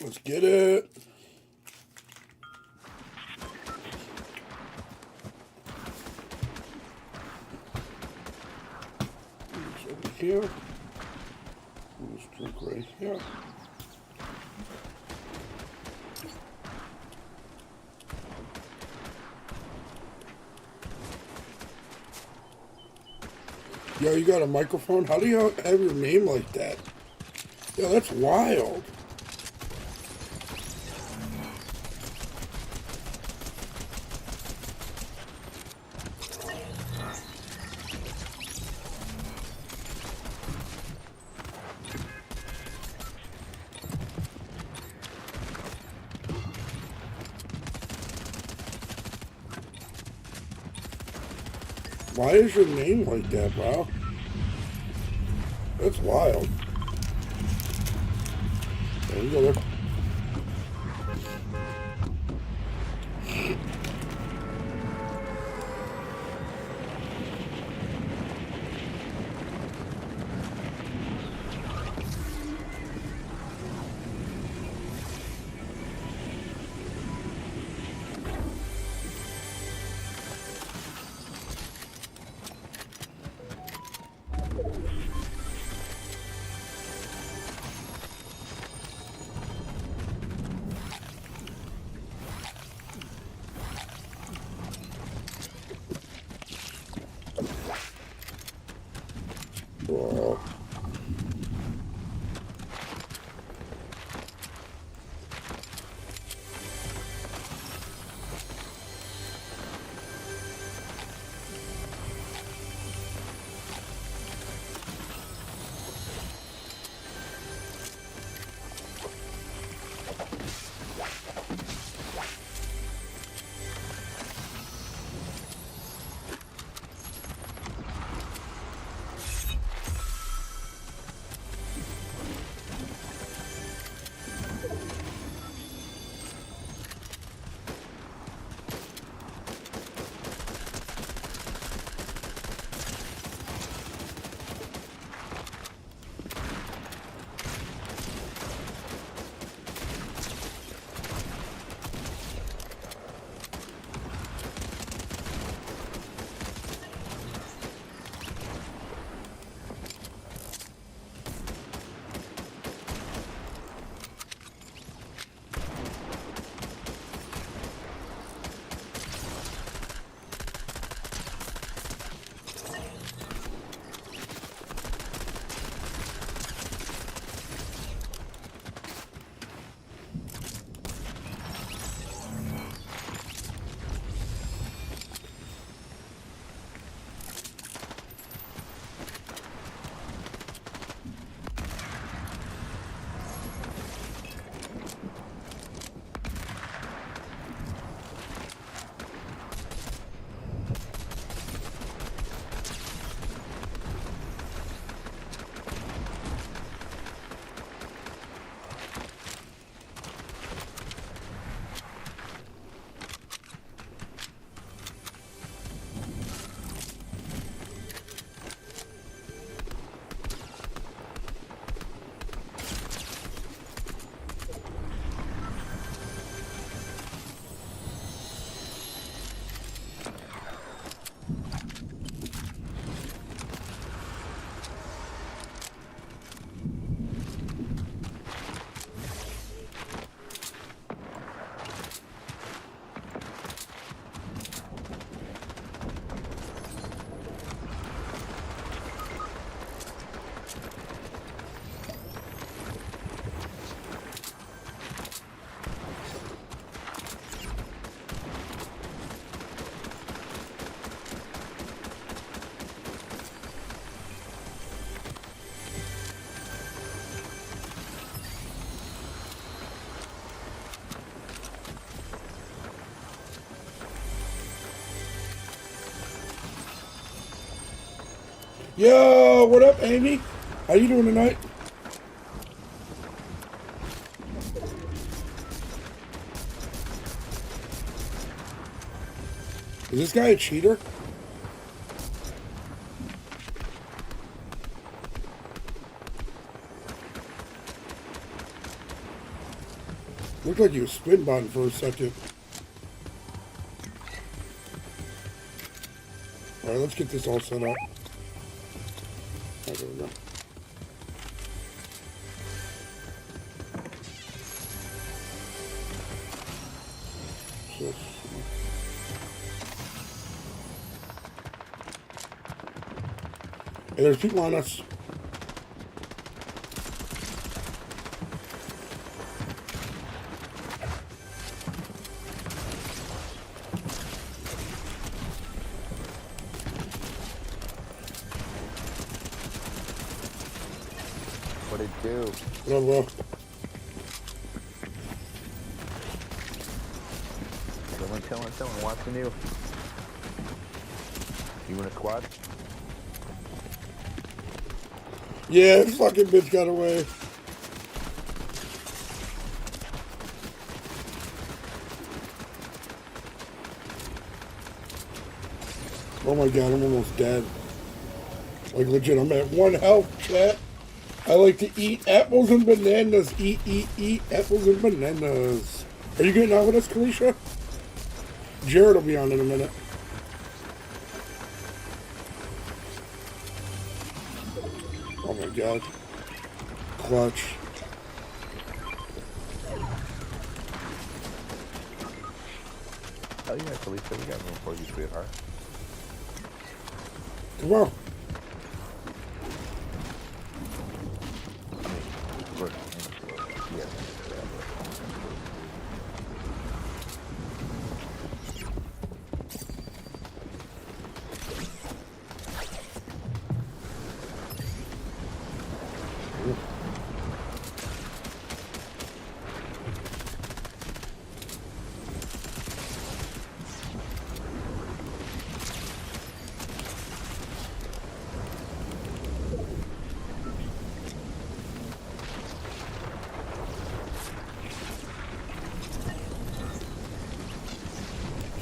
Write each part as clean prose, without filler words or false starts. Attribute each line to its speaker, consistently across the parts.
Speaker 1: Let's get it. It's over here. Let's drink right here. Yo, you got a microphone? How do you have your name like that? Yo, that's wild. Why is your name like that, bro? That's wild. There we go. Wow. Yo, what up, Amy? How you doing tonight? Is this guy a cheater? Looked like you was spin button for a second. Alright, let's get this all set up. There we go. Hey, there's people on us.
Speaker 2: What'd it do?
Speaker 1: Oh, well.
Speaker 2: Chilling, watching you. You in a squad?
Speaker 1: Yeah, this fucking bitch got away. Oh my god, I'm almost dead. Like legit, I'm at 1 health, chat. I like to eat apples and bananas. Eat apples and bananas. Are you getting out with us, Kalisha? Jared will be on in a minute. Oh my god. Clutch.
Speaker 2: Oh yeah, Felicia, we got room for you, sweetheart.
Speaker 1: Come on.
Speaker 2: Good. Yeah.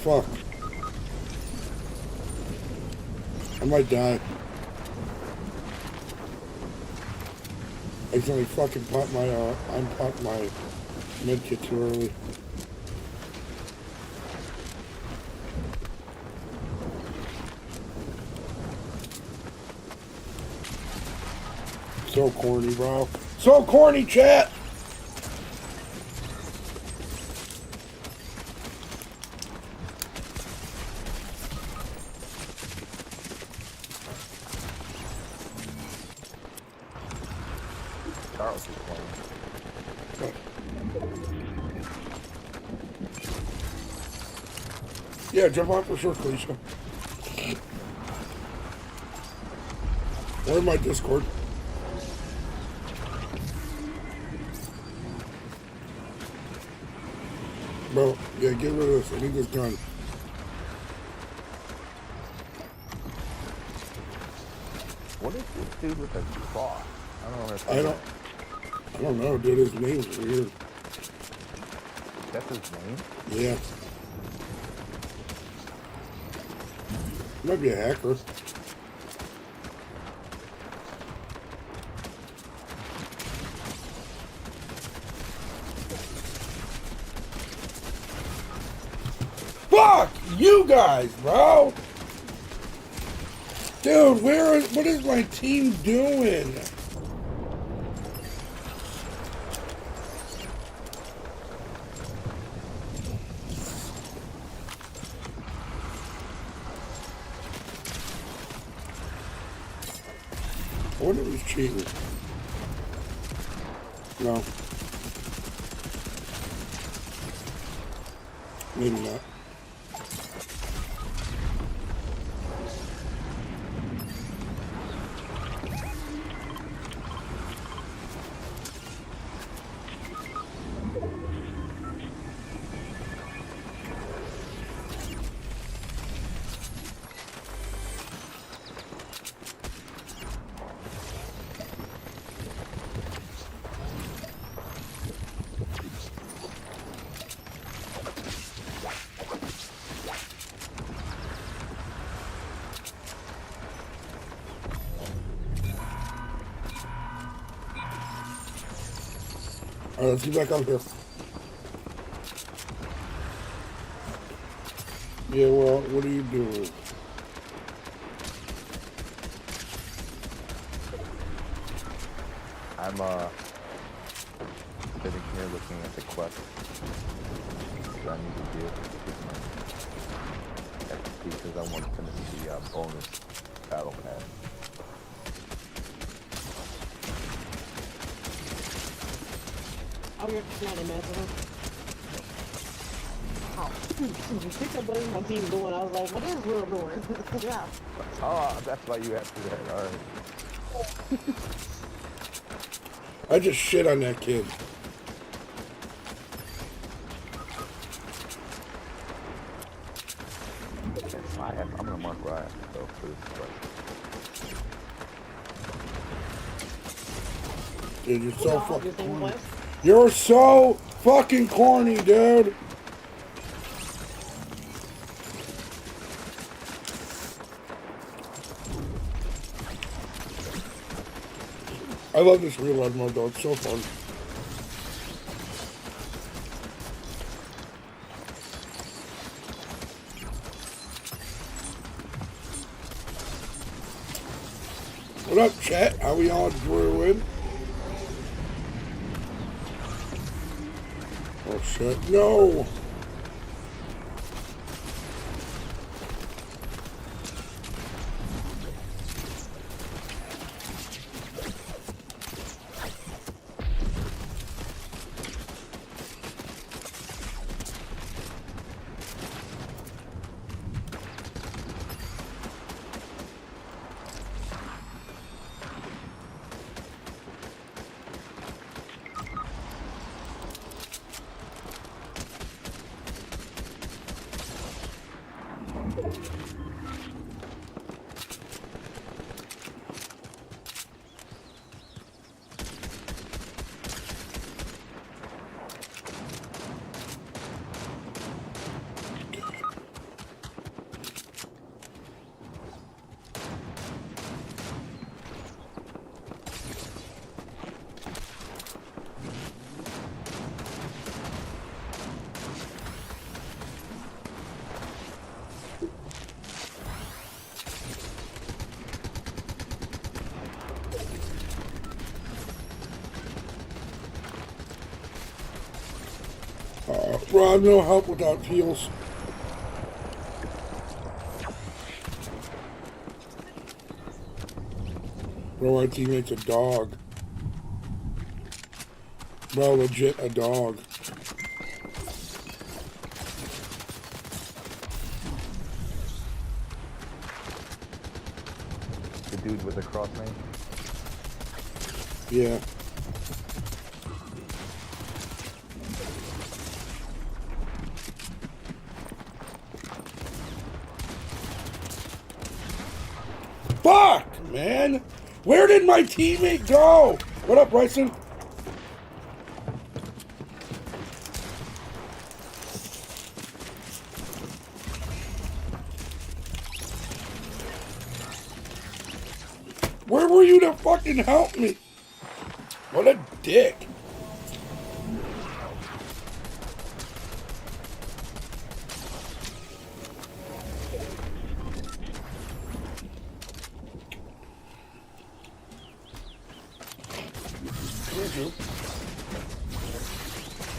Speaker 1: Fuck. I might die. I accidentally fucking popped my, unpopped my medkit too early. So corny, bro. So corny, chat!
Speaker 2: Charles is playing.
Speaker 1: Yeah, jump on for sure, Felicia. Or my Discord. Bro, yeah, get rid of this. I need this gun.
Speaker 2: What is this dude with a claw? I don't understand.
Speaker 1: I don't know, dude. His name's weird.
Speaker 2: That's his name?
Speaker 1: Yeah. Might be a hacker. Fuck you guys, bro! Dude, what is my team doing? I wonder if he's cheating. No. Maybe not. Alright, let's get back out here. Yeah, well, what are you doing?
Speaker 2: I'm sitting here looking at the quest that I need to do because I want to finish the bonus battle pass.
Speaker 3: Oh, you're not in messing. Oh, you picked up what my team doing. I was like, what is Will doing? Yeah.
Speaker 2: Oh, that's why you have to do that. All right.
Speaker 1: I just shit on that kid.
Speaker 2: I'm gonna mark where I have to go for this quest.
Speaker 1: Dude, you're so fucking corny.
Speaker 3: Quest?
Speaker 1: You're so fucking corny, dude. I love this reload mode though, it's so fun. What up, chat? How we all doing? Oh shit, no! Rob, no help without heals. Bro, my teammate's a dog. Bro, legit a dog.
Speaker 2: The dude with the cross name?
Speaker 1: Yeah. Fuck, man! Where did my teammate go? What up, Bryson? Where were you to fucking help me? What a dick.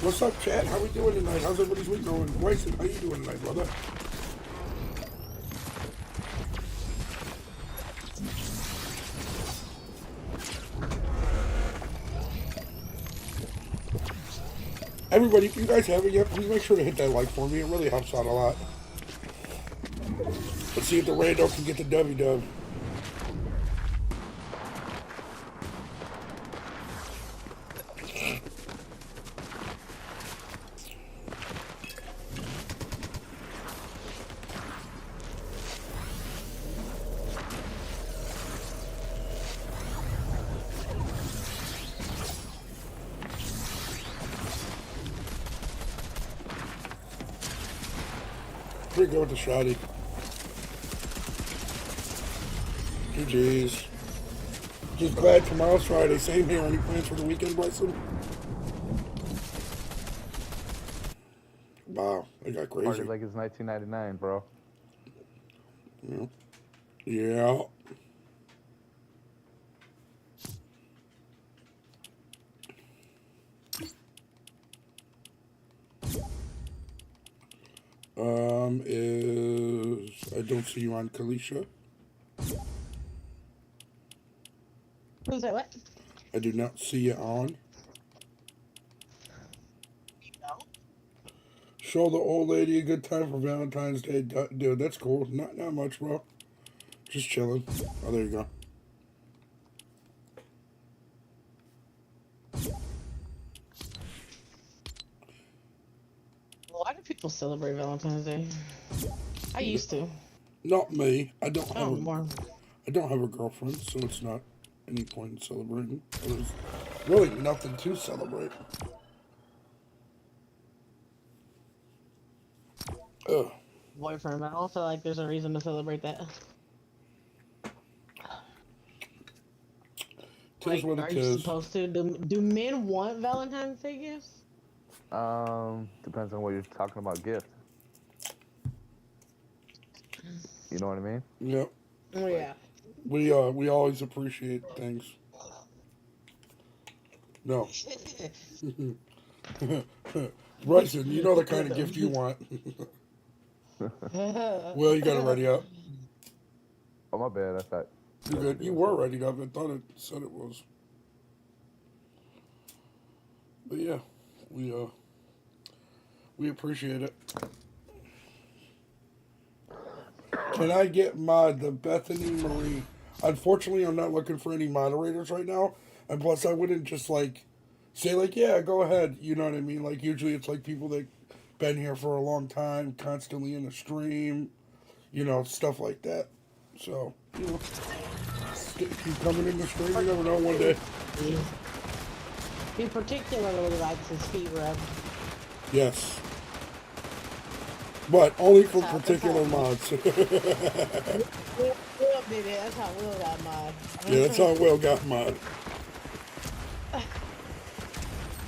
Speaker 1: What's up, chat? How we doing tonight? How's everybody's week going? Bryson, how you doing tonight, brother? Everybody, if you guys haven't yet, please make sure to hit that like for me. It really helps out a lot. Let's see if the rando can get the W-dub. Pretty good with the shotty. GG's. Just glad tomorrow's Friday. Same here. Any plans for the weekend, Bryson? Wow. I got
Speaker 2: Party
Speaker 1: crazy.
Speaker 2: like it's 1999, bro.
Speaker 1: Yeah. Yeah. Is I don't see you on Kalisha.
Speaker 3: Who's that? What?
Speaker 1: I do not see you on.
Speaker 3: No.
Speaker 1: Show the old lady a good time for Valentine's Day, dude. That's cool. Not much, bro. Just chilling. Oh, there you go.
Speaker 3: Why do people celebrate Valentine's Day? I used to.
Speaker 1: Not me. I don't
Speaker 3: I
Speaker 1: have
Speaker 3: don't more.
Speaker 1: I don't have a girlfriend, so it's not any point in celebrating. There's really nothing to celebrate. Ugh.
Speaker 3: Boyfriend, but I don't feel like there's a reason to celebrate that.
Speaker 1: Tis
Speaker 3: Like,
Speaker 1: what
Speaker 3: are
Speaker 1: it
Speaker 3: you
Speaker 1: is.
Speaker 3: supposed to? Do men want Valentine's Day gifts?
Speaker 2: Depends on what you're talking about. Gift. You know what I mean?
Speaker 1: Yep.
Speaker 3: Oh yeah.
Speaker 1: We always appreciate things. No. Bryson, you know the kind of gift you want. Well, you got it ready up.
Speaker 2: Oh my bad. I thought.
Speaker 1: You're good. You were ready up. I thought it said it was. But yeah, we appreciate it. Can I get the Bethany Marie? Unfortunately, I'm not looking for any moderators right now, and plus, I wouldn't just like say like, yeah, go ahead. You know what I mean? Like usually, it's like people that been here for a long time, constantly in the stream, stuff like that. So, keep coming in the stream. You never know one day.
Speaker 3: He particularly likes his feet rubbed.
Speaker 1: Yes. But only for
Speaker 3: That's
Speaker 1: particular
Speaker 3: how-
Speaker 1: mods.
Speaker 3: Will did it. That's how Will got mod.
Speaker 1: Yeah, that's how Will got mod.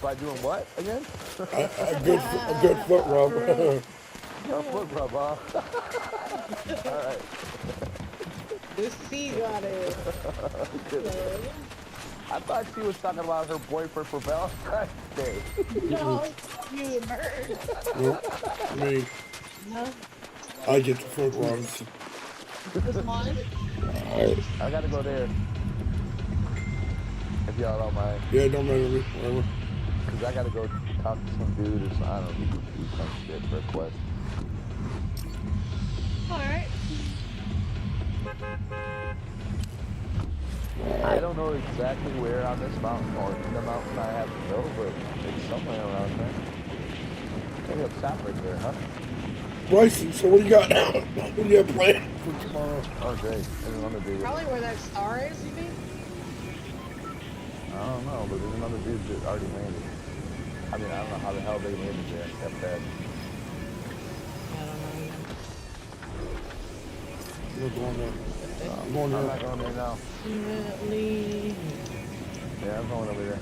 Speaker 2: By doing what again?
Speaker 1: A good foot rub.
Speaker 2: A foot rub, huh? All right.
Speaker 3: This C got it.
Speaker 2: I thought she was talking about her boyfriend for Valentine's Day.
Speaker 3: No, you bird.
Speaker 1: Nope. Me.
Speaker 3: No,
Speaker 1: I get the foot rubs.
Speaker 3: this mine.
Speaker 2: I gotta go there. If y'all don't mind.
Speaker 1: Yeah, don't matter me. Whatever.
Speaker 2: Because I gotta go talk to some dude or some, I don't know, do some shit for a quest.
Speaker 3: Alright.
Speaker 2: I don't know exactly where on this mountain or in the mountain I have to go, but it's somewhere around there. Maybe a shop right there, huh?
Speaker 1: Bryson, so what do you got now? What do you have planned for tomorrow?
Speaker 2: Oh, great. There's another dude.
Speaker 3: Probably where that star is, you think?
Speaker 2: I don't know, but there's another dude that already landed. I mean, I don't know how the hell they landed there. That bad.
Speaker 3: I don't know.
Speaker 1: We're going there. I'm going
Speaker 2: I'm
Speaker 1: there.
Speaker 2: not going there now.
Speaker 3: Definitely.
Speaker 2: Yeah, I'm going over there.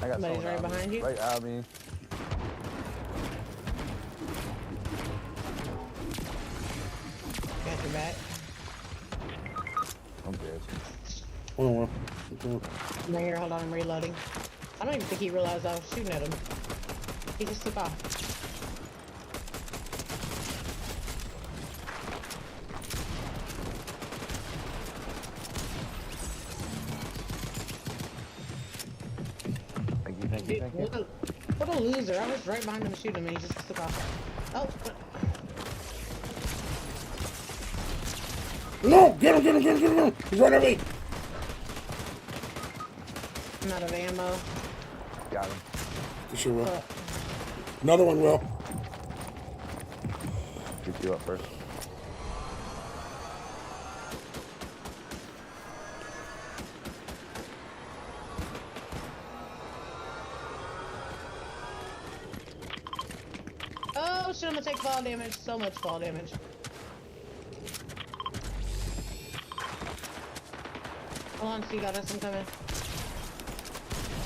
Speaker 2: I got
Speaker 3: Somebody's
Speaker 2: someone
Speaker 3: right
Speaker 2: on me.
Speaker 3: behind you?
Speaker 2: Right on me.
Speaker 3: Got your back.
Speaker 2: I'm dead.
Speaker 1: Hold on. Okay.
Speaker 3: Right here, hold on, I'm reloading. I don't even think he realized I was shooting at him. He just took off.
Speaker 2: Thank you, thank you, thank you.
Speaker 3: What a loser. I was right behind him shooting him and he just took off. Oh.
Speaker 1: No! Get him! He's right at me!
Speaker 3: I'm out of ammo.
Speaker 2: Got him.
Speaker 1: For sure will. Another one will.
Speaker 2: Pick you up first.
Speaker 3: Oh shit, I'm gonna take fall damage. So much fall damage. Hold on, so you got us, I'm coming.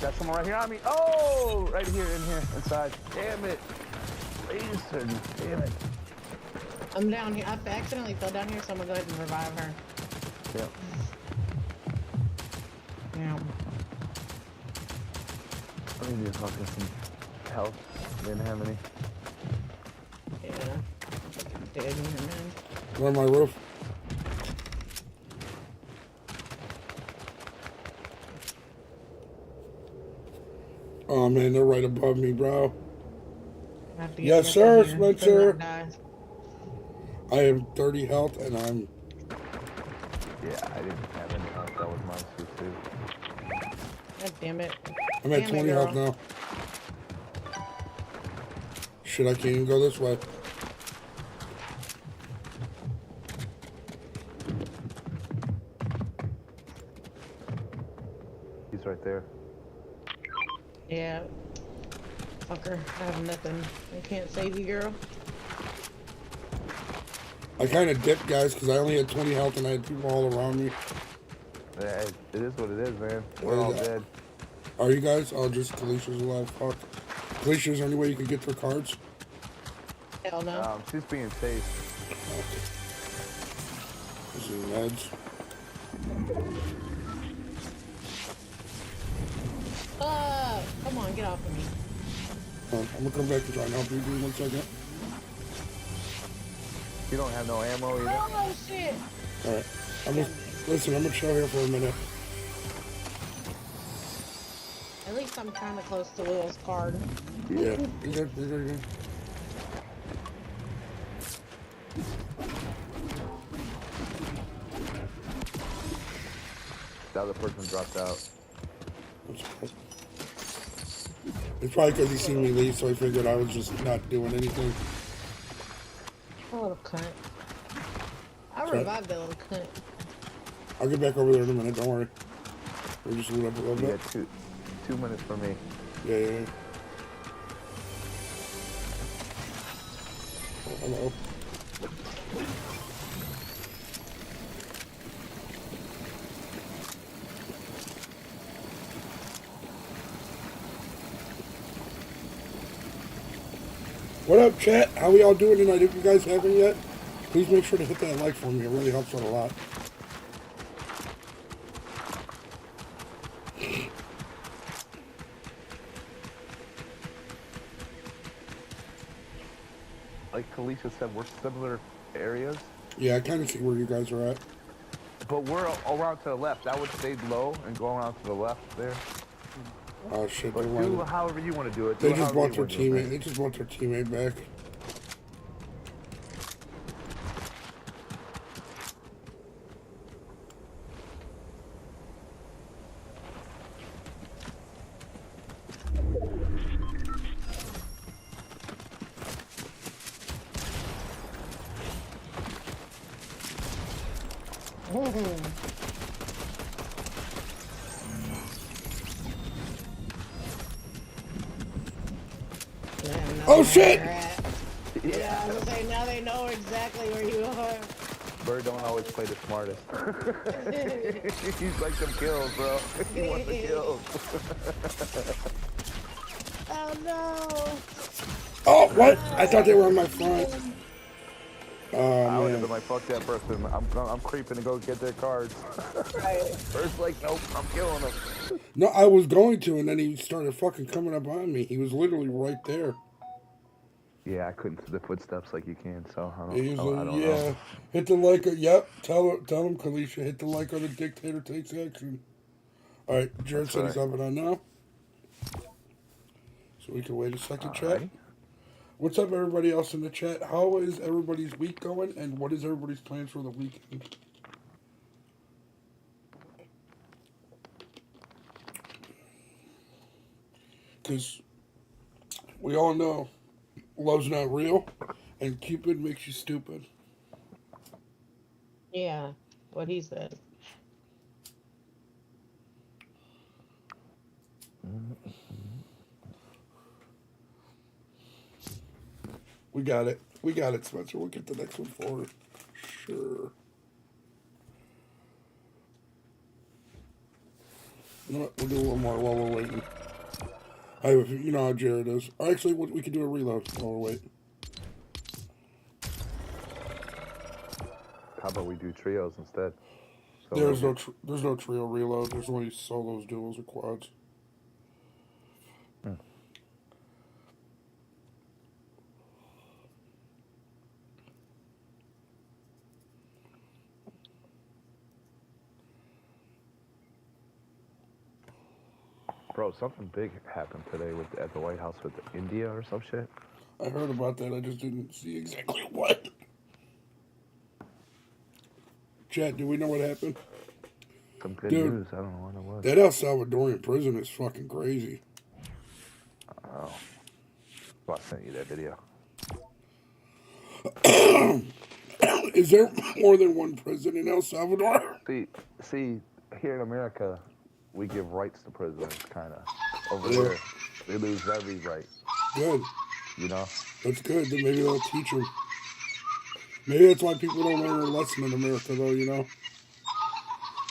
Speaker 2: Got someone right here on me. Oh, right here, in here, inside. Damn it. Jason, damn it.
Speaker 3: I'm down here. I accidentally fell down here, so I'm gonna go ahead and revive her.
Speaker 2: Yep.
Speaker 3: Yeah.
Speaker 2: I need to fucking some health. Didn't have any.
Speaker 3: Yeah. Dead in here, man.
Speaker 1: Go on my roof. Oh man, they're right above me, bro.
Speaker 3: I have to get
Speaker 1: Yes,
Speaker 3: back
Speaker 1: sir,
Speaker 3: in here. Better
Speaker 1: Spencer.
Speaker 3: not die.
Speaker 1: I have 30 health and I'm.
Speaker 2: Yeah, I didn't have any health. That was mine too.
Speaker 3: God damn it.
Speaker 1: I'm at
Speaker 3: Damn it,
Speaker 1: 20 health
Speaker 3: girl.
Speaker 1: now. Shit, I can't even go this way.
Speaker 2: He's right there.
Speaker 3: Yeah. Fucker. I have nothing. I can't save you, girl.
Speaker 1: I kind of dipped, guys, because I only had 20 health and I had people all around me.
Speaker 2: Yeah, it is what it is, man. We're all dead.
Speaker 1: Are you guys? Oh, just Kalicia's alive. Fuck. Kalisha, is there any way you could get their cards?
Speaker 3: Hell no.
Speaker 2: She's being safe.
Speaker 1: This is meds.
Speaker 3: Come on, get off of me.
Speaker 1: I'm gonna come back and try and help you. Give me 1 second.
Speaker 2: You don't have no ammo either.
Speaker 3: Oh, shit.
Speaker 1: Alright. Listen, I'm gonna chill here for a minute.
Speaker 3: At least I'm kind of close to Will's card.
Speaker 1: Yeah. You good? You good?
Speaker 2: The other person dropped out.
Speaker 1: It's probably because he seen me leave, so he figured I was just not doing anything.
Speaker 3: Oh, little cunt. I
Speaker 1: Sorry.
Speaker 3: revived that little cunt.
Speaker 1: I'll get back over there in a minute, don't worry. We'll just loot up a little
Speaker 2: You
Speaker 1: bit.
Speaker 2: got 2 minutes for me.
Speaker 1: Yeah. Oh, hello. What up, chat? How we all doing tonight? If you guys haven't yet, please make sure to hit that like for me. It really helps out a lot.
Speaker 2: Like Kalisha said, we're similar areas.
Speaker 1: Yeah, I kind of see where you guys are at.
Speaker 2: But we're around to the left. I would stay low and go around to the left there.
Speaker 1: Oh shit!
Speaker 2: But do however you want to do it.
Speaker 1: They just bought their teammate. They just bought their teammate back. Oh shit!
Speaker 3: Yeah, I was gonna say, now they know exactly where you are.
Speaker 2: Bird don't always play the smartest. He's like them kills, bro. He wants the kills.
Speaker 3: Oh no!
Speaker 1: Oh, what? I thought they were on my front. Oh,
Speaker 2: I would have
Speaker 1: man.
Speaker 2: been like, fuck that person. I'm creeping to go get their cards. Bird's like, nope, I'm killing them.
Speaker 1: No, I was going to, and then he started fucking coming up on me. He was literally right there.
Speaker 2: Yeah, I couldn't see the footsteps like you can, so I
Speaker 1: He was
Speaker 2: don't
Speaker 1: like,
Speaker 2: know.
Speaker 1: hit the like. Yep, tell him, Kalisha, hit the like or the dictator takes action. All right, Jared said he's having on now. So we can wait a second, chat.
Speaker 2: Right.
Speaker 1: What's up, everybody else in the chat? How is everybody's week going, and what is everybody's plans for the weekend? Because we all know love's not real, and Cupid makes you stupid.
Speaker 3: Yeah, what he said.
Speaker 1: We got it. We got it, Spencer. We'll get the next one for sure. You know what? We'll do a little more while we're waiting. You know how Jared is. Actually, we could do a reload while we're waiting.
Speaker 2: How about we do trios instead? So
Speaker 1: There's no trio reload. There's only solos, duos, or quads.
Speaker 2: Bro, something big happened today at the White House with India or some shit.
Speaker 1: I heard about that. I just didn't see exactly what. Chat, do we know what happened?
Speaker 2: Some good
Speaker 1: Dude,
Speaker 2: news. I don't know what it was.
Speaker 1: That El Salvadorian prison is fucking crazy.
Speaker 2: Oh. Well, I sent you that video.
Speaker 1: Is there more than one prison in El Salvador?
Speaker 2: See, here in America, we give rights to prisoners, kind of. Over
Speaker 1: Yeah.
Speaker 2: there, they lose every right.
Speaker 1: Good.
Speaker 2: You know?
Speaker 1: That's good. Then maybe they'll teach them. Maybe that's why people don't learn their lesson in America, though, you know?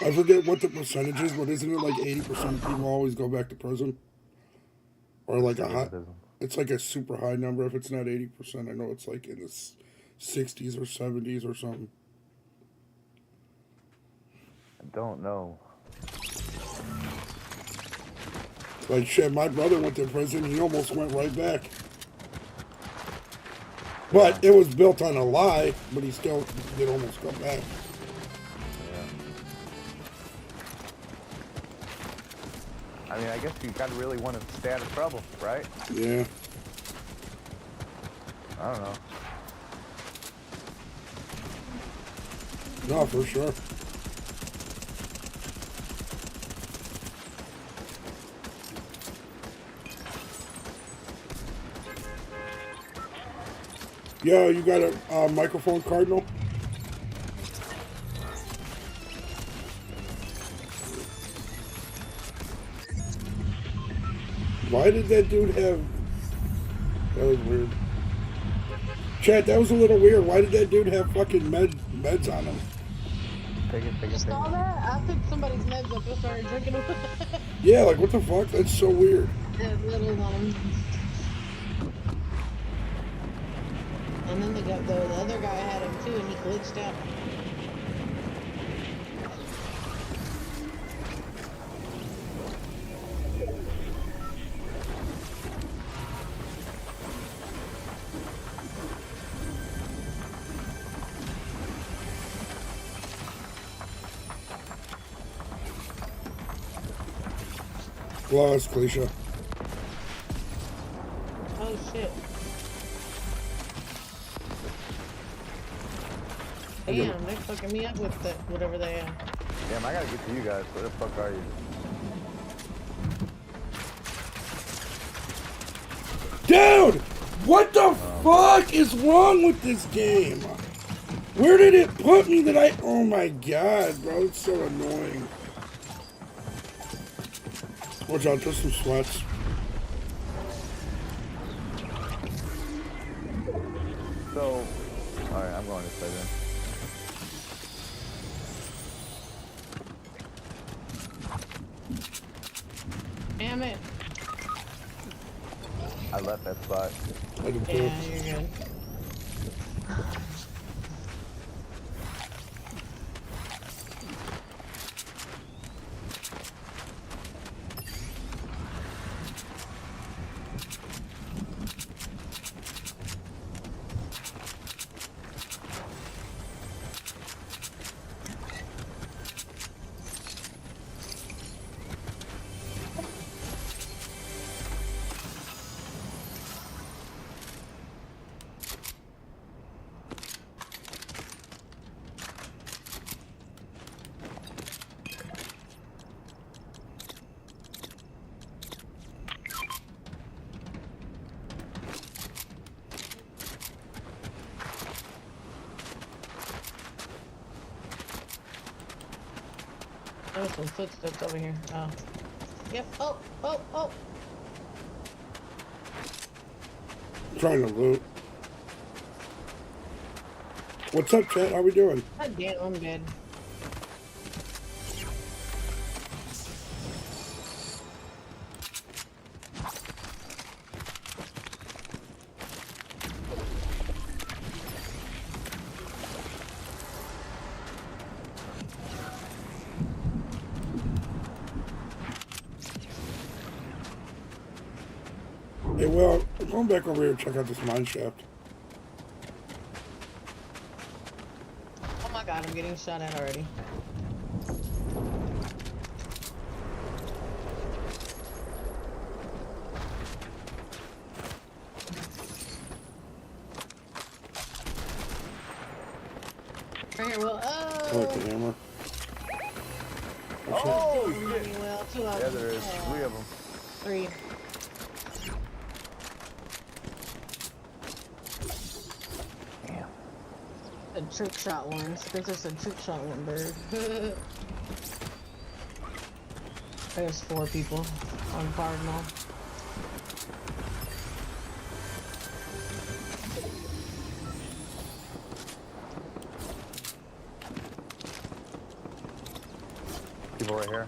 Speaker 1: I forget what the percentage is, but isn't it like 80% of people always go back to prison? Or like a high... It's like a super high number. If it's not 80%, I know it's like in the 60s or 70s or something.
Speaker 2: I don't know.
Speaker 1: Like, shit, my brother went to prison. He almost went right back. But it was built on a lie, but he still did almost come back.
Speaker 2: Yeah. I mean, I guess you gotta really want to stay out of trouble, right?
Speaker 1: Yeah.
Speaker 2: I don't know.
Speaker 1: No, for sure. Yo, you got a microphone, Cardinal? Why did that dude have... That was weird. Chat, that was a little weird. Why did that dude have fucking meds on him?
Speaker 2: Take it.
Speaker 3: You saw that? I picked somebody's meds up and started drinking them.
Speaker 1: Yeah, like, what the fuck? That's so weird.
Speaker 3: Had little on them. And then the other guy had him too, and he glitched out.
Speaker 1: Lost, Cliche.
Speaker 3: Oh shit. Damn, they're fucking me up with whatever they have.
Speaker 2: Damn, I gotta get to you guys. Where the fuck are you?
Speaker 1: Dude! What the fuck is wrong with this game? Where did it put me that I... Oh my god, bro. It's so annoying. Watch out, just some sweats.
Speaker 2: So, alright, I'm going this way then.
Speaker 3: Damn it.
Speaker 2: I left that spot.
Speaker 1: I did too.
Speaker 3: Yeah, you're good. There's some footsteps over here. Oh. Yep. Oh.
Speaker 1: Trying to loot. What's up, chat? How we doing?
Speaker 3: God damn, I'm dead.
Speaker 1: Hey, well, I'm going back over here to check out this mine shaft.
Speaker 3: Oh my god, I'm getting shot at already. Right here, Will.
Speaker 1: I like the
Speaker 3: Oh!
Speaker 1: hammer.
Speaker 2: Oh,
Speaker 3: Two
Speaker 2: shit.
Speaker 3: of them, Will. Two of
Speaker 2: Yeah,
Speaker 3: them.
Speaker 2: there is. 3 of them.
Speaker 3: Three.
Speaker 2: Damn.
Speaker 3: A trick shot one. Spencer said trick shot one bird. There's 4 people on Cardinal.
Speaker 2: People right here.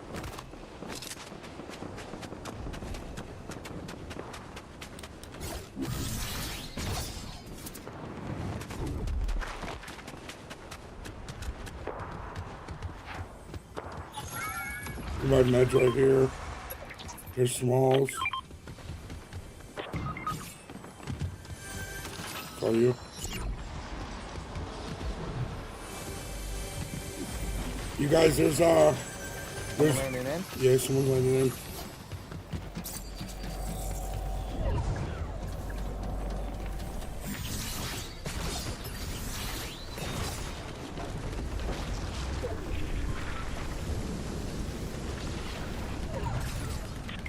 Speaker 1: My meds right here. There's smalls. For you. You guys, there's
Speaker 2: Landing in.
Speaker 1: yeah, someone's landing in.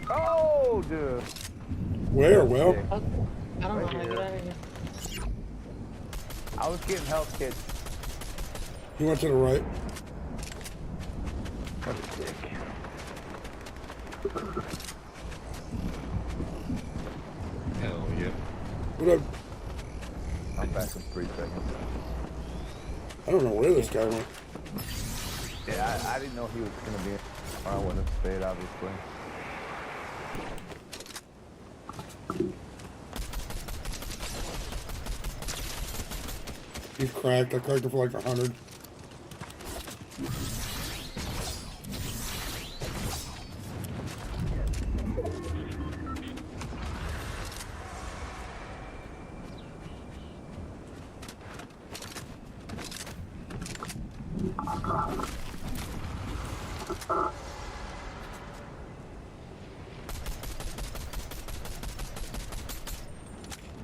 Speaker 2: Oh, dude.
Speaker 1: Where? Well,
Speaker 3: I don't know
Speaker 2: Right
Speaker 3: how to
Speaker 2: here.
Speaker 3: get out of here.
Speaker 2: I was getting health kits.
Speaker 1: he went to the right.
Speaker 2: What a dick.
Speaker 4: Hell yeah.
Speaker 1: What up?
Speaker 2: I'm back in 3 seconds.
Speaker 1: I don't know where this guy went.
Speaker 2: Yeah, I didn't know he was gonna be. Or I wouldn't have stayed, obviously.
Speaker 1: He's cracked. I cracked him for like 100.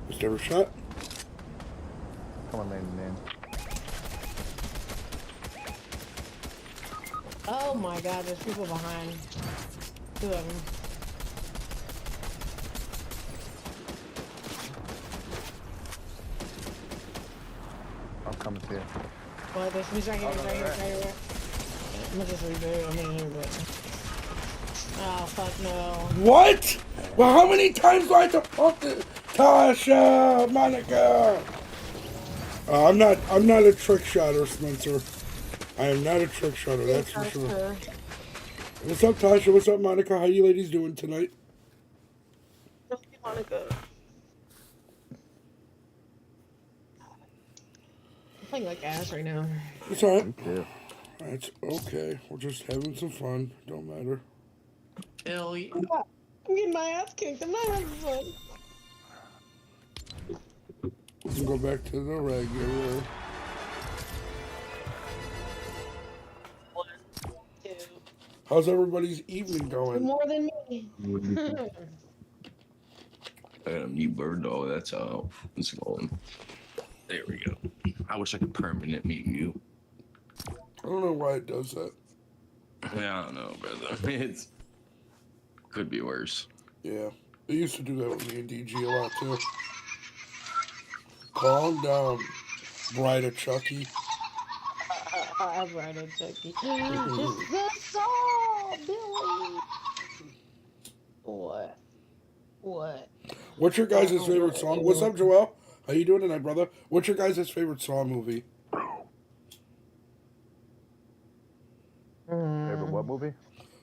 Speaker 1: Just ever shot?
Speaker 2: Come on, landing in.
Speaker 3: Oh my god, there's people behind. 2 of them.
Speaker 2: I'm coming to you.
Speaker 3: Well, there's he's right here, he's
Speaker 2: no,
Speaker 3: right here,
Speaker 2: right.
Speaker 3: right here. I'm gonna just reboot. I'm in here, but. Oh, fuck no.
Speaker 1: What? Well, how many times do I have to pump it? Tasha, Monica. I'm not a trick shotter, Spencer. I am not a trick shotter, that's for sure. What's up, Tasha? What's up, Monica? How you ladies doing tonight?
Speaker 3: Monica. I'm playing like ass right now.
Speaker 1: It's alright.
Speaker 2: Me too.
Speaker 1: It's okay. We're just having some fun. Don't matter.
Speaker 4: Hell yeah.
Speaker 3: I'm getting my ass kicked. I'm not having fun.
Speaker 1: We can go back to the regular.
Speaker 3: 1, 2.
Speaker 1: How's everybody's evening going?
Speaker 3: More than me.
Speaker 4: You bird dog, that's how it's going. There we go. I wish I could permanent mute you.
Speaker 1: I don't know why it does that.
Speaker 4: Yeah, I don't know, brother. It's could be worse.
Speaker 1: Yeah. They used to do that with me and DG a lot too. Calm down, Bride of Chucky.
Speaker 3: I'm right on Chucky. This song, Billy. What? What?
Speaker 1: What's your guys' favorite song? What's up, Joel? How you doing tonight, brother? What's your guys' favorite Saw movie?
Speaker 2: Favorite what movie?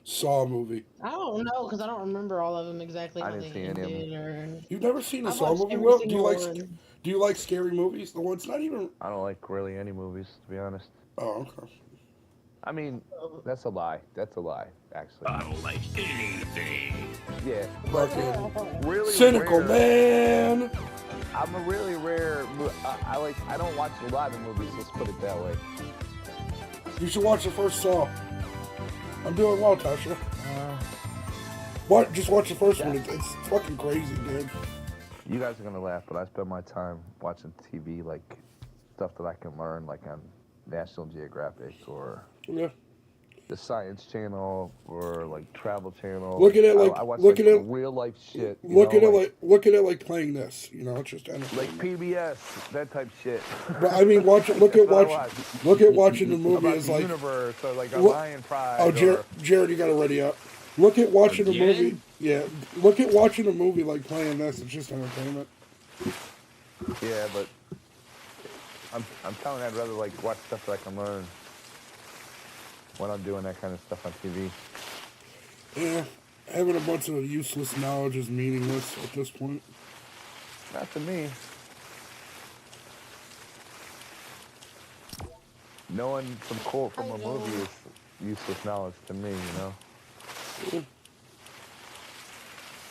Speaker 1: Saw movie.
Speaker 3: I don't know because I don't remember all of them exactly
Speaker 2: I
Speaker 3: how
Speaker 2: didn't
Speaker 3: they
Speaker 2: see any of them.
Speaker 3: ended or.
Speaker 1: You've never seen a
Speaker 3: I've
Speaker 1: Saw
Speaker 3: watched
Speaker 1: movie?
Speaker 3: every
Speaker 1: Will,
Speaker 3: single one.
Speaker 1: do you like scary movies? The ones not even.
Speaker 2: I don't like really any movies, to be honest.
Speaker 1: Oh, okay.
Speaker 2: I mean, that's a lie. That's a lie, actually.
Speaker 4: I don't like anything.
Speaker 2: Yeah.
Speaker 1: Fucking
Speaker 2: Really
Speaker 1: cynical
Speaker 2: rare.
Speaker 1: man.
Speaker 2: I'm a really rare. I don't watch a lot of movies. Let's put it that way.
Speaker 1: You should watch the first Saw. I'm doing well, Tasha. What? Just watch the first one. It's fucking crazy, dude.
Speaker 2: You guys are gonna laugh, but I spend my time watching TV, like stuff that I can learn, like on National Geographic or
Speaker 1: Yeah.
Speaker 2: the Science Channel or like Travel Channel.
Speaker 1: Look at it like
Speaker 2: I watch
Speaker 1: look
Speaker 2: like
Speaker 1: at it.
Speaker 2: real life shit.
Speaker 1: Look at it like playing this. You know, it's just
Speaker 2: like
Speaker 1: entertainment.
Speaker 2: PBS, that type shit.
Speaker 1: But I mean, watch it. Look at
Speaker 2: That's what I
Speaker 1: watching the movie
Speaker 2: about
Speaker 1: is
Speaker 2: the
Speaker 1: like.
Speaker 2: universe or like a
Speaker 1: Look-
Speaker 2: Lion Pride.
Speaker 1: Oh,
Speaker 2: or,
Speaker 1: Jared, you got to ready up. Look at watching a
Speaker 4: Again?
Speaker 1: movie. Yeah, look at watching a movie like playing this. It's just entertainment.
Speaker 2: yeah, but I'm telling you, I'd rather like watch stuff that I can learn when I'm doing that kind of stuff on TV.
Speaker 1: Yeah, having a bunch of useless knowledge is meaningless at this point.
Speaker 2: Not to me. Knowing some quote from a movie is useless knowledge to me, you know?
Speaker 1: Yeah.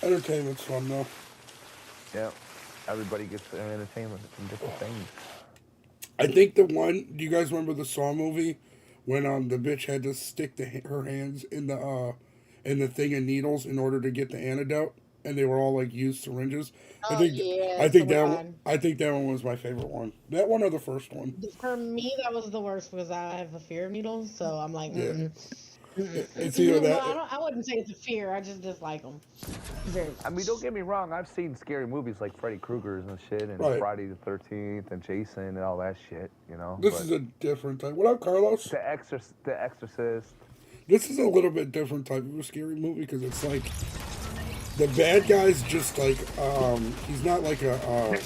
Speaker 1: Entertainment's fun though.
Speaker 2: Yeah. Everybody gets their entertainment from different things.
Speaker 1: I think the one. Do you guys remember the Saw movie when the bitch had to stick her hands in the thing of needles in order to get the antidote, and they were all like used syringes.
Speaker 3: Oh,
Speaker 1: I think
Speaker 3: yeah,
Speaker 1: I think
Speaker 3: so
Speaker 1: that
Speaker 3: bad.
Speaker 1: one, I think that one was my favorite one. That one or the first one.
Speaker 3: For me, that was the worst because I have a fear of needles, so I'm like,
Speaker 1: Yeah. It's either that.
Speaker 3: Well, I wouldn't say it's a fear. I just dislike them. Very
Speaker 2: I mean, don't get me wrong. I've seen scary movies like Freddy Krueger's and shit, and
Speaker 1: Right.
Speaker 2: Friday the 13th, and Jason, and all that shit. You know.
Speaker 1: This
Speaker 2: but
Speaker 1: is a different type. What up, Carlos?
Speaker 2: The Exorcist.
Speaker 1: This is a little bit different type of a scary movie because it's like the bad guy's just like he's not like a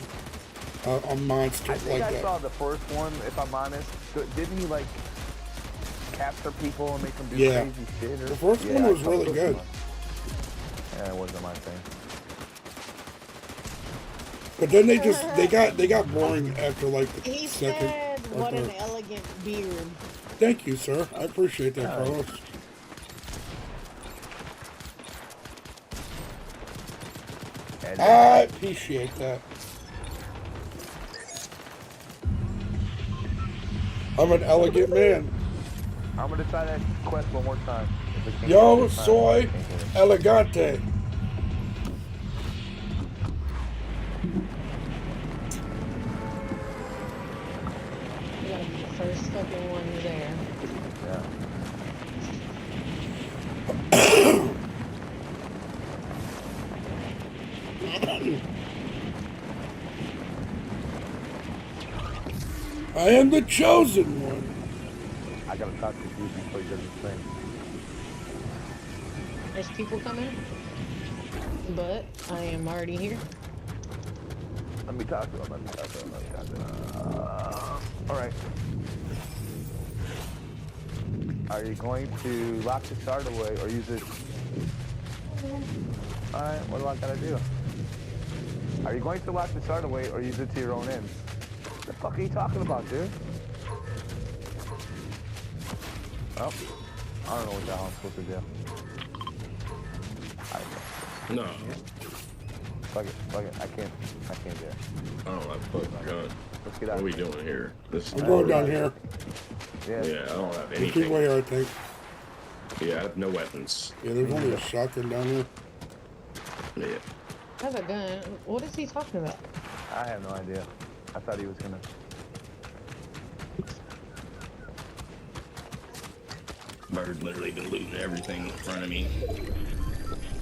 Speaker 1: monster
Speaker 2: I think
Speaker 1: like
Speaker 2: I
Speaker 1: that.
Speaker 2: saw the first one. If I'm honest, didn't he like capture people and make them do
Speaker 1: Yeah.
Speaker 2: crazy shit? Or?
Speaker 1: The first
Speaker 2: Yeah,
Speaker 1: one
Speaker 2: I
Speaker 1: was
Speaker 2: saw the
Speaker 1: really
Speaker 2: first
Speaker 1: good.
Speaker 2: one. Yeah, it wasn't my thing.
Speaker 1: But then they got boring after like the
Speaker 3: He
Speaker 1: second.
Speaker 3: said,
Speaker 1: or
Speaker 3: "What an
Speaker 1: third.
Speaker 3: elegant beard."
Speaker 1: Thank you, sir. I appreciate that, Carlos.
Speaker 2: And
Speaker 1: I appreciate that. I'm an elegant man.
Speaker 2: I'm gonna try that quest one more time. If it can't
Speaker 1: Yo
Speaker 2: get it this time,
Speaker 1: soy
Speaker 2: I can't get it.
Speaker 1: elegante.
Speaker 3: You gotta be the first fucking one there.
Speaker 2: Yeah.
Speaker 1: I am the chosen one.
Speaker 2: I gotta talk to you before he does his thing.
Speaker 3: There's people coming, but I am already here.
Speaker 2: Let me talk to him. All right. Are you going to lock the shard away or use it? All right. What do I gotta do? Are you going to lock the shard away or use it to your own ends? What the fuck are you talking about, dude? Oh, I don't know what the hell I'm supposed to do.
Speaker 4: No,
Speaker 2: Fuck it. I can't do it.
Speaker 4: I don't have a fucking gun.
Speaker 2: Let's get
Speaker 4: What
Speaker 2: out.
Speaker 4: are we doing here? This
Speaker 1: I'm going down here.
Speaker 2: Yeah.
Speaker 4: Yeah, I don't have
Speaker 1: There's people
Speaker 4: anything.
Speaker 1: here, I think.
Speaker 4: Yeah, I have no weapons.
Speaker 1: Yeah, there's only a shotgun down here.
Speaker 4: Yeah.
Speaker 3: I have a gun. What is he talking about?
Speaker 2: I have no idea. I thought he was gonna.
Speaker 4: Bird literally been looting everything in front of me.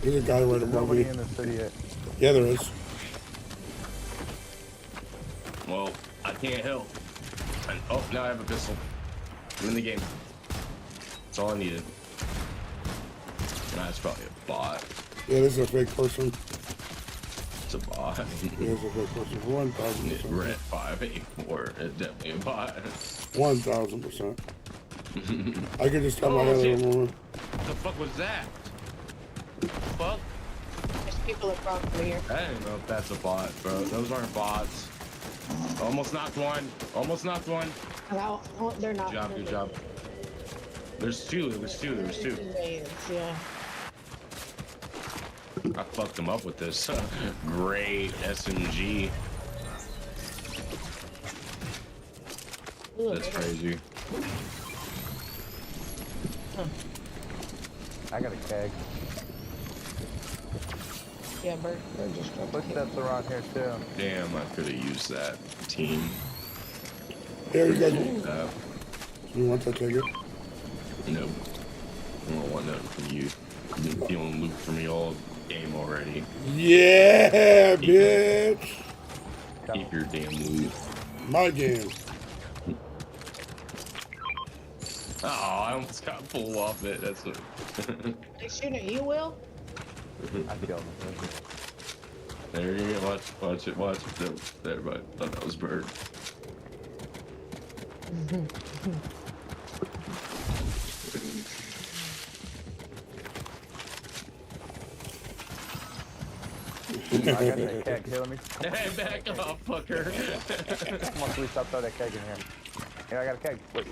Speaker 1: There's a guy right above
Speaker 2: Nobody
Speaker 1: me.
Speaker 2: in the city yet.
Speaker 1: Yeah, there is.
Speaker 4: Well, I can't help. And, oh, now I have a pistol. I'm in the game. That's all I needed. Nah, it's probably a bot.
Speaker 1: Yeah, this is a fake person.
Speaker 4: It's a bot.
Speaker 1: Yeah, it's a fake person. 1,000%.
Speaker 4: Red 584. It's definitely a bot.
Speaker 1: 1,000%. I could just tell my
Speaker 4: Oh,
Speaker 1: other
Speaker 4: shit.
Speaker 1: woman.
Speaker 4: What the fuck was that? Fuck?
Speaker 3: There's people across from here.
Speaker 4: I don't know if that's a bot, bro. Those aren't bots. Almost knocked one. Almost knocked one.
Speaker 3: Oh, they're not.
Speaker 4: Good job,
Speaker 3: they're
Speaker 4: good job. There's two. There's two.
Speaker 3: Yeah.
Speaker 4: I fucked him up with this great SMG. That's crazy.
Speaker 2: I got a keg.
Speaker 3: Yeah, Bird just dropped a hit.
Speaker 2: Footsteps around here too.
Speaker 4: Damn, I could have used that team.
Speaker 1: Here you go.
Speaker 4: Uh,
Speaker 1: You want that ticket?
Speaker 4: nope. I don't want nothing from you. You've been stealing loot from me all game already.
Speaker 1: Yeah, bitch.
Speaker 4: Keep your damn loot.
Speaker 1: My game.
Speaker 4: Oh, I almost got pulled off it. That's what.
Speaker 3: They shooting at you, Will?
Speaker 2: I killed him.
Speaker 4: There you go. Watch it. No, there, but I thought that was Bird.
Speaker 2: I got that keg. Here, let me.
Speaker 4: Hey, back off, fucker.
Speaker 2: Come on, please stop throwing that keg in here. Here, I got a keg. Wait.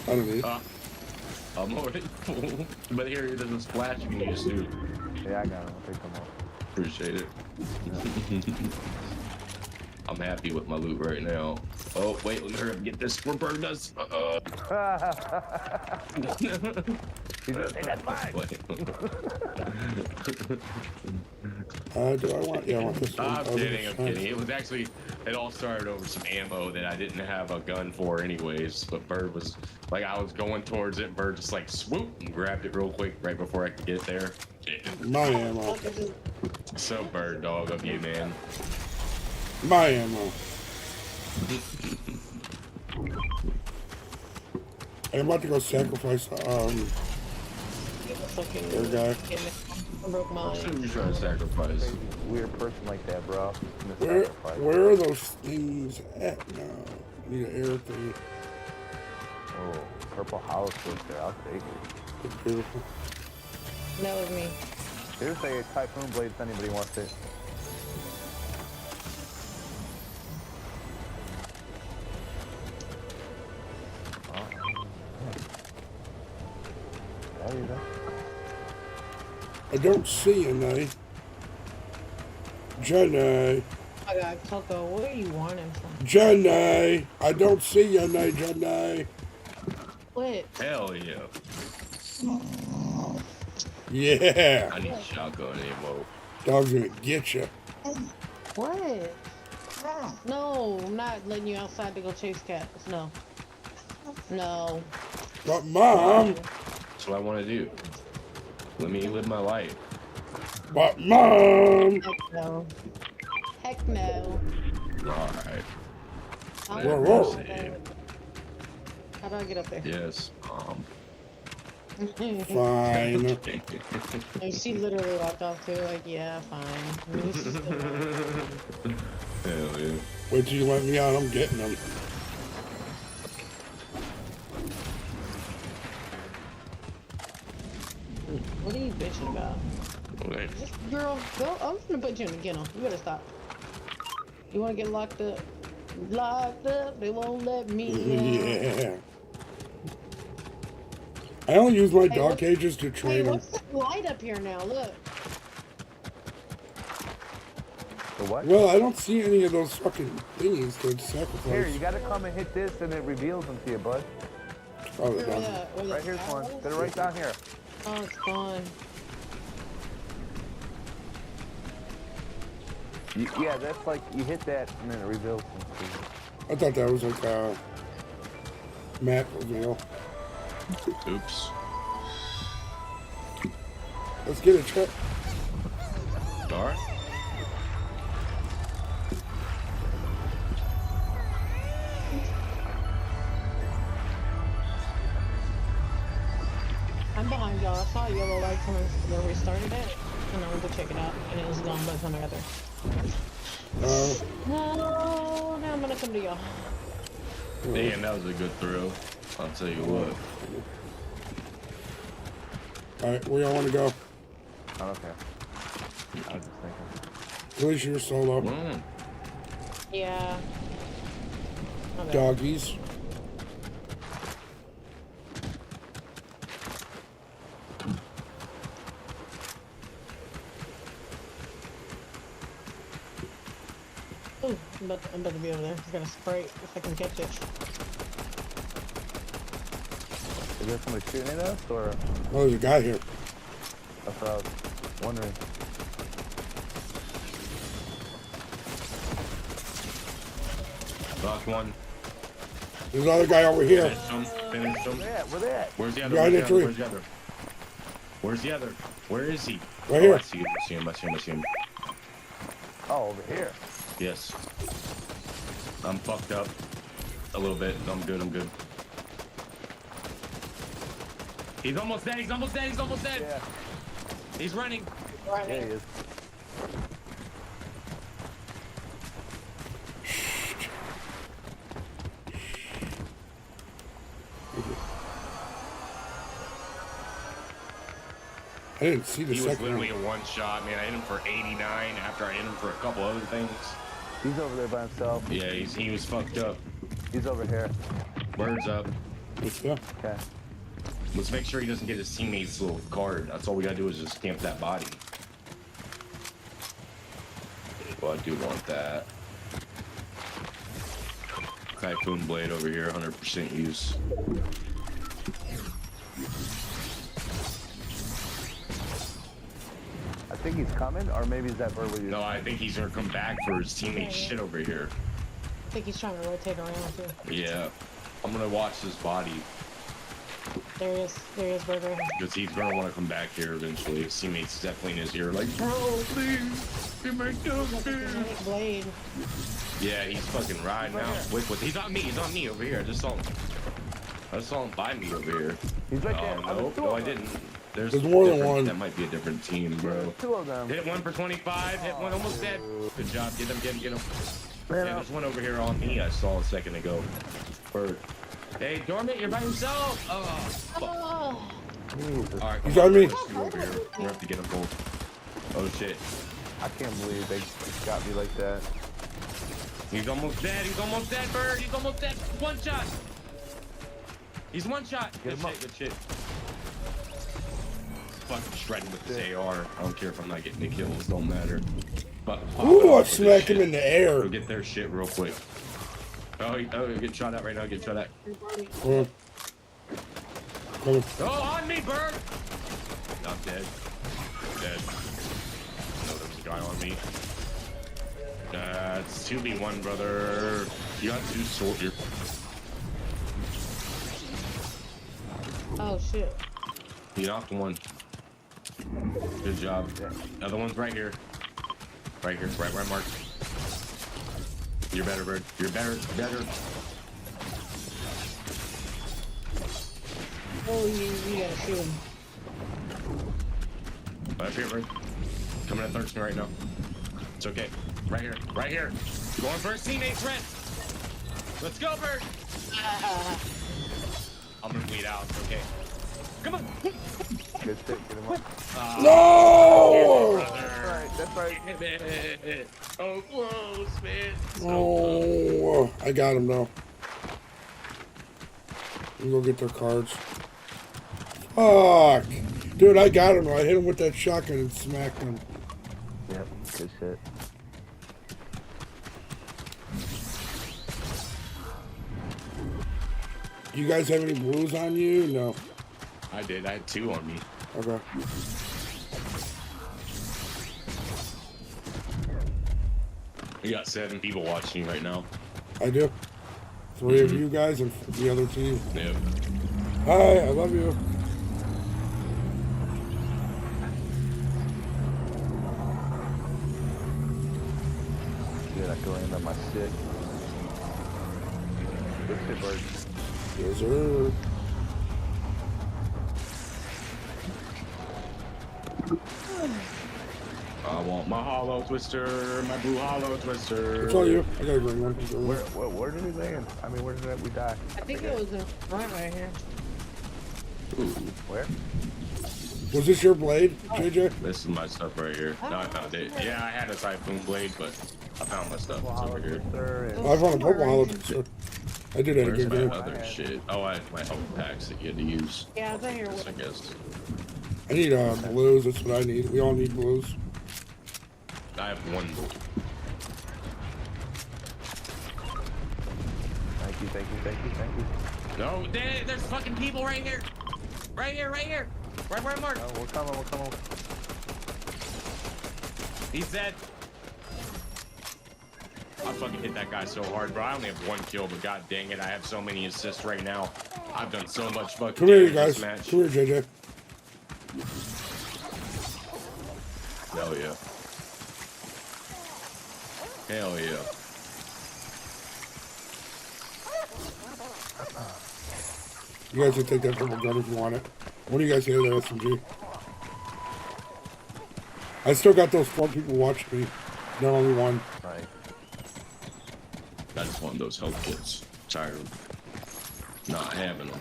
Speaker 1: I don't need.
Speaker 4: I'm already full. But here, it doesn't splash you when you shoot.
Speaker 2: Yeah, I got him. I'll pick them up.
Speaker 4: Appreciate it. I'm happy with my loot right now. Oh, wait, let me hurry up and get this before Bird does.
Speaker 2: He's gonna say that's mine.
Speaker 1: Do I want? Yeah, I want this one.
Speaker 4: I'm kidding. It was actually, it all started over some ammo that I didn't have a gun for anyways. But Bird was, like, I was going towards it. Bird just, like, swooped and grabbed it real quick right before I could get there. Yeah.
Speaker 1: My ammo.
Speaker 4: So Bird dog of you, man.
Speaker 1: My ammo. I'm about to go sacrifice their guy.
Speaker 3: I broke
Speaker 4: Who
Speaker 3: mine.
Speaker 4: you trying to sacrifice?
Speaker 2: Crazy, weird person like that, bro.
Speaker 1: Where are those things at now? I need an air thing.
Speaker 2: Oh, purple house was there. I'll take it.
Speaker 1: It's beautiful.
Speaker 3: That was me.
Speaker 2: Here's a typhoon blade if anybody wants it. There you go.
Speaker 1: I don't see a knife. Jenny.
Speaker 3: I got Coco. What are you wanting from?
Speaker 1: Jenny. I don't see you, Jenny.
Speaker 3: What?
Speaker 4: Hell yeah.
Speaker 1: Yeah.
Speaker 4: I need shotgun ammo.
Speaker 1: Dog's gonna get you.
Speaker 3: What? No, I'm not letting you outside to go chase cats. No. No.
Speaker 1: But Mom.
Speaker 4: That's what I want to do. Let me live my life.
Speaker 1: But Mom.
Speaker 3: Heck no. Heck no.
Speaker 4: Alright.
Speaker 1: Whoa, whoa.
Speaker 3: How do I get up there?
Speaker 4: Yes.
Speaker 1: Fine.
Speaker 3: And she literally walked off too, like, yeah, fine.
Speaker 4: Hell yeah.
Speaker 1: Wait till you let me out. I'm getting them.
Speaker 3: What are you bitching about?
Speaker 4: Okay.
Speaker 3: Girl, go. I'm gonna put you in the kennel. You better stop. You wanna get locked up? Locked up, they won't let me out.
Speaker 1: Yeah. I only use my dog
Speaker 3: what-
Speaker 1: cages to
Speaker 3: Hey,
Speaker 1: train them.
Speaker 3: what's that light up here now? Look.
Speaker 2: The what?
Speaker 1: Well, I don't see any of those fucking thingies to
Speaker 2: Here,
Speaker 1: sacrifice.
Speaker 2: you gotta come and hit this and it reveals them to you, bud.
Speaker 1: Oh,
Speaker 3: Where
Speaker 1: it doesn't.
Speaker 3: that?
Speaker 2: Right here's one. Put it right down here.
Speaker 3: Oh, it's gone.
Speaker 2: Yeah, that's like, you hit that and then it reveals them to you.
Speaker 1: I thought that was like a map reveal.
Speaker 4: Oops.
Speaker 1: Let's get it, Chuck.
Speaker 4: Alright.
Speaker 3: I'm behind y'all. I saw a yellow light coming where we started at, and I went to check it out, and it was gone by the time I got there. No, now I'm gonna come to y'all.
Speaker 4: Damn, that was a good throw. I'll tell you what.
Speaker 1: Alright, where y'all want to go?
Speaker 2: I don't care. I was just thinking.
Speaker 1: At least you're solo.
Speaker 3: Yeah. Okay.
Speaker 1: Doggies.
Speaker 3: Ooh, I'm about to be over there. I gotta spray if I can catch it.
Speaker 2: Is there somebody shooting at us, or?
Speaker 1: Oh, there's a guy here.
Speaker 2: That's what I was wondering.
Speaker 4: Lost one.
Speaker 1: There's another guy over here.
Speaker 4: Finished him. Finished him.
Speaker 2: Where they at?
Speaker 4: Where's the other?
Speaker 1: Behind the tree.
Speaker 4: Where's the other? Where's the other? Where is he?
Speaker 1: Right
Speaker 4: Oh,
Speaker 1: here.
Speaker 4: I see him. I see him. I see him. I see him.
Speaker 2: Oh, over here.
Speaker 4: Yes. I'm fucked up a little bit. I'm good. I'm good. He's almost dead. He's almost dead. He's almost dead.
Speaker 2: Yeah.
Speaker 4: He's running.
Speaker 3: Right
Speaker 2: There he
Speaker 3: here.
Speaker 2: is.
Speaker 1: I didn't see the
Speaker 4: He was
Speaker 1: second
Speaker 4: literally
Speaker 1: one.
Speaker 4: a one shot, man. I hit him for 89 after I hit him for a couple other things.
Speaker 2: He's over there by himself.
Speaker 4: Yeah, he was fucked up.
Speaker 2: He's over here.
Speaker 4: Birds up.
Speaker 1: Yeah.
Speaker 2: Okay.
Speaker 4: Let's make sure he doesn't get his teammate's little card. That's all we gotta do is just camp that body. Well, I do want that. Typhoon blade over here, 100% use.
Speaker 2: I think he's coming, or maybe is that bird with you?
Speaker 4: No, I think he's gonna come back for his teammate's shit over here.
Speaker 3: I think he's trying to rotate around too.
Speaker 4: Yeah. I'm gonna watch his body
Speaker 3: There he is. There he is, Burger.
Speaker 4: because he's gonna want to come back here eventually. His teammate's definitely in his ear, like, bro, please, give me
Speaker 3: Kinetic blade.
Speaker 4: Yeah, he's fucking riding out. Wait, he's on me. He's on me over here. I just saw him by me over here.
Speaker 2: He's right there.
Speaker 4: Oh, no, no, I didn't. There's
Speaker 1: more than
Speaker 4: different-
Speaker 1: one.
Speaker 4: That might be a different team, bro.
Speaker 2: Two of them.
Speaker 4: Hit one for 25. Hit one, almost dead. Good job. Get him, get him, get him.
Speaker 2: Man,
Speaker 4: Yeah, there's one over here on me I saw a second ago. Bird. Hey, Dormant, you're by yourself. Oh, fuck.
Speaker 3: Oh,
Speaker 2: Jesus.
Speaker 4: All right,
Speaker 1: He's on me.
Speaker 4: You're over here. We have to get him both. Oh, shit.
Speaker 2: I can't believe they got me like that.
Speaker 4: He's almost dead. He's almost dead, Bird. He's almost dead. One shot. He's one shot. Good
Speaker 2: him
Speaker 4: shit,
Speaker 2: up.
Speaker 4: good shit. Fucking shredding with this AR. I don't care if I'm not getting the kills. Don't matter. But
Speaker 1: Ooh, I smacked him in the air.
Speaker 4: Go get their shit real quick. Oh, get shot at right now. Get shot at.
Speaker 1: Coming.
Speaker 4: Oh, on me, Bird. Not dead. Dead. No, there was a guy on me. It's 2v1, brother. You got two soldiers.
Speaker 3: oh shit.
Speaker 4: You knocked one. Good job. Other one's right here. Right here. Right where I marked. You're better, Bird. You're better. Better.
Speaker 3: Oh, you gotta shoot him.
Speaker 4: Up here, Bird. Coming at Thurston right now. It's okay. Right here. Right here. Going for his teammates, Red. Let's go, Bird. I'm gonna bleed out. It's okay. Come on.
Speaker 2: Good shit. Get him up.
Speaker 1: No!
Speaker 4: Brother.
Speaker 2: That's right.
Speaker 4: Oh, close, man.
Speaker 1: Oh, I got him though. We go get their cards. Fuck. Dude, I got him. I hit him with that shotgun and smacked him.
Speaker 2: Yep. Good shit.
Speaker 1: Do you guys have any blues on you? No.
Speaker 4: I did. I had two on me.
Speaker 1: Okay.
Speaker 4: We got 7 people watching you right now.
Speaker 1: I do. 3 of you guys and the other team.
Speaker 4: Yep.
Speaker 1: Hi, I love you.
Speaker 2: Dude, I can land on my shit. Good shit, Bird.
Speaker 1: Yes, sir.
Speaker 4: I want my hollow twister, my blue hollow twister.
Speaker 1: It's all you. I got a green one.
Speaker 2: Where did we land? I mean, where did we die?
Speaker 3: I think it was in front right here.
Speaker 2: Where?
Speaker 1: Was this your blade, JJ?
Speaker 4: This is my stuff right here. No, I found it. Yeah, I had a typhoon blade, but I found my stuff. It's over here.
Speaker 1: I found a purple hollow too. I did that a
Speaker 4: Where's
Speaker 1: good
Speaker 4: my
Speaker 1: game.
Speaker 4: other shit? Oh, I had my health packs that you had to use.
Speaker 3: Yeah, it's right here.
Speaker 4: I guess.
Speaker 1: I need blues. That's what I need. We all need blues.
Speaker 4: I have one.
Speaker 2: you, thank you, thank you, thank you.
Speaker 4: No, there's fucking people right here. Right here, right here. Right where I'm marked.
Speaker 2: Oh, we're coming, we're coming.
Speaker 4: He's dead. I fucking hit that guy so hard, bro. I only have 1 kill, but god dang it, I have so many assists right now. I've done so much fucking
Speaker 1: Come here, you
Speaker 4: damage
Speaker 1: guys.
Speaker 4: this match.
Speaker 1: Come here, JJ.
Speaker 4: Hell yeah. Hell yeah.
Speaker 1: You guys can take that purple gun if you want it. One of you guys can hit that SMG. I still got those 4 people watching me. Not only one.
Speaker 2: Right.
Speaker 4: I just want those health kits. Tired of not having them.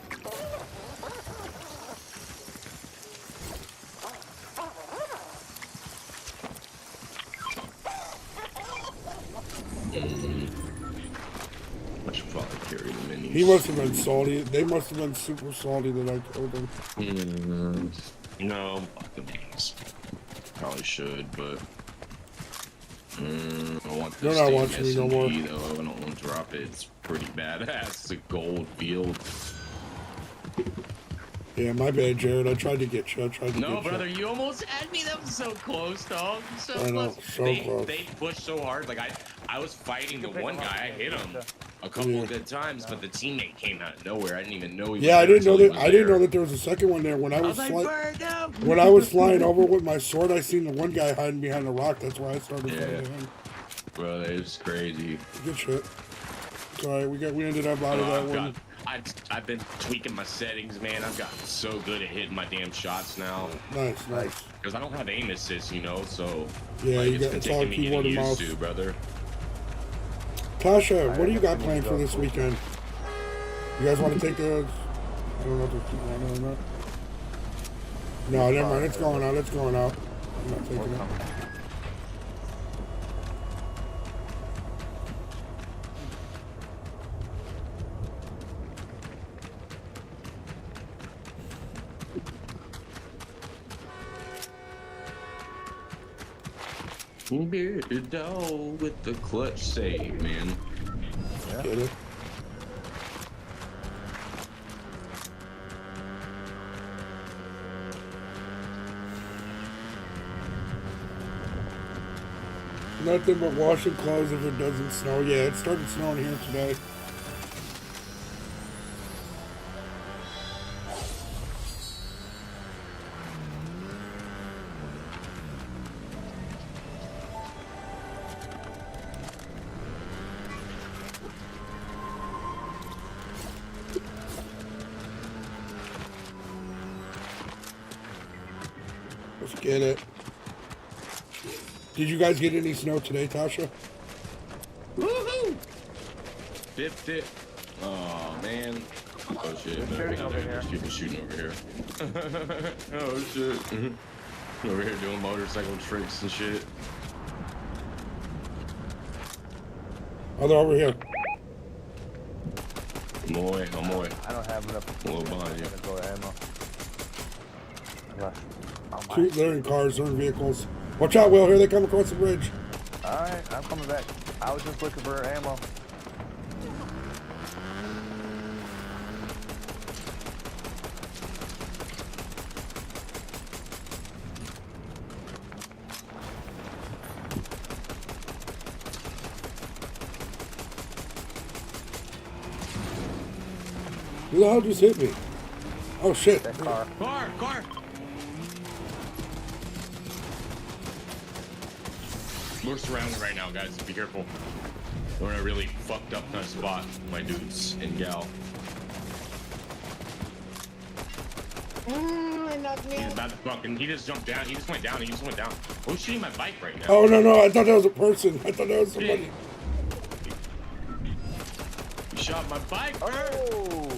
Speaker 4: I should probably carry the minis.
Speaker 1: He must have been salty. They must have been super salty that I killed him.
Speaker 4: No, fuck the minis. Probably should, but I want this
Speaker 1: They're not
Speaker 4: damn
Speaker 1: watching me no more.
Speaker 4: SMG, though. I don't want to drop it. It's pretty badass. It's a gold field.
Speaker 1: Yeah, my bad, Jared. I tried to get you.
Speaker 4: No, brother, you almost had me. That was so close, dog. So
Speaker 1: I know,
Speaker 4: close.
Speaker 1: so close.
Speaker 4: They pushed so hard. Like I was fighting the one guy. I hit him a couple of good times, but the teammate came out of nowhere. I didn't even know he was
Speaker 1: Yeah, I
Speaker 4: there
Speaker 1: didn't know
Speaker 4: until he
Speaker 1: that.
Speaker 4: was
Speaker 1: I didn't
Speaker 4: there.
Speaker 1: know that there was a second one there. When I was,
Speaker 4: like, "Bird, no!"
Speaker 1: when I was flying over with my sword, I seen the one guy hiding behind a rock. That's why I started fighting him.
Speaker 4: Bro, it's crazy.
Speaker 1: Good shit. It's alright. We ended up out of that one.
Speaker 4: I've been tweaking my settings, man. I've gotten so good at hitting my damn shots now.
Speaker 1: Nice.
Speaker 4: Because I don't have aim assist, you know, so
Speaker 1: Yeah,
Speaker 4: like,
Speaker 1: you got it's all keyboard and mouse.
Speaker 4: to, brother.
Speaker 1: Tasha, what do you got planned for this weekend? You guys want to take the? I don't know if there's people on there or not. No, never mind. It's going out. It's going out. I'm not taking it.
Speaker 4: Bearded dog with the clutch save, man.
Speaker 2: Yeah.
Speaker 1: Get it? Nothing but washing clothes if it doesn't snow. Yeah, it started snowing here today. Let's get it. Did you guys get any snow today, Tasha?
Speaker 4: Woohoo! Dip. Oh, man. Oh, shit. No,
Speaker 2: shooting over here.
Speaker 4: There's people shooting over here. Oh, shit. Over here doing motorcycle tricks and shit.
Speaker 1: Oh, they're over here.
Speaker 4: I'm away.
Speaker 2: I don't have enough.
Speaker 4: A little behind you.
Speaker 2: Go to ammo.
Speaker 1: Two, they're in cars, they're in vehicles. Watch out, Will. Here they come across the bridge.
Speaker 2: Alright, I'm coming back. I was just looking for ammo.
Speaker 1: Who the hell just hit me? Oh, shit.
Speaker 2: That car.
Speaker 4: Car! We're surrounded right now, guys. Be careful. We're in a really fucked up kind of spot, my dudes and gal.
Speaker 3: It knocked me
Speaker 4: He's
Speaker 3: out.
Speaker 4: about to fucking. He just jumped down. He just went down. Who's shooting my bike right now?
Speaker 1: Oh, no. I thought that was a person. I thought that was somebody.
Speaker 4: You shot my bike, bro.
Speaker 2: Oh!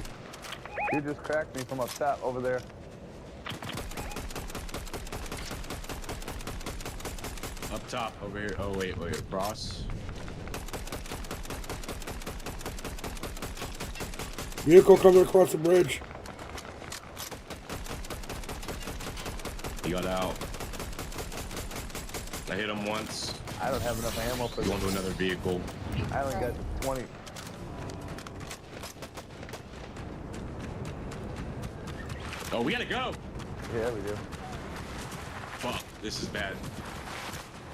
Speaker 2: You just cracked me from up top over there.
Speaker 4: Up top, over here. Oh, wait. Cross.
Speaker 1: Vehicle coming across the bridge.
Speaker 4: He got out. I hit him once.
Speaker 2: I don't have enough ammo for
Speaker 4: Going
Speaker 2: this.
Speaker 4: to another vehicle.
Speaker 2: I only got 20.
Speaker 4: Oh, we gotta go.
Speaker 2: Yeah, we do.
Speaker 4: Fuck, this is bad.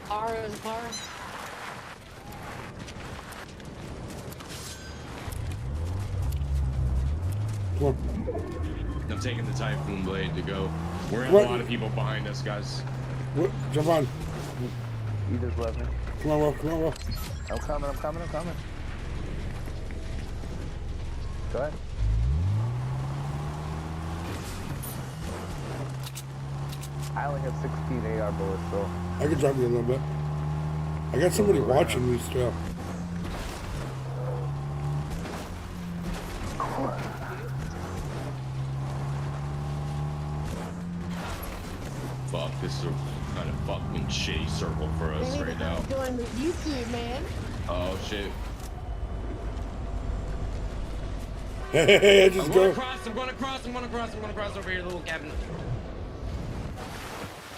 Speaker 3: Car is car.
Speaker 1: Come on.
Speaker 4: I'm taking the Typhoon Blade to go. We're gonna
Speaker 1: What?
Speaker 4: have a lot of people behind us, guys.
Speaker 1: What? Jump on.
Speaker 2: You just left me.
Speaker 1: Come on, Will. Come on, Will.
Speaker 2: I'm coming. Go ahead. I only have 16 AR bullets, so.
Speaker 1: I can drop you a little bit. I got somebody watching me still.
Speaker 4: Fuck, this is a kind of fucking shitty circle for us right now.
Speaker 3: Doing the YouTube, man.
Speaker 4: Oh shit.
Speaker 1: Hey, I
Speaker 4: I'm
Speaker 1: just
Speaker 4: gonna
Speaker 1: go.
Speaker 4: cross over here, little cabin.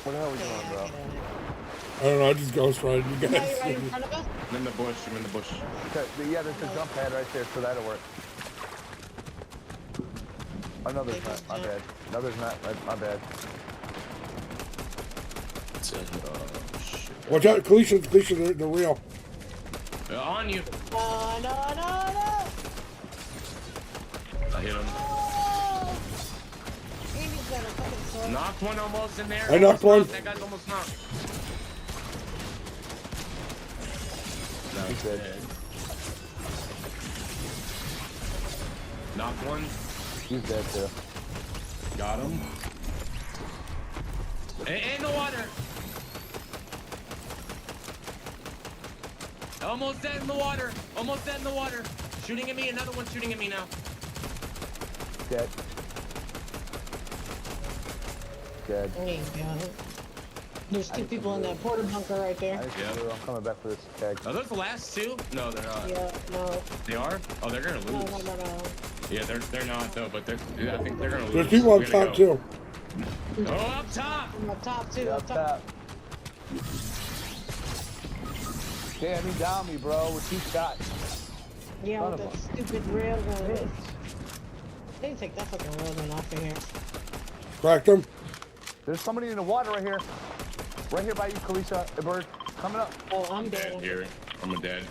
Speaker 2: What the hell are we doing, bro?
Speaker 1: I don't know. I just ghost ride you
Speaker 3: Now
Speaker 1: guys.
Speaker 3: you're right in front of us.
Speaker 4: I'm in the bush,
Speaker 2: Okay, yeah, there's a jump pad right there, so that'll work. Oh, no, there's not. My bad. No, there's not. My bad.
Speaker 4: Oh shit.
Speaker 1: Watch out, Kalisha, they're real.
Speaker 4: On you.
Speaker 3: No.
Speaker 4: I hit him.
Speaker 3: Oh. Andy's got a fucking sword.
Speaker 4: Knocked one almost in there.
Speaker 1: I knocked one.
Speaker 4: That guy's almost knocked. No,
Speaker 2: He's dead.
Speaker 4: Knocked one.
Speaker 2: He's dead, too.
Speaker 4: Got him. In the water. Almost dead in the water. Shooting at me. Another one shooting at me now.
Speaker 2: Dead. Dead.
Speaker 3: There you go. There's two people in that porta bunker right there.
Speaker 2: I'm coming back for this tag.
Speaker 4: Are those the last two? No, they're not.
Speaker 3: Yeah, no.
Speaker 4: They are? Oh, they're gonna lose.
Speaker 3: No.
Speaker 4: Yeah, they're not though, but I think they're gonna lose.
Speaker 1: There's people on
Speaker 4: We gotta
Speaker 1: top
Speaker 4: go.
Speaker 1: too.
Speaker 4: Oh, up top!
Speaker 3: I'm up top too.
Speaker 2: Yeah,
Speaker 3: Up top.
Speaker 2: Damn, he downed me, bro, with 2 shots.
Speaker 3: Yeah,
Speaker 2: Son
Speaker 3: with
Speaker 2: of
Speaker 3: that stupid railgun. They can take that fucking railgun off of here.
Speaker 1: Cracked them.
Speaker 2: There's somebody in the water right here. Right here by you, Kalisha, the bird. Coming up.
Speaker 3: Oh, I'm
Speaker 4: Dead
Speaker 3: dead.
Speaker 4: here. I'm dead.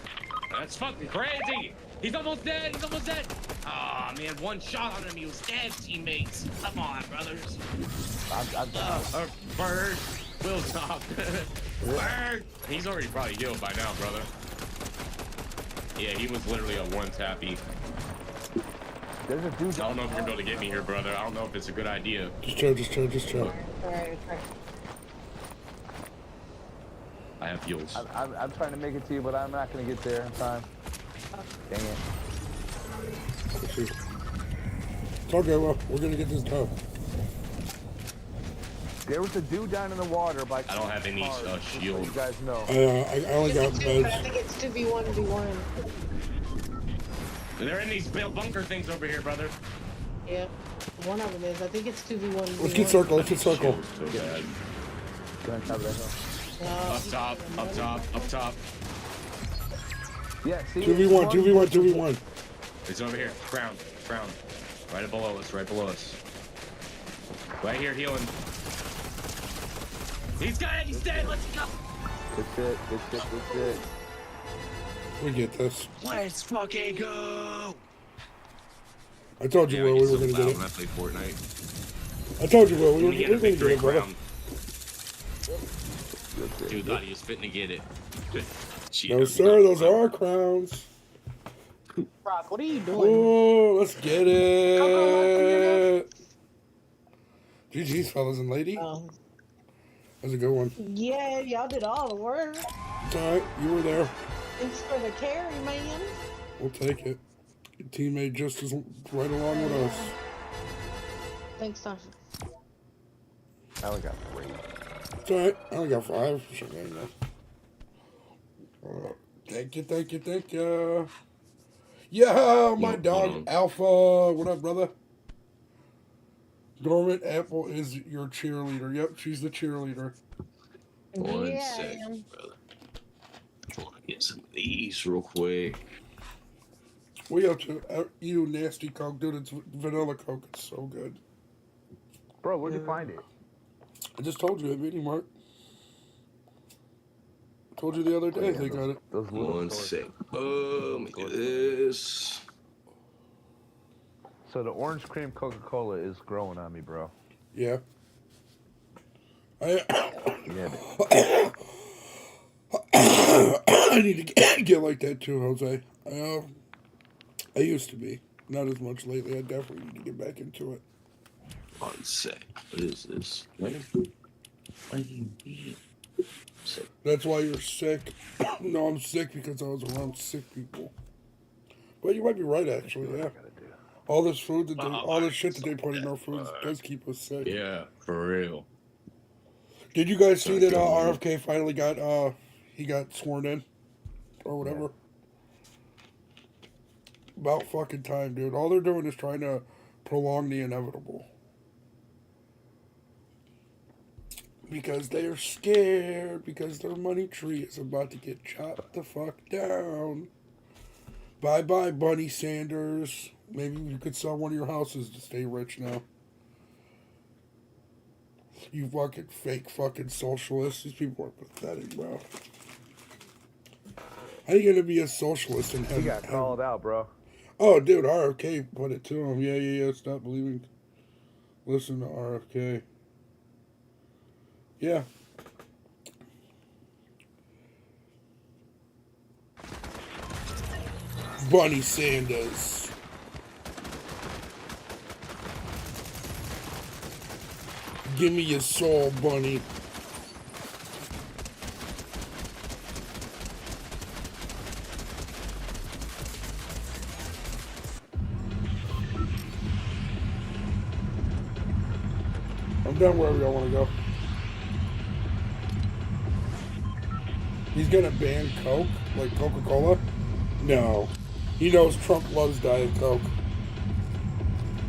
Speaker 4: That's fucking crazy! He's almost dead! Ah, man, one shot on him, he was dead, teammates. Come on, brothers.
Speaker 2: I'm down.
Speaker 4: Bird. Will stop. Bird! He's already probably healed by now, brother. Yeah, he was literally a one-tappy.
Speaker 2: There's a dude.
Speaker 4: I don't know if you're gonna be able to get me here, brother. I don't know if it's a good idea.
Speaker 1: Just chill.
Speaker 3: Alright.
Speaker 4: I have heals.
Speaker 2: I'm trying to make it to you, but I'm not going to get there in time. Dang it.
Speaker 1: It's okay, well, we're gonna get this done.
Speaker 2: There was a dude down in the water by.
Speaker 4: I don't have any
Speaker 2: cars, just so
Speaker 4: shield.
Speaker 2: You guys know.
Speaker 1: I only got
Speaker 3: But I
Speaker 1: meds.
Speaker 3: think it's 2v1v1.
Speaker 4: They're in these bunker things over here, brother.
Speaker 3: Yeah. One of them is. I think it's 2v1v1.
Speaker 1: Let's get circle.
Speaker 4: So bad.
Speaker 2: Go on top of that hill.
Speaker 4: Up top.
Speaker 2: Yeah, see?
Speaker 1: 2v1.
Speaker 4: It's over here. Ground. Right below us. Right here, healing. He's dead. Let's go.
Speaker 2: Good shit.
Speaker 1: We get this.
Speaker 4: Let's fucking go.
Speaker 1: I told you, Will, we were gonna get it.
Speaker 4: When I play Fortnite.
Speaker 1: I told you, Will, we were
Speaker 4: Get a
Speaker 1: gonna get
Speaker 4: victory
Speaker 1: it, brother.
Speaker 4: crown. Dude thought he was fitting to get it.
Speaker 1: No, sir, those are our crowns.
Speaker 3: Brock, what are you doing?
Speaker 1: Oh, let's get it. GG's, fellas and lady. That was a good one.
Speaker 3: Yeah, y'all did all the work.
Speaker 1: It's alright, you were there.
Speaker 3: Thanks for the carry, man.
Speaker 1: We'll take it. Your teammate just is right along with us.
Speaker 3: Thanks, Tasha.
Speaker 2: I only got 3.
Speaker 1: It's alright, I only got 5. Sure, there you go. Thank you. Yeah, my dog Alpha. What up, brother? Dormant Apple is your cheerleader. Yep, she's the cheerleader.
Speaker 4: One
Speaker 3: Yeah,
Speaker 4: second, brother. Trying to get some of these real quick.
Speaker 1: We up to you nasty Coke, dude. It's vanilla Coke. It's so good.
Speaker 2: Bro, where'd you find it?
Speaker 1: I just told you at Mini Mart. Told you the other day they got it.
Speaker 2: Those little
Speaker 4: One
Speaker 2: stores.
Speaker 4: sec. Look at this.
Speaker 2: So the orange cream Coca-Cola is growing on me, bro.
Speaker 1: Yeah.
Speaker 2: Yeah.
Speaker 1: I need to get like that too, Jose. I used to be. Not as much lately. I definitely need to get back into it.
Speaker 4: One sec. What is this? Sick.
Speaker 1: That's why you're sick. No, I'm sick because I was around sick people. But you might be right, actually. Yeah. All this food that all this shit that they put in our foods does keep us sick.
Speaker 4: Yeah, for real.
Speaker 1: Did you guys see that RFK finally got he got sworn in or whatever? About fucking time, dude. All they're doing is trying to prolong the inevitable. Because they are scared because their money tree is about to get chopped the fuck down. Bye bye, Bunny Sanders. Maybe you could sell one of your houses to stay rich now. You fucking fake fucking socialists. These people are pathetic, bro. How you gonna be a socialist and have...
Speaker 2: He got called out, bro.
Speaker 1: Oh, dude, RFK put it to him. Yeah. Stop believing. Listen to RFK. Yeah. Bunny Sanders. Give me your soul, Bunny. I'm done wherever y'all want to go. He's gonna ban Coke, like Coca-Cola? No. He knows Trump loves Diet Coke.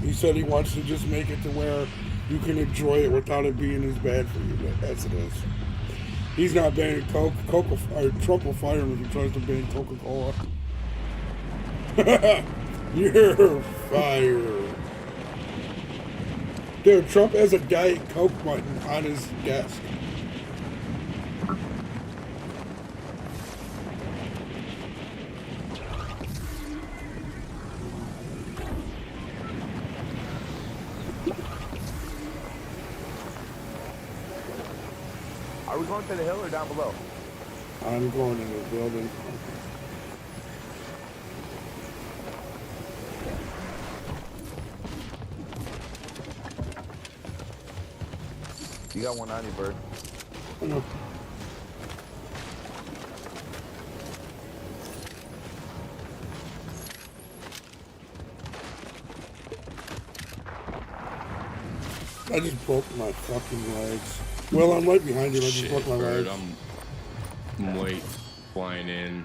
Speaker 1: He said he wants to just make it to where you can enjoy it without it being as bad for you as it is. He's not banning Coke. Trump will fire him if he tries to ban Coca-Cola. You're fired. Dude, Trump has a Diet Coke button on his desk.
Speaker 2: Are we going to the hill or down below?
Speaker 1: I'm going in the building.
Speaker 2: You got one on you, Bird.
Speaker 1: I know. I just broke my fucking legs. Well, I'm right behind you. I just broke my
Speaker 4: Bird,
Speaker 1: legs.
Speaker 4: I'm late flying in.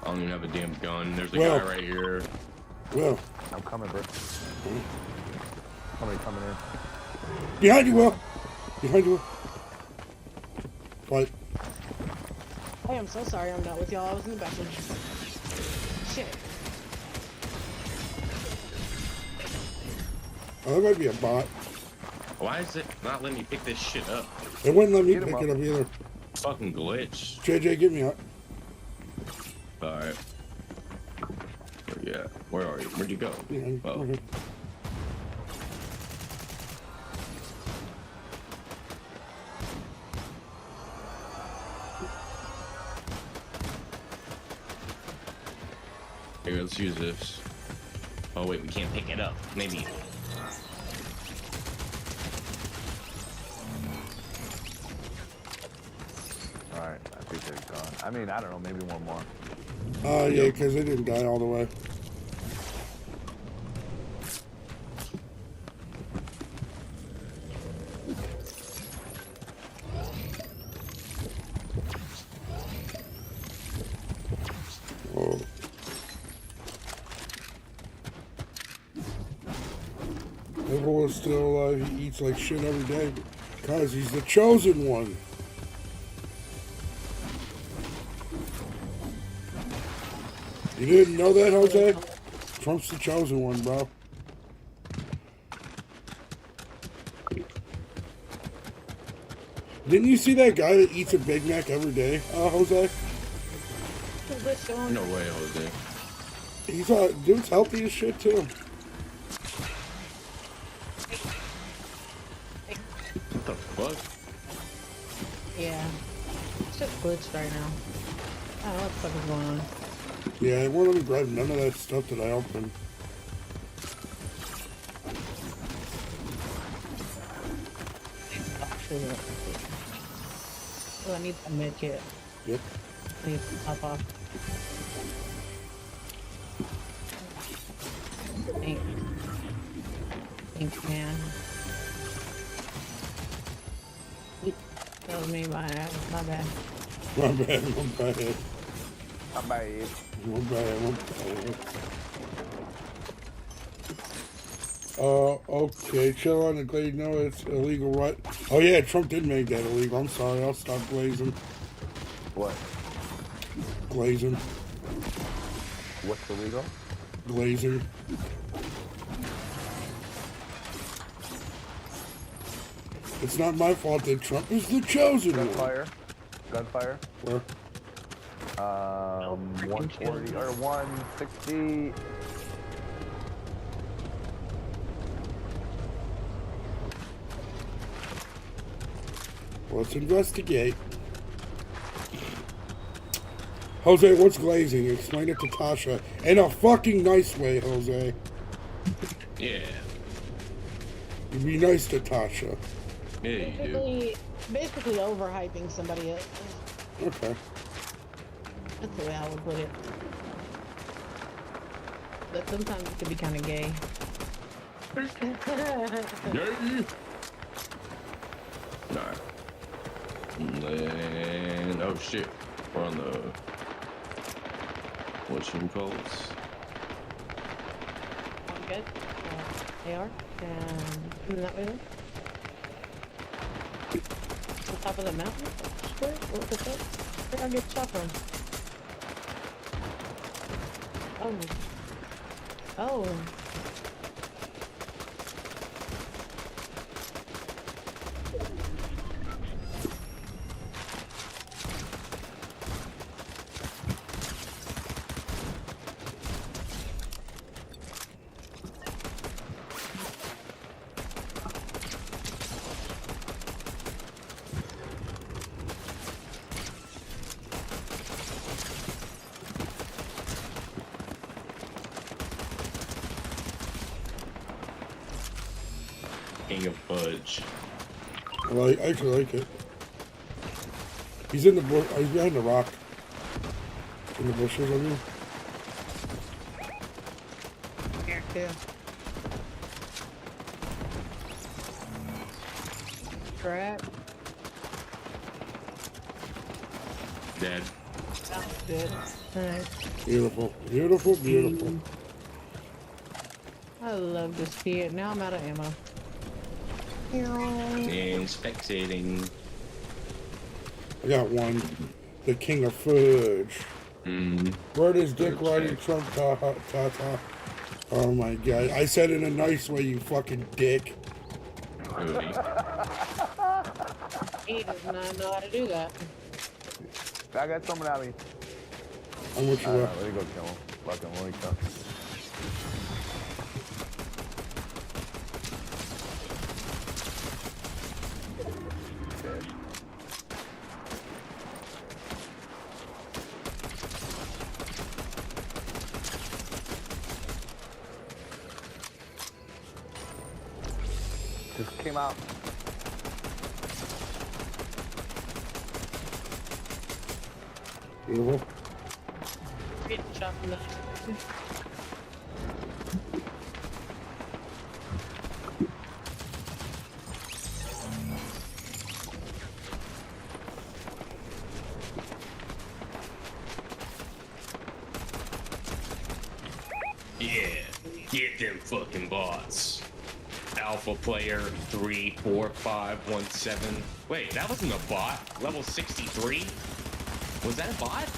Speaker 4: I don't even have a damn gun. There's a
Speaker 1: Well.
Speaker 4: guy right here.
Speaker 1: Well,
Speaker 2: I'm coming, Bird. Somebody coming in.
Speaker 1: behind you, Will. Behind you, Will. Fight.
Speaker 3: I am so sorry I'm not with y'all. I was in the bathroom. Shit.
Speaker 1: Oh, that might be a bot.
Speaker 4: Why is it not letting me pick this shit up?
Speaker 1: It wouldn't let me
Speaker 2: Get him
Speaker 1: pick
Speaker 2: up.
Speaker 1: it up either.
Speaker 4: Fucking glitch.
Speaker 1: JJ, get me up.
Speaker 4: Alright. Yeah. Where are you? Where'd you go?
Speaker 1: Behind you.
Speaker 4: Oh.
Speaker 1: Okay.
Speaker 4: Here, let's use this. Oh wait, we can't pick it up. Maybe.
Speaker 2: Alright, I think they're gone. I mean, I don't know, maybe one more.
Speaker 1: Yeah, because they didn't die all the way. Oh. Everyone's still alive. He eats like shit every day because he's the chosen one. You didn't know that, Jose? Trump's the chosen one, bro. Didn't you see that guy that eats a Big Mac every day, Jose?
Speaker 4: No way, Jose.
Speaker 1: He's dude's healthy as shit too.
Speaker 4: What the fuck?
Speaker 3: Yeah. It's just glitched right now. I don't know what the fuck is going on.
Speaker 1: Yeah, it won't let me grab none of that stuff that I opened.
Speaker 3: Oh, I need a med kit.
Speaker 1: Yep.
Speaker 3: I need to pop off. Thanks, man. That was me, my bad.
Speaker 1: My bad, my bad.
Speaker 2: I'm by it.
Speaker 1: My bad, my bad. Okay, chill on the glade. No, it's illegal, right? Oh yeah, Trump did make that illegal. I'm sorry, I'll stop glazing.
Speaker 2: What?
Speaker 1: Glazing.
Speaker 2: What's illegal?
Speaker 1: Glazing. It's not my fault that Trump is the chosen one.
Speaker 2: Gunfire. Gunfire.
Speaker 1: Where?
Speaker 2: 140 or 160.
Speaker 1: Let's investigate. Jose, what's glazing? Explain it to Tasha in a fucking nice way, Jose.
Speaker 4: Yeah.
Speaker 1: You be nice to Tasha.
Speaker 4: Yeah, you do.
Speaker 3: Basically overhyping somebody else.
Speaker 1: Okay.
Speaker 3: That's the way I would put it. But sometimes it could be kind of gay.
Speaker 4: Yeah. Alright. And oh shit. We're on the whatchamacallits.
Speaker 3: I'm good. They are. And coming that way then. On top of the mountain? Where? What the fuck? Where'd I get shot from? Oh. Oh.
Speaker 4: King of Fudge.
Speaker 1: I actually like it. He's in the bush. He's behind the rock. In the bushes, I mean.
Speaker 3: Yeah. Crap.
Speaker 4: Dead.
Speaker 3: Sounds good. Alright.
Speaker 1: Beautiful, beautiful, beautiful.
Speaker 3: I love to see it. Now I'm out of ammo.
Speaker 4: And spectating.
Speaker 1: I got one. The King of Fudge.
Speaker 4: Mm.
Speaker 1: Where does Dick riding Trump ta-ta? Oh my god. I said it in a nice way, you fucking dick.
Speaker 3: He does not know how to do that.
Speaker 2: I got someone at me.
Speaker 1: I'm with you.
Speaker 2: Let me go kill him. Fucking let me go. Just came out.
Speaker 1: Beautiful.
Speaker 3: Getting shot from the...
Speaker 4: Yeah. Get them fucking bots. Alpha player 34517. Wait, that wasn't a bot. Level 63? Was that a bot?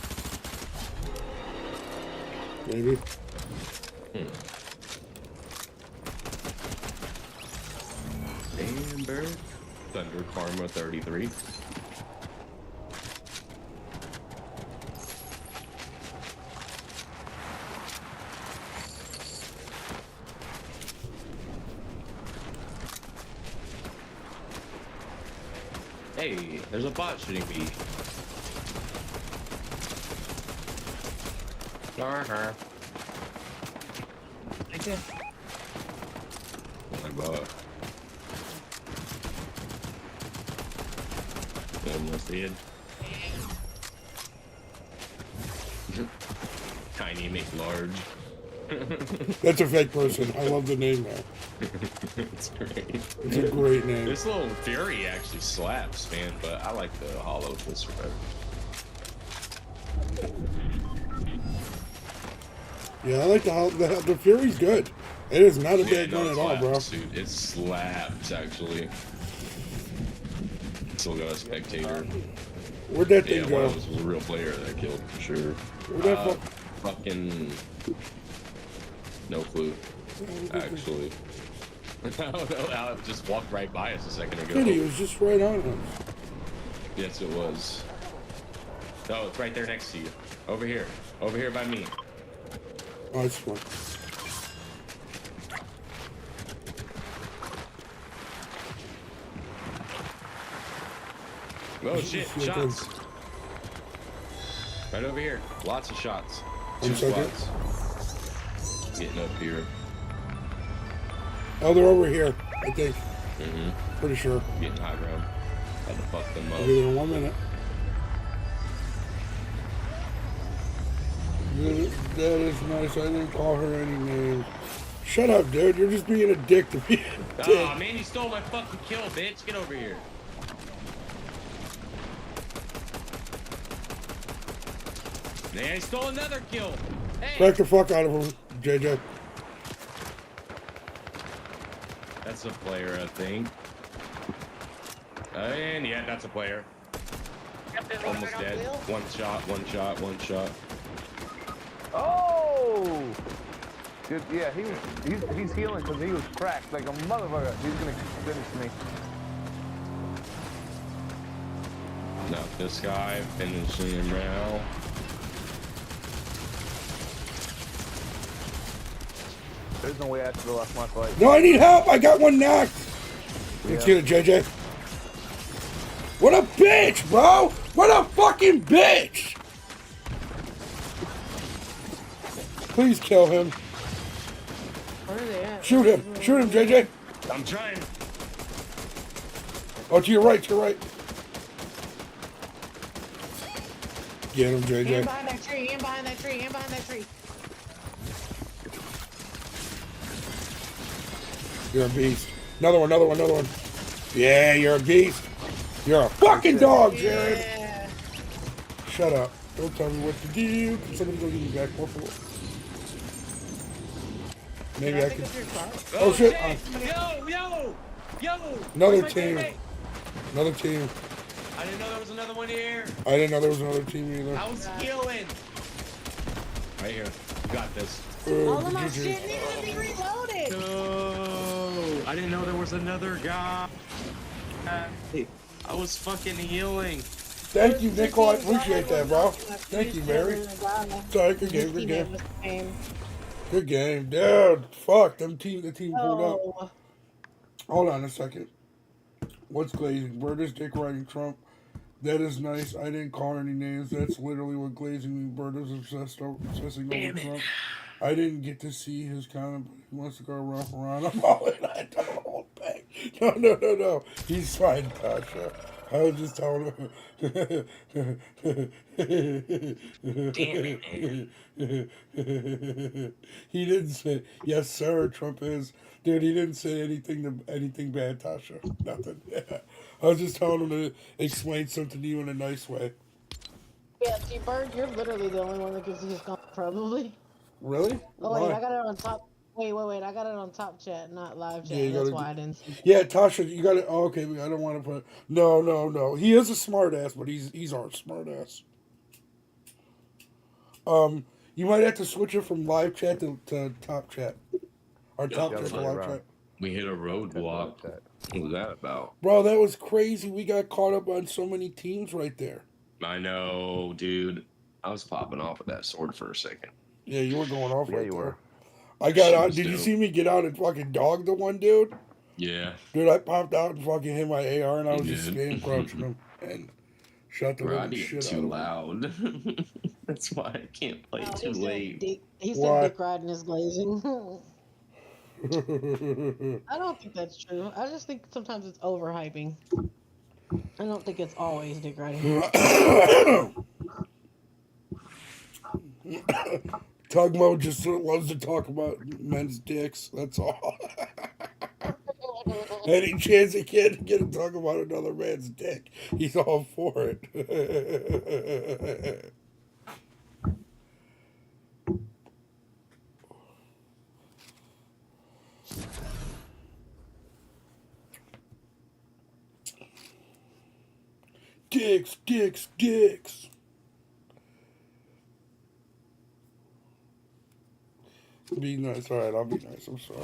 Speaker 1: Maybe.
Speaker 4: Amber. Thunder Karma 33. Hey, there's a bot shooting me.
Speaker 3: Thank you.
Speaker 4: My bot. Almost dead. Tiny make large.
Speaker 1: That's a fake person. I love the name, man.
Speaker 4: It's great.
Speaker 1: It's a great name.
Speaker 4: This little Fury actually slaps, man, but I like the hollow twister better.
Speaker 1: Yeah, I like the Fury's good. It is not a bad gun
Speaker 4: it
Speaker 1: at all, bro.
Speaker 4: slaps, dude. It slaps, actually. Still got a spectator.
Speaker 1: Where'd that thing
Speaker 4: Yeah,
Speaker 1: go?
Speaker 4: one of those was a real player that killed for sure.
Speaker 1: Where'd that
Speaker 4: Fucking... No clue, actually. I don't know how it just walked right by us a second ago.
Speaker 1: Dude, he was just right on us.
Speaker 4: Yes, it was. No, it's right there next to you. Over here. Over here by me.
Speaker 1: Oh, it's fun.
Speaker 4: Oh shit, shots. Right over here. Lots of shots. 2
Speaker 1: 1 second.
Speaker 4: squads. Getting up here.
Speaker 1: Oh, they're over here, I think.
Speaker 4: Mm-hmm.
Speaker 1: Pretty sure.
Speaker 4: Getting high ground. Had to fuck them
Speaker 1: I'll be there
Speaker 4: up.
Speaker 1: in 1 minute. That is nice. I didn't call her any names. Shut up, dude. You're just being a dick to me.
Speaker 4: Ah, man, you stole my fucking kill, bitch. Get over here. Man, he stole another kill. Hey.
Speaker 1: Crack the fuck out of him, JJ.
Speaker 4: That's a player, I think. And yeah, that's a player. Almost dead. One shot, one shot, one shot.
Speaker 2: Oh! Dude, yeah, he's healing because he was cracked like a motherfucker. He's gonna finish me.
Speaker 4: No, this guy finishing him now.
Speaker 2: There's no way I should have lost my fight.
Speaker 1: No, I need help. I got one knocked. Let's
Speaker 2: Yeah.
Speaker 1: get it, JJ. What a bitch, bro. What a fucking bitch. Please kill him.
Speaker 3: Where are they at?
Speaker 1: Shoot him. Shoot him, JJ.
Speaker 4: I'm trying.
Speaker 1: Oh, to your right, to your right. Get him,
Speaker 3: In
Speaker 1: JJ.
Speaker 3: behind that tree, in behind that tree, in behind that tree.
Speaker 1: You're a beast. Another one, another one, another one. Yeah, you're a beast. You're a fucking dog, Jared.
Speaker 3: Yeah.
Speaker 1: Shut up. Don't tell me what to do. Can somebody go get me back more? Maybe I
Speaker 3: think
Speaker 1: could.
Speaker 3: it's your car.
Speaker 1: Oh, shit.
Speaker 4: Yo!
Speaker 1: Another
Speaker 4: Where's my
Speaker 1: team.
Speaker 4: teammate?
Speaker 1: Another team.
Speaker 4: I didn't know there was another one here.
Speaker 1: I didn't know there was another team either.
Speaker 4: I was healing. Right here. You got this.
Speaker 3: All of my
Speaker 1: GG.
Speaker 3: shit needed to be reloaded.
Speaker 4: No, I didn't know there was another guy. I was fucking healing.
Speaker 1: Thank you, Nicole. I appreciate that, bro. Thank you, Mary. Sorry, good game, good game. Good game. Dude, fuck. The team pulled up.
Speaker 3: Oh,
Speaker 1: Hold on a second. What's glazing? Where does Dick riding Trump? That is nice. I didn't call any names. That's literally what glazing means. Bird is obsessing over Trump. I didn't get to see his comment, but he wants to go rough around. I'm all in. I don't hold back. No. He's fine, Tasha. I was just telling him. He didn't say, yes, sir, Trump is. Dude, he didn't say anything bad, Tasha. Nothing. I was just telling him to explain something to you in a nice way.
Speaker 3: yeah, T-Bird, you're literally the only one that gives his comment, probably.
Speaker 1: Really?
Speaker 3: Oh, wait,
Speaker 1: Why?
Speaker 3: I got it on top. Wait, I got it on top chat, not live chat.
Speaker 1: Yeah, you
Speaker 3: That's
Speaker 1: gotta
Speaker 3: why I didn't see.
Speaker 1: Yeah, Tasha, you got to. Oh, okay, I don't want to put. No. He is a smart ass, but he's our smart ass. You might have to switch it from live chat to top chat, or top
Speaker 4: Yeah,
Speaker 1: chat to
Speaker 2: right
Speaker 1: live
Speaker 2: around.
Speaker 1: chat.
Speaker 4: We hit a roadblock. What was that about?
Speaker 1: Bro, that was crazy. We got caught up on so many teams right there.
Speaker 4: I know, dude. I was popping off with that sword for a second.
Speaker 1: Yeah, you were going off
Speaker 2: Yeah,
Speaker 1: right
Speaker 2: you
Speaker 1: there.
Speaker 2: were.
Speaker 1: I got
Speaker 4: She
Speaker 1: out.
Speaker 4: was
Speaker 1: Did you
Speaker 4: dope.
Speaker 1: see me get out and fucking dog the one dude?
Speaker 4: Yeah.
Speaker 1: Dude, I popped out and fucking hit my AR and I was
Speaker 4: You
Speaker 1: just
Speaker 4: did.
Speaker 1: spam crouching him and shot the
Speaker 4: Bro, I
Speaker 1: living
Speaker 4: be getting
Speaker 1: shit out
Speaker 4: too
Speaker 1: of him.
Speaker 4: loud. That's why I can't play
Speaker 3: Oh,
Speaker 4: too late.
Speaker 3: He said
Speaker 1: Why?
Speaker 3: dick riding is glazing. I don't think that's true. I just think sometimes it's overhyping. I don't think it's always dick riding.
Speaker 1: Tugmo just loves to talk about men's dicks. That's all. Any chance he can to get him to talk about another man's dick, he's all for it. Dicks, dicks, dicks. Be nice. All right, I'll be nice. I'm sorry.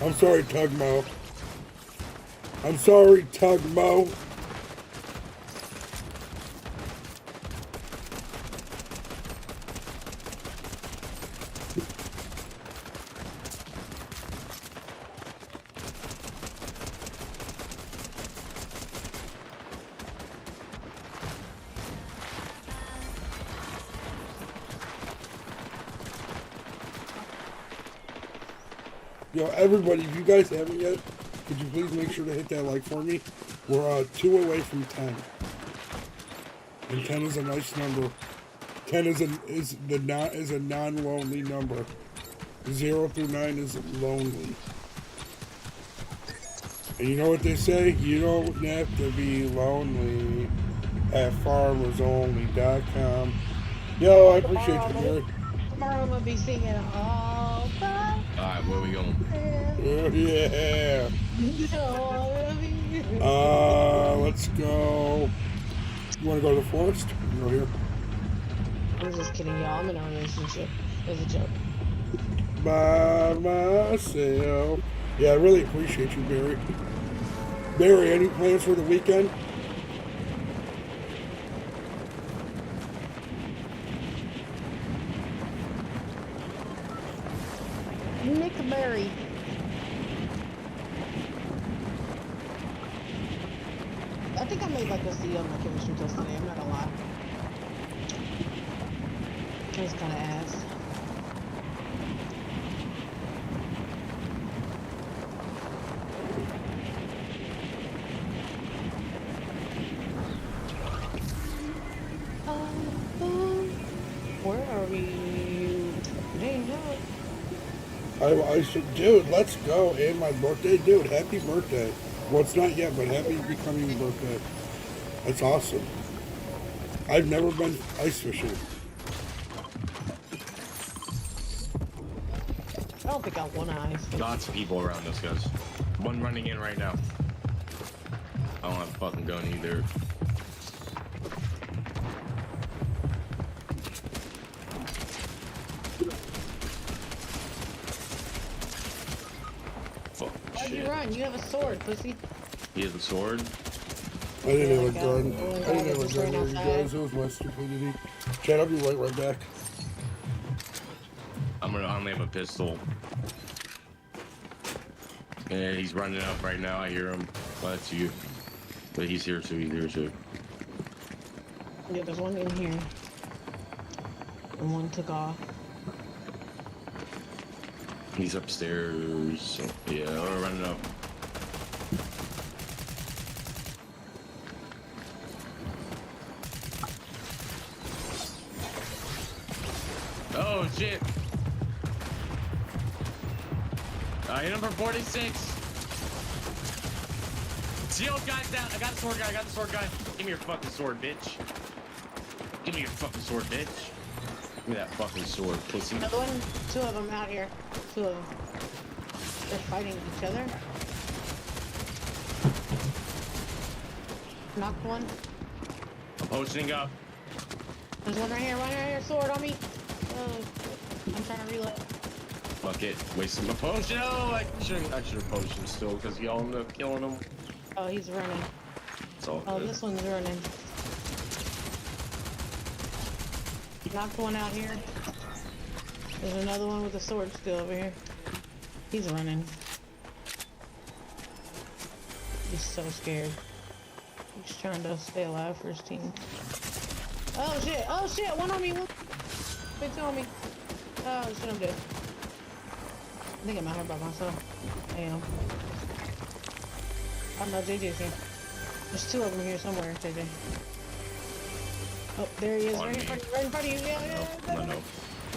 Speaker 1: I'm sorry, Tugmo. I'm sorry, Tugmo. Yo, everybody, if you guys haven't yet, could you please make sure to hit that like for me? We're 2 away from 10. And 10 is a nice number. 10 is a non-lonely number. 0 through 9 is lonely. And you know what they say? You don't have to be lonely at farmersonly.com. Yo, I appreciate you, Gary.
Speaker 3: Tomorrow I'm gonna be singing all by
Speaker 4: Alright, where we going?
Speaker 1: Oh, yeah. Let's go. You want to go to the forest? You go here.
Speaker 3: I'm just kidding, y'all. I'm in a relationship. It's a joke.
Speaker 1: By myself. Yeah, I really appreciate you, Barry. Barry, any plans for the weekend?
Speaker 3: Nick Berry. I think I made like a C on my chemistry test today. I'm not gonna lie. It was kind of ass. Where are we? Dang,
Speaker 1: I should, dude, let's go. And my birthday, dude, happy birthday. Well, it's not yet, but happy becoming birthday. That's awesome. I've never been ice fishing.
Speaker 3: I don't think I want to ice.
Speaker 4: Lots of people around us, guys. One running in right now. I don't have a fucking gun either. Fuck
Speaker 3: Why'd you
Speaker 4: shit.
Speaker 3: run? You have a sword, pussy.
Speaker 4: He has a sword.
Speaker 1: I didn't have a
Speaker 3: Yeah,
Speaker 1: gun.
Speaker 3: I
Speaker 1: I
Speaker 3: got
Speaker 1: didn't have a
Speaker 3: just
Speaker 1: gun
Speaker 3: ran
Speaker 1: there, you
Speaker 3: outside.
Speaker 1: guys. It was my stupidity. Chad, I'll be right back.
Speaker 4: I only have a pistol. Yeah, he's running up right now. I hear him. Well, that's you. But he's here too. He's here too.
Speaker 3: Yeah, there's one in here. And one took off.
Speaker 4: He's upstairs. Yeah, we're running up. Oh shit! Hit him for 46. Shield guy's down. I got the sword guy. I got the sword guy. Give me your fucking sword, bitch. Give me your fucking sword, bitch. Give me that fucking sword, pussy.
Speaker 3: Another one. Two of them out here. Two of them. They're fighting each other. Knocked one.
Speaker 4: I'm potioning up.
Speaker 3: There's one right here. Sword on me. I'm trying to reload.
Speaker 4: Fuck it. Wasting my potion. Oh, I should have potioned still because y'all end up killing him.
Speaker 3: Oh, he's running.
Speaker 4: It's all
Speaker 3: Oh,
Speaker 4: good.
Speaker 3: this one's running. Knocked one out here. There's another one with a sword still over here. He's running. He's so scared. He's trying to stay alive for his team. Oh shit! Oh shit! One on me! One. It's on me. Oh shit! I'm dead. I think I'm out here by myself. I am. Oh no, JJ's here. There's two of them here somewhere, JJ. Oh, there he is, right in front of you, right in front of you. Yeah.
Speaker 4: I know.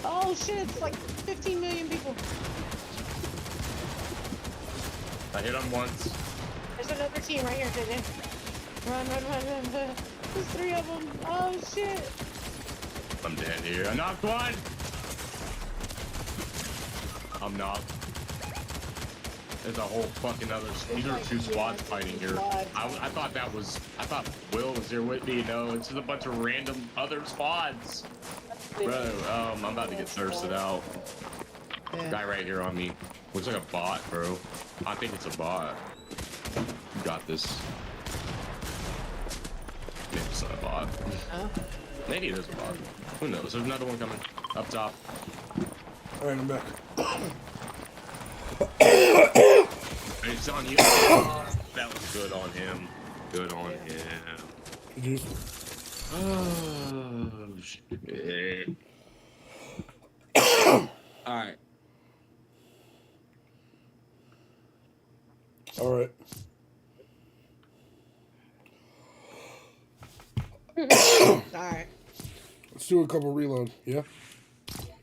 Speaker 3: Oh shit, it's like 15 million people.
Speaker 4: I hit him once.
Speaker 3: There's another team right here, JJ. Run. There's three of them. Oh shit.
Speaker 4: I'm dead here. I knocked one. I'm knocked. There's a whole fucking other. These are two squads fighting here. I thought Will was here with me. No, it's just a bunch of random other squads. Bro, I'm about to get thirsted out.
Speaker 3: Yeah.
Speaker 4: Guy right here on me. Looks like a bot, bro. I think it's a bot. You got this. Maybe it's not a bot.
Speaker 3: Huh?
Speaker 4: Maybe it is a bot. Who knows? There's another one coming up top.
Speaker 1: Alright, I'm back.
Speaker 4: It's on you. That was good on him. Good on him.
Speaker 1: Juice.
Speaker 4: Oh, shit. Alright.
Speaker 1: Alright.
Speaker 3: Alright.
Speaker 1: Let's do a couple reload, yeah?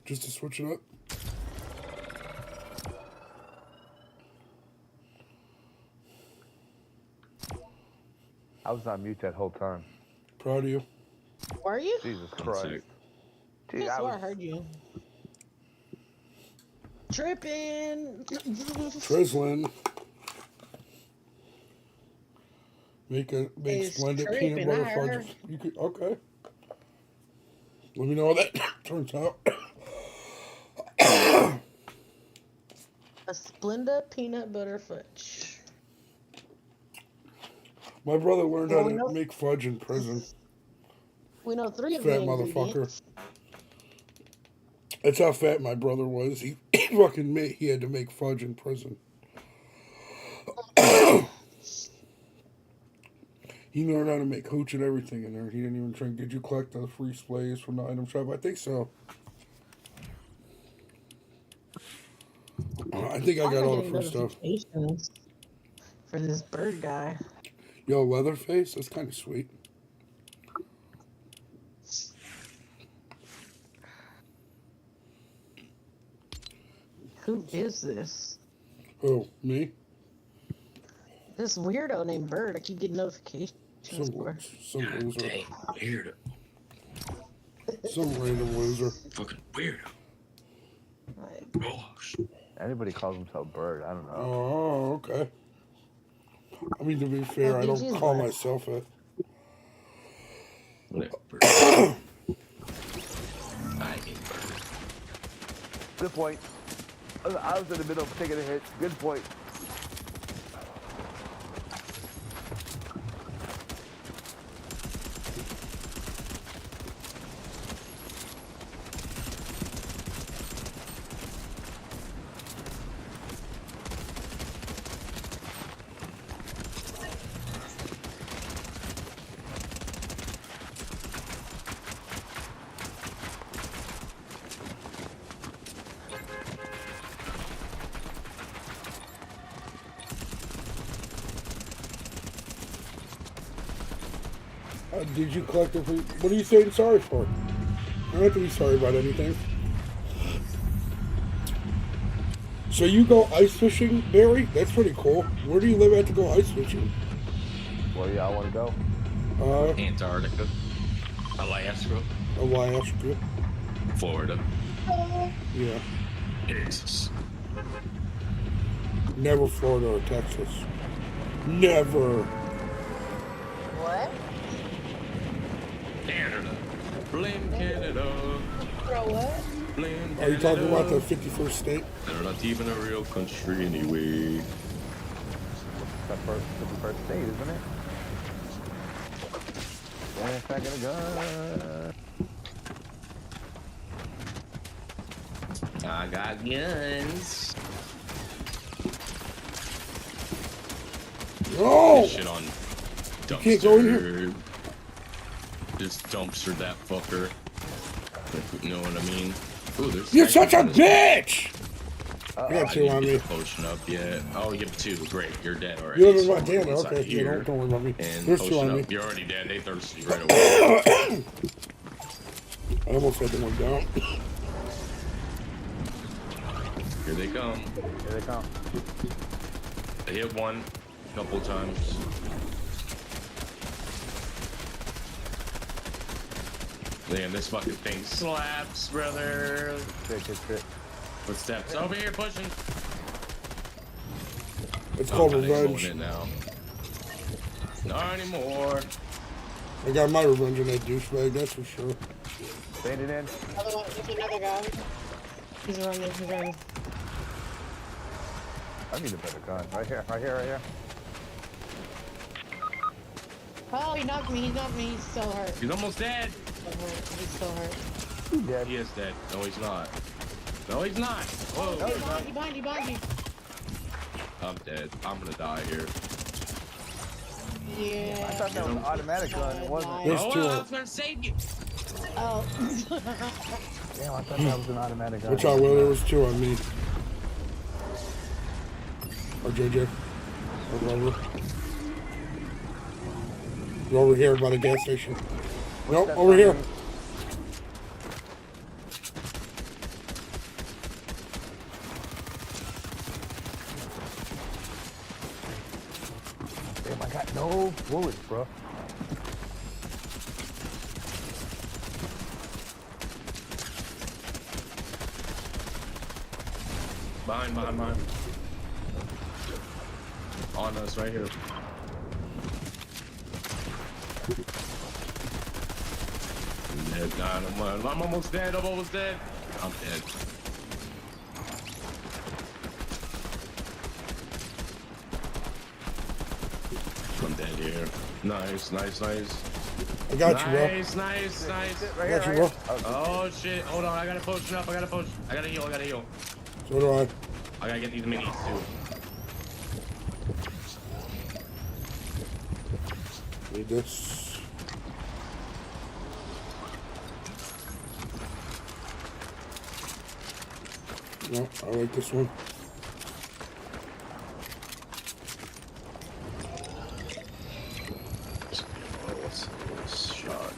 Speaker 1: Just to switch it up.
Speaker 2: I was on mute that whole time.
Speaker 1: Proud of you.
Speaker 3: Were you?
Speaker 2: Jesus Christ. Dude,
Speaker 3: I
Speaker 2: I
Speaker 3: swear I
Speaker 2: was,
Speaker 3: heard you. Tripping.
Speaker 1: Trislin. Make
Speaker 3: It's
Speaker 1: splendid
Speaker 3: tripping,
Speaker 1: peanut butter
Speaker 3: I
Speaker 1: fudge.
Speaker 3: heard.
Speaker 1: You could, okay. Let me know how that turns out.
Speaker 3: A Splenda peanut butter fudge.
Speaker 1: My brother learned
Speaker 3: Well,
Speaker 1: how
Speaker 3: we
Speaker 1: to
Speaker 3: know-
Speaker 1: make fudge in prison.
Speaker 3: We know three of
Speaker 1: Fat
Speaker 3: the
Speaker 1: motherfucker.
Speaker 3: ingredients.
Speaker 1: That's how fat my brother was. He fucking made, he had to make fudge in prison. He learned how to make hooch and everything in there. He didn't even drink. Did you collect the free sprays from the item shop? I think so. I think I got all the free stuff.
Speaker 3: Notifications for this bird guy.
Speaker 1: Yo, Leatherface? That's kind of sweet.
Speaker 3: Who is this?
Speaker 1: Oh, me?
Speaker 3: This weirdo named Bird. I keep getting notifications for.
Speaker 1: Some loser.
Speaker 4: Dang, weirdo.
Speaker 1: Some random loser.
Speaker 4: Fucking weirdo.
Speaker 3: Like,
Speaker 4: Gosh.
Speaker 2: anybody calls himself Bird, I don't know.
Speaker 1: Oh, okay. I mean, to be fair, I don't
Speaker 3: BG's
Speaker 1: call
Speaker 3: left.
Speaker 1: myself it.
Speaker 4: Whatever. I hate bird.
Speaker 2: Good point. I was in the middle of taking a hit. Good point.
Speaker 1: Did you collect the free... What are you saying sorry for? You don't have to be sorry about anything. So you go ice fishing, Barry? That's pretty cool. Where do you live at to go ice fishing?
Speaker 2: Where y'all want to go?
Speaker 4: Antarctica. Alaska.
Speaker 1: Alaska.
Speaker 4: Florida.
Speaker 1: Yeah.
Speaker 4: Texas.
Speaker 1: Never Florida or Texas. Never.
Speaker 3: what?
Speaker 4: Canada. Blame Canada.
Speaker 3: Bro, what?
Speaker 4: Blame
Speaker 1: Are you talking
Speaker 4: Canada.
Speaker 1: about the 51st state?
Speaker 4: They're not even a real country anyway.
Speaker 2: The first state, isn't it? Yes, I got a gun.
Speaker 4: I got guns.
Speaker 1: No!
Speaker 4: This shit on dumpster.
Speaker 1: can't go in here.
Speaker 4: Just dumpster that fucker. You know what I mean? Ooh, there's
Speaker 1: You're such a
Speaker 4: snipers on this
Speaker 1: bitch!
Speaker 2: Uh-oh.
Speaker 1: I got
Speaker 4: I
Speaker 1: two
Speaker 4: didn't
Speaker 1: on
Speaker 4: get
Speaker 1: me.
Speaker 4: the potion up yet. Oh, you have two. Great, you're dead already.
Speaker 1: You're
Speaker 4: So
Speaker 1: right there.
Speaker 4: inside
Speaker 1: Okay, yeah,
Speaker 4: here,
Speaker 1: don't worry about me.
Speaker 4: and
Speaker 1: There's two
Speaker 4: potion
Speaker 1: on me.
Speaker 4: up. You're already dead. They thirsty right away.
Speaker 1: I almost had the one down.
Speaker 4: Here they come.
Speaker 2: Here they come.
Speaker 4: I hit one a couple times. Man, this fucking thing slaps, brother.
Speaker 2: Shit.
Speaker 4: Footsteps over here pushing.
Speaker 1: It's called
Speaker 4: I'm not even
Speaker 1: revenge.
Speaker 4: going in now. Not anymore.
Speaker 1: I got my revenge on that douchebag, that's for sure.
Speaker 2: Standing in.
Speaker 3: Another one. There's another guy. He's running.
Speaker 2: I need a better gun. Right here.
Speaker 3: Oh, he knocked me. He's still hurt.
Speaker 4: He's almost dead.
Speaker 3: He's still hurt.
Speaker 2: Dead.
Speaker 4: He is dead. No, he's not. No, he's not. Whoa.
Speaker 3: He behind you.
Speaker 4: I'm dead. I'm gonna die here.
Speaker 3: Yeah.
Speaker 2: I thought that was an automatic gun. It wasn't.
Speaker 1: There's
Speaker 4: Oh,
Speaker 1: two.
Speaker 4: I was gonna save you.
Speaker 3: Oh.
Speaker 2: Damn, I thought that was an automatic gun.
Speaker 1: Watch out, Will, there was two on me. Or JJ. Or whoever. You're over here by the gas station. Nope,
Speaker 2: That's
Speaker 1: over
Speaker 2: on
Speaker 1: here.
Speaker 2: me. Damn, I got no bullets, bro.
Speaker 4: Behind. On us right here. I'm dead. I'm almost dead. I'm dead. I'm dead here. Nice.
Speaker 1: I got you, Will.
Speaker 4: Nice.
Speaker 2: Right
Speaker 1: I got you,
Speaker 2: here.
Speaker 1: Will.
Speaker 4: Oh shit. Hold on. I gotta potion up. I gotta heal.
Speaker 1: So do I.
Speaker 4: I gotta get these minis too.
Speaker 1: Need this. No, I like this one.
Speaker 4: What's this shot?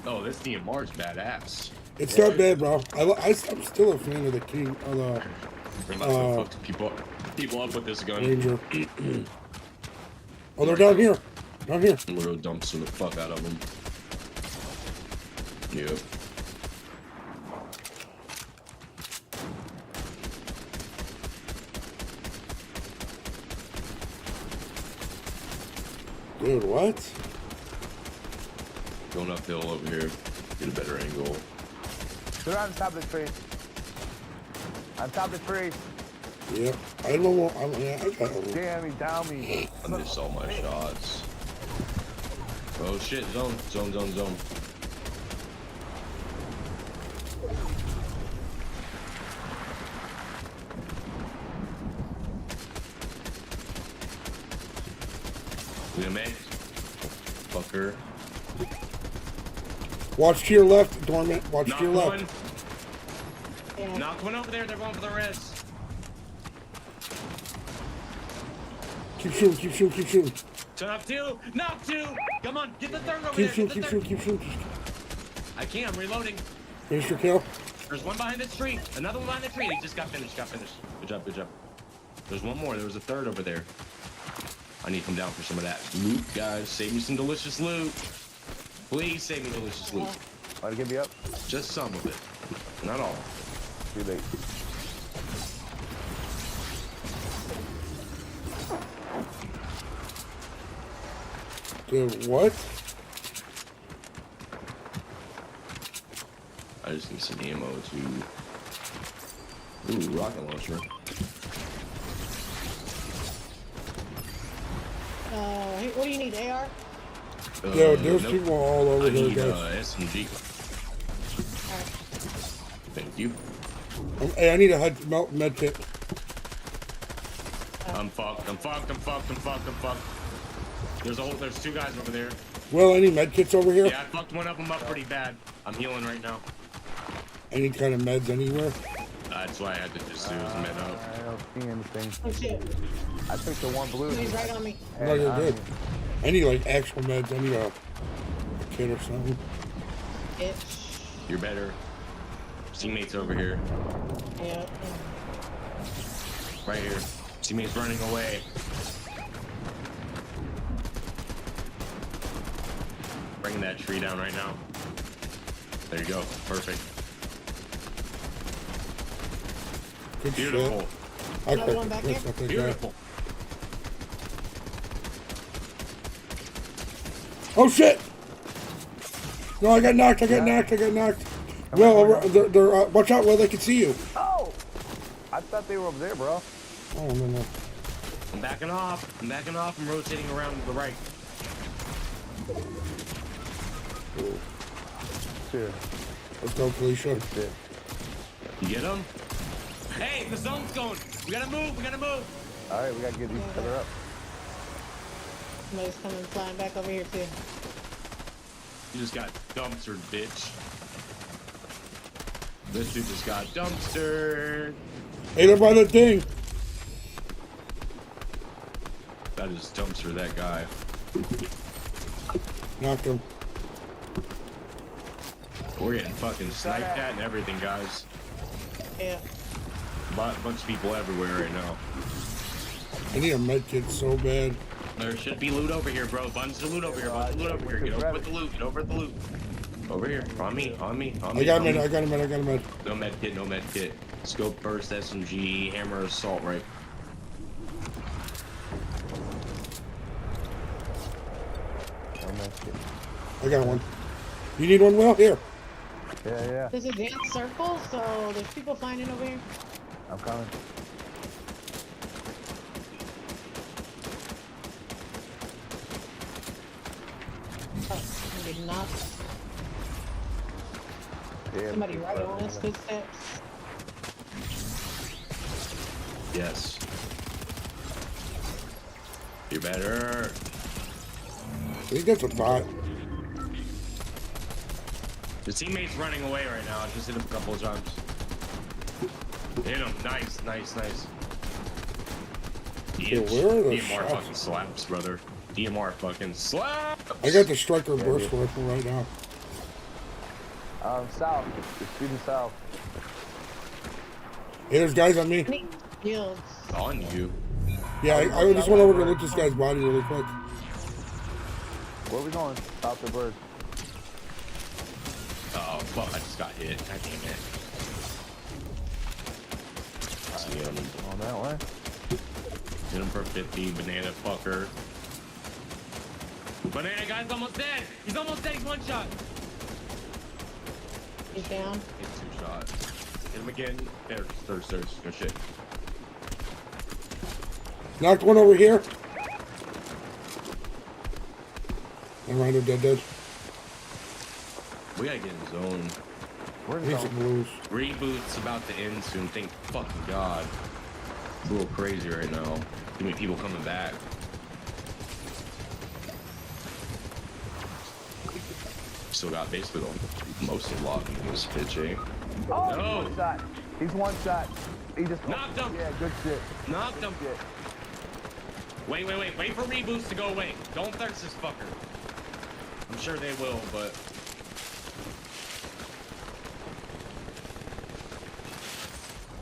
Speaker 4: Oh, this DMR's badass.
Speaker 1: It's not bad, bro. I'm still a fan of the King, of the
Speaker 4: We might as well fuck people up with this gun.
Speaker 1: Ranger. Oh, they're down here. Down here.
Speaker 4: I'm gonna go dumpster the fuck out of them. Yep.
Speaker 1: Dude, what?
Speaker 4: Going uphill over here. Get a better angle.
Speaker 2: They're on top of the tree. On top of the tree.
Speaker 1: Yep. I don't know. I got one.
Speaker 2: Damn, he down me.
Speaker 4: I missed all my shots. Oh shit, zone. We a mate? Fucker.
Speaker 1: Watch to your left, Dormant. Watch
Speaker 4: Knock
Speaker 1: to your
Speaker 4: one.
Speaker 1: left.
Speaker 3: Yeah.
Speaker 4: Knock one over there. They're going for the res.
Speaker 1: Keep shooting.
Speaker 4: So knock two. Come on, get the third over
Speaker 1: Keep
Speaker 4: there.
Speaker 1: shooting.
Speaker 4: I can't. I'm reloading.
Speaker 1: Finish your kill.
Speaker 4: There's one behind the tree. Another one behind the tree. He just got finished. Good job. There's one more. There was a third over there. I need to come down for some of that loot, guys. Save me some delicious loot. Please save me delicious loot.
Speaker 2: Want to give you up?
Speaker 4: Just some of it. Not all.
Speaker 2: Too late.
Speaker 1: Dude, what?
Speaker 4: I just need some ammo to... Ooh, rocket launcher.
Speaker 3: What do you need, AR?
Speaker 1: Yo, there's
Speaker 4: nope.
Speaker 1: people all over
Speaker 4: I
Speaker 1: there,
Speaker 4: need
Speaker 1: guys.
Speaker 4: SMG. Thank you.
Speaker 1: Hey, I need a med kit.
Speaker 4: I'm fucked. I'm fucked. I'm fucked. I'm fucked. I'm fucked. There's two guys over there.
Speaker 1: Well, any med kits over here?
Speaker 4: Yeah, I fucked one of them up pretty bad. I'm healing right now.
Speaker 1: Any kind of meds anywhere?
Speaker 4: That's why I had to just do is med up.
Speaker 2: I don't see anything.
Speaker 3: Oh shit.
Speaker 2: I took the one blue.
Speaker 3: He's right on me.
Speaker 1: No, you're good. I need like actual meds. I need a kit or something.
Speaker 3: Bitch.
Speaker 4: You're better. Teammates over here.
Speaker 3: Yeah.
Speaker 4: Right here. Teammates running away. Bringing that tree down right now. There you go. Perfect.
Speaker 1: Good
Speaker 4: Beautiful.
Speaker 1: shit.
Speaker 3: Another one back here?
Speaker 4: Beautiful.
Speaker 1: Oh shit! No, I got knocked. I got knocked. Well, they're watch out, Will. They can see you.
Speaker 2: Oh! I thought they were over there, bro.
Speaker 1: Oh no.
Speaker 4: I'm backing off. I'm rotating around to the right.
Speaker 2: Shit.
Speaker 1: Let's go, Felicia.
Speaker 2: Shit.
Speaker 4: You get him? Hey, the zone's going. We gotta move.
Speaker 2: All right, we gotta get each other up.
Speaker 3: Somebody's coming flying back over here too.
Speaker 4: You just got dumpstered, bitch. This dude just got dumpstered.
Speaker 1: Hey, they're by the thing.
Speaker 4: That is dumpster that guy.
Speaker 1: Knocked him.
Speaker 4: We're getting fucking sniped at and everything, guys.
Speaker 3: Yeah.
Speaker 4: Bunch of people everywhere right now.
Speaker 1: I need a med kit so bad.
Speaker 4: There should be loot over here, bro. Bunch of loot over here. Get over with the loot. Get over with the loot. Over here. On me.
Speaker 1: I got a med.
Speaker 4: No med kit. Scope burst, SMG, hammer, assault right.
Speaker 1: I got one. You need one, Will? Here.
Speaker 2: Yeah.
Speaker 3: There's a dance circle, so there's people flying in over here.
Speaker 2: I'm coming.
Speaker 3: Oh, I did not.
Speaker 2: Yeah,
Speaker 3: Somebody right on us, footsteps.
Speaker 4: Yes. You better.
Speaker 1: I think that's a bot.
Speaker 4: The teammate's running away right now. I just hit him a couple of times. Hit him. Nice.
Speaker 1: Okay, where are the
Speaker 4: DMR
Speaker 1: shots?
Speaker 4: fucking slaps, brother. DMR fucking slaps.
Speaker 1: I got the striker burst rifle right now.
Speaker 2: South. They're shooting south.
Speaker 1: Hey, there's guys on me.
Speaker 3: I need shields.
Speaker 4: On you.
Speaker 1: Yeah, I just went over to look this guy's body really quick.
Speaker 2: Where are we going? South of Bird.
Speaker 4: Oh, fuck. I just got hit. God damn it. See him.
Speaker 2: On that way.
Speaker 4: Hit him for 50. Banana fucker. Banana guy's almost dead. He's almost dead. He's one shot.
Speaker 3: He's down.
Speaker 4: Hit two shots. Hit him again. There's. No shit.
Speaker 1: Knocked one over here. I'm right, dead.
Speaker 4: We gotta get in the zone.
Speaker 2: Where's
Speaker 1: Need
Speaker 2: the
Speaker 1: some blues.
Speaker 4: Reboot's about to end soon. Thank fucking God. It's a little crazy right now. Too many people coming back. Still got basically most of the lobby in this bitch, eh?
Speaker 2: Oh,
Speaker 4: No.
Speaker 2: he's one shot. He's one shot. He just
Speaker 4: Knocked him.
Speaker 2: Yeah, good shit.
Speaker 4: Knocked him.
Speaker 2: Shit.
Speaker 4: Wait for reboots to go away. Don't thirst this fucker. I'm sure they will, but...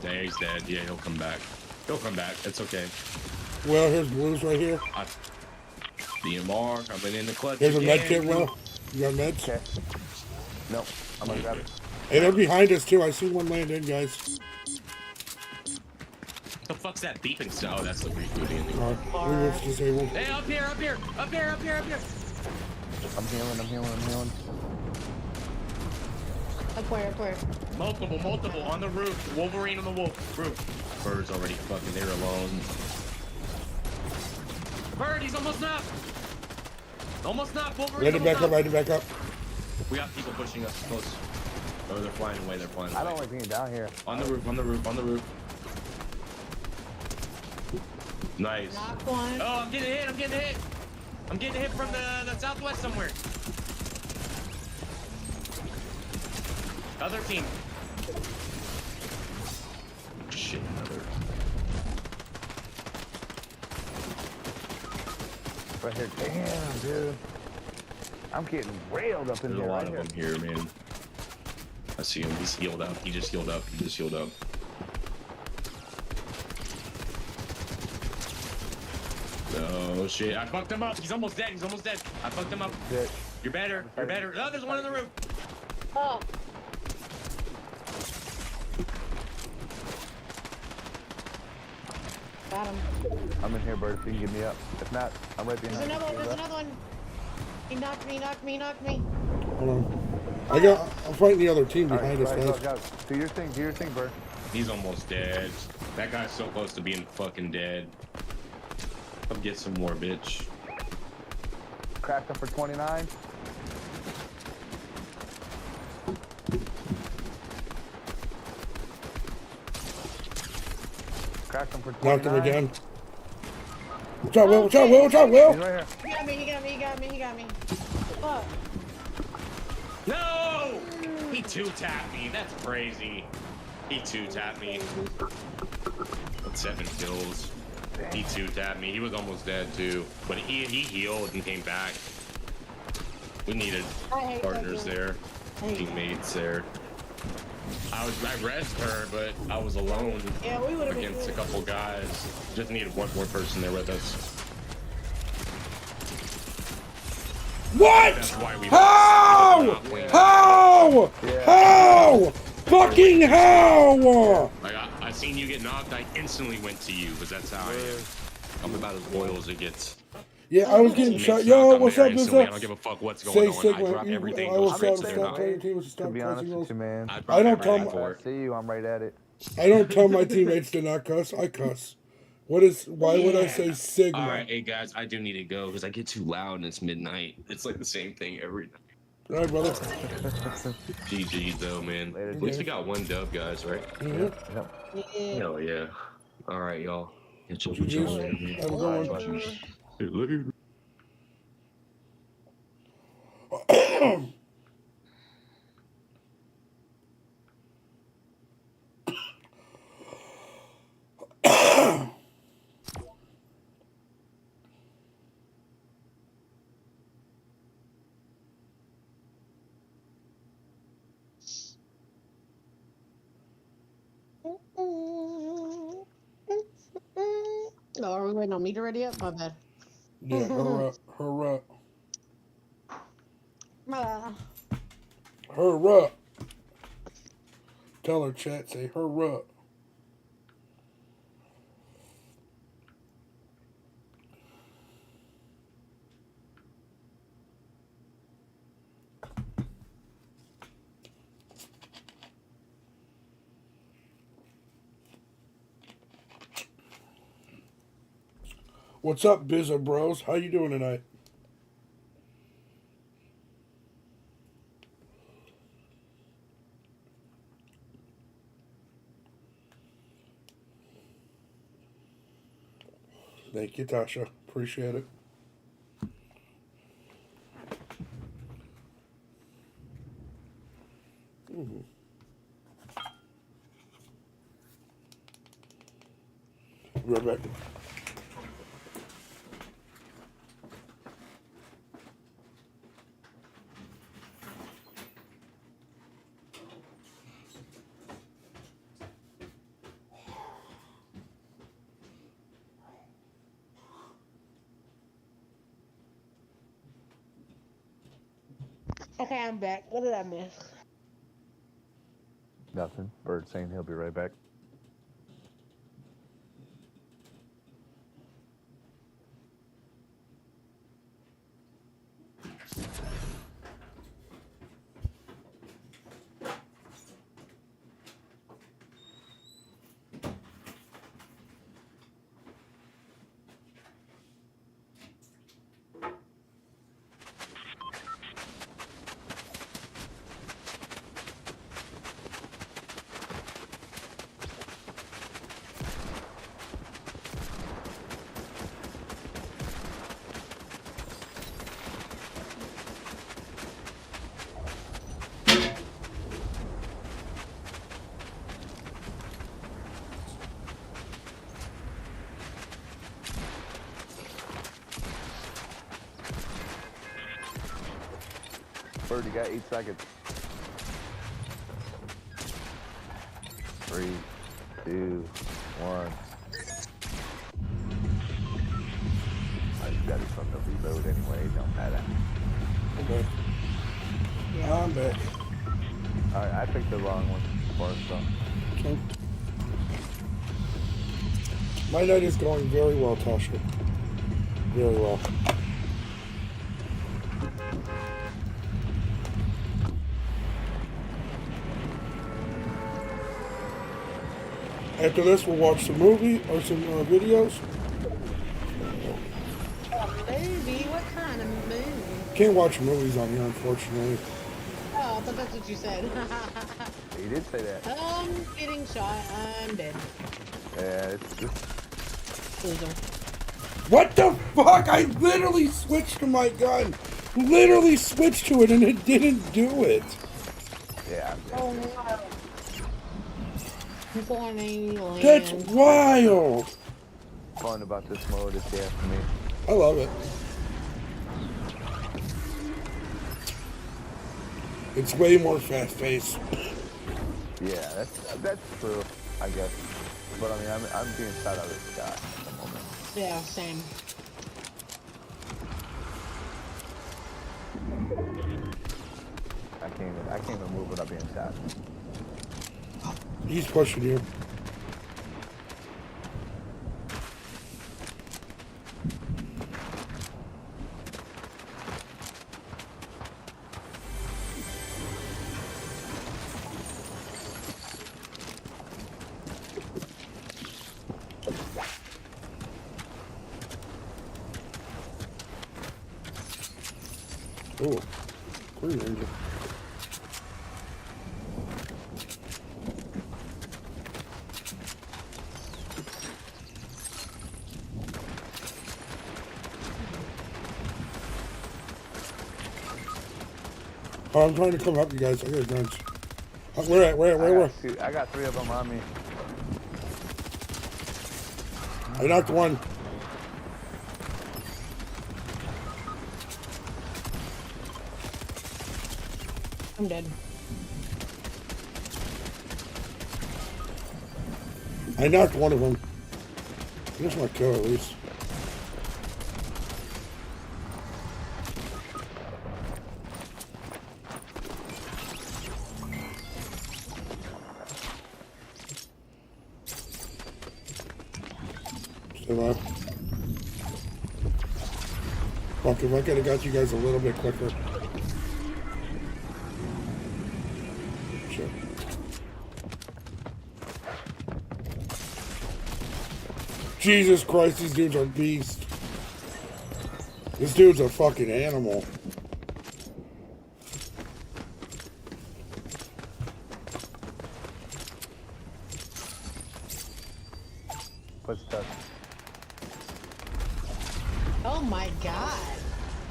Speaker 4: Yeah, he's dead. Yeah, he'll come back. It's okay.
Speaker 1: Well, here's blues right here.
Speaker 4: DMR coming in the clutch.
Speaker 1: Here's a med
Speaker 4: again.
Speaker 1: kit, Will. You got meds?
Speaker 2: Okay. Nope. I'm gonna grab it.
Speaker 1: Hey, they're behind us too. I see one land in, guys.
Speaker 4: What the fuck's that beeping sound? Oh, that's the rebooting.
Speaker 1: We were disabled.
Speaker 4: Hey, up here!
Speaker 2: I'm healing.
Speaker 3: Up where?
Speaker 4: Multiple on the roof. Wolverine on the roof. Bird's already fucking there alone. Bird, he's almost knocked. Wolverine.
Speaker 1: Let it back up.
Speaker 4: We got people pushing us close. Oh, they're flying away. They're flying away.
Speaker 2: I don't like being down here.
Speaker 4: On the roof. On the roof. On the roof. Nice.
Speaker 3: Knock one.
Speaker 4: Oh, I'm getting hit. I'm getting hit. I'm getting hit from the southwest somewhere. Other team. Shit, another.
Speaker 2: Right here. Damn, dude. I'm getting railed up in
Speaker 4: There's
Speaker 2: here.
Speaker 4: a lot
Speaker 2: right
Speaker 4: of them here, man. I see him. He's healed up. He just healed up. He just healed up. Oh shit! I fucked him up. He's almost dead. He's almost dead. I fucked him up.
Speaker 2: Shit.
Speaker 4: You're better. You're better. Oh, there's one on the roof.
Speaker 3: Oh. Got him.
Speaker 2: I'm in here, Bird. If you can get me up. If not, I'm right behind
Speaker 3: There's another one.
Speaker 2: you.
Speaker 3: There's another one. He knocked me. Knocked me. Knocked me.
Speaker 1: Hold on. I'm fighting the other team behind us, guys.
Speaker 2: Go. Do your thing. Do your thing, Bird.
Speaker 4: He's almost dead. That guy's so close to being fucking dead. Come get some more, bitch.
Speaker 2: Cracked him for 29. Cracked him for 29.
Speaker 1: Knocked him again. Watch out, Will. Watch out, Will. Watch out, Will.
Speaker 2: He's right here.
Speaker 3: He got me. He got me. He got me. He got me. Fuck.
Speaker 4: No! He two-tapped me. That's crazy. He two-tapped me. With 7 kills. He two-tapped me. He was almost dead too. But he healed and came back. We needed
Speaker 3: I hate
Speaker 4: partners
Speaker 3: that
Speaker 4: there. Teammates there. I rezzed her, but I was alone
Speaker 3: Yeah, we would have been
Speaker 4: against a
Speaker 3: good.
Speaker 4: couple guys. Just needed one more person there with us.
Speaker 1: What?
Speaker 4: That's why we
Speaker 1: How?
Speaker 4: lost.
Speaker 1: How?
Speaker 2: Yeah.
Speaker 1: How? Fucking how?
Speaker 4: Like I seen you get knocked, I instantly went to you, because that's how I am. I'm about as loyal as it gets.
Speaker 1: Yeah, I was getting
Speaker 4: Teammates
Speaker 1: shot.
Speaker 4: knock,
Speaker 1: Yo,
Speaker 4: I'm
Speaker 1: what's
Speaker 4: there
Speaker 1: up,
Speaker 4: instantly. I don't
Speaker 1: Bizzo?
Speaker 4: give a fuck what's
Speaker 1: Say
Speaker 4: going on. I
Speaker 1: Sigma.
Speaker 4: drop everything,
Speaker 1: I
Speaker 4: go
Speaker 1: will
Speaker 4: straight
Speaker 1: start
Speaker 4: to
Speaker 1: to
Speaker 4: their
Speaker 1: stop
Speaker 4: knock.
Speaker 1: playing teams to
Speaker 2: To
Speaker 1: stop
Speaker 2: be honest
Speaker 1: cussing
Speaker 2: with you,
Speaker 1: us.
Speaker 2: man.
Speaker 4: I
Speaker 1: I
Speaker 4: drop
Speaker 1: don't tell
Speaker 4: everything
Speaker 1: my-
Speaker 4: for
Speaker 2: I
Speaker 4: it.
Speaker 2: see you. I'm right at it.
Speaker 1: I don't tell my teammates to not cuss. I cuss. Why would I say Sigma?
Speaker 4: All right, hey guys, I do need to go because I get too loud and it's midnight. It's like the same thing every night.
Speaker 1: All right, brother.
Speaker 4: GG though, man.
Speaker 2: Later,
Speaker 4: At least we got one dub, guys, right?
Speaker 1: Mhm.
Speaker 2: Yep.
Speaker 3: Yeah.
Speaker 4: Hell yeah. All right, y'all. Catch up with
Speaker 1: GG's.
Speaker 4: y'all later, man.
Speaker 1: Have a good one.
Speaker 4: Hey, later.
Speaker 3: Oh, are we waiting on me to ready up? My bad.
Speaker 1: Yeah, her up. Her up.
Speaker 3: My bad.
Speaker 1: Her up. Tell her, chat, say her up. What's up, Bizza Bros? How you doing tonight? Thank you, Tasha. Appreciate it. Be right back.
Speaker 3: Okay, I'm back. What did I miss?
Speaker 2: Nothing. Bird saying he'll be right back. Bird, you got 8 seconds. 3, 2, 1. I just got it from the reload anyway, it don't matter.
Speaker 1: Okay.
Speaker 3: Yeah.
Speaker 1: I'm back.
Speaker 2: Alright, I picked the wrong one for us, so.
Speaker 1: Okay. My night is going very well, Tasha. Very well. After this, we'll watch some movie or some videos.
Speaker 3: Movie? What kind of movie?
Speaker 1: Can't watch movies on here, unfortunately.
Speaker 3: Oh, but that's what you said.
Speaker 2: You did say that.
Speaker 3: Getting shot. I'm dead.
Speaker 2: Yeah,
Speaker 3: Loser.
Speaker 1: What the fuck? I literally switched to my gun. Literally switched to it and it didn't do it.
Speaker 2: yeah.
Speaker 3: Oh no. Fortnite.
Speaker 1: That's wild.
Speaker 2: Fun about this mode is yeah for me.
Speaker 1: I love it. It's way more fast-paced.
Speaker 2: Yeah, that's true, I guess. But I mean, I'm being shot out of the sky at the moment.
Speaker 3: Yeah, same.
Speaker 2: I can't even move without being shot.
Speaker 1: He's pushing you. Oh, Green Ranger. Oh, I'm trying to come help you guys. I got guns. Where?
Speaker 2: I got 3 of them on me.
Speaker 1: I knocked one.
Speaker 3: I'm dead.
Speaker 1: I knocked one of them. Here's my kill at least. Stay alive. Fuck, if I could have got you guys a little bit quicker. Shit. Jesus Christ, these dudes are beasts. This dude's a fucking animal.
Speaker 2: Footsteps.
Speaker 3: Oh my god.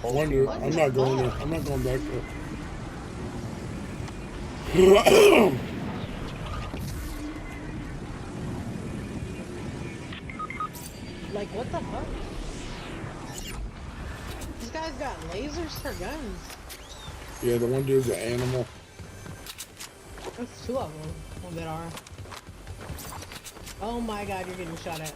Speaker 1: I wonder,
Speaker 3: What
Speaker 1: I'm
Speaker 3: the
Speaker 1: not going
Speaker 3: fuck?
Speaker 1: there. I'm not going back there.
Speaker 3: Like, what the fuck? These guys got lasers for guns.
Speaker 1: Yeah, the one dude's an animal.
Speaker 3: There's 2 of them. Well, that are. Oh my god, you're getting shot at.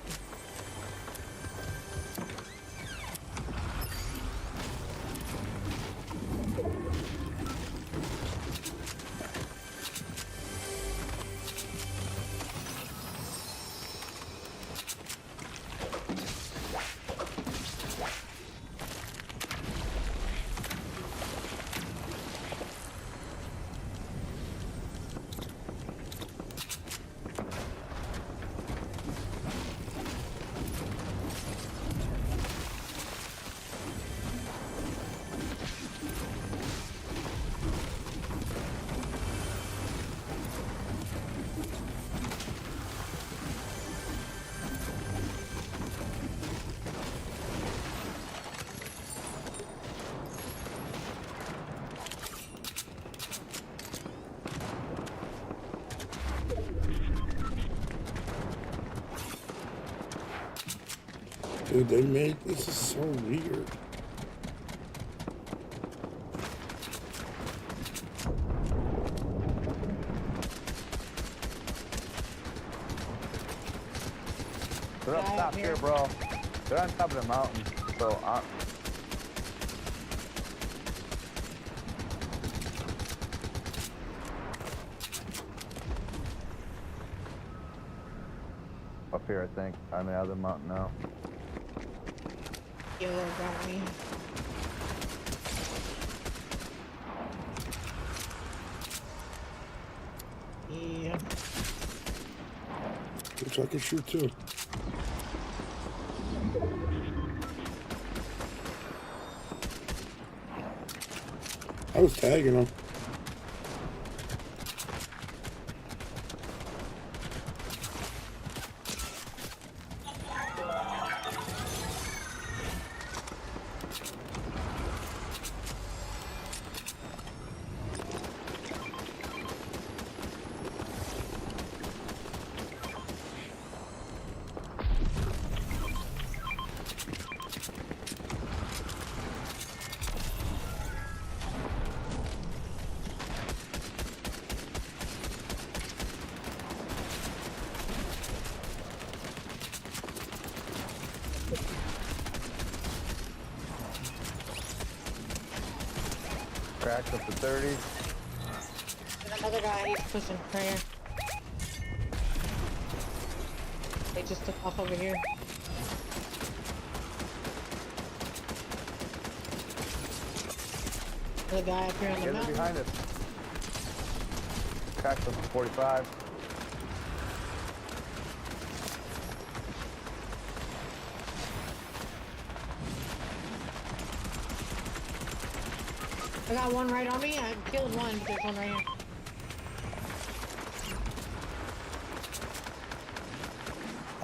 Speaker 1: Dude, they made this is so weird.
Speaker 2: top here, bro. They're on top of the mountain, so up here, I think. On the other mountain now.
Speaker 3: Yellow got me. Yeah.
Speaker 1: Which I can shoot too. I was tagging him.
Speaker 2: Cracked up to 30.
Speaker 3: There's another guy, he's pushing right here. They just took off over here. There's a guy up here on the
Speaker 2: Get
Speaker 3: mountain.
Speaker 2: behind us. Cracked up to 45.
Speaker 3: I got one right on me. I killed one, but there's one right here.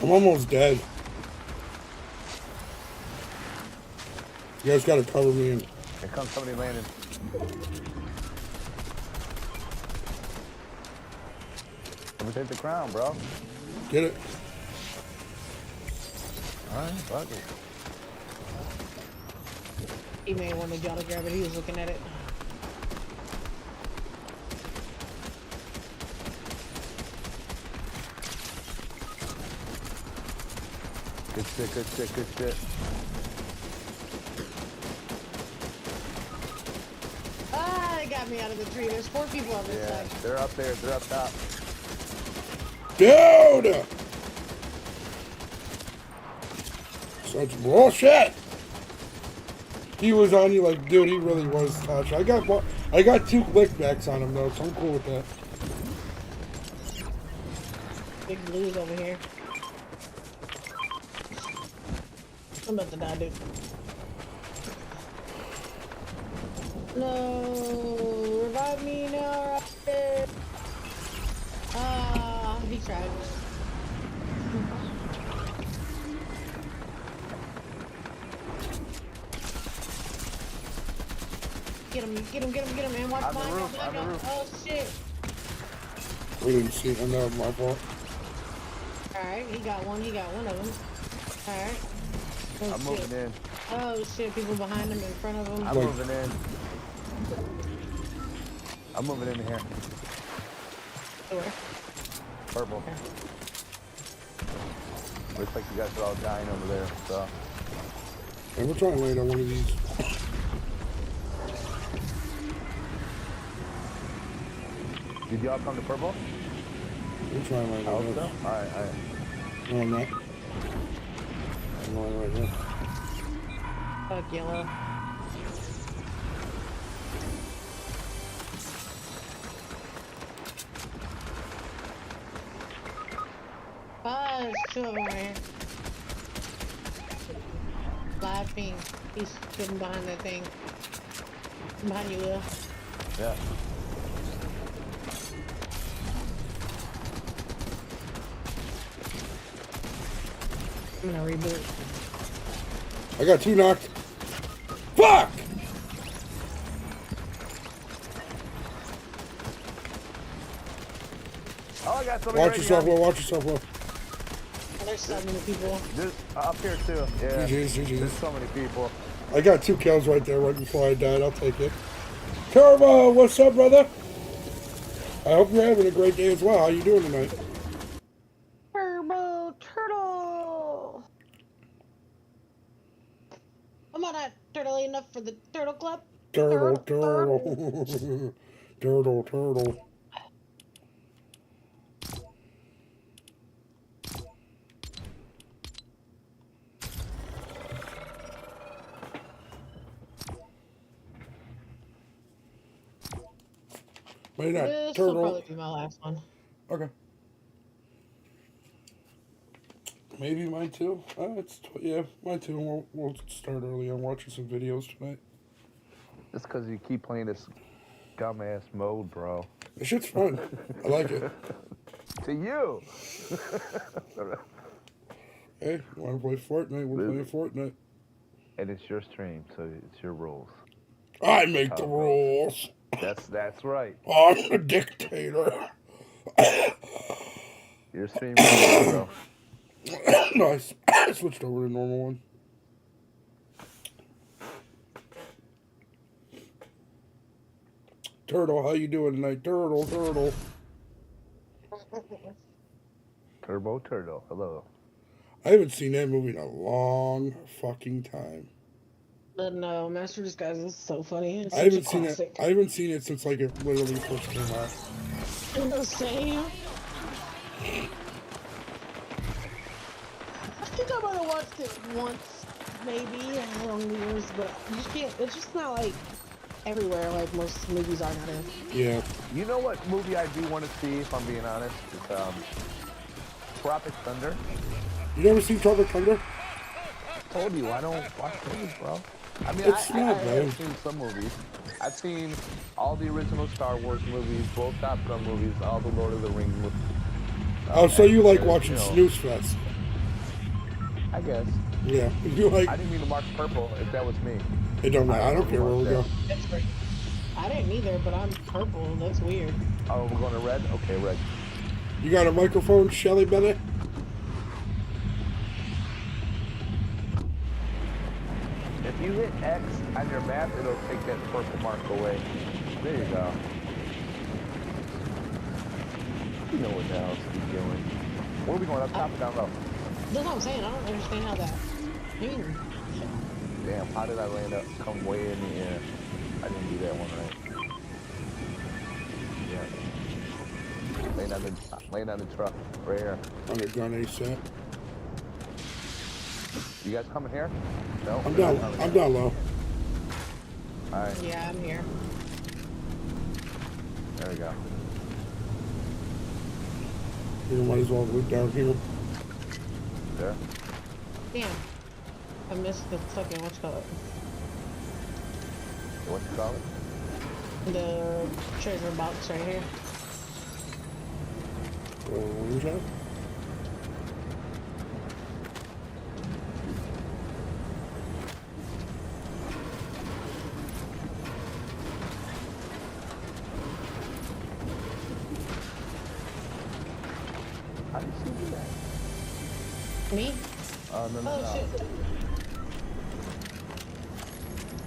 Speaker 1: I'm almost dead. You guys gotta cover me in.
Speaker 2: Here comes somebody landing. Somebody hit the ground, bro.
Speaker 1: Get it.
Speaker 2: Alright, fuck it.
Speaker 3: He may want to go to grab it. He was looking at it.
Speaker 2: Good shit, good shit, good shit.
Speaker 3: Ah, they got me out of the tree. There's 4 people on this
Speaker 2: Yeah,
Speaker 3: side.
Speaker 2: they're up there, they're up top.
Speaker 1: Dude! Such bullshit! He was on you like, dude, he really was touched. I got 2 lickbacks on him though, so I'm cool with that.
Speaker 3: Big blues over here. I'm about to die, dude. No, revive me now, right? Ah, he tried. Get him, get him, get him, get him, man. Watch
Speaker 2: On the
Speaker 3: mine.
Speaker 2: roof, on the roof.
Speaker 3: Oh, shit.
Speaker 1: We didn't see it, and that was my fault.
Speaker 3: Alright, he got one of them. Alright. Oh,
Speaker 2: I'm
Speaker 3: shit.
Speaker 2: moving in.
Speaker 3: Oh shit, people behind him, in front of him.
Speaker 2: I'm
Speaker 1: Like-
Speaker 2: moving in. I'm moving in here.
Speaker 3: Where?
Speaker 2: Purple.
Speaker 3: Okay.
Speaker 2: Looks like you guys are all dying over there, so.
Speaker 1: Hey, we're trying to land on one of these.
Speaker 2: Did y'all come to purple?
Speaker 1: We're trying to land
Speaker 2: I
Speaker 1: on
Speaker 2: hope so.
Speaker 1: this.
Speaker 2: Alright.
Speaker 1: No, I'm not. I'm going right here.
Speaker 3: Fuck yellow. Ah, there's 2 of them right here. Live ping. He's sitting behind that thing. Behind you, Will.
Speaker 2: Yeah.
Speaker 3: I'm gonna reboot.
Speaker 1: I got 2 knocked. Fuck!
Speaker 2: Oh, I got somebody
Speaker 1: Watch
Speaker 2: right
Speaker 1: yourself,
Speaker 2: behind
Speaker 1: Will. Watch yourself, Will.
Speaker 3: Oh, there's so many people.
Speaker 2: me. There's up here too. Yeah.
Speaker 1: GG's,
Speaker 2: There's
Speaker 1: GG's.
Speaker 2: so many people.
Speaker 1: I got 2 kills right there, right before I died. I'll take it. Turbo, what's up, brother? I hope you're having a great day as well. How you doing tonight?
Speaker 3: Turbo turtle. not turtley enough for the turtle club.
Speaker 1: Turtle,
Speaker 3: Turtle.
Speaker 1: turtle. Turtle, turtle. Wait, not
Speaker 3: This will
Speaker 1: turtle.
Speaker 3: probably be my last one.
Speaker 1: Okay. Maybe mine too. Yeah, mine too. We'll start early. I'm watching some videos tonight.
Speaker 2: Just because you keep playing this dumbass mode, bro.
Speaker 1: This shit's fun. I like it.
Speaker 2: To you.
Speaker 1: Hey, you want to play Fortnite? We're playing Fortnite.
Speaker 2: And it's your stream, so it's your rules.
Speaker 1: I make the rules.
Speaker 2: That's right.
Speaker 1: I'm the dictator.
Speaker 2: Your stream rules, bro.
Speaker 1: Nice. I switched over to normal one. Turtle, how you doing tonight? Turtle, turtle.
Speaker 2: Turbo Turtle, hello.
Speaker 1: I haven't seen that movie in a long fucking time.
Speaker 3: But no, Master of Disguise is so funny. It's
Speaker 1: I
Speaker 3: such a
Speaker 1: haven't seen it.
Speaker 3: classic.
Speaker 1: I haven't seen it since like it literally first came out.
Speaker 3: I'm the same. I think I might have watched it once, maybe, along the years, but you just can't. It's just not like everywhere like most movies are nowadays.
Speaker 1: Yeah.
Speaker 2: You know what movie I do want to see, if I'm being honest? It's Tropic Thunder.
Speaker 1: You never seen Tropic Thunder?
Speaker 2: Told you, I don't watch movies, bro. I mean,
Speaker 1: It's
Speaker 2: I
Speaker 1: not
Speaker 2: have
Speaker 1: bad.
Speaker 2: seen some movies. I've seen all the original Star Wars movies, both Top Gun movies, all the Lord of the Rings movies.
Speaker 1: Oh, so you like
Speaker 2: there's,
Speaker 1: watching
Speaker 2: you know,
Speaker 1: Snooze Fest?
Speaker 2: I guess.
Speaker 1: Yeah. You like?
Speaker 2: I didn't mean to mark purple, if that was me.
Speaker 1: It don't matter. I don't care where we go.
Speaker 3: That's great. I didn't either, but I'm purple. That's weird.
Speaker 2: Oh, we're going to red? Okay, red.
Speaker 1: You got a microphone, Shelly Bennett?
Speaker 2: If you hit X on your map, it'll take that purple mark away. There you go. You know what the hell he's doing. Where are we going, up top or down low?
Speaker 3: That's what I'm saying. I don't understand how that.
Speaker 2: Damn, how did I land up? Come way in the air. I didn't do that one right. Yeah. Laying on the truck. Right here.
Speaker 1: On the gun ASAP.
Speaker 2: You guys coming here? No?
Speaker 1: I'm down. I'm down low.
Speaker 2: Alright,
Speaker 3: Yeah, I'm here.
Speaker 2: there we go.
Speaker 1: You might as well look down here.
Speaker 2: There.
Speaker 3: Damn. I missed the fucking what's called
Speaker 2: What you call it?
Speaker 3: the treasure box right here.
Speaker 1: Where's that?
Speaker 2: How did you do that?
Speaker 3: Me?
Speaker 2: Oh, no, no,
Speaker 3: Oh
Speaker 2: no.
Speaker 3: shit.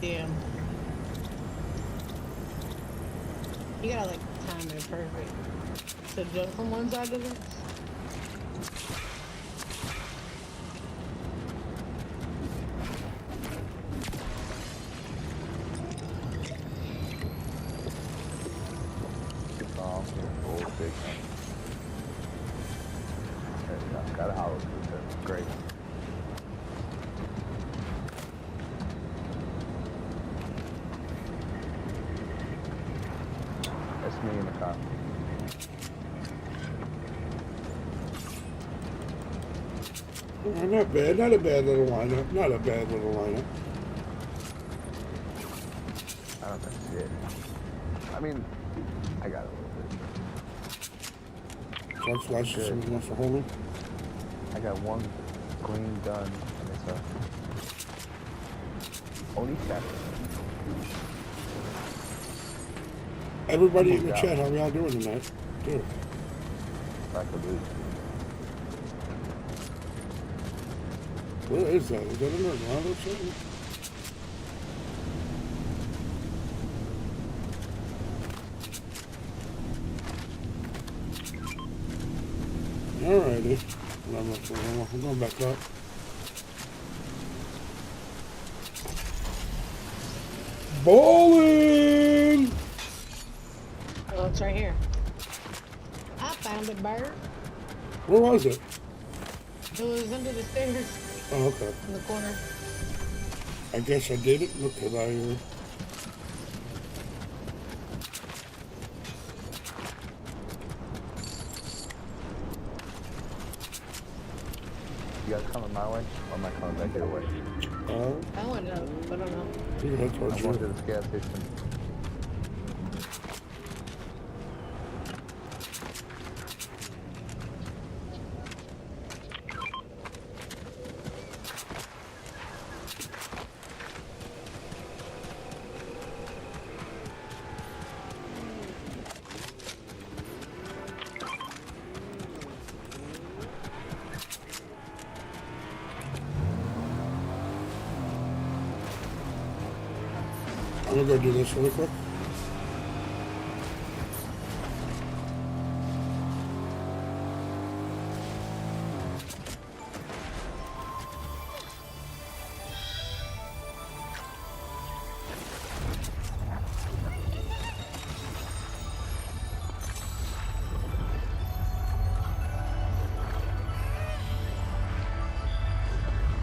Speaker 3: Damn. You gotta like time it perfect to jump from one side to the next.
Speaker 2: Oh, big time. There you go. Got a hollow tooth there. Great. That's me in the car.
Speaker 1: Not bad. Not a bad little lineup. Not a bad little lineup.
Speaker 2: I don't think shit. I mean, I got a little bit.
Speaker 1: So that's why somebody wants to hold him.
Speaker 2: I got one green gun, and it's a only check.
Speaker 1: Everybody in the
Speaker 2: Moved out.
Speaker 1: chat, how we all doing tonight? Dude.
Speaker 2: Like a loot.
Speaker 1: Where is that? Is that in the ground or something? Alrighty. I'm going back up. Bowling!
Speaker 3: Oh, it's right here. I found it, bird.
Speaker 1: Where was it?
Speaker 3: It was under the stairs
Speaker 1: Oh, okay.
Speaker 3: in the corner.
Speaker 1: I guess I didn't look at I.
Speaker 2: You guys coming my way, or am I coming back your way?
Speaker 3: I went up. I don't know.
Speaker 1: You can head
Speaker 2: I'm
Speaker 1: towards
Speaker 2: going to
Speaker 1: you.
Speaker 2: this gas station.
Speaker 1: I'm gonna go do this really quick.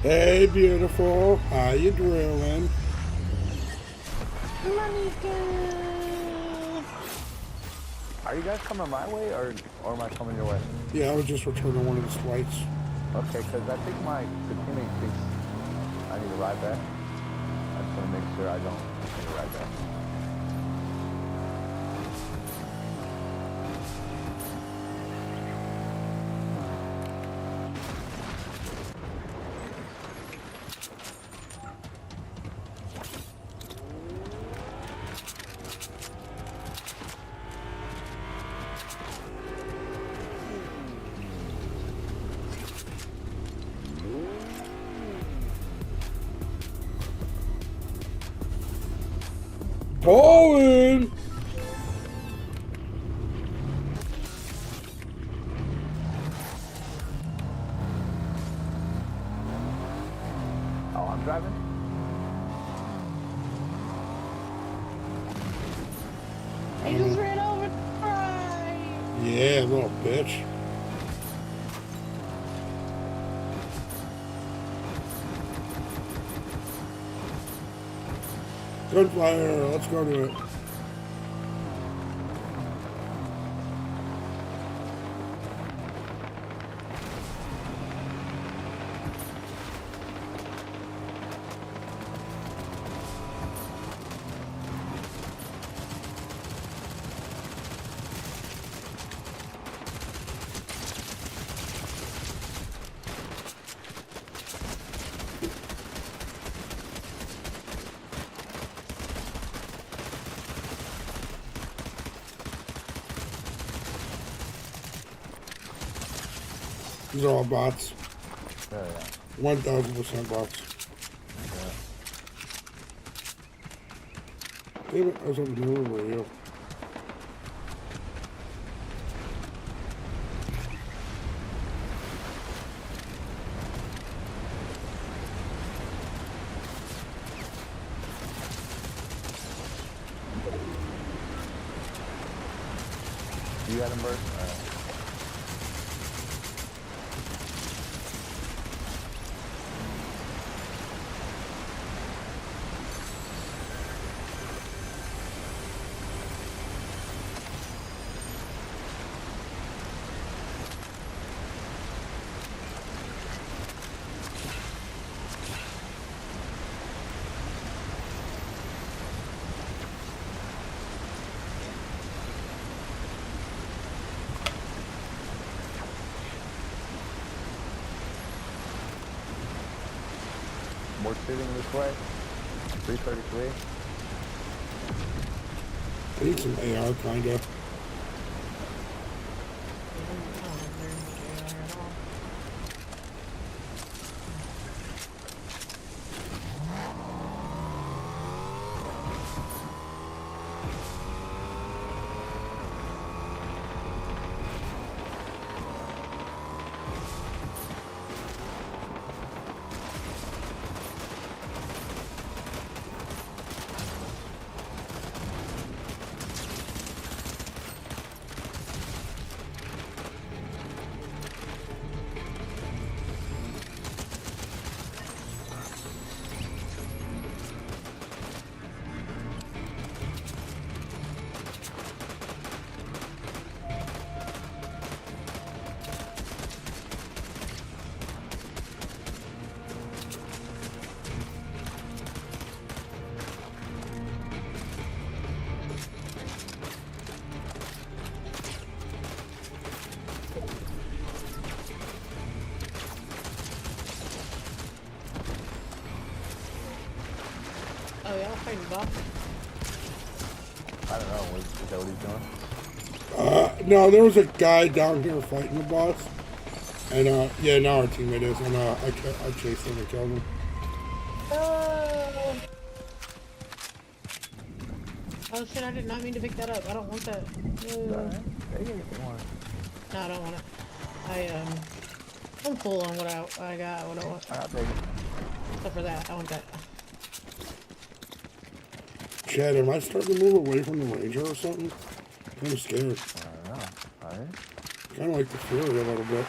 Speaker 1: Hey, beautiful. How you doing?
Speaker 3: Monica!
Speaker 2: Are you guys coming my way, or am I coming your way?
Speaker 1: Yeah, I was just returning one of his flights.
Speaker 2: Okay, because I think the teammate thinks I need to ride back. I just want to make sure I don't need to ride back.
Speaker 1: Bowling!
Speaker 2: Oh, I'm driving?
Speaker 3: He just ran over the right.
Speaker 1: Yeah, little bitch. Gunfire, let's go to it. These are all bots.
Speaker 2: Yeah, yeah.
Speaker 1: 1000% bots. Damn it, I was hoping to move over you.
Speaker 2: You got him, Bert? More shooting this way. 333.
Speaker 1: I need some AR, kinda.
Speaker 3: Oh, y'all fighting Bob?
Speaker 2: I don't know. Is that what he's doing?
Speaker 1: No, there was a guy down here fighting the boss. And, yeah, now our teammate is. And, I chased him and killed him.
Speaker 3: Oh! Oh shit, I did not mean to pick that up. I don't want that.
Speaker 2: Alright. Yeah, you want it.
Speaker 3: No, I don't want it. I'm full on what I got, what I want.
Speaker 2: I'll take it.
Speaker 3: Except for that, I want that.
Speaker 1: Chad, am I starting to move away from the Ranger or something? I'm kind of scared.
Speaker 2: I don't know. Alright.
Speaker 1: Kind of like the Fury a little bit.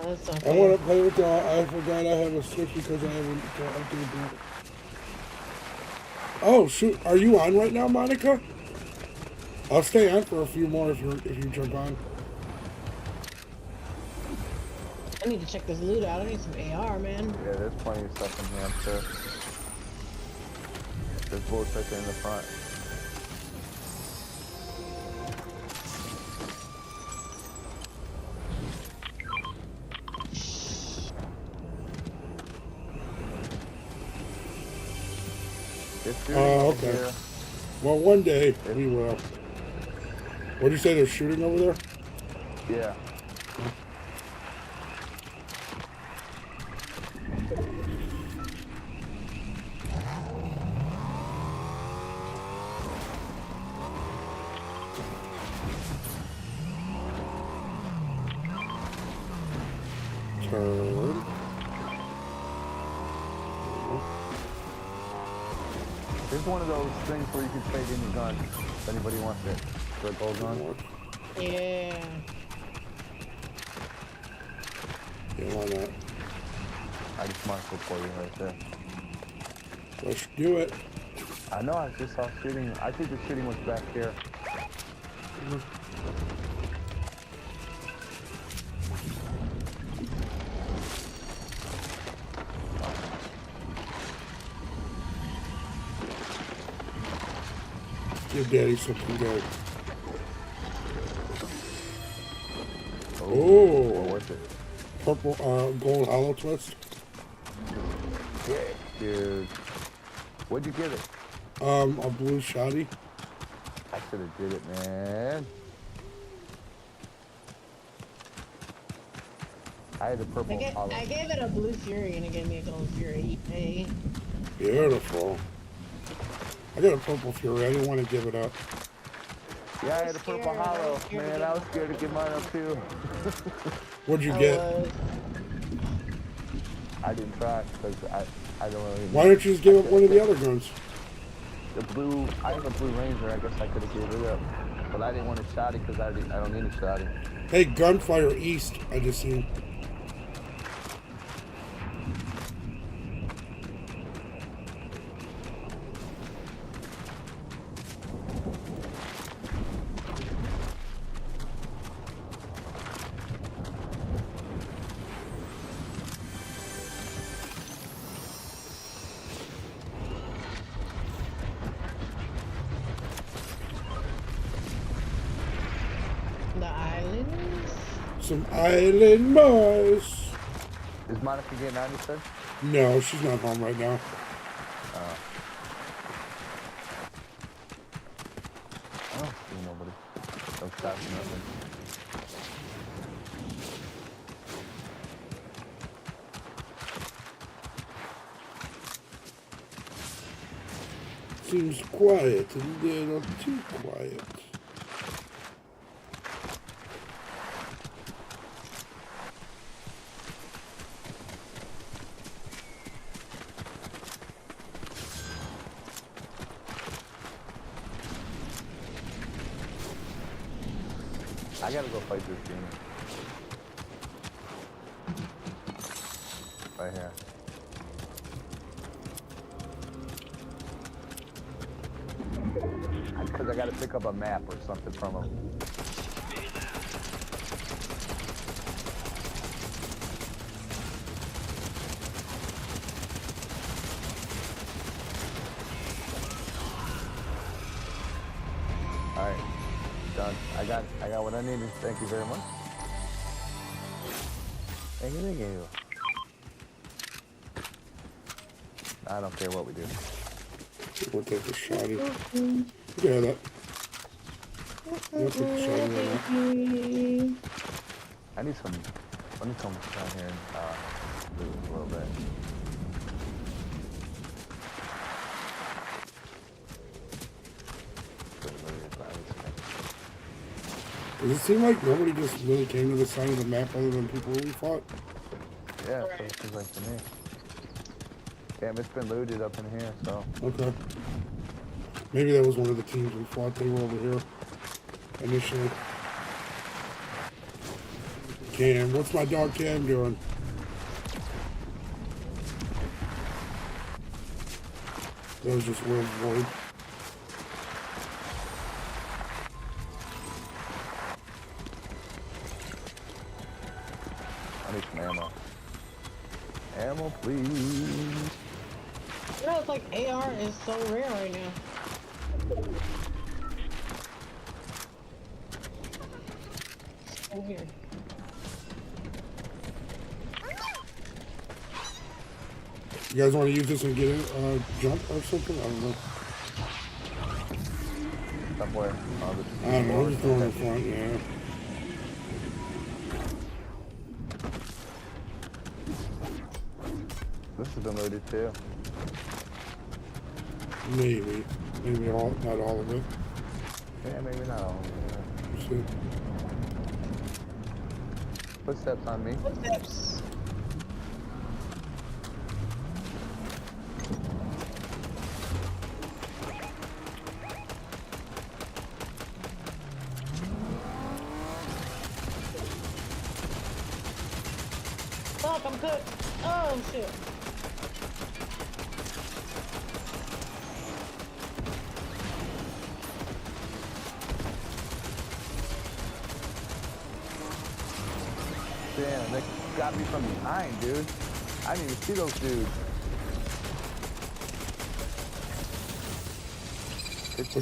Speaker 3: That's not
Speaker 1: I
Speaker 3: fair.
Speaker 1: want to play with the. I forgot I have a Switch because I haven't updated it. Oh shoot! Are you on right now, Monica? I'll stay on for a few more if you jump on.
Speaker 3: I need to check this loot out. I need some AR, man.
Speaker 2: Yeah, there's plenty of stuff in here, I'm sure. There's bullets right there in the front.
Speaker 1: Oh, okay.
Speaker 2: Here.
Speaker 1: Well, one day we will. What do you say? They're shooting over there?
Speaker 2: Yeah.
Speaker 1: Turn.
Speaker 2: There's one of those things where you can trade in your gun if anybody wants it. For a gold gun.
Speaker 3: Yeah.
Speaker 1: Yeah, why not?
Speaker 2: I just marked it for you right there.
Speaker 1: Let's do it.
Speaker 2: I know, I just saw shooting. I think the shooting was back here.
Speaker 1: Give Daddy something good.
Speaker 2: What
Speaker 1: Oh,
Speaker 2: was it?
Speaker 1: purple, gold hollow twist.
Speaker 2: Yeah, dude. What'd you give it?
Speaker 1: A blue shotty.
Speaker 2: I should have did it, man. I had the purple hollow.
Speaker 3: I gave it a blue fury and it gave me a gold fury. Hey.
Speaker 1: Beautiful. I got a purple fury. I didn't want to give it up.
Speaker 2: Yeah, I had a purple hollow. Man, I was scared to give mine up too.
Speaker 1: What'd you get?
Speaker 2: I didn't try because I don't really.
Speaker 1: Why don't you just give up one of the other guns?
Speaker 2: The blue, I have a blue Ranger. I guess I could have gave it up, but I didn't want a shotty because I don't need a shotty.
Speaker 1: Hey, gunfire east. I just seen.
Speaker 3: The islands?
Speaker 1: Some island boys.
Speaker 2: Is Monica getting out, you said?
Speaker 1: No, she's not home right now.
Speaker 2: I don't see nobody. No shots, nothing.
Speaker 1: Seems quiet, a little too quiet.
Speaker 2: I gotta go fight this demon. Right here. Because I gotta pick up a map or something from him. Alright. Done. I got what I needed. Thank you very much. Thank you. I don't care what we do.
Speaker 1: We'll take a shotty. Yeah, that. We'll take a shotty right now.
Speaker 2: I need some. Let me come down here and loot a little bit.
Speaker 1: Does it seem like nobody just really came to the side of the map other than people we fought?
Speaker 2: Yeah, so it seems like to me. Damn, it's been looted up in here, so.
Speaker 1: Okay. Maybe that was one of the teams we fought. They were over here initially. Cam, what's my dog Cam doing? That was just World Void.
Speaker 2: I need some ammo. Ammo, please.
Speaker 3: You know, it's like AR is so rare right now. So weird.
Speaker 1: You guys want to use this and get a jump or something? I don't know.
Speaker 2: Somewhere.
Speaker 1: I don't know. I'm just going in the front, yeah.
Speaker 2: This has been loaded too.
Speaker 1: Maybe. Maybe all, not all of it.
Speaker 2: Yeah, maybe not all.
Speaker 1: Let's see.
Speaker 2: Footsteps on me.
Speaker 3: Footsteps. Fuck, I'm cooked. Oh shit.
Speaker 2: Damn, they got me from behind, dude. I didn't even see those dudes.
Speaker 1: Watch.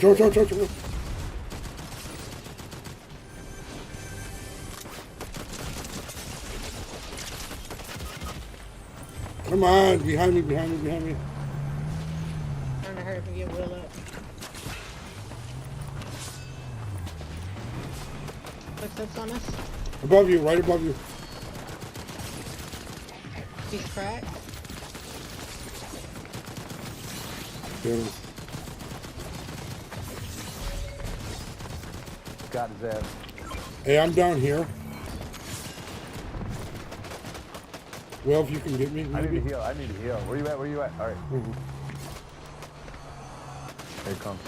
Speaker 1: Come on, behind me.
Speaker 3: Trying to hurry up and get Will up. Footsteps on us.
Speaker 1: Above you, right above you.
Speaker 3: He's cracked.
Speaker 1: Yeah.
Speaker 2: Got his ass.
Speaker 1: Hey, I'm down here. Well, if you can get me,
Speaker 2: I
Speaker 1: maybe.
Speaker 2: need to heal. Where you at? All right.
Speaker 1: Mhm.
Speaker 2: Here it comes.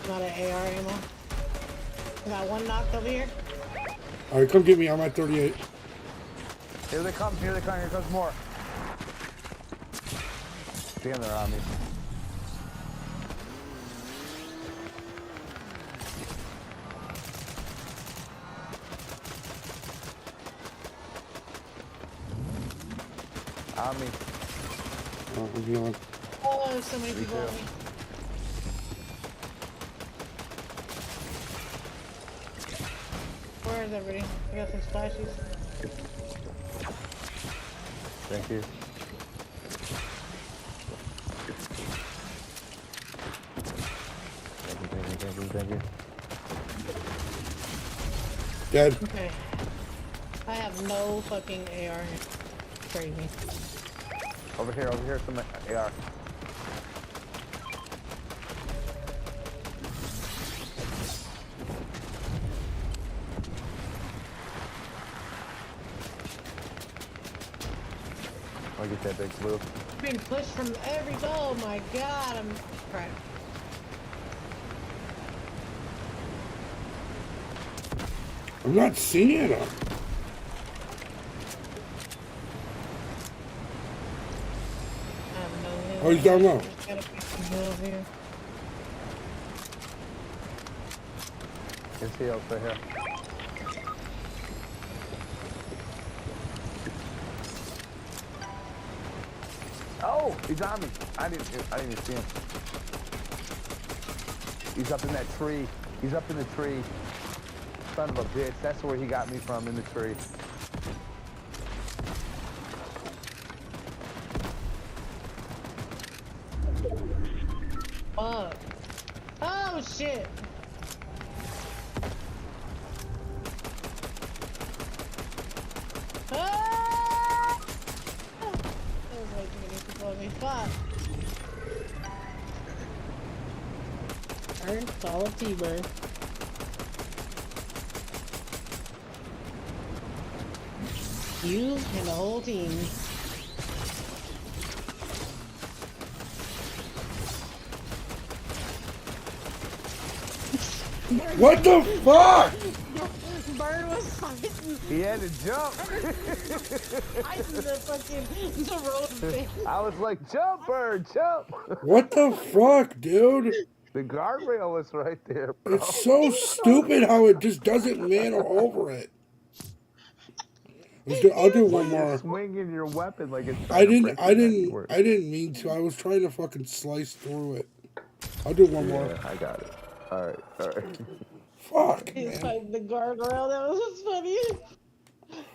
Speaker 3: Not an AR ammo. I got one knocked over here.
Speaker 1: All right, come get me. I'm at 38.
Speaker 2: Here they come. Here comes more. Damn, they're on me. On me.
Speaker 1: Oh, I'm healing.
Speaker 3: Oh, there's so many people
Speaker 2: too.
Speaker 3: on me. Where is everybody? I got some splashes.
Speaker 2: Thank you. Thank you.
Speaker 1: Dead.
Speaker 3: Okay. I have no fucking AR. Crazy.
Speaker 2: Over here, some AR. I'll get that big blue.
Speaker 3: Being pushed from every. Oh my god, I'm cracked.
Speaker 1: I'm not seeing him.
Speaker 3: I have no heal.
Speaker 1: Oh, he's down low.
Speaker 3: Just gotta pick some heals here.
Speaker 2: There's heals right here. Oh, he's on me. I didn't even see him. He's up in that tree. He's up in the tree. Son of a bitch. That's where he got me from, in the tree.
Speaker 3: fuck? Oh shit! Ah! That was way too many people on me. Fuck. Earn solid T-burn. You and the whole team.
Speaker 1: What the fuck?
Speaker 3: Bird was fighting.
Speaker 2: He had to jump.
Speaker 3: Fighting the road thing.
Speaker 2: I was like, jump, Bird, jump.
Speaker 1: What the fuck, dude?
Speaker 2: The guardrail was right there, bro.
Speaker 1: It's so stupid how it just doesn't mantle over it. I'll do one more.
Speaker 2: Swinging your weapon like it's.
Speaker 1: I didn't mean to. I was trying to fucking slice through it. I'll do one more.
Speaker 2: I got it. All right.
Speaker 1: Fuck,
Speaker 3: He's
Speaker 1: man.
Speaker 3: fighting the guardrail. That was funny.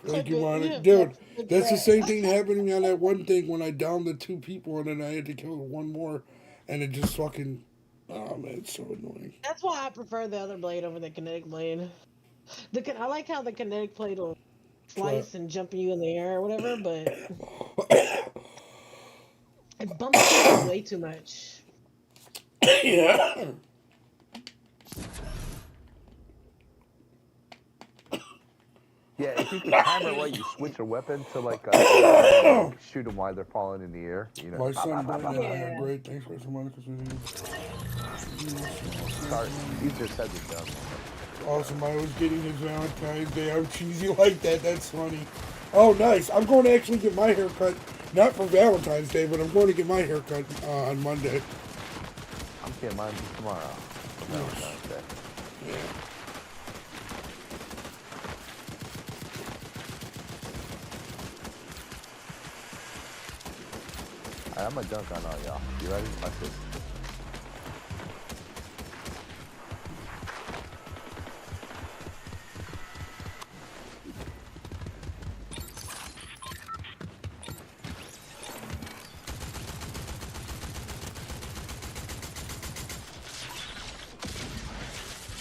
Speaker 1: Thank you, Monica. Dude, that's the same thing that happened to me on that one thing when I downed the 2 people and then I had to kill one more, and it just fucking. Oh man, it's so annoying.
Speaker 3: That's why I prefer the other blade over the kinetic blade. I like how the kinetic blade will slice and jump you in the air or whatever, but it bumps people way too much.
Speaker 1: Yeah.
Speaker 2: Yeah, if you can time it right, you switch your weapon to like shoot them while they're falling in the air. You know.
Speaker 1: My son,
Speaker 3: Yeah.
Speaker 1: great. Thanks for so much.
Speaker 2: Sorry, easier said than done.
Speaker 1: Awesome. I was getting his Valentine's Day. I'm cheesy like that. That's funny. Oh, nice. I'm going to actually get my hair cut. Not for Valentine's Day, but I'm going to get my hair cut on Monday.
Speaker 2: I'm getting mine tomorrow. No, okay.
Speaker 1: Yeah.
Speaker 2: I'm gonna dunk on all y'all. You ready? Watch this.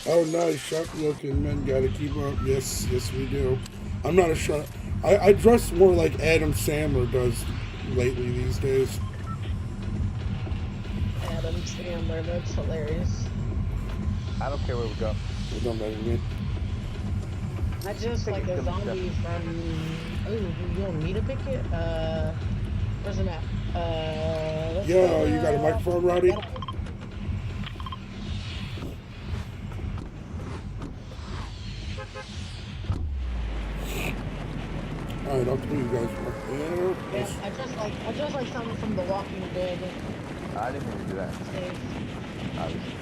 Speaker 1: Oh, nice. Sharp looking men gotta keep up. Yes, yes, we do. I'm not a sharp. I dress more like Adam Sandler does lately these days.
Speaker 3: Adam Sandler, that's hilarious.
Speaker 2: I don't care where we go.
Speaker 1: It don't matter to me.
Speaker 3: I just like a zombie from. Oh, you want me to pick it? Where's the map? Let's
Speaker 1: Yo,
Speaker 3: go,
Speaker 1: you got a microphone, Rowdy? Alright, I'll tell you guys.
Speaker 3: Yeah, I just like something from The Walking Dead.
Speaker 2: I didn't mean to do that.
Speaker 3: Safe.
Speaker 2: Obviously.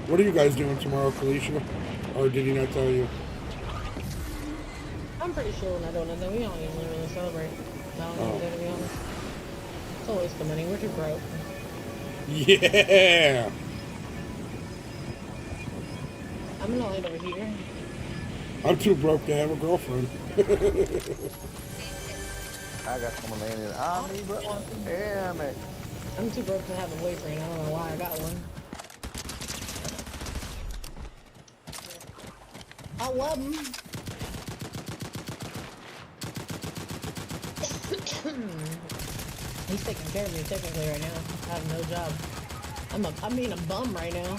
Speaker 1: What are you guys doing tomorrow, Felicia? Or did he not tell you?
Speaker 3: I'm pretty sure we're not doing nothing. We don't even really celebrate. Valentine's Day, to be honest. It's a waste of money. We're too broke.
Speaker 1: Yeah!
Speaker 3: I'm gonna land over here.
Speaker 1: I'm too broke to have a girlfriend.
Speaker 2: I got someone landing on me, bro. Damn it.
Speaker 3: I'm too broke to have a boyfriend. I don't know why I got one. I love him. He's taking care of me technically right now. I have no job. I'm being a bum right now.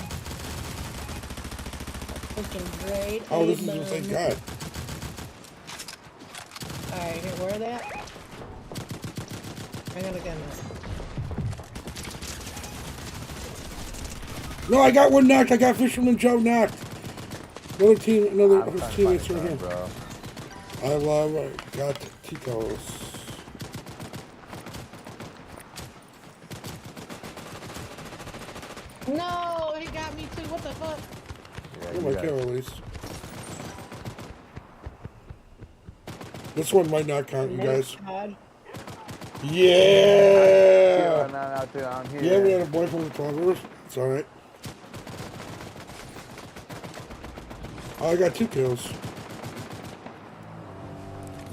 Speaker 3: Freaking great.
Speaker 1: Oh, this is what they got.
Speaker 3: Alright, here, where are they at? I gotta get them.
Speaker 1: No, I got one knocked. I got Fisherman Joe knocked. Another
Speaker 2: I'm
Speaker 1: his
Speaker 2: trying to
Speaker 1: teammates
Speaker 2: find
Speaker 1: right here.
Speaker 2: it, bro.
Speaker 1: I love got Ticos.
Speaker 3: No, he got me too. What the fuck?
Speaker 2: Yeah,
Speaker 1: Oh
Speaker 2: you
Speaker 1: my
Speaker 2: got
Speaker 1: kill
Speaker 2: it.
Speaker 1: at least. This one might not count, you guys.
Speaker 3: God.
Speaker 1: Yeah!
Speaker 2: Not out there on here.
Speaker 1: Yeah, we had a boyfriend with 12 hours. It's alright. Oh, I got 2 kills.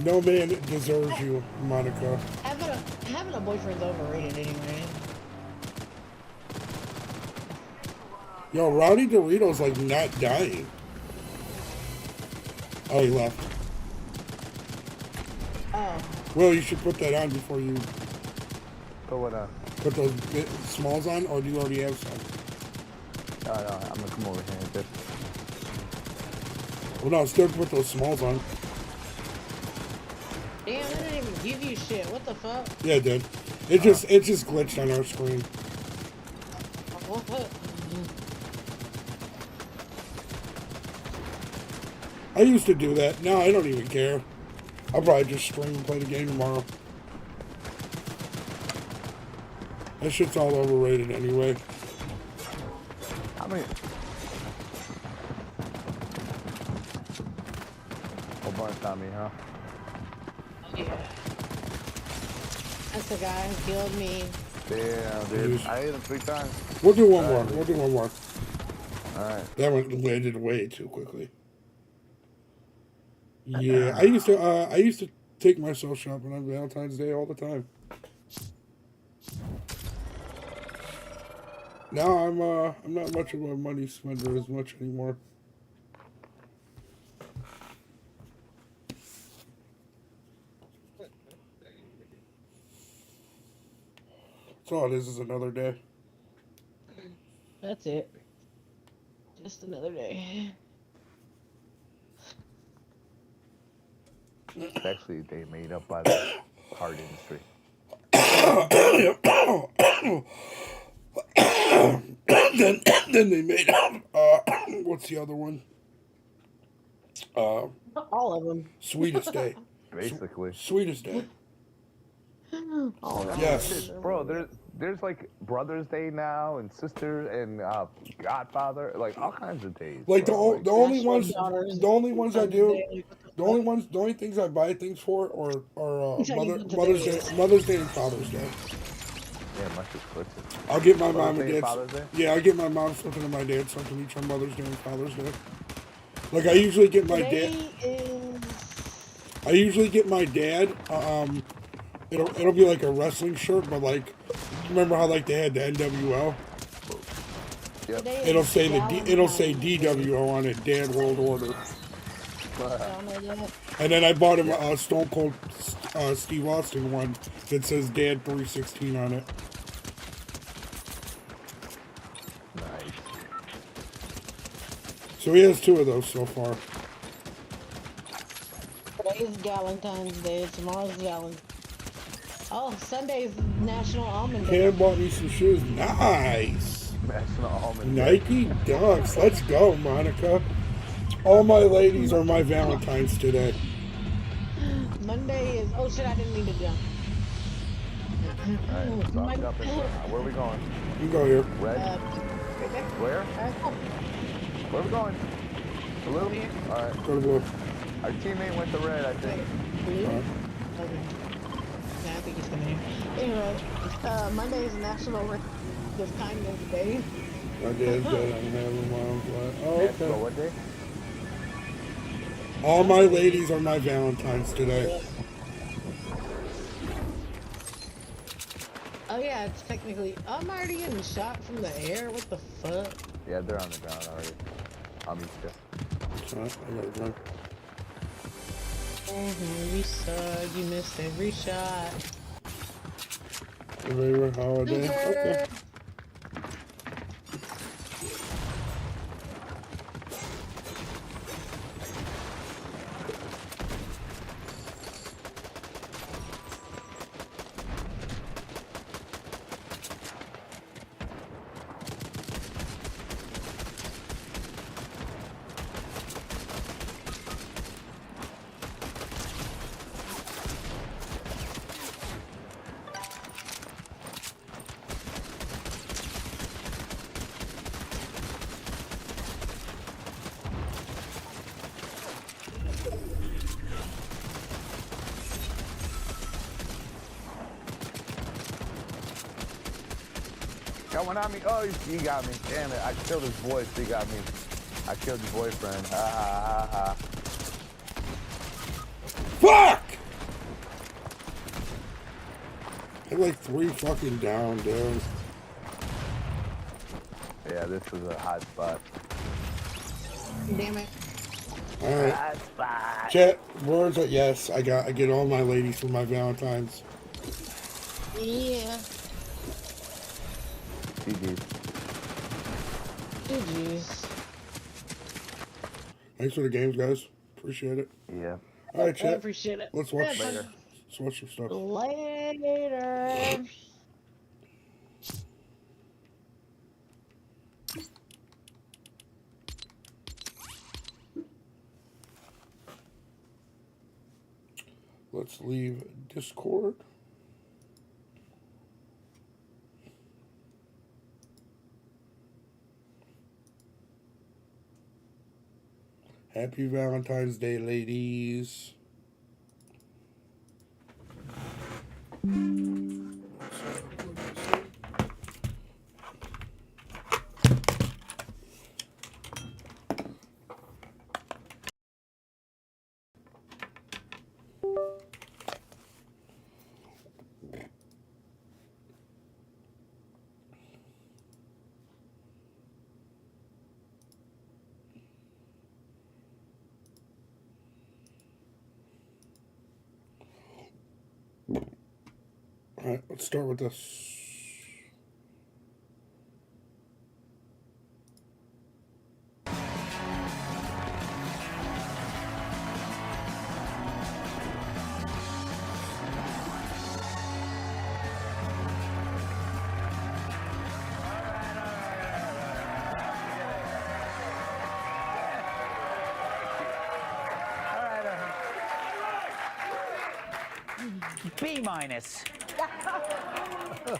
Speaker 1: No man deserves you, Monica.
Speaker 3: Having a boyfriend's overrated anyway.
Speaker 1: Yo, Rowdy Dorito's like not dying. Oh, he left.
Speaker 3: Oh.
Speaker 1: Well, you should put that on before you
Speaker 2: Put what on?
Speaker 1: put those smalls on, or do you already have some?
Speaker 2: No, I'm gonna come over here and just.
Speaker 1: Well, no, still put those smalls on.
Speaker 3: Damn, I didn't even give you shit. What the fuck?
Speaker 1: Yeah, it did. It just glitched on our screen.
Speaker 3: What?
Speaker 1: I used to do that. Now I don't even care. I'll probably just stream and play the game tomorrow. That shit's all overrated anyway.
Speaker 2: How many? Whole bunch on me, huh?
Speaker 3: Yeah. That's the guy who killed me.
Speaker 2: Damn, dude. I hit him 3 times.
Speaker 1: We'll do one more. We'll do one more.
Speaker 2: Alright.
Speaker 1: That one landed way too quickly. Yeah, I used to take myself shopping on Valentine's Day all the time. Now I'm not much of a money spender as much anymore. That's all it is another day.
Speaker 3: That's it. Just another day.
Speaker 2: It's actually a day made up by the card industry.
Speaker 1: then they made what's the other one?
Speaker 3: All of them.
Speaker 1: Sweetest Day.
Speaker 2: Basically.
Speaker 1: Sweetest Day.
Speaker 3: All of them.
Speaker 1: Yes.
Speaker 2: Bro, there's like Brother's Day now and Sister and Godfather, like all kinds of days.
Speaker 1: Like the
Speaker 2: bro.
Speaker 1: only
Speaker 3: National
Speaker 1: ones,
Speaker 3: Daughters
Speaker 1: the only ones I do,
Speaker 3: Day.
Speaker 1: the only things I buy things for are
Speaker 3: Exactly.
Speaker 1: Mother's Day and Father's Day.
Speaker 2: Yeah, my shit's glitching.
Speaker 1: I'll get my
Speaker 2: Mother's
Speaker 1: mom and
Speaker 2: Day and
Speaker 1: dad.
Speaker 2: Father's Day?
Speaker 1: Yeah, I'll get my mom something and my dad something each on Mother's Day and Father's Day. Like I usually get my dad. I usually get my dad. It'll be like a wrestling shirt, but like, remember how like they had the NWO?
Speaker 2: Yep.
Speaker 1: It'll say it'll say DWO on it, Dad World Order. And then I bought him a Stone Cold Steve Austin one that says Dad 316 on it.
Speaker 2: Nice.
Speaker 1: So he has 2 of those so far.
Speaker 3: Today's Valentine's Day. Tomorrow's Valentine's. Oh, Sunday's National Almond Day.
Speaker 1: Cam bought me some shoes. Nice.
Speaker 2: National Almond Day.
Speaker 1: Nike Dunks. Let's go, Monica. All my ladies are my Valentines today.
Speaker 3: Monday is. Oh shit! I didn't mean to jump.
Speaker 2: Alright, so I'm jumping. Where are we going?
Speaker 1: You go here.
Speaker 2: Red?
Speaker 3: Right there.
Speaker 2: Where?
Speaker 3: Alright, cool.
Speaker 2: Where are we going? Blue?
Speaker 3: Over here.
Speaker 2: Alright.
Speaker 1: Go to blue.
Speaker 2: Our teammate went to red, I think.
Speaker 3: Blue?
Speaker 1: Alright.
Speaker 3: Okay. Nah, I think he's coming here. Anyway, Monday is National This Kindness Day.
Speaker 1: My dad's dead. I'm having mom's life. Oh,
Speaker 2: National
Speaker 1: okay.
Speaker 2: what day?
Speaker 1: All my ladies are my Valentines today.
Speaker 3: Oh yeah, it's technically. I'm already getting shot from the air. What the fuck?
Speaker 2: Yeah, they're on the ground already. I'll meet you.
Speaker 1: Alright, I gotta run.
Speaker 3: You suck. You missed every shot.
Speaker 1: Favorite holiday. Okay.
Speaker 2: Got one on me. Oh, he got me. Damn it. I killed his voice. He got me. I killed your boyfriend. Ha ha ha ha.
Speaker 1: Fuck! I'm like 3 fucking down, dude.
Speaker 2: Yeah, this was a hot spot.
Speaker 3: Damn it.
Speaker 1: All right.
Speaker 2: Hot spot.
Speaker 1: Chat, words are yes. I get all my ladies for my Valentine's.
Speaker 3: Yeah.
Speaker 2: GG's.
Speaker 3: GG's.
Speaker 1: Thanks for the games, guys. Appreciate it.
Speaker 2: Yeah.
Speaker 1: All right,
Speaker 3: I
Speaker 1: chat.
Speaker 3: appreciate it.
Speaker 1: Let's watch.
Speaker 3: Yeah,
Speaker 2: Later.
Speaker 1: Let's watch some stuff.
Speaker 3: Later.
Speaker 1: Let's leave Discord. Happy Valentine's Day, ladies. All right, let's start with this.
Speaker 5: B minus.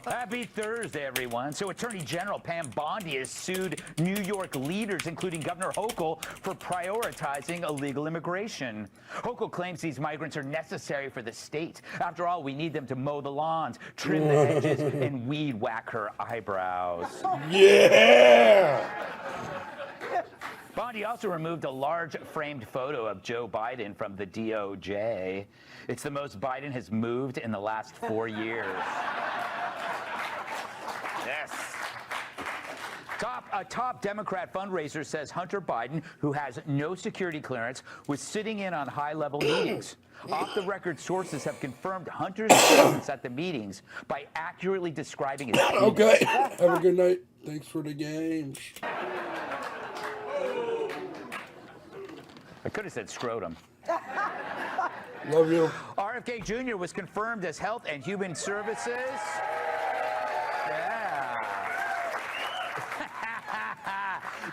Speaker 5: Happy Thursday, everyone. So Attorney General Pam Bondi has sued New York leaders, including Governor Hochul, for prioritizing illegal immigration. Hochul claims these migrants are necessary for the state. After all, we need them to mow the lawns, trim the hedges, and weed whack her eyebrows.
Speaker 1: Yeah!
Speaker 5: Bondi also removed a large framed photo of Joe Biden from the DOJ. It's the most Biden has moved in the last 4 years. Yes. A top Democrat fundraiser says Hunter Biden, who has no security clearance, was sitting in on high-level meetings. Off-the-record sources have confirmed Hunter's presence at the meetings by accurately describing his penis.
Speaker 1: Okay. Have a good night. Thanks for the games.
Speaker 5: I could have said scrotum.
Speaker 1: Love you.
Speaker 5: RFK Jr. was confirmed as Health and Human Services. Yeah.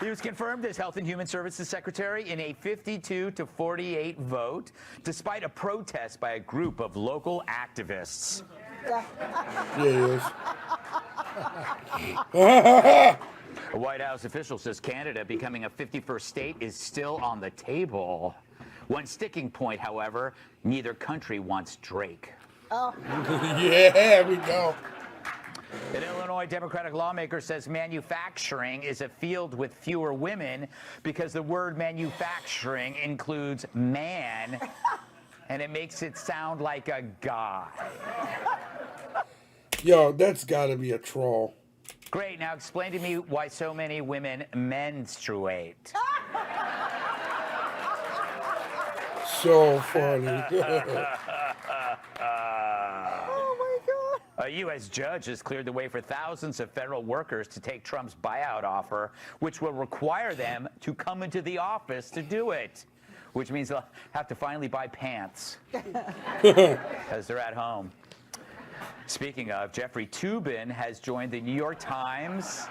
Speaker 5: He was confirmed as Health and Human Services Secretary in a 52-48 vote, despite a protest by a group of local activists.
Speaker 1: Yeah, he is.
Speaker 5: A White House official says Canada becoming a 51st state is still on the table. One sticking point, however, neither country wants Drake.
Speaker 1: Yeah, we go.
Speaker 5: An Illinois Democratic lawmaker says manufacturing is a field with fewer women because the word manufacturing includes man, and it makes it sound like a guy.
Speaker 1: Yo, that's gotta be a troll.
Speaker 5: Great, now explain to me why so many women menstruate.
Speaker 1: So funny.
Speaker 5: A U.S. judge has cleared the way for thousands of federal workers to take Trump's buyout offer, which will require them to come into the office to do it, which means they'll have to finally buy pants because they're at home. Speaking of, Jeffrey Toobin has joined the New York Times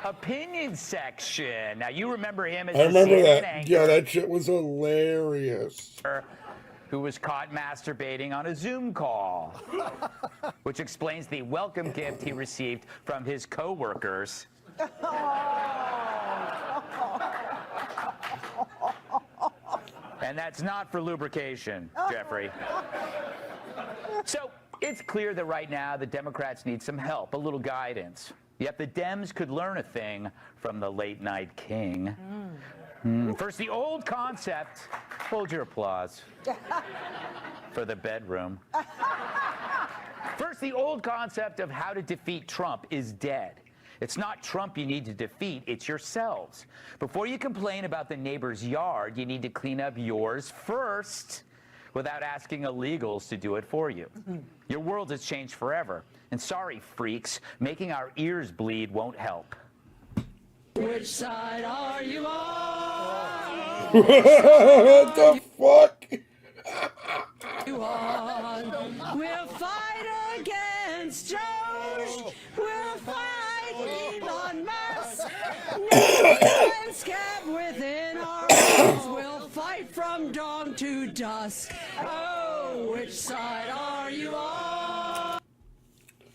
Speaker 5: opinion section. Now, you remember him as
Speaker 1: I
Speaker 5: the
Speaker 1: remember
Speaker 5: CNN
Speaker 1: that.
Speaker 5: anchor
Speaker 1: Yeah, that shit was hilarious.
Speaker 5: who was caught masturbating on a Zoom call, which explains the welcome gift he received from his coworkers. And that's not for lubrication, Jeffrey. So it's clear that right now the Democrats need some help, a little guidance. Yet the Dems could learn a thing from the late night king. First, the old concept, hold your applause, for the bedroom. First, the old concept of how to defeat Trump is dead. It's not Trump you need to defeat, it's yourselves. Before you complain about the neighbor's yard, you need to clean up yours first without asking illegals to do it for you. Your world has changed forever. And sorry, freaks, making our ears bleed won't help.
Speaker 6: Which side are you on?
Speaker 1: What the fuck?
Speaker 6: You on? We'll fight against George. We'll fight Elon Musk. No scab within our walls. We'll fight from dawn to dusk. Oh, which side are you on?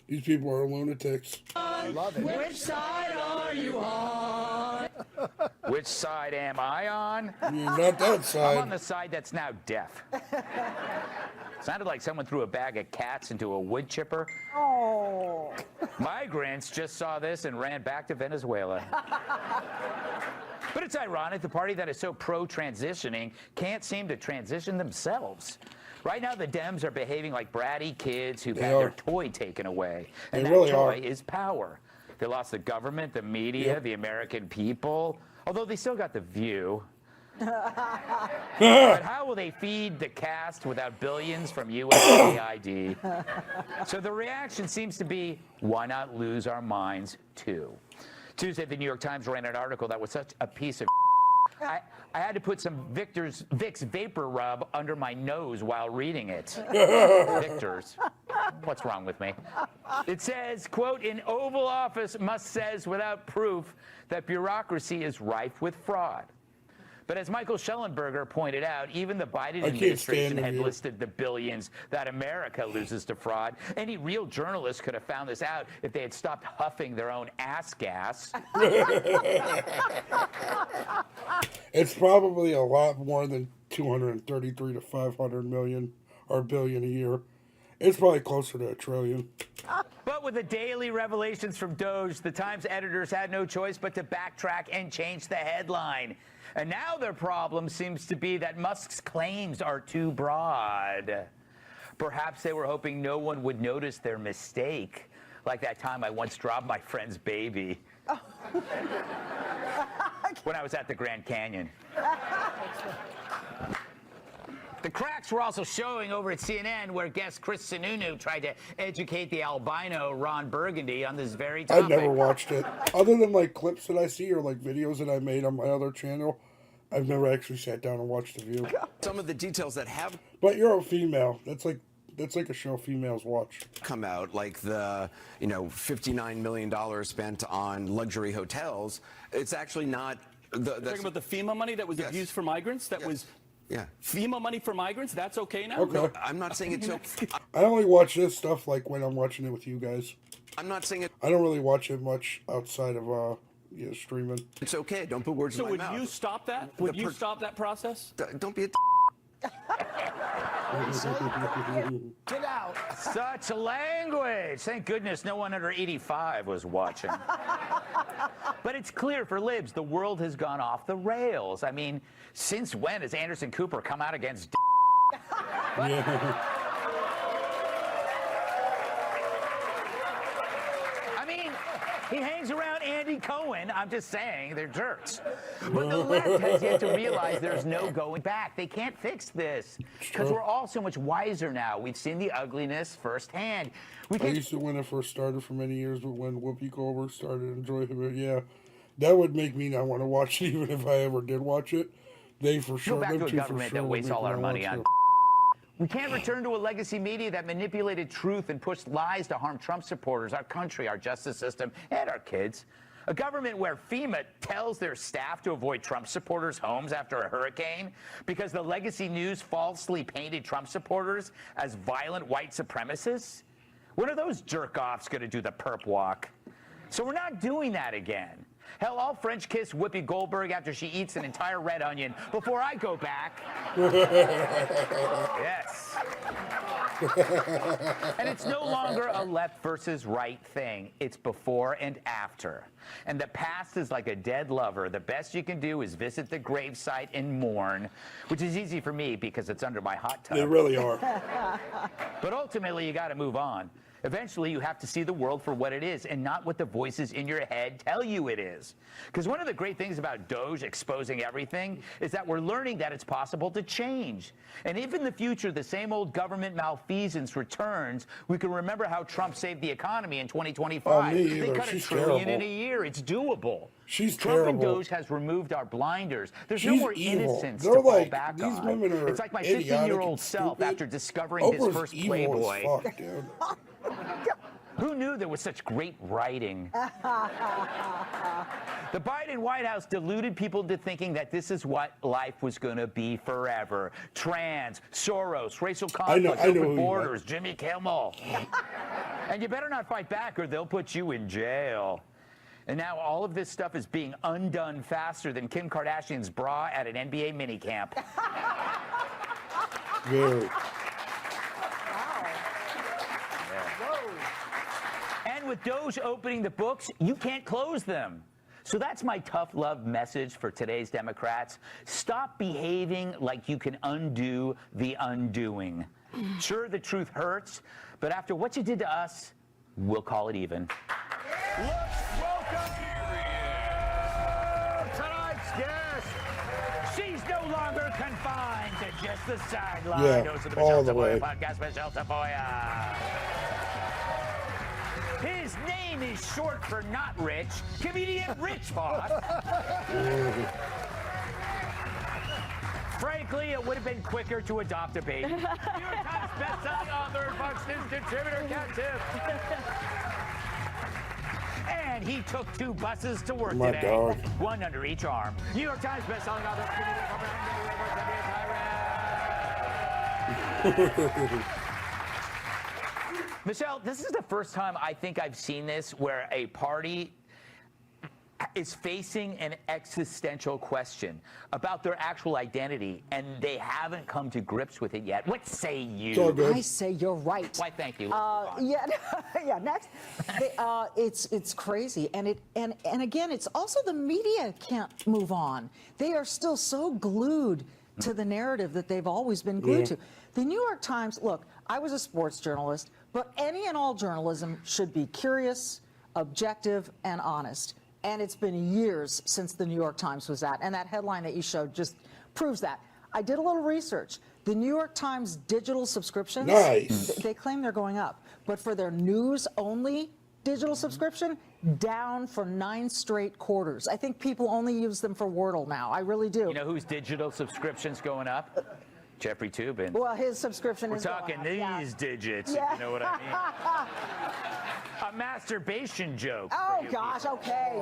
Speaker 1: These people are lunatics.
Speaker 6: I love it. Which side are you on?
Speaker 5: Which side am I on?
Speaker 1: Not that
Speaker 5: I'm on
Speaker 1: side.
Speaker 5: the side that's now deaf. Sounded like someone threw a bag of cats into a wood chipper.
Speaker 7: Oh.
Speaker 5: Migrants just saw this and ran back to Venezuela. But it's ironic, the party that is so pro-transitioning can't seem to transition themselves. Right now, the Dems are behaving like bratty kids who've had their toy taken away. And
Speaker 1: They
Speaker 5: that
Speaker 1: really
Speaker 5: toy
Speaker 1: are.
Speaker 5: is power. They lost the government, the media, the American people, although they still got the view. But how will they feed the cast without billions from USAID? So the reaction seems to be, why not lose our minds too? Tuesday, the New York Times ran an article that was such a piece of I had to put some Vicks Vapor Rub under my nose while reading it. Victor's. What's wrong with me? It says, quote, "An Oval Office must says without proof that bureaucracy is rife with fraud." But as Michael Schellenberger pointed out, even the Biden administration had listed the billions that America loses to fraud. Any real journalist could have found this out if they had stopped huffing their own ass gas.
Speaker 1: It's probably a lot more than 233 to 500 million or billion a year. It's probably closer to $1 trillion.
Speaker 5: But with the daily revelations from Doge, the Times editors had no choice but to backtrack and change the headline. And now their problem seems to be that Musk's claims are too broad. Perhaps they were hoping no one would notice their mistake, like that time I once dropped my friend's baby. When I was at the Grand Canyon. The cracks were also showing over at CNN, where guest Chris Sununu tried to educate the albino Ron Burgundy on this very topic.
Speaker 1: I've never watched it. Other than like clips that I see or like videos that I made on my other channel, I've never actually sat down and watched The View.
Speaker 8: Some of the details that have
Speaker 1: But you're a female. That's like a show females watch.
Speaker 8: come out, like the $59 million spent on luxury hotels. It's actually not.
Speaker 9: Talking about the FEMA money that was abused for migrants. That was.
Speaker 8: Yeah.
Speaker 9: FEMA money for migrants. That's okay now.
Speaker 1: Okay.
Speaker 8: No, I'm not saying it's okay.
Speaker 1: I only watch this stuff like when I'm watching it with you guys.
Speaker 8: I'm not saying
Speaker 1: I don't really watch it much outside of streaming.
Speaker 8: it's okay. Don't put words
Speaker 9: So
Speaker 8: in my
Speaker 9: would
Speaker 8: mouth.
Speaker 9: you stop that? Would you stop that process?
Speaker 8: Don't be a.
Speaker 7: Get out.
Speaker 5: Such language. Thank goodness no one under 85 was watching. But it's clear for libs, the world has gone off the rails. I mean, since when has Anderson Cooper come out against I mean, he hangs around Andy Cohen. I'm just saying, they're jerks. But the left has yet to realize there's no going back. They can't fix this because we're all so much wiser now. We've seen the ugliness firsthand. We
Speaker 1: I
Speaker 5: can't.
Speaker 1: used to when it first started for many years, but when Whoopi Goldberg started enjoying it, yeah, that would make me not want to watch it, even if I ever did watch it. They for sure.
Speaker 5: Go back
Speaker 1: them
Speaker 5: to a
Speaker 1: two for
Speaker 5: government
Speaker 1: sure
Speaker 5: that
Speaker 1: would
Speaker 5: wastes
Speaker 1: make
Speaker 5: all
Speaker 1: me
Speaker 5: our
Speaker 1: not
Speaker 5: money
Speaker 1: watch
Speaker 5: on.
Speaker 1: it.
Speaker 5: We can't return to a legacy media that manipulated truth and pushed lies to harm Trump supporters, our country, our justice system, and our kids. A government where FEMA tells their staff to avoid Trump supporters' homes after a hurricane because the legacy news falsely painted Trump supporters as violent white supremacists. When are those jerk-offs going to do the perp walk? So we're not doing that again. Hell, I'll French kiss Whoopi Goldberg after she eats an entire red onion before I go back. Yes. And it's no longer a left versus right thing. It's before and after. And the past is like a dead lover. The best you can do is visit the gravesite and mourn, which is easy for me because it's under my hot tub.
Speaker 1: They really are.
Speaker 5: But ultimately, you got to move on. Eventually, you have to see the world for what it is and not what the voices in your head tell you it is. Because one of the great things about Doge exposing everything is that we're learning that it's possible to change. And if in the future the same old government malfeasance returns, we can remember how Trump saved the economy in 2025.
Speaker 1: Me
Speaker 5: They
Speaker 1: either.
Speaker 5: cut
Speaker 1: She's
Speaker 5: $1 trillion in
Speaker 1: terrible.
Speaker 5: a year. It's doable.
Speaker 1: She's
Speaker 5: Trump and
Speaker 1: terrible.
Speaker 5: Doge has removed our blinders. There's no
Speaker 1: She's
Speaker 5: more
Speaker 1: evil.
Speaker 5: innocence
Speaker 1: They're
Speaker 5: to fall
Speaker 1: like,
Speaker 5: back
Speaker 1: these
Speaker 5: on.
Speaker 1: women are
Speaker 5: It's like my
Speaker 1: idiotic
Speaker 5: 15-year-old
Speaker 1: and
Speaker 5: self
Speaker 1: stupid.
Speaker 5: after discovering
Speaker 1: Oprah's
Speaker 5: his first
Speaker 1: evil
Speaker 5: Playboy.
Speaker 1: as fuck, dude.
Speaker 5: Who knew there was such great writing? The Biden White House deluded people into thinking that this is what life was going to be forever. Trans, Soros, racial conflict,
Speaker 1: I know who
Speaker 5: open
Speaker 1: you
Speaker 5: borders, Jimmy Kimmel. And you better not fight back or they'll put you in jail. And now all of this stuff is being undone faster than Kim Kardashian's bra at an NBA minicamp.
Speaker 1: Very.
Speaker 5: And with Doge opening the books, you can't close them. So that's my tough love message for today's Democrats. Stop behaving like you can undo the undoing. Sure, the truth hurts, but after what you did to us, we'll call it even. Welcome tonight's guest. She's no longer confined to just the sideline.
Speaker 1: Yeah,
Speaker 5: Host of the
Speaker 1: all
Speaker 5: Michelle
Speaker 1: the way.
Speaker 5: Tafoya podcast, Michelle Tafoya. His name is short for not rich, comedian Rich Fox. Frankly, it would have been quicker to adopt a baby. New York Times bestselling author, Fox News contributor, Cat Tip. And he took 2 buses to work
Speaker 1: My
Speaker 5: today,
Speaker 1: dog.
Speaker 5: one under each arm. New York Times bestselling author, comedian, Michelle, this is the first time I think I've seen this where a party is facing an existential question about their actual identity, and they haven't come to grips with it yet. What say you?
Speaker 1: It's all good.
Speaker 7: I say you're right.
Speaker 5: Why, thank you.
Speaker 7: Yeah, yeah. Next, it's crazy, and again, it's also the media can't move on. They are still so glued to the narrative that they've always been glued to. The New York Times. Look, I was a sports journalist, but any and all journalism should be curious, objective, and honest. And it's been years since the New York Times was that, and that headline that you showed just proves that. I did a little research. The New York Times digital subscriptions,
Speaker 1: Nice.
Speaker 7: they claim they're going up, but for their news-only digital subscription, down for 9 straight quarters. I think people only use them for Wordle now. I really do.
Speaker 5: You know whose digital subscription's going up? Jeffrey Toobin.
Speaker 7: Well, his subscription
Speaker 5: We're
Speaker 7: is
Speaker 5: talking
Speaker 7: going up,
Speaker 5: these digits,
Speaker 7: Yeah.
Speaker 5: if you know what I mean. A masturbation joke.
Speaker 7: Oh,
Speaker 5: for you
Speaker 7: gosh,
Speaker 5: people.
Speaker 7: okay.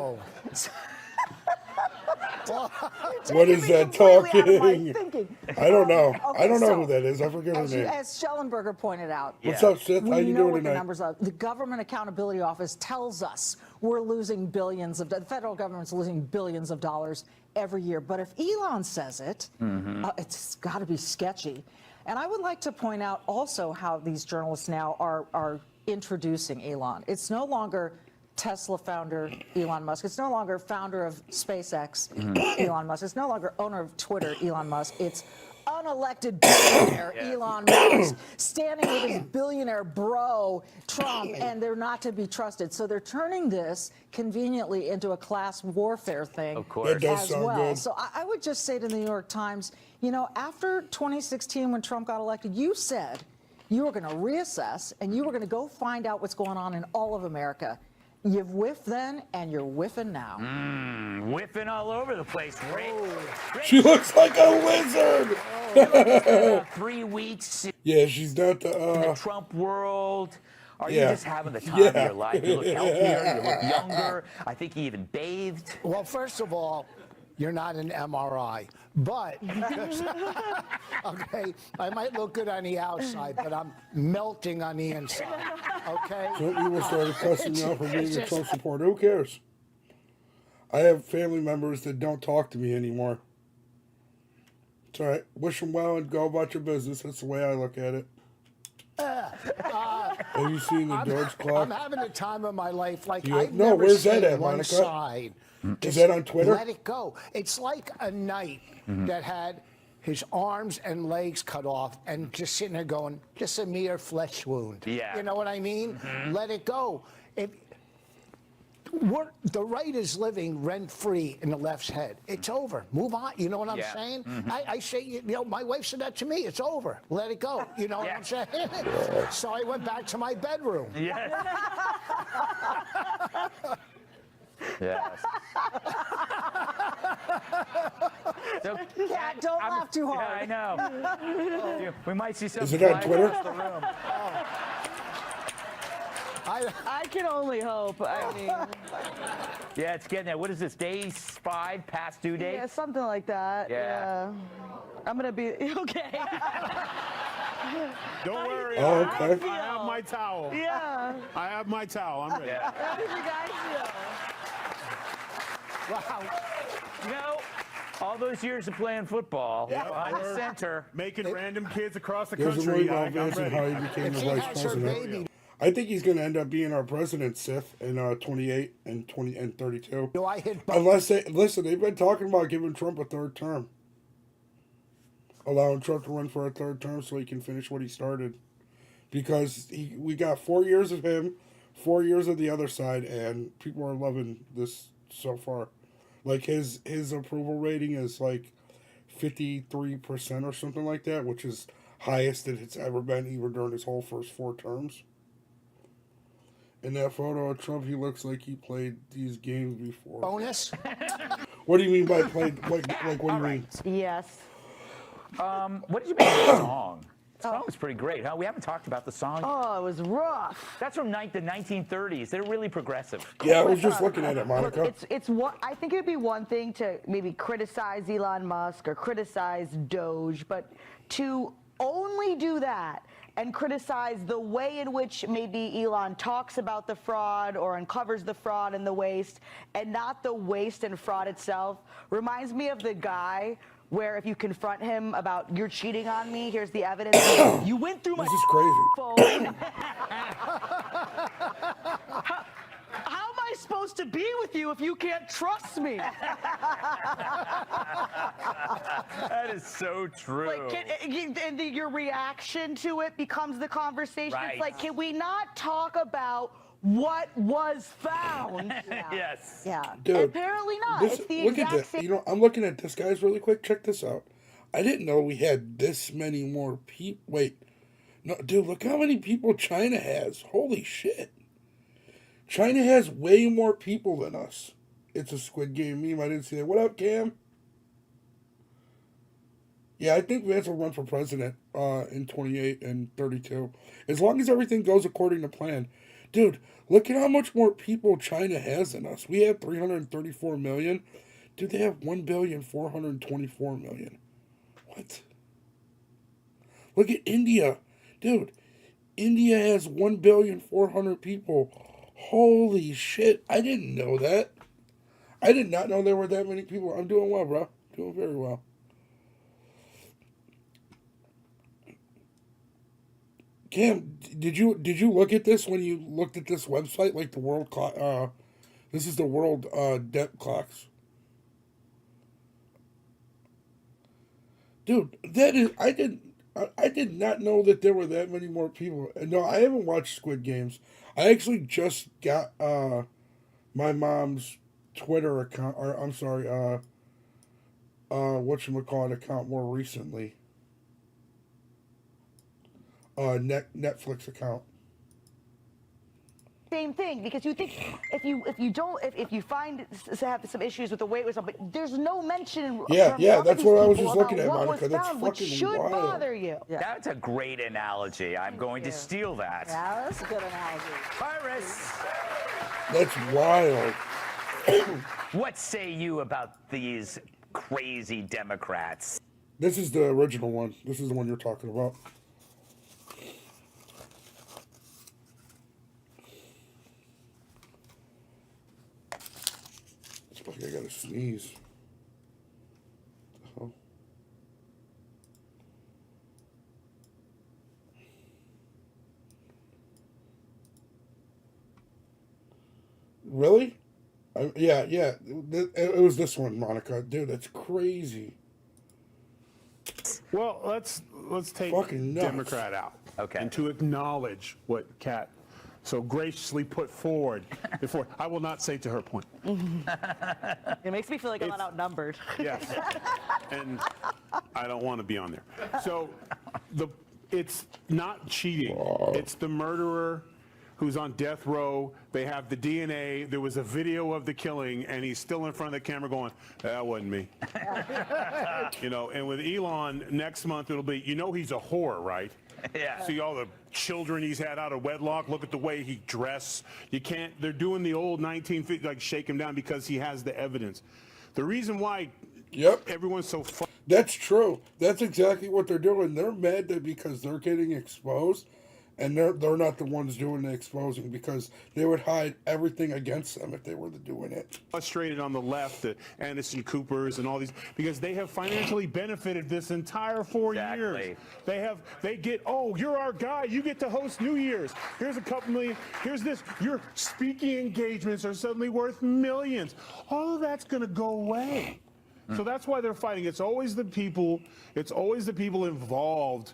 Speaker 1: What is that
Speaker 7: Completely out of my
Speaker 1: talking?
Speaker 7: thinking.
Speaker 1: I don't know.
Speaker 7: Okay,
Speaker 1: I don't know
Speaker 7: so,
Speaker 1: who that is. I forget her name.
Speaker 7: As Schellenberger pointed out,
Speaker 1: What's up, Sith? How
Speaker 7: we
Speaker 1: you
Speaker 7: know
Speaker 1: doing
Speaker 7: what the
Speaker 1: tonight?
Speaker 7: numbers are. The Government Accountability Office tells us we're losing billions of, the federal government's losing billions of dollars every year. But if Elon says it, it's got to be sketchy. And I would like to point out also how these journalists now are introducing Elon. It's no longer Tesla founder Elon Musk. It's no longer founder of SpaceX Elon Musk. It's no longer owner of Twitter Elon Musk. It's unelected billionaire Elon Musk standing with his billionaire bro Trump, and they're not to be trusted. So they're turning this conveniently into a class warfare thing
Speaker 5: Of course.
Speaker 1: That does
Speaker 7: as
Speaker 1: sound
Speaker 7: well.
Speaker 1: good.
Speaker 7: So I would just say to the New York Times, you know, after 2016 when Trump got elected, you said you were going to reassess and you were going to go find out what's going on in all of America. You've whiffed then, and you're whiffing now.
Speaker 5: Whiffing all over the place, Rick.
Speaker 1: She looks like a wizard.
Speaker 5: About 3 weeks in
Speaker 1: Yeah, she's not
Speaker 5: the
Speaker 1: the.
Speaker 5: Trump world. Are
Speaker 1: Yeah.
Speaker 5: you just having the time of
Speaker 1: Yeah.
Speaker 5: your life? You look healthier, you look younger. I think you even bathed.
Speaker 6: Well, first of all, you're not an MRI, but okay, I might look good on the outside, but I'm melting on the inside. Okay.
Speaker 1: Some people started cussing me out for being a Trump supporter. Who cares? I have family members that don't talk to me anymore. It's all right. Wish them well and go about your business. That's the way I look at it. Have you seen the George
Speaker 6: I'm
Speaker 1: clock?
Speaker 6: having a time of my life like
Speaker 1: Yeah.
Speaker 6: I've
Speaker 1: No,
Speaker 6: never
Speaker 1: where's that
Speaker 6: seen
Speaker 1: at,
Speaker 6: one
Speaker 1: Monica?
Speaker 6: side.
Speaker 1: Is that on Twitter?
Speaker 6: Let it go. It's like a night that had his arms and legs cut off and just sitting there going, just a mere flesh wound.
Speaker 5: Yeah.
Speaker 6: You know what I mean? Let it go. The right is living rent-free in the left's head. It's over. Move on. You know what I'm saying? I say, you know, my wife said that to me. It's over. Let it go. You know what I'm saying? So I went back to my bedroom.
Speaker 5: Yes. Yes. So,
Speaker 7: Cat, don't laugh too hard.
Speaker 5: Yeah, I know. We might see something.
Speaker 1: Is it on Twitter?
Speaker 5: Across the room.
Speaker 10: I can only hope. I mean,
Speaker 5: Yeah, it's getting there. What is this? Day 5 past due date?
Speaker 10: yeah, something like that.
Speaker 5: Yeah.
Speaker 10: I'm gonna be okay.
Speaker 11: Don't worry.
Speaker 1: Oh, okay.
Speaker 11: I have my towel.
Speaker 10: Yeah.
Speaker 11: I have my towel. I'm ready.
Speaker 5: Yeah.
Speaker 10: How did you guys feel?
Speaker 6: Wow.
Speaker 5: You know, all those years of playing football behind the center.
Speaker 11: Making random kids across the
Speaker 1: There's a
Speaker 11: country.
Speaker 1: movie about
Speaker 11: I'm
Speaker 1: Vince and how
Speaker 11: ready.
Speaker 1: he became
Speaker 6: If
Speaker 1: the
Speaker 6: she
Speaker 1: vice
Speaker 6: has her
Speaker 1: president.
Speaker 6: baby,
Speaker 1: I think he's going to end up being our president, Sif, in 28 and 20 and 32.
Speaker 6: do I hit
Speaker 1: Unless they've been talking about giving Trump a third term, allowing Trump to run for a third term so he can finish what he started. Because we got 4 years of him, 4 years of the other side, and people are loving this so far. Like his approval rating is like 53% or something like that, which is highest that it's ever been, even during his whole first 4 terms. In that photo of Trump, he looks like he played these games before.
Speaker 6: bonus?
Speaker 1: What do you mean by played? Like what do you mean?
Speaker 10: Yes.
Speaker 5: What did you make of the song? The song was pretty great, huh? We haven't talked about the song.
Speaker 10: Oh, it was rough.
Speaker 5: That's from the 1930s. They're really progressive.
Speaker 1: Yeah, I was just looking at it,
Speaker 10: Look,
Speaker 1: Monica.
Speaker 10: it's what I think it'd be one thing to maybe criticize Elon Musk or criticize Doge, but to only do that and criticize the way in which maybe Elon talks about the fraud or uncovers the fraud and the waste, and not the waste and fraud itself, reminds me of the guy where if you confront him about you're cheating on me, here's the evidence. You went through my
Speaker 1: This is crazy.
Speaker 10: phone. How am I supposed to be with you if you can't trust me?
Speaker 5: That is so true.
Speaker 10: Like, and your reaction to it becomes the conversation.
Speaker 5: Right.
Speaker 10: It's like, can we not talk about what was found?
Speaker 5: Yes.
Speaker 7: Yeah.
Speaker 1: Dude,
Speaker 10: Apparently not. It's the
Speaker 1: look at
Speaker 10: exact
Speaker 1: this.
Speaker 10: same.
Speaker 1: You know, I'm looking at this, guys, really quick. Check this out. I didn't know we had this many more people. Wait. No, dude, look how many people China has. Holy shit. China has way more people than us. It's a Squid Game meme. I didn't see that. What up, Cam? Yeah, I think Vance will run for president in 28 and 32. As long as everything goes according to plan. Dude, look at how much more people China has than us. We have 334 million. Dude, they have 1,424,000,000. What? Look at India. Dude, India has 1,400,000,000 people. Holy shit. I didn't know that. I did not know there were that many people. I'm doing well, bro. Doing very well. Cam, did you look at this when you looked at this website, like the world clock? This is the world debt clocks. Dude, that is I did not know that there were that many more people. No, I haven't watched Squid Games. I actually just got my mom's Twitter account, or I'm sorry, whatchamacallit account more recently. Netflix account.
Speaker 10: Same thing, because you think if you find to have some issues with the weight or something, there's no mention.
Speaker 1: Yeah,
Speaker 10: from
Speaker 1: yeah,
Speaker 10: all
Speaker 1: that's
Speaker 10: these
Speaker 1: what I was
Speaker 10: people
Speaker 1: just looking
Speaker 10: about
Speaker 1: at,
Speaker 10: what was
Speaker 1: Monica. That's
Speaker 10: found, which
Speaker 1: fucking
Speaker 10: should
Speaker 1: wild.
Speaker 10: bother you.
Speaker 5: That's a great analogy. I'm going to steal that.
Speaker 7: Yeah, that's a good analogy.
Speaker 5: Iris,
Speaker 1: That's wild.
Speaker 5: what say you about these crazy Democrats?
Speaker 1: This is the original one. This is the one you're talking about. It's like I gotta sneeze. Oh. Really? Yeah. It was this one, Monica. Dude, that's crazy.
Speaker 11: Well, let's take
Speaker 1: Fucking nuts.
Speaker 11: Democrat out.
Speaker 5: Okay.
Speaker 11: And to acknowledge what Kat so graciously put forward before. I will not say to her point.
Speaker 10: It makes me feel like I'm not outnumbered.
Speaker 11: Yes. And I don't want to be on there. So it's not cheating. It's the murderer who's on death row. They have the DNA. There was a video of the killing, and he's still in front of the camera going, that wasn't me. You know, and with Elon, next month it'll be, you know he's a whore, right?
Speaker 5: Yeah.
Speaker 11: See all the children he's had out of wedlock. Look at the way he dressed. You can't, they're doing the old 1950, like shake him down because he has the evidence. The reason why everyone's so
Speaker 1: That's true. That's exactly what they're doing. They're mad that because they're getting exposed, and they're not the ones doing the exposing, because they would hide everything against them if they were doing it.
Speaker 11: frustrated on the left, the Anderson Coopers and all these, because they have financially benefited this entire 4 years. They get, oh, you're our guy. You get to host New Year's. Here's a couple million. Here's this. Your speaking engagements are suddenly worth millions. All of that's going to go away. So that's why they're fighting. It's always the people. It's always the people involved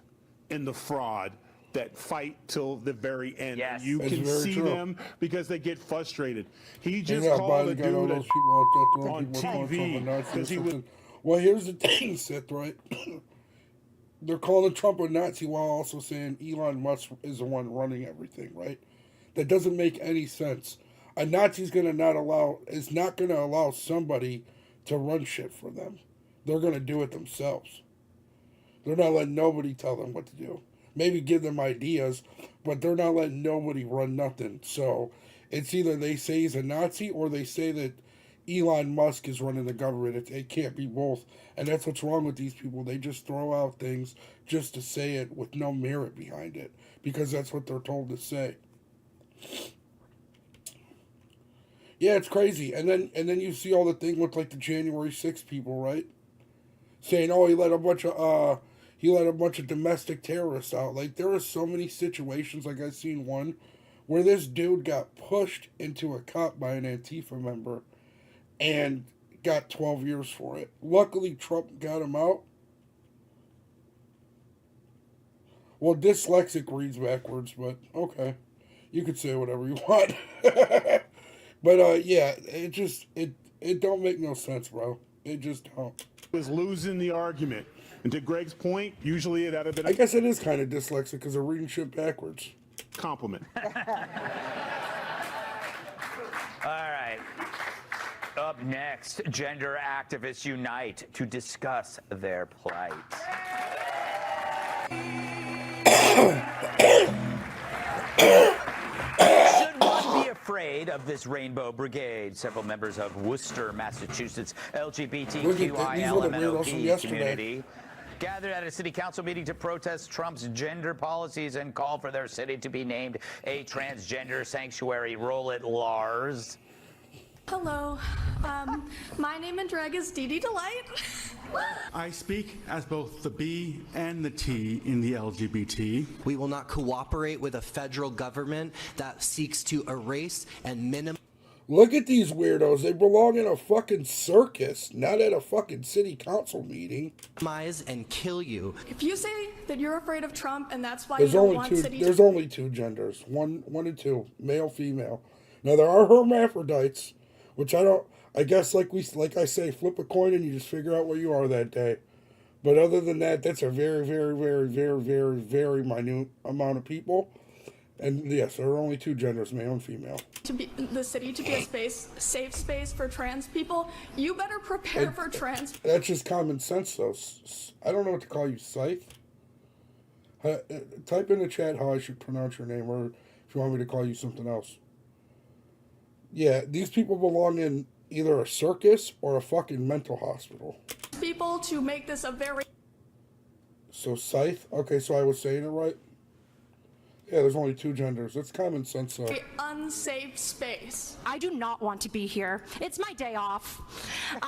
Speaker 11: in the fraud that fight till the very end.
Speaker 5: Yes.
Speaker 11: And you
Speaker 1: That's
Speaker 11: can
Speaker 1: very
Speaker 11: see
Speaker 1: true.
Speaker 11: them because they get frustrated. He just
Speaker 1: Yeah,
Speaker 11: called a
Speaker 1: Biden got all
Speaker 11: dude
Speaker 1: those people out there throwing
Speaker 11: on
Speaker 1: people calling Trump a
Speaker 11: TV
Speaker 1: Nazi or
Speaker 11: because he was.
Speaker 1: something. Well, here's the thing, Seth, right? They're calling Trump a Nazi while also saying Elon Musk is the one running everything, right? That doesn't make any sense. A Nazi's is not going to allow somebody to run shit for them. They're going to do it themselves. They're not letting nobody tell them what to do. Maybe give them ideas, but they're not letting nobody run nothing. So it's either they say he's a Nazi or they say that Elon Musk is running the government. It can't be both. And that's what's wrong with these people. They just throw out things just to say it with no merit behind it, because that's what they're told to say. Yeah, it's crazy. And then you see all the thing with like the January 6th people, right? Saying, oh, he let a bunch of domestic terrorists out. Like, there are so many situations, like I seen one where this dude got pushed into a cop by an Antifa member and got 12 years for it. Luckily, Trump got him out. Well, dyslexic reads backwards, but okay. You could say whatever you want. But, yeah, it don't make no sense, bro. It just don't.
Speaker 11: Was losing the argument. And to Greg's point, usually it would have been
Speaker 1: I guess it is kind of dyslexic because they're reading shit backwards.
Speaker 11: compliment.
Speaker 5: All right. Up next, gender activists unite to discuss their plight. Should one be afraid of this Rainbow Brigade? Several members of Worcester, Massachusetts LGBTQILMNOP community gathered at a city council meeting to protest Trump's gender policies and call for their city to be named a transgender sanctuary. Roll it, Lars.
Speaker 12: Hello, my name and drag is Dee Dee Delight.
Speaker 13: I speak as both the B and the T in the LGBT.
Speaker 14: We will not cooperate with a federal government that seeks to erase and minimize.
Speaker 1: Look at these weirdos. They belong in a fucking circus, not at a fucking city council meeting.
Speaker 14: And kill you.
Speaker 12: If you say that you're afraid of Trump and that's why
Speaker 1: There's
Speaker 12: you don't
Speaker 1: only
Speaker 12: want
Speaker 1: two.
Speaker 12: cities.
Speaker 1: There's only two genders. One and two. Male, female. Now there are hermaphrodites, which I guess like I say, flip a coin and you just figure out where you are that day. But other than that, that's a very, very, very, very, very, very minute amount of people. And yes, there are only two genders, male and female.
Speaker 12: To be the city to be a safe space for trans people, you better prepare for trans.
Speaker 1: That's just common sense, though. I don't know what to call you, Scythe. Type in the chat how I should pronounce your name, or if you want me to call you something else. Yeah, these people belong in either a circus or a fucking mental hospital.
Speaker 12: People to make this a very.
Speaker 1: So Scythe? Okay, so I was saying it right? Yeah, there's only two genders. That's common sense, though.
Speaker 12: Unsafe space.
Speaker 15: I do not want to be here. It's my day off.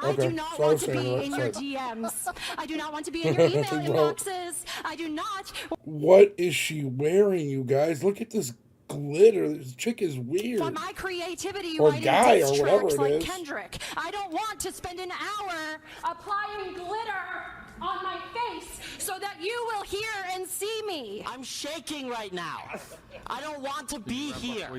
Speaker 1: Okay,
Speaker 15: I do not
Speaker 1: so I
Speaker 15: want
Speaker 1: was
Speaker 15: to
Speaker 1: saying
Speaker 15: be
Speaker 1: right,
Speaker 15: in your
Speaker 1: sorry.
Speaker 15: DMs. I do not want to be in your email inboxes. I do not.
Speaker 1: What is she wearing, you guys? Look at this glitter. This chick is weird.
Speaker 15: For my creativity,
Speaker 1: Or
Speaker 15: writing
Speaker 1: guy,
Speaker 15: diss
Speaker 1: or whatever
Speaker 15: tracks
Speaker 1: it
Speaker 15: like
Speaker 1: is.
Speaker 15: Kendrick. I don't want to spend an hour applying glitter on my face so that you will hear and see me.
Speaker 14: I'm shaking right now. I don't want to be here.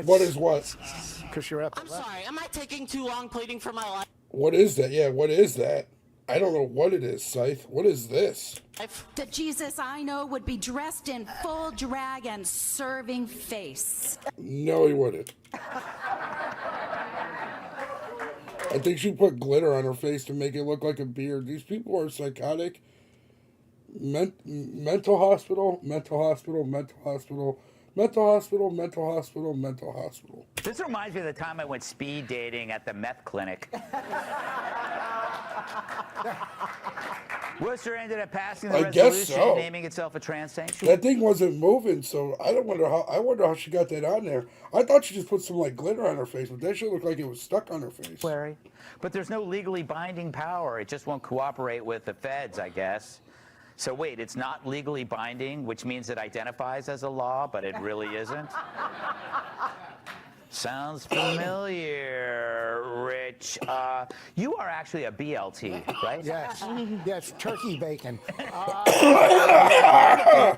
Speaker 1: What is what?
Speaker 6: Because you're up.
Speaker 14: I'm sorry. Am I taking too long pleading for my life?
Speaker 1: What is that? Yeah, what is that? I don't know what it is, Scythe. What is this?
Speaker 15: The Jesus I know would be dressed in full drag and serving face.
Speaker 1: No, he wouldn't. I think she put glitter on her face to make it look like a beard. These people are psychotic. Mental hospital, mental hospital, mental hospital, mental hospital, mental hospital, mental hospital.
Speaker 5: This reminds me of the time I went speed dating at the meth clinic. Worcester ended up passing the
Speaker 1: I guess
Speaker 5: resolution,
Speaker 1: so.
Speaker 5: naming itself a trans sanctuary.
Speaker 1: That thing wasn't moving, so I wonder how she got that on there. I thought she just put some like glitter on her face, but that shit looked like it was stuck on her face.
Speaker 5: But there's no legally binding power. It just won't cooperate with the feds, I guess. So wait, it's not legally binding, which means it identifies as a law, but it really isn't? Sounds familiar, Rich. You are actually a BLT, right?
Speaker 6: Yes. Yes, turkey bacon.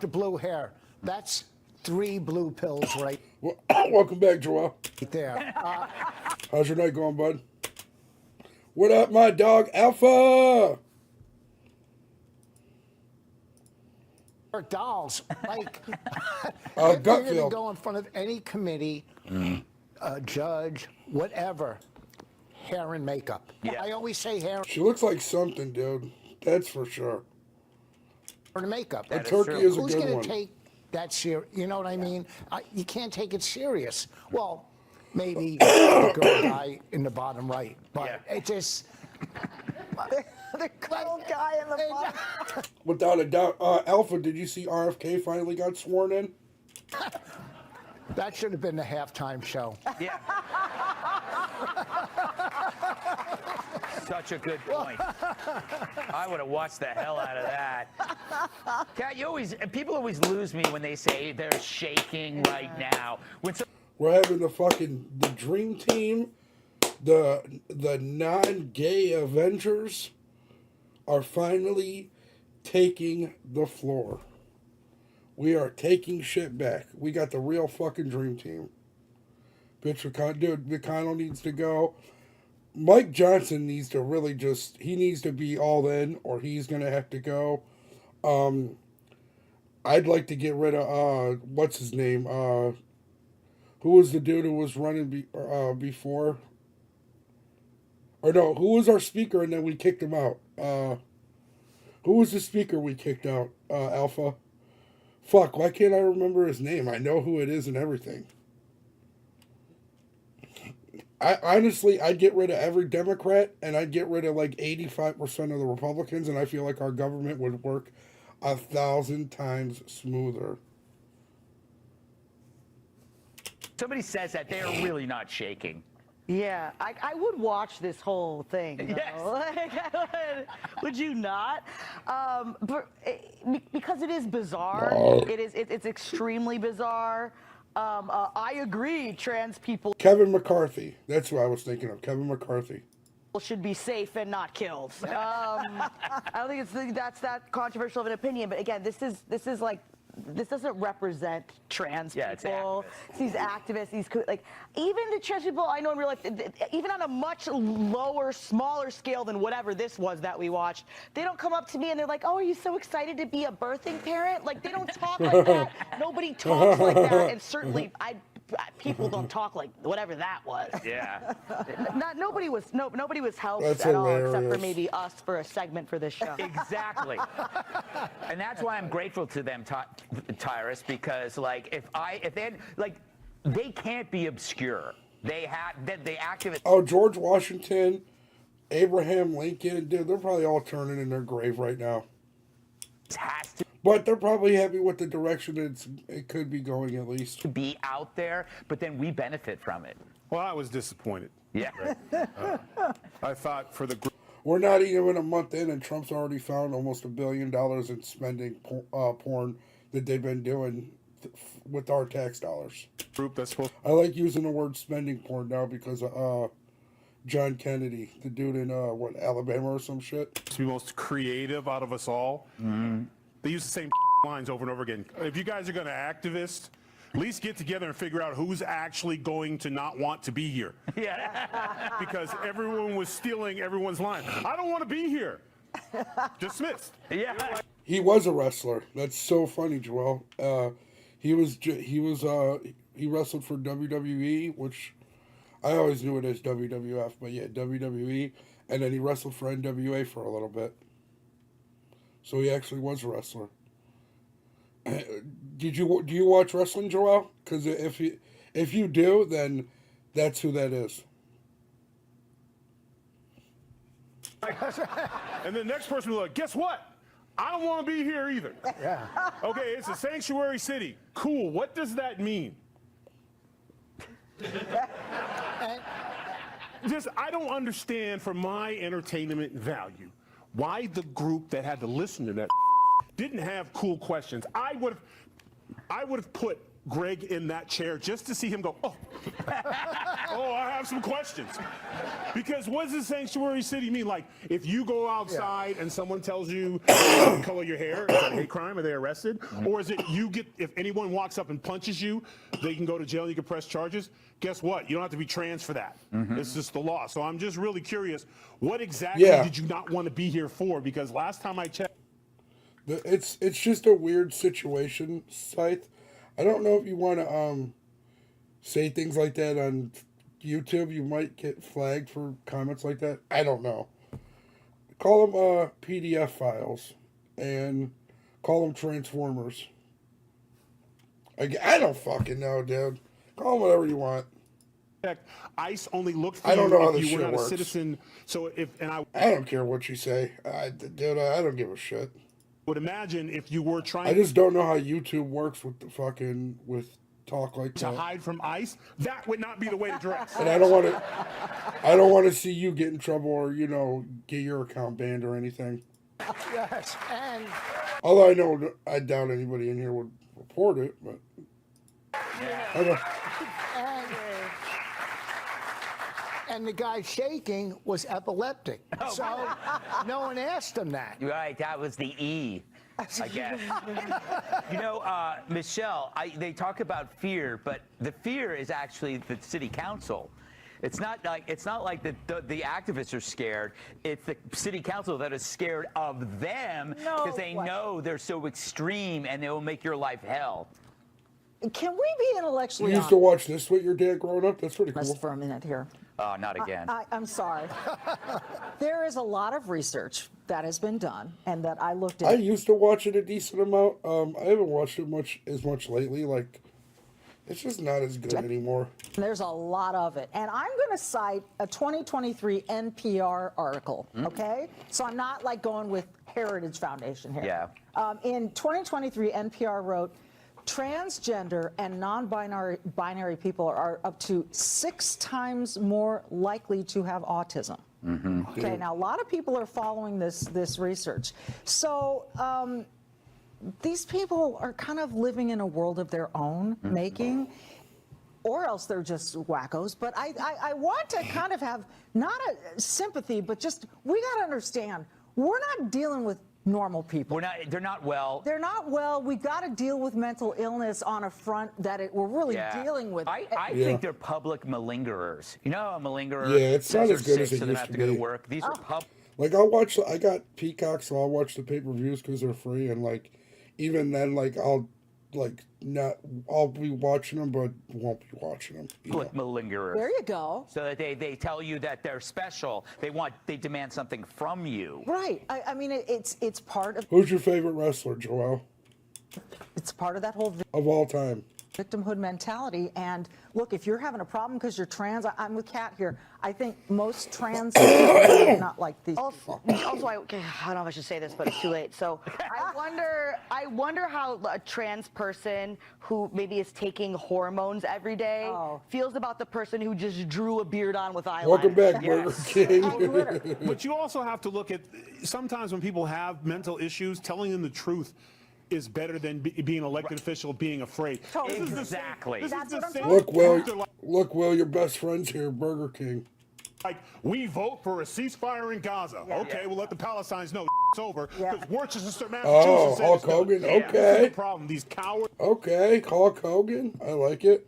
Speaker 6: The blue hair. That's 3 blue pills right
Speaker 1: Welcome back, Joel.
Speaker 6: there.
Speaker 1: How's your night going, bud? What up, my dog, Alpha?
Speaker 6: Dolls. Like, if
Speaker 1: gut
Speaker 6: you're going
Speaker 1: feel.
Speaker 6: to go in front of any committee, judge, whatever, hair and makeup.
Speaker 5: Yeah.
Speaker 6: I always say hair
Speaker 1: She looks like something, dude. That's for sure.
Speaker 6: and makeup.
Speaker 1: A turkey is a
Speaker 6: Who's
Speaker 1: good
Speaker 6: going
Speaker 1: one.
Speaker 6: to take that serious? You know what I mean? You can't take it serious. Well, maybe the girl guy in the bottom right, but it just...
Speaker 10: The cold guy in the bottom.
Speaker 1: Without a doubt. Alpha, did you see RFK finally got sworn in?
Speaker 6: That should have been the halftime show.
Speaker 5: Yeah. Such a good point. I would have watched the hell out of that. Kat, people always lose me when they say they're shaking right now.
Speaker 1: We're having the dream team, the non-gay Avengers are finally taking the floor. We are taking shit back. We got the real fucking dream team. Bitch, McConnell needs to go. Mike Johnson needs to really he needs to be all in, or he's going to have to go. I'd like to get rid of, what's his name? Who was the dude who was running before? Or no, who was our speaker and then we kicked him out? Who was the speaker we kicked out, Alpha? Fuck, why can't I remember his name? I know who it is and everything. I'd get rid of every Democrat and I'd get rid of like 85% of the Republicans, and I feel like our government would work 1,000 times smoother.
Speaker 5: Somebody says that they're really not shaking.
Speaker 10: Yeah, I would watch this whole thing. Though.
Speaker 5: Yes.
Speaker 10: Like, would you not? Because it is bizarre.
Speaker 1: No.
Speaker 10: It's extremely bizarre. I agree. Trans people
Speaker 1: Kevin McCarthy. That's who I was thinking of. Kevin McCarthy.
Speaker 10: should be safe and not killed. I don't think that's that controversial of an opinion. But again, this doesn't represent trans people. It's these activists, even the trans people I know in real life, even on a much lower, smaller scale than whatever this was that we watched, they don't come up to me and they're like, "Oh, are you so excited to be a birthing parent?" Like, they don't talk like that. Nobody talks like that, and certainly people don't talk like whatever that was.
Speaker 5: Yeah.
Speaker 10: Nobody was helped
Speaker 1: That's
Speaker 10: at all, except for
Speaker 1: hilarious.
Speaker 10: maybe us for a segment for this show.
Speaker 5: Exactly. And that's why I'm grateful to them, Tyrus, because if they had, they can't be obscure. They activists.
Speaker 1: Oh, George Washington, Abraham Lincoln, dude, they're probably all turning in their grave right now.
Speaker 5: Has to
Speaker 1: But they're probably happy with the direction it could be going, at least.
Speaker 5: be out there, but then we benefit from it.
Speaker 11: Well, I was disappointed.
Speaker 5: Yeah.
Speaker 11: I thought for the group.
Speaker 1: We're not even a month in, and Trump's already found almost $1 billion in spending porn that they've been doing with our tax dollars.
Speaker 11: Group that's supposed.
Speaker 1: I like using the word spending porn now because John Kennedy, the dude in what, Alabama or some shit.
Speaker 11: To be most creative out of us all. They use the same lines over and over again. If you guys are going to activist, at least get together and figure out who's actually going to not want to be here.
Speaker 5: Yeah.
Speaker 11: Because everyone was stealing everyone's line. I don't want to be here. Dismissed.
Speaker 5: Yeah.
Speaker 1: He was a wrestler. That's so funny, Joel. He wrestled for WWE, which I always knew it as WWF, but yeah, WWE, and then he wrestled for NWA for a little bit. So he actually was a wrestler. Do you watch wrestling, Joel? Because if you do, then that's who that is.
Speaker 11: And the next person will be like, guess what? I don't want to be here either.
Speaker 6: Yeah.
Speaker 11: Okay, it's a sanctuary city. Cool. What does that mean? I don't understand, for my entertainment value, why the group that had to listen to that didn't have cool questions. I would have put Greg in that chair just to see him go, oh, I have some questions. Because what does the sanctuary city mean? Like, if you go outside and someone tells you the color of your hair, is that a hate crime? Are they arrested? Or is it if anyone walks up and punches you, they can go to jail and you can press charges? Guess what? You don't have to be trans for that. It's just the law. So I'm just really curious, what exactly did you not want to be here for? Because last time I checked,
Speaker 1: it's just a weird situation, Scythe. I don't know if you want to say things like that on YouTube. You might get flagged for comments like that. I don't know. Call them PDF files and call them Transformers. I don't fucking know, dude. Call them whatever you want.
Speaker 11: ICE only looked for
Speaker 1: I don't know how
Speaker 11: if
Speaker 1: this
Speaker 11: you were
Speaker 1: shit
Speaker 11: not
Speaker 1: works.
Speaker 11: a citizen. So I
Speaker 1: don't care what you say. Dude, I don't give a shit.
Speaker 11: Would imagine if you were trying.
Speaker 1: I just don't know how YouTube works with with talk like
Speaker 11: to
Speaker 1: that.
Speaker 11: hide from ICE, that would not be the way to dress.
Speaker 1: And I don't want to see you get in trouble or get your account banned or anything.
Speaker 6: Yes, and
Speaker 1: Although I doubt anybody in here would report it, but
Speaker 6: and the guy shaking was epileptic. So no one asked him that.
Speaker 5: Right, that was the E, I guess. Michelle, they talk about fear, but the fear is actually the city council. It's not like the activists are scared. It's the city council that is scared of them because they know they're so extreme and they will make your life hell.
Speaker 7: Can we be intellectually
Speaker 1: you used to watch this with your dad growing up? That's pretty cool.
Speaker 7: Just for a minute here.
Speaker 5: Oh, not again.
Speaker 7: I'm sorry. There is a lot of research that has been done and that I looked at.
Speaker 1: I used to watch it a decent amount. I haven't watched it as much lately. Like, it's just not as good anymore.
Speaker 7: There's a lot of it. And I'm going to cite a 2023 NPR article, okay? So I'm not going with Heritage Foundation here.
Speaker 5: Yeah.
Speaker 7: In 2023, NPR wrote, transgender and non-binary people are up to 6 times more likely to have autism. Okay, now a lot of people are following this research. So these people are kind of living in a world of their own making, or else they're just wackos. But I want to kind of have not a sympathy, but just, we got to understand, we're not dealing with normal people.
Speaker 5: They're not well.
Speaker 7: They're not well. We've got to deal with mental illness on a front that we're really dealing with.
Speaker 5: I think they're public malingerers. You know, a malingerer.
Speaker 1: Yeah, it's not as good as it
Speaker 5: so they don't
Speaker 1: used
Speaker 5: have
Speaker 1: to
Speaker 5: to go to
Speaker 1: be.
Speaker 5: work. These are public.
Speaker 1: Like, I got Peacock, so I'll watch the pay-per-views because they're free, and even then, I'll be watching them, but won't be watching them.
Speaker 5: Public malingerers.
Speaker 7: There you go.
Speaker 5: So that they tell you that they're special. They demand something from you.
Speaker 7: Right. I mean, it's part of.
Speaker 1: Who's your favorite wrestler, Joel?
Speaker 7: It's part of that whole
Speaker 1: of all time.
Speaker 7: Victimhood mentality. And look, if you're having a problem because you're trans, I'm with Kat here. I think most trans people are not like these people.
Speaker 10: Also, I don't know if I should say this, but it's too late. So I wonder how a trans person who maybe is taking hormones every day feels about the person who just drew a beard on with eyeliner.
Speaker 1: Welcome back, Burger King.
Speaker 11: But you also have to look at, sometimes when people have mental issues, telling them the truth is better than being an elected official being afraid.
Speaker 5: Exactly.
Speaker 1: Look, Will, your best friend's here, Burger King.
Speaker 11: like, we vote for a ceasefire in Gaza. Okay, we'll let the Palestinians know it's over because Worcester, Massachusetts.
Speaker 1: Oh,
Speaker 11: said
Speaker 1: Hulk
Speaker 11: it's done.
Speaker 1: Hogan.
Speaker 11: This is
Speaker 1: Okay.
Speaker 11: the problem. These cowards.
Speaker 1: Okay, Hulk Hogan. I like it.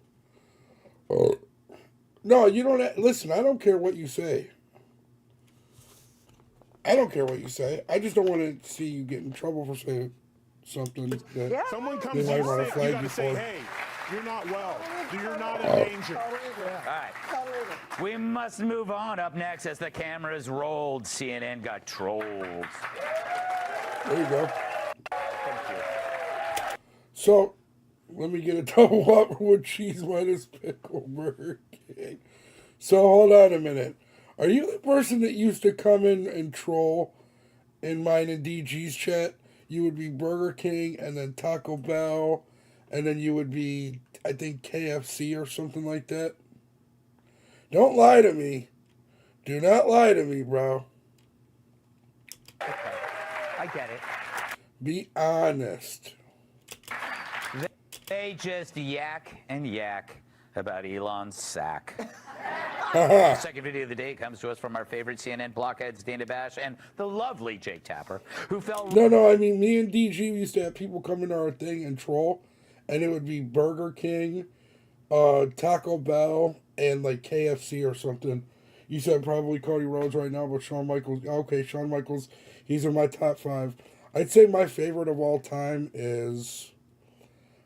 Speaker 1: Oh. No, you don't. Listen, I don't care what you say. I don't care what you say. I just don't want to see you get in trouble for saying something that
Speaker 11: Someone comes
Speaker 1: they
Speaker 11: in
Speaker 1: might want to
Speaker 11: sick, you
Speaker 1: flag
Speaker 11: got
Speaker 1: you
Speaker 11: to say,
Speaker 1: for.
Speaker 11: hey, you're not well. You're not in danger.
Speaker 5: All right. We must move on. Up next, as the cameras rolled, CNN got trolled.
Speaker 1: There you go.
Speaker 5: Thank you.
Speaker 1: So, let me get a double whopper with cheese, lettuce, pickle, Burger King. So, hold on a minute. Are you the person that used to come in and troll in mine and DG's chat? You would be Burger King and then Taco Bell, and then you would be, I think, KFC or something like that. Don't lie to me. Do not lie to me, bro.
Speaker 5: Okay. I get it.
Speaker 1: Be honest.
Speaker 5: They just yak and yak about Elon's sack.
Speaker 1: Haha.
Speaker 5: The second video of the day comes to us from our favorite CNN blockheads, Dana Bash and the lovely Jake Tapper, who fell...
Speaker 1: No, I mean, me and DG used to have people come into our thing and troll, and it would be Burger King, Taco Bell, and like KFC or something. You said probably Cody Rhodes right now, but Shawn Michaels. Okay, Shawn Michaels, he's in my top 5. I'd say my favorite of all time is...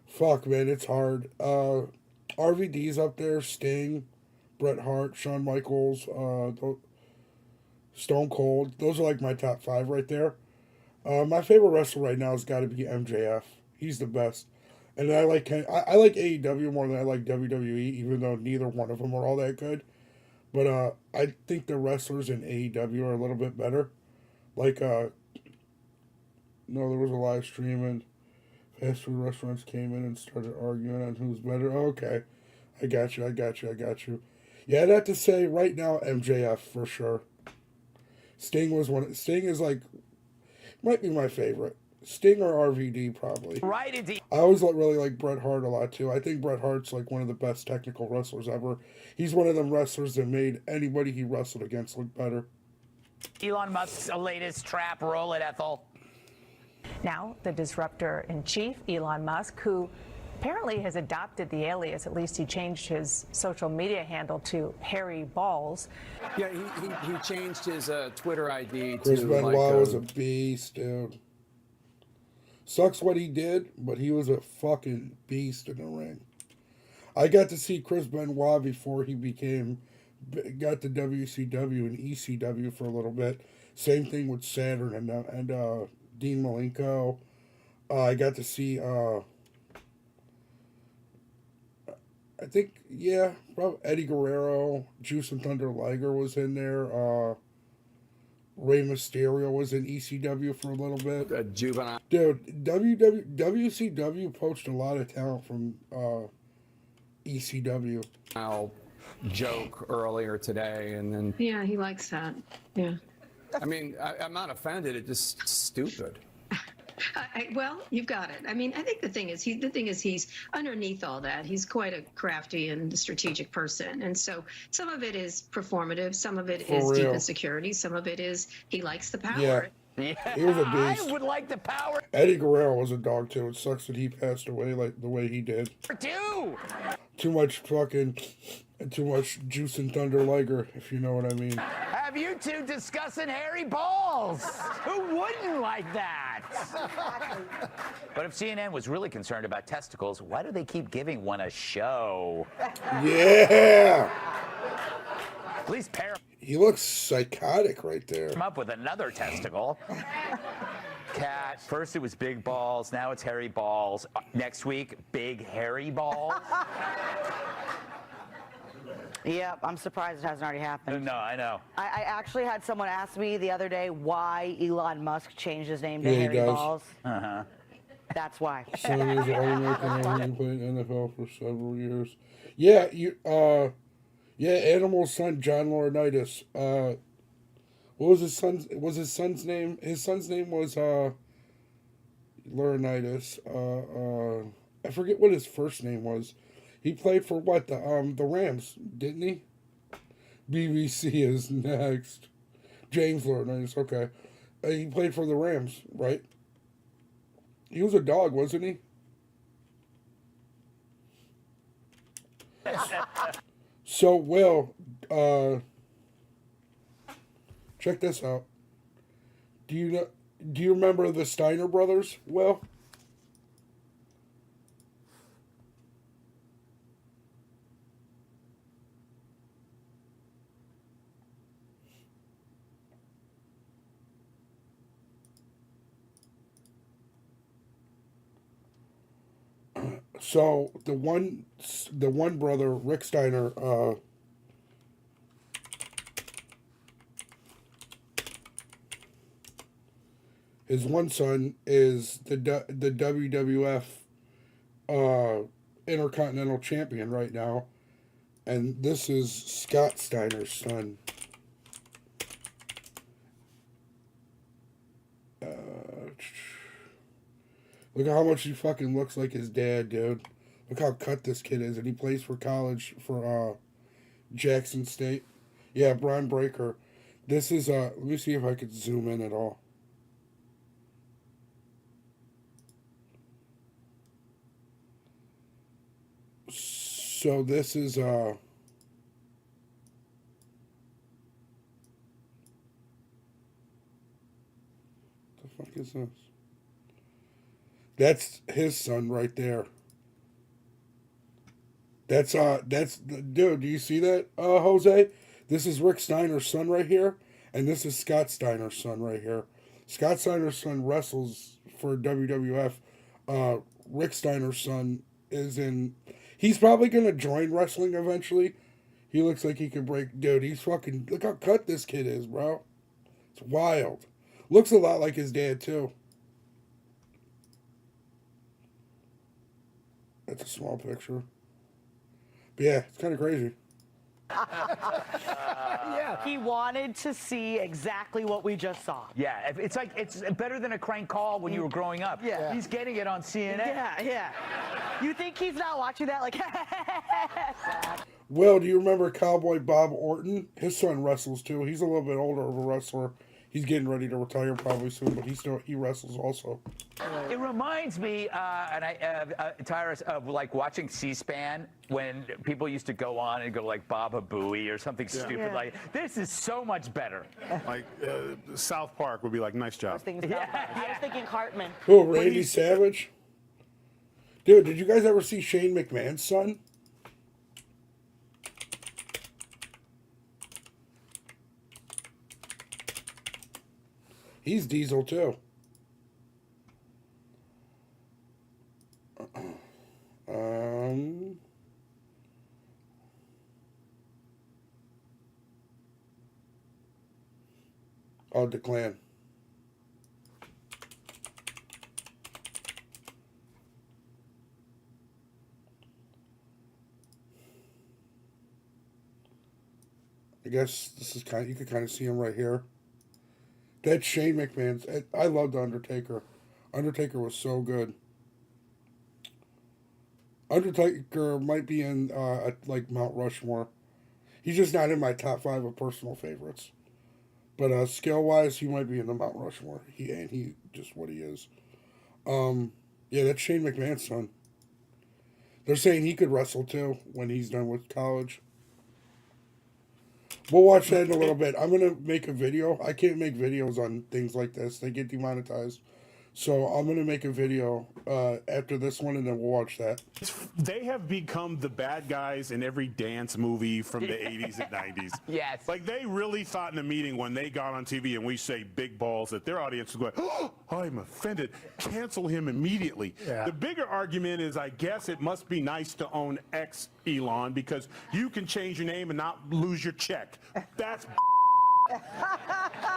Speaker 1: Fuck, man, it's hard. RVD's up there, Sting, Bret Hart, Shawn Michaels, Stone Cold. Those are like my top 5 right there. My favorite wrestler right now has got to be MJF. He's the best. And I like AEW more than I like WWE, even though neither one of them are all that good. But I think the wrestlers in AEW are a little bit better. Like, no, there was a live stream and fast food restaurants came in and started arguing on who's better. Okay. I got you. Yeah, I'd have to say right now MJF for sure. Sting is like, might be my favorite. Sting or RVD probably.
Speaker 5: Right, indeed.
Speaker 1: I always really like Bret Hart a lot too. I think Bret Hart's like one of the best technical wrestlers ever. He's one of them wrestlers that made anybody he wrestled against look better.
Speaker 5: Elon Musk's latest trap. Roll it, Ethel.
Speaker 16: Now, the disruptor-in-chief, Elon Musk, who apparently has adopted the alias, at least he changed his social media handle to Harry Balls.
Speaker 8: Yeah, he changed his Twitter ID
Speaker 1: Chris
Speaker 8: to
Speaker 1: Benoit was a beast, dude. Sucks what he did, but he was a fucking beast in the ring. I got to see Chris Benoit before he got to WCW and ECW for a little bit. Same thing with Saturn and Dean Malenko. I got to see, I think, yeah, probably Eddie Guerrero, Juice and Thunder Liger was in there. Rey Mysterio was in ECW for a little bit.
Speaker 8: Juvenile.
Speaker 1: Dude, WCW poached a lot of talent from ECW.
Speaker 17: I'll joke earlier today, and then...
Speaker 18: Yeah, he likes that. Yeah.
Speaker 17: I mean, I'm not offended. It's just stupid.
Speaker 18: Well, you've got it. I mean, I think the thing is he's underneath all that. He's quite a crafty and strategic person. And so some of it is performative. Some of it is deep insecurity. Some of it is he likes the power.
Speaker 1: Yeah. He was a beast.
Speaker 5: I would like the power.
Speaker 1: Eddie Guerrero was a dog, too. It sucks that he passed away like the way he did. Too much Juice and Thunder Liger, if you know what I mean.
Speaker 5: Have you two discussing hairy balls? Who wouldn't like that? But if CNN was really concerned about testicles, why do they keep giving one a show?
Speaker 1: Yeah.
Speaker 5: At least pair
Speaker 1: He looks psychotic right there.
Speaker 5: him up with another testicle. Cat. First it was big balls, now it's hairy balls. Next week, big hairy balls.
Speaker 10: Yep, I'm surprised it hasn't already happened.
Speaker 5: No, I know.
Speaker 10: I actually had someone ask me the other day why Elon Musk changed his name to
Speaker 1: Yeah, he
Speaker 10: Harry
Speaker 1: does.
Speaker 10: Balls.
Speaker 5: Uh-huh.
Speaker 10: That's why.
Speaker 1: Son is the All-American who played NFL for several years. Yeah, Animal's son, John Laurinaitis. What was his son's name? His son's name was Laurinaitis. I forget what his first name was. He played for what, the Rams, didn't he? BBC is next. James Lawrence, okay. He played for the Rams, right? He was a dog, wasn't he? So, Will, check this out. Do you remember the Steiner brothers? Will? So the one brother, Rick Steiner, his one son is the WWF Intercontinental Champion right now, and this is Scott Steiner's son. Look at how much he fucking looks like his dad, dude. Look how cut this kid is, and he plays for college for Jackson State. Yeah, Brian Breaker. This is let me see if I could zoom in at all. So this is the fuck is this? That's his son right there. That's dude, do you see that, Jose? This is Rick Steiner's son right here, and this is Scott Steiner's son right here. Scott Steiner's son wrestles for WWF. Rick Steiner's son he's probably gonna join wrestling eventually. He looks like he could break, dude, he's fucking, look how cut this kid is, bro. It's wild. Looks a lot like his dad too. That's a small picture. But yeah, it's kind of crazy.
Speaker 10: Yeah. He wanted to see exactly what we just saw.
Speaker 5: Yeah, it's like it's better than a crank call when you were growing up.
Speaker 10: Yeah.
Speaker 5: He's getting it on CNN.
Speaker 10: Yeah. You think he's not watching that? Like,
Speaker 1: Will, do you remember Cowboy Bob Orton? His son wrestles too. He's a little bit older of a wrestler. He's getting ready to retire probably soon, but he wrestles also.
Speaker 5: It reminds me, Tyrus, of like watching C-SPAN when people used to go on and go like Baba Booey or something stupid like. This is so much better.
Speaker 11: Like South Park would be like, nice job.
Speaker 10: I was thinking Cartman.
Speaker 1: Who, Randy Savage? Dude, did you guys ever see Shane McMahon's son? He's Diesel too. Oh, the Clan. I guess this is you can kind of see him right here. That's Shane McMahon's. I love the Undertaker. Undertaker was so good. Undertaker might be in like Mount Rushmore. He's just not in my top 5 of personal favorites. But skill wise, he might be in the Mount Rushmore. He just what he is. Yeah, that's Shane McMahon's son. They're saying he could wrestle too when he's done with college. We'll watch that in a little bit. I'm going to make a video. I can't make videos on things like this. They get demonetized. So I'm going to make a video after this one, and then we'll watch that.
Speaker 11: They have become the bad guys in every dance movie from the 80s and 90s.
Speaker 5: Yes.
Speaker 11: Like, they really thought in a meeting when they got on TV and we say big balls that their audience was going, oh, I'm offended. Cancel him immediately. Yeah. The bigger argument is, I guess it must be nice to own X, Elon, because you can change your name and not lose your check. That's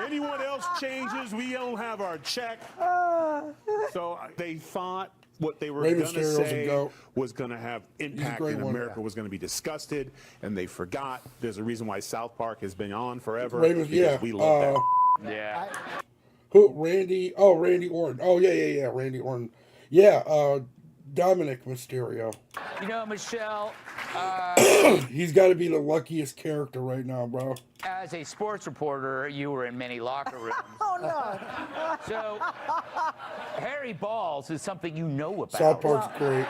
Speaker 11: anyone else changes, we don't have our check. So they thought what they were going to say was going to have impact in America, was going to be disgusted, and they forgot. There's a reason why South Park has been on forever.
Speaker 1: Yeah.
Speaker 11: We love that.
Speaker 5: Yeah.
Speaker 1: Who? Randy? Oh, Randy Orton. Oh, yeah. Randy Orton. Yeah. Dominic Mysterio.
Speaker 5: You know, Michelle,
Speaker 1: He's got to be the luckiest character right now, bro.
Speaker 5: as a sports reporter, you were in many locker rooms.
Speaker 7: Oh, no.
Speaker 5: So, Harry Balls is something you know about.
Speaker 1: South Park's great.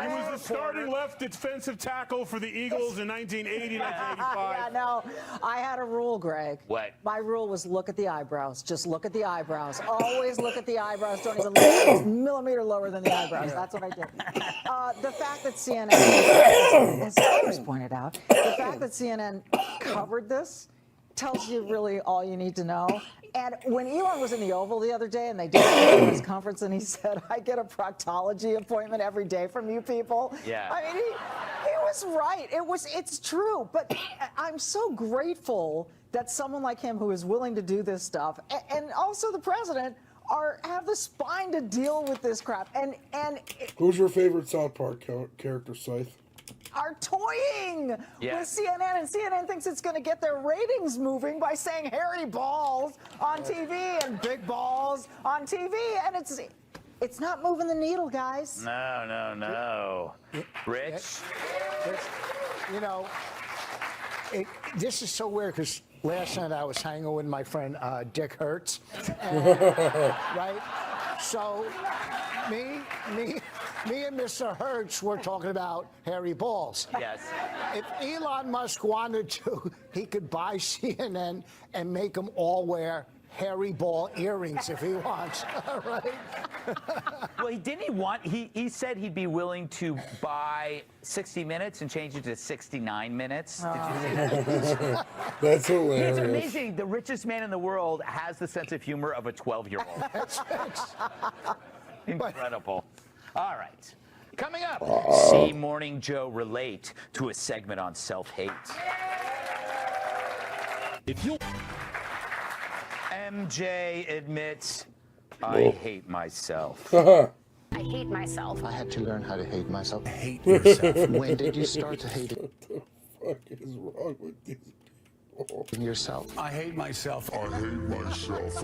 Speaker 11: He was the starting left defensive tackle for the Eagles in 1980, 1985.
Speaker 7: Yeah, no, I had a rule, Greg.
Speaker 5: What?
Speaker 7: My rule was look at the eyebrows. Just look at the eyebrows. Always look at the eyebrows. Don't even look. It's a millimeter lower than the eyebrows. That's what I did. The fact that CNN, as Cyrus pointed out, the fact that CNN covered this tells you really all you need to know. And when Elon was in the Oval the other day and they did a press conference and he said, I get a proctology appointment every day from you people.
Speaker 5: Yeah.
Speaker 7: I mean, he was right. It's true. But I'm so grateful that someone like him who is willing to do this stuff and also the president have the spine to deal with this crap. And
Speaker 1: Who's your favorite South Park character, Scythe?
Speaker 7: are toying with CNN, and CNN thinks it's going to get their ratings moving by saying hairy balls on TV and big balls on TV, and it's not moving the needle, guys.
Speaker 5: No. Rich?
Speaker 6: You know, this is so weird because last night I was hanging with my friend Dick Hertz, right? So me and Mr. Hertz were talking about hairy balls.
Speaker 5: Yes.
Speaker 6: If Elon Musk wanted to, he could buy CNN and make them all wear hairy ball earrings if he wants, right?
Speaker 5: Well, he said he'd be willing to buy 60 Minutes and change it to 69 minutes. Did you see that?
Speaker 1: That's hilarious.
Speaker 5: It's amazing. The richest man in the world has the sense of humor of a 12-year-old. Incredible. All right. Coming up, see Morning Joe relate to a segment on self-hate.
Speaker 11: If you
Speaker 5: MJ admits, I hate myself.
Speaker 19: I hate myself.
Speaker 20: I had to learn how to hate myself.
Speaker 11: hate yourself.
Speaker 20: When did you start to hate
Speaker 1: What the fuck is wrong with these people?
Speaker 20: yourself?
Speaker 11: I hate myself.
Speaker 20: I hate myself.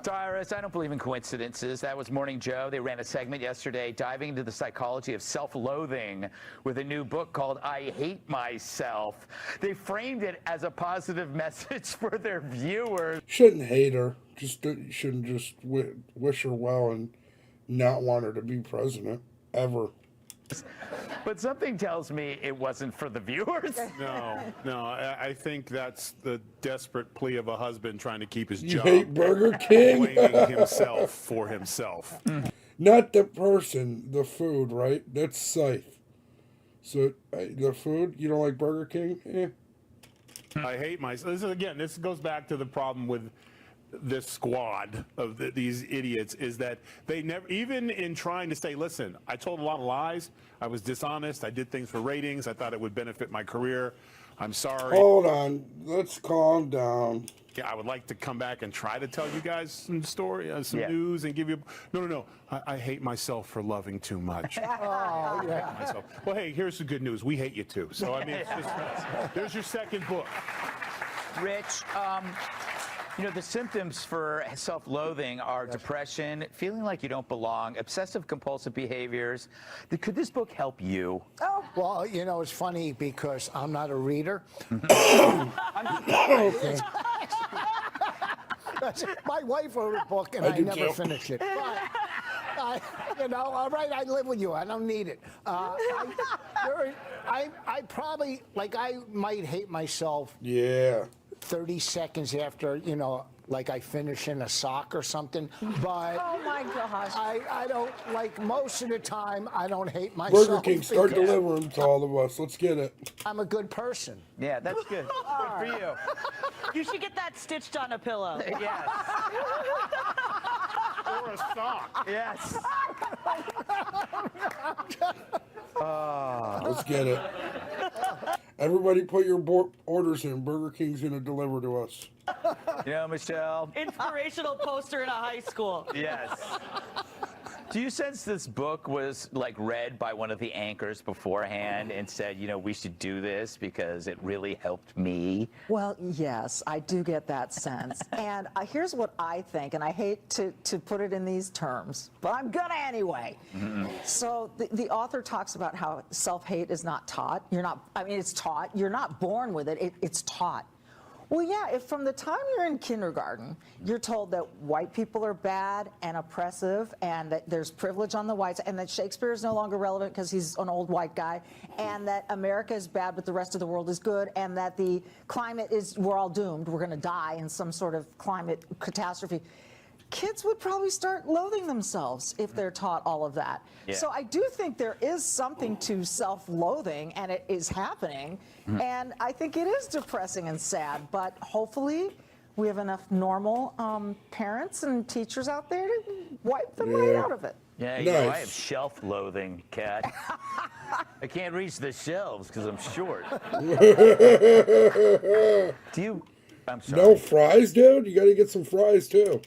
Speaker 5: Cyrus, I don't believe in coincidences. That was Morning Joe. They ran a segment yesterday diving into the psychology of self-loathing with a new book called I Hate Myself. They framed it as a positive message for their viewers.
Speaker 1: Shouldn't hate her. Shouldn't just wish her well and not want her to be president ever.
Speaker 5: But something tells me it wasn't for the viewers.
Speaker 11: No. I think that's the desperate plea of a husband trying to keep his
Speaker 1: You
Speaker 11: job.
Speaker 1: hate Burger King?
Speaker 11: Blaming himself for himself.
Speaker 1: Not the person, the food, right? That's Scythe. So the food, you don't like Burger King?
Speaker 11: I hate myself. This goes back to the problem with this squad of these idiots, is that they never, even in trying to say, listen, I told a lot of lies, I was dishonest, I did things for ratings, I thought it would benefit my career, I'm sorry.
Speaker 1: Hold on, let's calm down.
Speaker 11: Yeah, I would like to come back and try to tell you guys some story, some news, and give you. No. I hate myself for loving too much.
Speaker 6: Oh, yeah.
Speaker 11: Myself. Well, hey, here's the good news. We hate you too. So I mean, there's your second book.
Speaker 5: Rich, you know, the symptoms for self-loathing are depression, feeling like you don't belong, obsessive-compulsive behaviors. Could this book help you?
Speaker 6: Oh, well, you know, it's funny because I'm not a reader.
Speaker 1: Okay.
Speaker 6: My wife wrote a book and I never finished it. But, all right, I live with you. I don't need it. I probably, I might hate myself.
Speaker 1: Yeah.
Speaker 6: 30 seconds after, like I finish in a sock or something. But
Speaker 7: Oh my gosh.
Speaker 6: I don't, most of the time, I don't hate myself.
Speaker 1: Burger King, start delivering to all of us. Let's get it.
Speaker 6: I'm a good person.
Speaker 5: Yeah, that's good. Good for you.
Speaker 10: You should get that stitched on a pillow.
Speaker 5: Yes.
Speaker 11: Or a sock.
Speaker 5: Yes.
Speaker 1: Let's get it. Everybody put your orders in. Burger King's going to deliver to us.
Speaker 5: You know, Michelle?
Speaker 10: Inspirational poster in a high school.
Speaker 5: Yes. Do you sense this book was like read by one of the anchors beforehand and said, you know, we should do this because it really helped me?
Speaker 7: Well, yes, I do get that sense. And here's what I think, and I hate to put it in these terms, but I'm gonna anyway. So the author talks about how self-hate is not taught. It's taught. You're not born with it. It's taught. Well, yeah, if from the time you're in kindergarten, you're told that white people are bad and oppressive and that there's privilege on the whites and that Shakespeare is no longer relevant because he's an old white guy and that America is bad but the rest of the world is good and that the climate is, we're all doomed, we're going to die in some sort of climate catastrophe. Kids would probably start loathing themselves if they're taught all of that.
Speaker 5: Yeah.
Speaker 7: So I do think there is something to self-loathing, and it is happening. And I think it is depressing and sad, but hopefully we have enough normal parents and teachers out there to wipe them right out of it.
Speaker 5: Yeah, you know, I have shelf loathing, Kat. I can't reach the shelves because I'm short. Do you... I'm sorry.
Speaker 1: No fries, dude? You got to get some fries, too.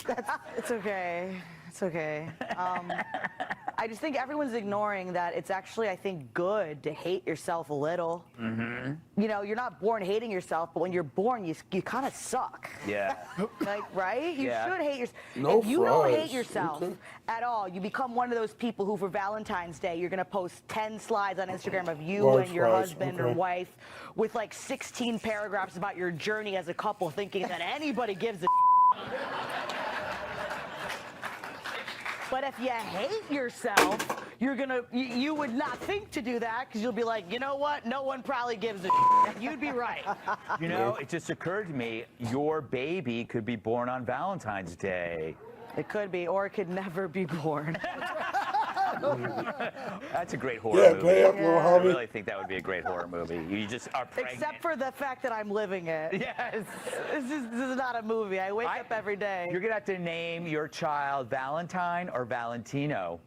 Speaker 10: It's okay. It's okay. I just think everyone's ignoring that it's actually, I think, good to hate yourself a little. You know, you're not born hating yourself, but when you're born, you kind of suck.
Speaker 5: Yeah.
Speaker 10: Like, right? You should hate yourself.
Speaker 1: No
Speaker 10: if you don't
Speaker 1: fries.
Speaker 10: hate yourself at all, you become one of those people who, for Valentine's Day, you're going to post 10 slides on Instagram of you
Speaker 1: Large
Speaker 10: and your
Speaker 1: fries,
Speaker 10: husband or wife with like 16 paragraphs about your journey as a couple, thinking that anybody gives a But if you hate yourself, you would not think to do that because you'll be like, you know what? No one probably gives a You'd be right.
Speaker 5: You know, it just occurred to me, your baby could be born on Valentine's Day.
Speaker 10: It could be, or it could never be born.
Speaker 5: That's a great horror movie. I
Speaker 1: hobby.
Speaker 5: really think that would be a great horror movie. You just are pregnant.
Speaker 10: Except for the fact that I'm living it.
Speaker 5: Yes.
Speaker 10: This is not a movie. I wake up every day.
Speaker 5: You're going to have to name your child Valentine or Valentino.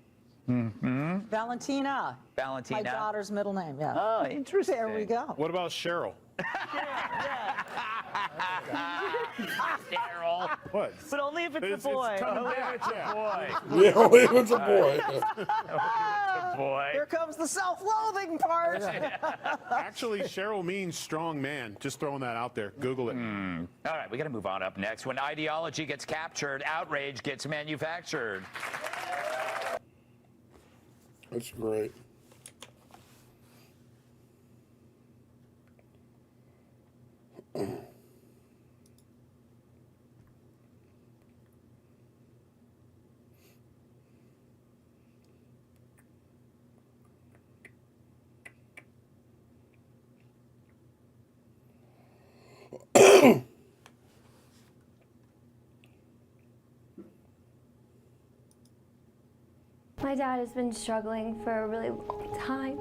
Speaker 7: Valentina.
Speaker 5: Valentina.
Speaker 7: My daughter's middle name, yeah.
Speaker 5: Oh, interesting.
Speaker 7: There we go.
Speaker 11: What about Cheryl?
Speaker 5: Daryl.
Speaker 11: What?
Speaker 10: But only if it's a boy.
Speaker 11: It's coming back, yeah.
Speaker 1: Yeah, only if it's a boy.
Speaker 5: Boy.
Speaker 7: Here comes the self-loathing part.
Speaker 11: Actually, Cheryl means strong man. Just throwing that out there. Google it.
Speaker 5: All right, we got to move on up next. When ideology gets captured, outrage gets manufactured.
Speaker 1: That's great.
Speaker 21: My dad has been struggling for a really long time.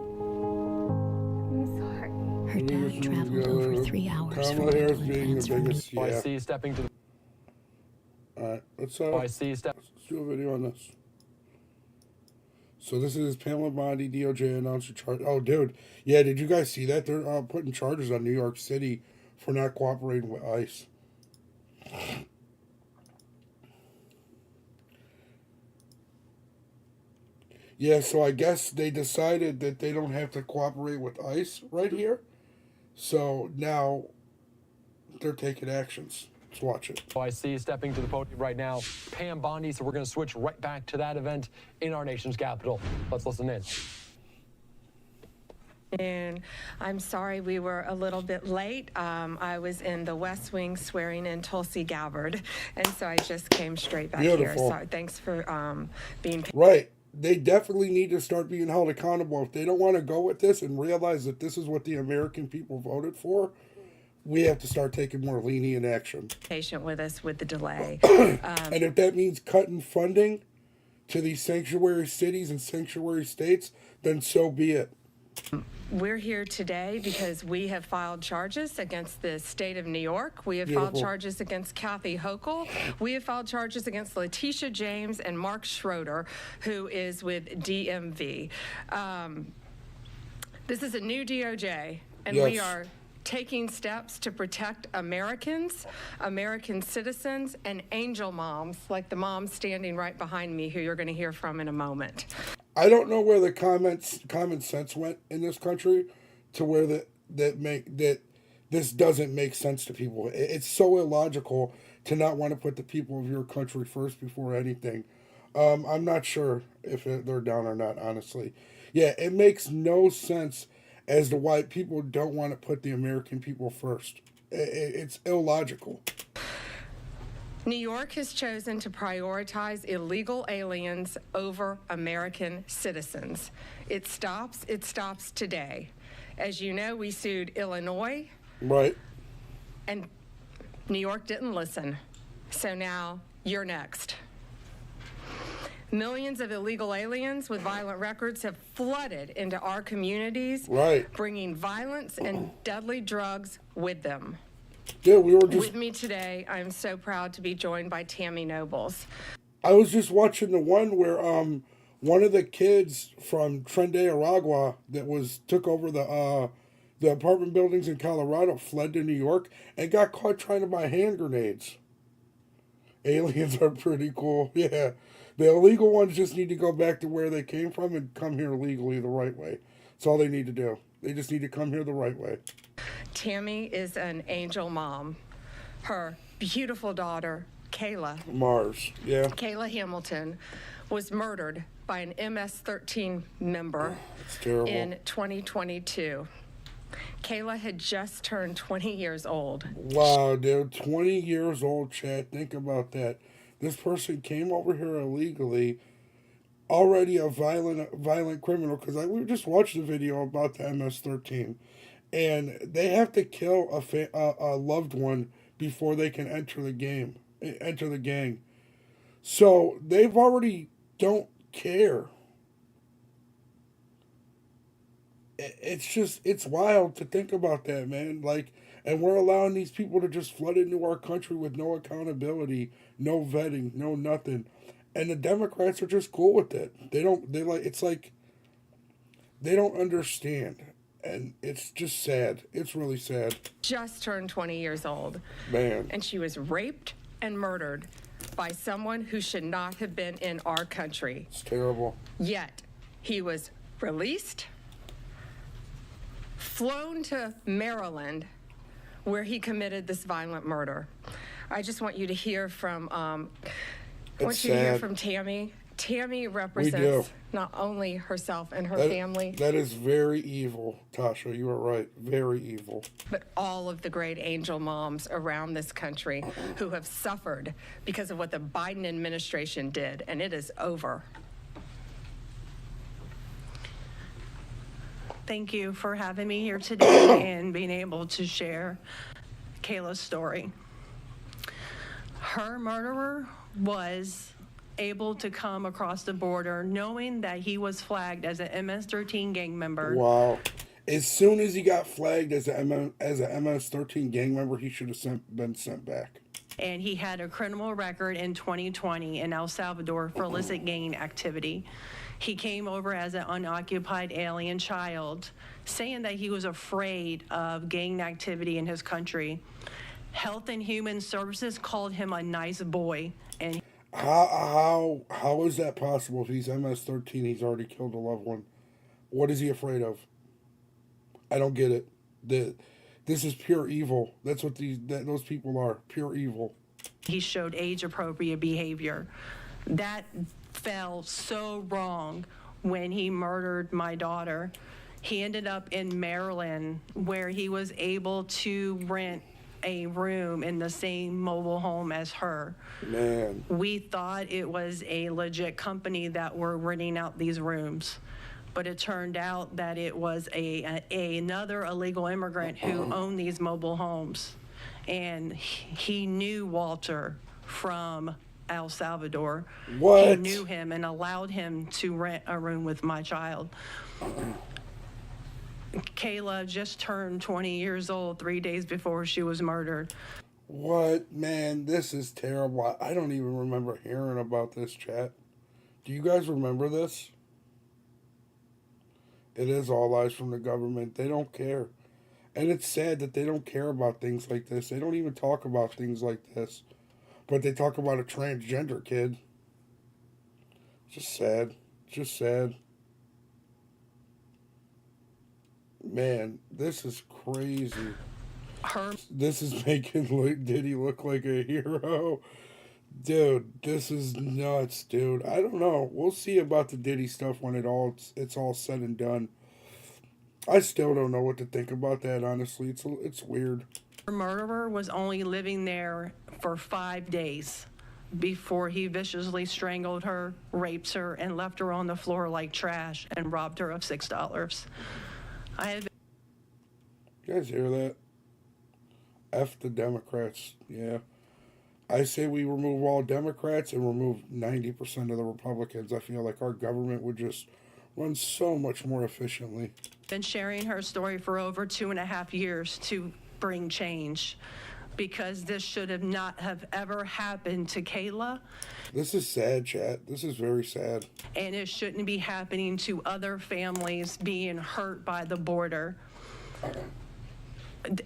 Speaker 21: I'm sorry.
Speaker 15: Her dad traveled over 3 hours from
Speaker 1: Kamala Harris
Speaker 15: Brooklyn
Speaker 1: being the
Speaker 15: Plans
Speaker 1: biggest.
Speaker 15: for
Speaker 1: Yeah.
Speaker 22: I see you stepping to the.
Speaker 1: All right, let's
Speaker 22: I see you step.
Speaker 1: let's do a video on this. So this is Pamela Bondi, DOJ announced a charge. Oh, dude, yeah, did you guys see that? They're putting charges on New York City for not cooperating with ICE. Yeah, so I guess they decided that they don't have to cooperate with ICE right here. So now they're taking actions. Let's watch it.
Speaker 22: I see you stepping to the podium right now, Pam Bondi. So we're going to switch right back to that event in our nation's capital. Let's listen in.
Speaker 23: And I'm sorry we were a little bit late. I was in the West Wing swearing in Tulsi Gabbard, and so I just came straight back
Speaker 1: Beautiful.
Speaker 23: here. So thanks for being
Speaker 1: Right. They definitely need to start being held accountable. If they don't want to go with this and realize that this is what the American people voted for, we have to start taking more lenient action.
Speaker 23: patient with us with the delay.
Speaker 1: And if that means cutting funding to these sanctuary cities and sanctuary states, then so be it.
Speaker 23: We're here today because we have filed charges against the state of New York. We have filed
Speaker 1: Beautiful.
Speaker 23: charges against Kathy Hochul. We have filed charges against Letitia James and Mark Schroeder, who is with DMV. This is a new DOJ, and we
Speaker 1: Yes.
Speaker 23: are taking steps to protect Americans, American citizens, and angel moms, like the mom standing right behind me, who you're going to hear from in a moment.
Speaker 1: I don't know where the common sense went in this country to where that this doesn't make sense to people. It's so illogical to not want to put the people of your country first before anything. I'm not sure if they're down or not, honestly. Yeah, it makes no sense as to why people don't want to put the American people first. It's illogical.
Speaker 23: New York has chosen to prioritize illegal aliens over American citizens. It stops today. As you know, we sued Illinois.
Speaker 1: Right.
Speaker 23: And New York didn't listen. So now you're next. Millions of illegal aliens with violent records have flooded into our communities,
Speaker 1: right,
Speaker 23: bringing violence and deadly drugs with them.
Speaker 1: Yeah, we were just...
Speaker 23: With me today, I'm so proud to be joined by Tammy Nobles.
Speaker 1: I was just watching the one where one of the kids from Tren de Aragua that took over the apartment buildings in Colorado fled to New York and got caught trying to buy hand grenades. Aliens are pretty cool, yeah. The illegal ones just need to go back to where they came from and come here legally the right way. That's all they need to do. They just need to come here the right way.
Speaker 23: Tammy is an angel mom. Her beautiful daughter, Kayla.
Speaker 1: Mars, yeah.
Speaker 23: Kayla Hamilton was murdered by an MS-13 member in 2022. Kayla had just turned 20 years old.
Speaker 1: Wow, dude, 20 years old, Chad. Think about that. This person came over here illegally, already a violent criminal, because we just watched a video about the MS-13, and they have to kill a loved one before they can enter the gang. So they've already don't care. It's wild to think about that, man. Like, and we're allowing these people to just flood into our country with no accountability, no vetting, no nothing. And the Democrats are just cool with it. It's like they don't understand. And it's just sad. It's really sad.
Speaker 23: Just turned 20 years old.
Speaker 1: Man.
Speaker 23: And she was raped and murdered by someone who should not have been in our country.
Speaker 1: It's terrible.
Speaker 23: Yet, he was released, flown to Maryland, where he committed this violent murder. I just want you to hear from Tammy. Tammy represents not only herself and her family.
Speaker 1: That is very evil, Tasha. You are right. Very evil.
Speaker 23: But all of the great angel moms around this country who have suffered because of what the Biden administration did, and it is over.
Speaker 2: Thank you for having me here today and being able to share Kayla's story. Her murderer was able to come across the border knowing that he was flagged as an MS-13 gang member.
Speaker 1: Wow. As soon as he got flagged as an MS-13 gang member, he should have been sent back.
Speaker 2: And he had a criminal record in 2020 in El Salvador for illicit gang activity. He came over as an unoccupied alien child, saying that he was afraid of gang activity in his country. Health and Human Services called him a nice boy. And
Speaker 1: how is that possible? If he's MS-13, he's already killed a loved one. What is he afraid of? I don't get it. This is pure evil. That's what those people are. Pure evil.
Speaker 2: He showed age-appropriate behavior. That fell so wrong when he murdered my daughter. He ended up in Maryland, where he was able to rent a room in the same mobile home as her.
Speaker 1: Man.
Speaker 2: We thought it was a legit company that were renting out these rooms, but it turned out that it was another illegal immigrant who owned these mobile homes. And he knew Walter from El Salvador.
Speaker 1: What?
Speaker 2: He knew him and allowed him to rent a room with my child. Kayla just turned 20 years old 3 days before she was murdered.
Speaker 1: What? Man, this is terrible. I don't even remember hearing about this, chat. Do you guys remember this? It is all lies from the government. They don't care. And it's sad that they don't care about things like this. They don't even talk about things like this. But they talk about a transgender kid. Just sad. Just sad. Man, this is crazy. This is making Diddy look like a hero. Dude, this is nuts, dude. I don't know. We'll see about the Diddy stuff when it's all said and done. I still don't know what to think about that, honestly. It's weird.
Speaker 2: Her murderer was only living there for 5 days before he viciously strangled her, raped her, and left her on the floor like trash and robbed her of $6.
Speaker 1: You guys hear that? F the Democrats. Yeah. I say we remove all Democrats and remove 90% of the Republicans. I feel like our government would just run so much more efficiently.
Speaker 2: Been sharing her story for over 2.5 years to bring change, because this should have not have ever happened to Kayla.
Speaker 1: This is sad, chat. This is very sad.
Speaker 2: And it shouldn't be happening to other families being hurt by the border.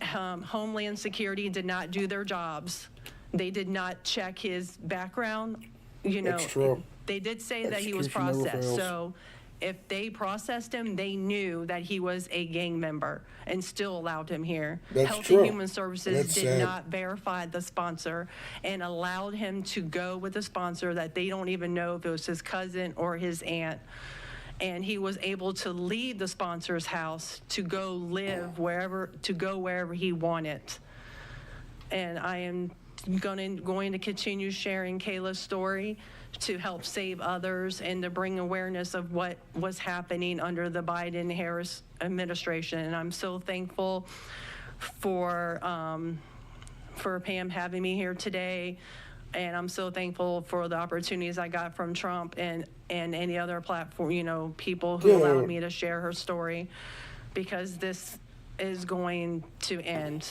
Speaker 2: Homeland Security did not do their jobs. They did not check his background. You know,
Speaker 1: That's true.
Speaker 2: They did say that he was
Speaker 1: Execution never
Speaker 2: processed.
Speaker 1: fails.
Speaker 2: So if they processed him, they knew that he was a gang member and still allowed him here.
Speaker 1: That's
Speaker 2: Health
Speaker 1: true.
Speaker 2: and Human Services
Speaker 1: That's
Speaker 2: did
Speaker 1: sad.
Speaker 2: not verify the sponsor and allowed him to go with a sponsor that they don't even know if it was his cousin or his aunt. And he was able to leave the sponsor's house to go live wherever he wanted. And I am going to continue sharing Kayla's story to help save others and to bring awareness of what was happening under the Biden-Harris administration. And I'm so thankful for Pam having me here today. And I'm so thankful for the opportunities I got from Trump and any other platform, you know, people who allowed me to share her story, because this is going to end.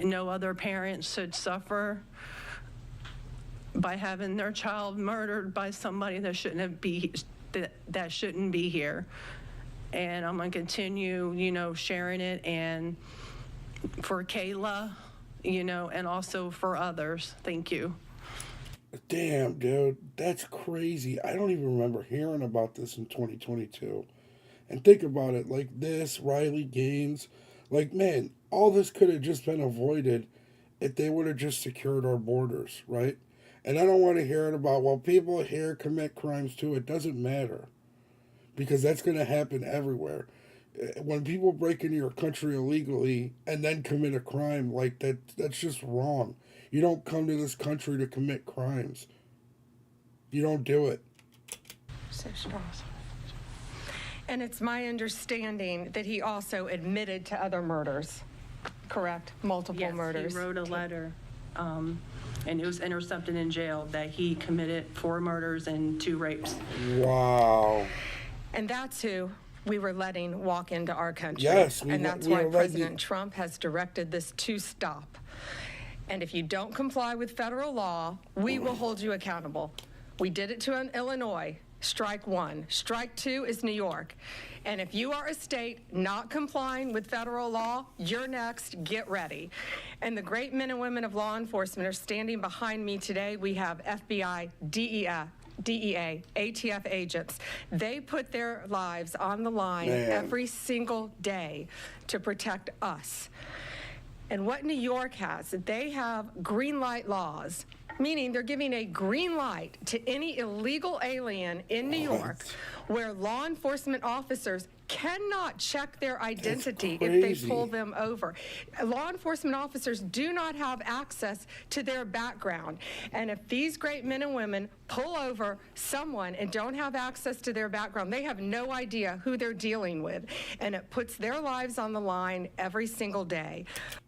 Speaker 2: No other parent should suffer by having their child murdered by somebody that shouldn't be here. And I'm going to continue, you know, sharing it, and for Kayla, you know, and also for others. Thank you.
Speaker 1: Damn, dude, that's crazy. I don't even remember hearing about this in 2022. And think about it, like this, Riley Gaines, like, man, all this could have just been avoided if they would have just secured our borders, right? And I don't want to hear it about, well, people here commit crimes too. It doesn't matter, because that's going to happen everywhere. When people break into your country illegally and then commit a crime like that, that's just wrong. You don't come to this country to commit crimes. You don't do it.
Speaker 23: And it's my understanding that he also admitted to other murders, correct? Multiple murders.
Speaker 2: He wrote a letter, and it was intercepted in jail, that he committed 4 murders and 2 rapes.
Speaker 1: Wow.
Speaker 23: And that's who we were letting walk into our country.
Speaker 1: Yes,
Speaker 23: and that's why President Trump has directed this to stop. And if you don't comply with federal law, we will hold you accountable. We did it to Illinois. Strike 1. Strike 2 is New York. And if you are a state not complying with federal law, you're next. Get ready. And the great men and women of law enforcement are standing behind me today. We have FBI, DEA, ATF agents. They put their lives on the line every single day to protect us. And what New York has, they have green light laws, meaning they're giving a green light to any illegal alien in New York, where law enforcement officers cannot check their identity if they pull them over. Law enforcement officers do not have access to their background. And if these great men and women pull over someone and don't have access to their background, they have no idea who they're dealing with. And it puts their lives on the line every single day.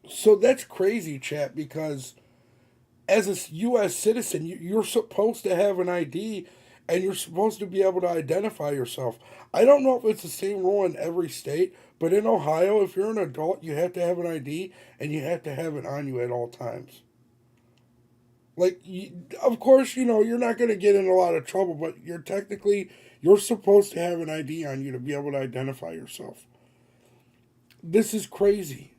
Speaker 1: So that's crazy, chat, because as a U.S. citizen, you're supposed to have an ID, and you're supposed to be able to identify yourself. I don't know if it's the same rule in every state, but in Ohio, if you're an adult, you have to have an ID, and you have to have it on you at all times. Like, of course, you know, you're not going to get in a lot of trouble, but you're supposed to have an ID on you to be able to identify yourself. This is crazy.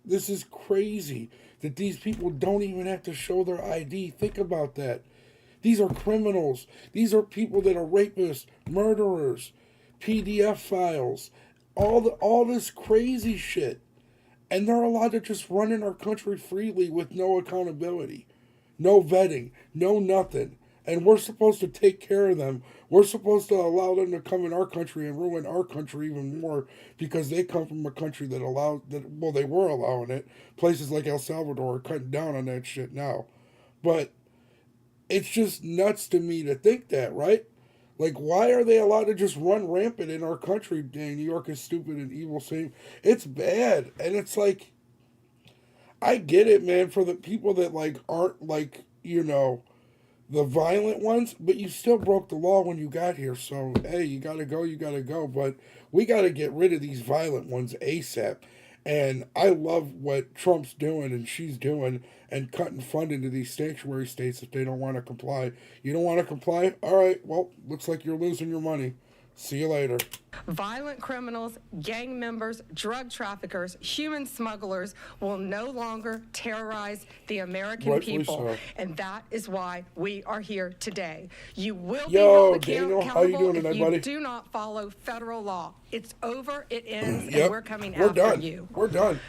Speaker 1: This is crazy that these people don't even have to show their ID. Think about that. These are criminals. These are people that are rapists, murderers, PDF files, all this crazy shit. And they're allowed to just run in our country freely with no accountability, no vetting, no nothing. And we're supposed to take care of them. We're supposed to allow them to come in our country and ruin our country even more because they come from a country that they were allowing it. Places like El Salvador are cutting down on that shit now. But it's just nuts to me to think that, right? Like, why are they allowed to just run rampant in our country? Dang, New York is stupid and evil. Same. It's bad. And it's like, I get it, man, for the people that, like, aren't, like, the violent ones, but you still broke the law when you got here. So, hey, you gotta go. But we gotta get rid of these violent ones ASAP. And I love what Trump's doing and she's doing and cutting funding to these sanctuary states if they don't want to comply. You don't want to comply? All right, well, looks like you're losing your money. See you later.
Speaker 23: Violent criminals, gang members, drug traffickers, human smugglers will no longer terrorize the American
Speaker 1: Rightfully
Speaker 23: people.
Speaker 1: so.
Speaker 23: And that is why we are here today. You will be
Speaker 1: Yo,
Speaker 23: held
Speaker 1: Daniel,
Speaker 23: accountable
Speaker 1: how you doing tonight,
Speaker 23: if you
Speaker 1: buddy?
Speaker 23: do not follow federal law. It's over, it ends,
Speaker 1: Yep.
Speaker 23: and we're coming
Speaker 1: We're
Speaker 23: after
Speaker 1: done.
Speaker 23: you.
Speaker 1: We're done.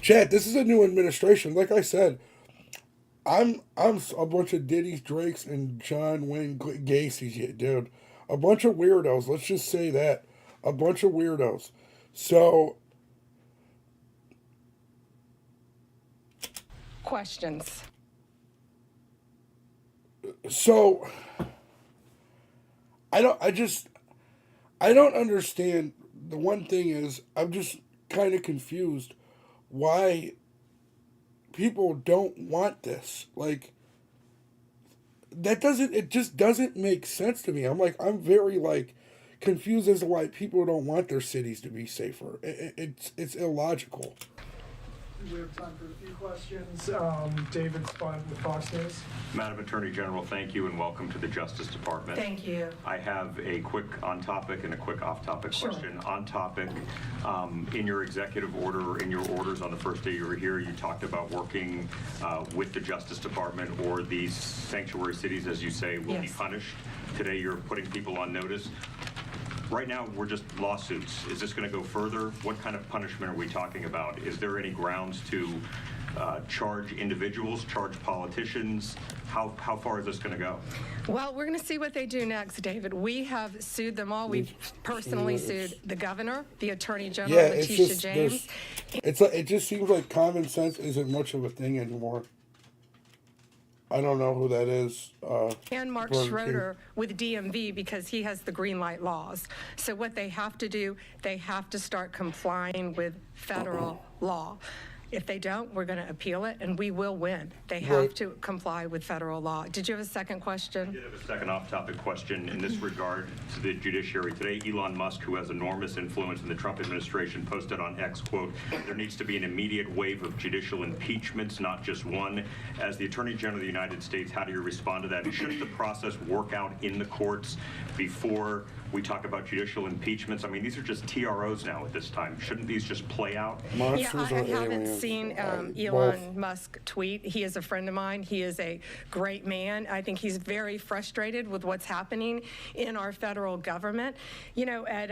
Speaker 1: Chad, this is a new administration. Like I said, I'm a bunch of Diddy's, Drake's, and John Wayne Gacy's, dude. A bunch of weirdos. Let's just say that. A bunch of weirdos. So,
Speaker 23: Questions.
Speaker 1: I don't understand. The one thing is, I'm just kind of confused why people don't want this. Like, it just doesn't make sense to me. I'm very, confused as to why people don't want their cities to be safer. It's illogical.
Speaker 3: We have time for a few questions. David Spun with Fox News.
Speaker 4: Madam Attorney General, thank you and welcome to the Justice Department.
Speaker 23: Thank you.
Speaker 4: I have a quick on-topic and a quick off-topic question. On-topic, in your executive order, in your orders on the first day you were here, you talked about working with the Justice Department, or these sanctuary cities, as you say, will be punished. Today you're putting people on notice. Right now, we're just lawsuits. Is this going to go further? What kind of punishment are we talking about? Is there any grounds to charge individuals, charge politicians? How far is this going to go?
Speaker 23: Well, we're going to see what they do next, David. We have sued them all. We've personally sued the governor, the attorney general, Letitia James.
Speaker 1: It just seems like common sense isn't much of a thing anymore. I don't know who that is.
Speaker 23: And Mark Schroeder with DMV, because he has the green light laws. So what they have to do, they have to start complying with federal law. If they don't, we're going to appeal it, and we will win. They have to comply with federal law. Did you have a second question?
Speaker 4: I did have a second off-topic question in this regard to the judiciary. Today, Elon Musk, who has enormous influence in the Trump administration, posted on X, quote, "There needs to be an immediate wave of judicial impeachments, not just one." As the Attorney General of the United States, how do you respond to that? Shouldn't the process work out in the courts before we talk about judicial impeachments? I mean, these are just TROs now at this time. Shouldn't these just play out?
Speaker 23: Yeah, I haven't seen Elon Musk tweet. He is a friend of mine. He is a great man. I think he's very frustrated with what's happening in our federal government. You know, at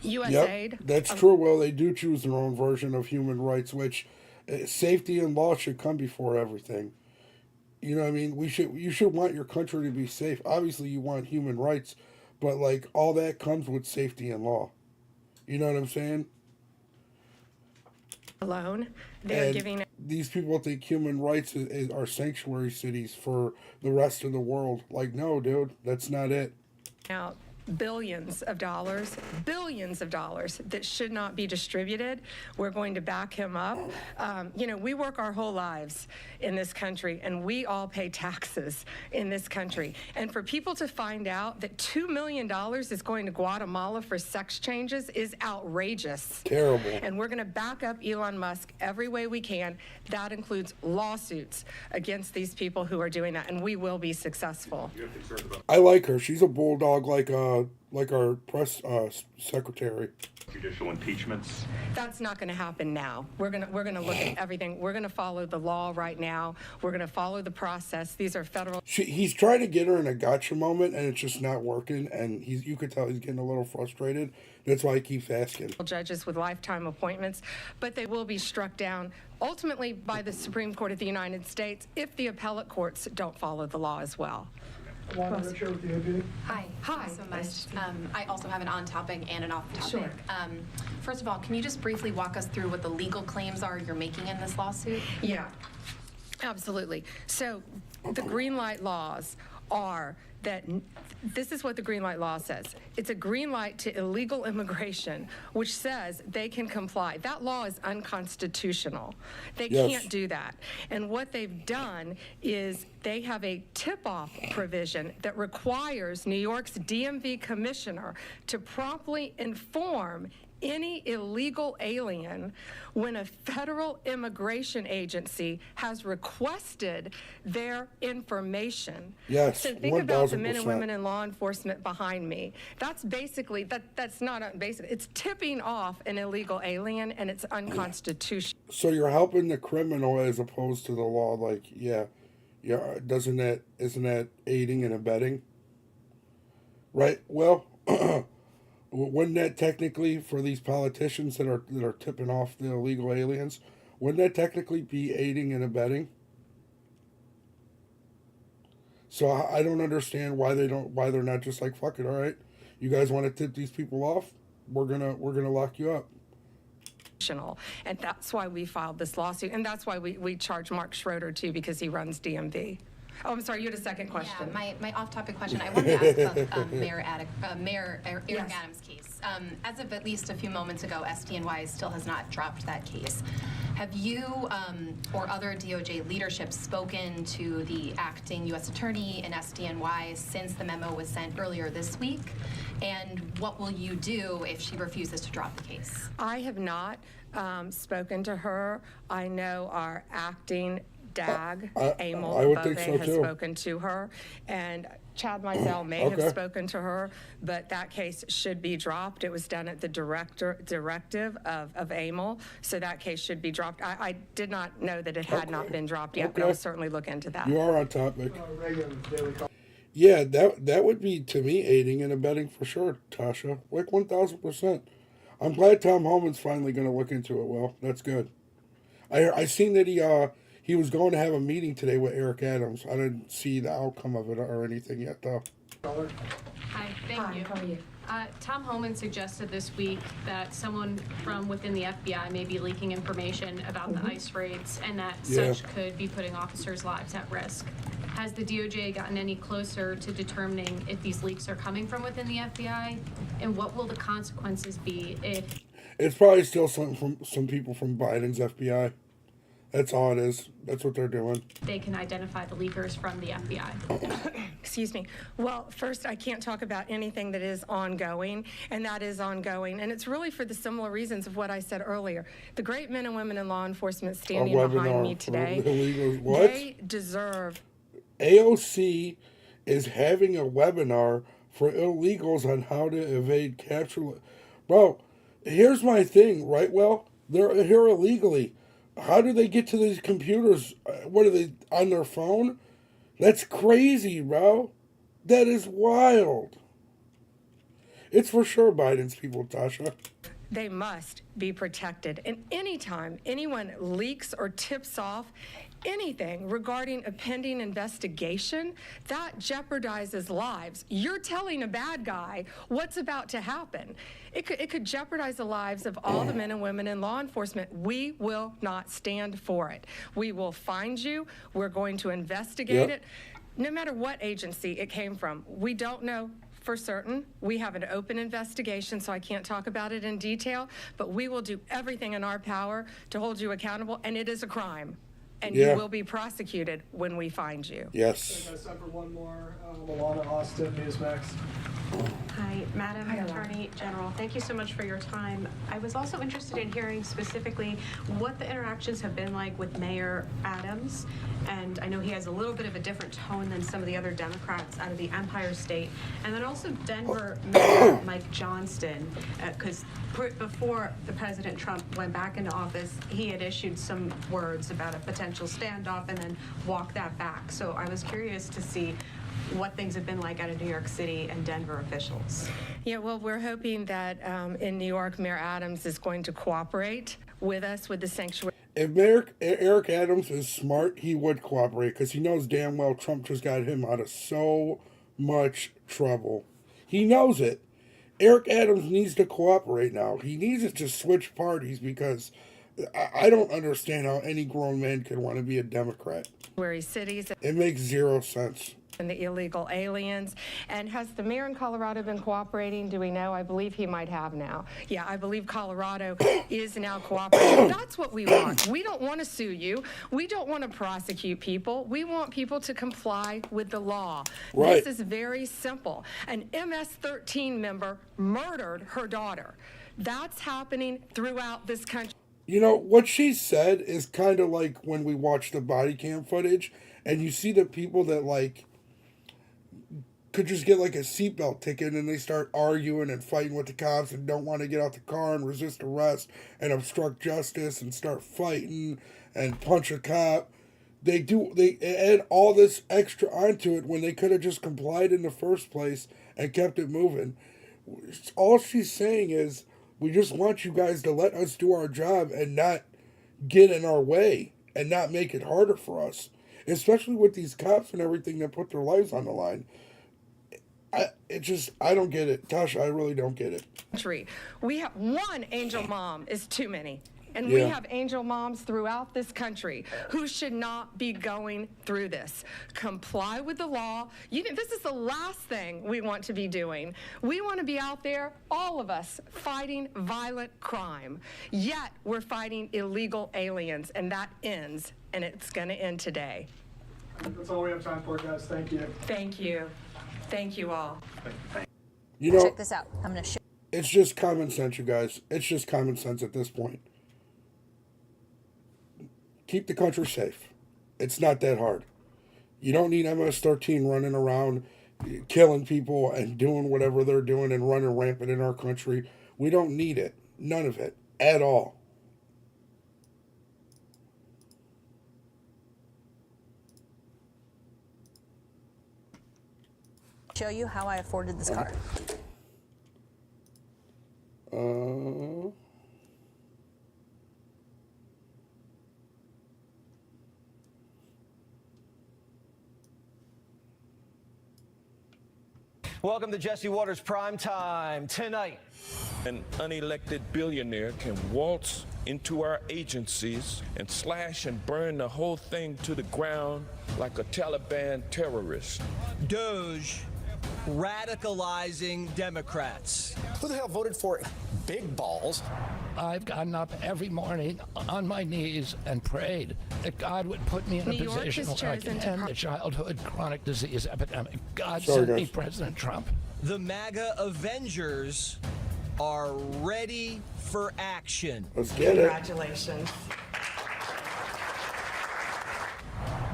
Speaker 23: USAID.
Speaker 1: Yep, that's true. Well, they do choose their own version of human rights, which safety and law should come before everything. You know what I mean? You should want your country to be safe. Obviously, you want human rights, but all that comes with safety and law. You know what I'm saying?
Speaker 23: Alone, they're giving.
Speaker 1: These people think human rights are sanctuary cities for the rest of the world. No, dude, that's not it.
Speaker 23: Out billions of dollars that should not be distributed. We're going to back him up. You know, we work our whole lives in this country, and we all pay taxes in this country. And for people to find out that $2 million is going to Guatemala for sex changes is outrageous.
Speaker 1: Terrible.
Speaker 23: And we're going to back up Elon Musk every way we can. That includes lawsuits against these people who are doing that, and we will be successful.
Speaker 1: I like her. She's a bulldog like our press secretary.
Speaker 4: Judicial impeachments?
Speaker 23: That's not going to happen now. We're going to look at everything. We're going to follow the law right now. We're going to follow the process. These are federal.
Speaker 1: He's trying to get her in a gotcha moment, and it's just not working. And you could tell he's getting a little frustrated. That's why he keeps asking.
Speaker 23: Judges with lifetime appointments, but they will be struck down ultimately by the Supreme Court of the United States if the appellate courts don't follow the law as well.
Speaker 3: Wanda Richer with the AV.
Speaker 9: Hi.
Speaker 23: Hi.
Speaker 9: Thank you so much. I also have an on-topic and an off-topic.
Speaker 23: Sure.
Speaker 9: First of all, can you just briefly walk us through what the legal claims are you're making in this lawsuit?
Speaker 23: Yeah, absolutely. So the green light laws are that this is what the green light law says. It's a green light to illegal immigration, which says they can comply. That law is unconstitutional. They can't do that. And what they've done is they have a tip-off provision that requires New York's DMV commissioner to promptly inform any illegal alien when a federal immigration agency has requested their information.
Speaker 1: Yes,
Speaker 23: so think about the men
Speaker 1: 1000%.
Speaker 23: and women in law enforcement behind me. That's basically, that's not basic. It's tipping off an illegal alien, and it's unconstitutional.
Speaker 1: So you're helping the criminal as opposed to the law. Like, yeah, isn't that aiding and abetting? Right. Well. Wouldn't that technically, for these politicians that are tipping off the illegal aliens, wouldn't that technically be aiding and abetting? So I don't understand why they're not just like, fuck it, all right, you guys want to tip these people off? We're gonna lock you up.
Speaker 23: And that's why we filed this lawsuit, and that's why we charge Mark Schroeder too, because he runs DMV. Oh, I'm sorry, you had a second question.
Speaker 9: Yeah, my off-topic question, I wanted to ask about Mayor Eric Adams' case. As of at least a few moments ago, SDNY still has not dropped that case. Have you or other DOJ leadership spoken to the acting U.S. attorney in SDNY since the memo was sent earlier this week? And what will you do if she refuses to drop the case?
Speaker 23: I have not spoken to her. I know our acting DAG, Emil Bove, has spoken to her, and Chad Mizell may have spoken to her, but that case should be dropped. It was done at the directive of Emil, so that case should be dropped. I did not know that it had not been dropped yet, but I'll certainly look into that.
Speaker 1: You are on topic. Yeah, that would be, to me, aiding and abetting for sure, Tasha. Like 1,000%. I'm glad Tom Homan's finally going to look into it. Well, that's good. I seen that he was going to have a meeting today with Eric Adams. I didn't see the outcome of it or anything yet, though.
Speaker 12: Hi, thank you.
Speaker 23: How are you?
Speaker 12: Tom Homan suggested this week that someone from within the FBI may be leaking information about the ICE raids and that such could be putting officers' lives at risk. Has the DOJ gotten any closer to determining if these leaks are coming from within the FBI? And what will the consequences be if...
Speaker 1: It's probably still some people from Biden's FBI. That's all it is. That's what they're doing.
Speaker 12: they can identify the leakers from the FBI?
Speaker 23: Excuse me. Well, first, I can't talk about anything that is ongoing, and that is ongoing. And it's really for the similar reasons of what I said earlier. The great men and women in law enforcement standing behind me today, they deserve...
Speaker 1: AOC is having a webinar for illegals on how to evade capture. Bro, here's my thing, right? Well, they're here illegally. How do they get to these computers? What are they, on their phone? That's crazy, bro. That is wild. It's for sure Biden's people, Tasha.
Speaker 23: They must be protected. And anytime anyone leaks or tips off anything regarding a pending investigation, that jeopardizes lives. You're telling a bad guy what's about to happen. It could jeopardize the lives of all the men and women in law enforcement. We will not stand for it. We will find you. We're going to investigate it. No matter what agency it came from, we don't know for certain. We have an open investigation, so I can't talk about it in detail, but we will do everything in our power to hold you accountable, and it is a crime. And you will be prosecuted when we find you.
Speaker 1: Yes.
Speaker 3: Okay, guys, time for one more. Milana Austin, Newsmax.
Speaker 12: Hi, Madam Attorney General. Thank you so much for your time. I was also interested in hearing specifically what the interactions have been like with Mayor Adams. And I know he has a little bit of a different tone than some of the other Democrats out of the Empire State. And then also Denver Mayor Mike Johnston, because before the President Trump went back into office, he had issued some words about a potential standoff and then walked that back. So I was curious to see what things have been like out of New York City and Denver officials.
Speaker 23: Yeah, well, we're hoping that in New York, Mayor Adams is going to cooperate with us with the sanctuary.
Speaker 1: If Eric Adams is smart, he would cooperate because he knows damn well Trump just got him out of so much trouble. He knows it. Eric Adams needs to cooperate now. He needs to just switch parties because I don't understand how any grown man could want to be a Democrat.
Speaker 23: Cities.
Speaker 1: It makes zero sense.
Speaker 23: And the illegal aliens. And has the mayor in Colorado been cooperating? Do we know? I believe he might have now. Yeah, I believe Colorado is now cooperating. That's what we want. We don't want to sue you. We don't want to prosecute people. We want people to comply with the law.
Speaker 1: Right.
Speaker 23: This is very simple. An MS-13 member murdered her daughter. That's happening throughout this country.
Speaker 1: You know, what she said is kind of like when we watch the body cam footage and you see the people that, like, could just get, like, a seatbelt ticket and they start arguing and fighting with the cops and don't want to get out the car and resist arrest and obstruct justice and start fighting and punch a cop. They add all this extra onto it when they could have just complied in the first place and kept it moving. All she's saying is, we just want you guys to let us do our job and not get in our way and not make it harder for us, especially with these cops and everything that put their lives on the line. I don't get it. Tasha, I really don't get it.
Speaker 23: We have one angel mom is too many. And we have angel moms throughout this country who should not be going through this. Comply with the law. This is the last thing we want to be doing. We want to be out there, all of us, fighting violent crime. Yet we're fighting illegal aliens, and that ends, and it's going to end today.
Speaker 3: That's all we have time for, guys. Thank you.
Speaker 23: Thank you. Thank you all.
Speaker 1: You know,
Speaker 13: check this out. I'm going to show.
Speaker 1: It's just common sense, you guys. It's just common sense at this point. Keep the country safe. It's not that hard. You don't need MS-13 running around, killing people and doing whatever they're doing and running rampant in our country. We don't need it. None of it. At all.
Speaker 13: Show you how I afforded this car.
Speaker 14: Welcome to Jesse Waters Prime Time. Tonight,
Speaker 16: an unelected billionaire can waltz into our agencies and slash and burn the whole thing to the ground like a Taliban terrorist.
Speaker 14: Doge radicalizing Democrats.
Speaker 24: Who the hell voted for big balls?
Speaker 25: I've gotten up every morning on my knees and prayed that God would put me in a position where I can end the childhood chronic disease epidemic. God sent me President Trump.
Speaker 14: The MAGA Avengers are ready for action.
Speaker 1: Let's get it.
Speaker 23: Congratulations.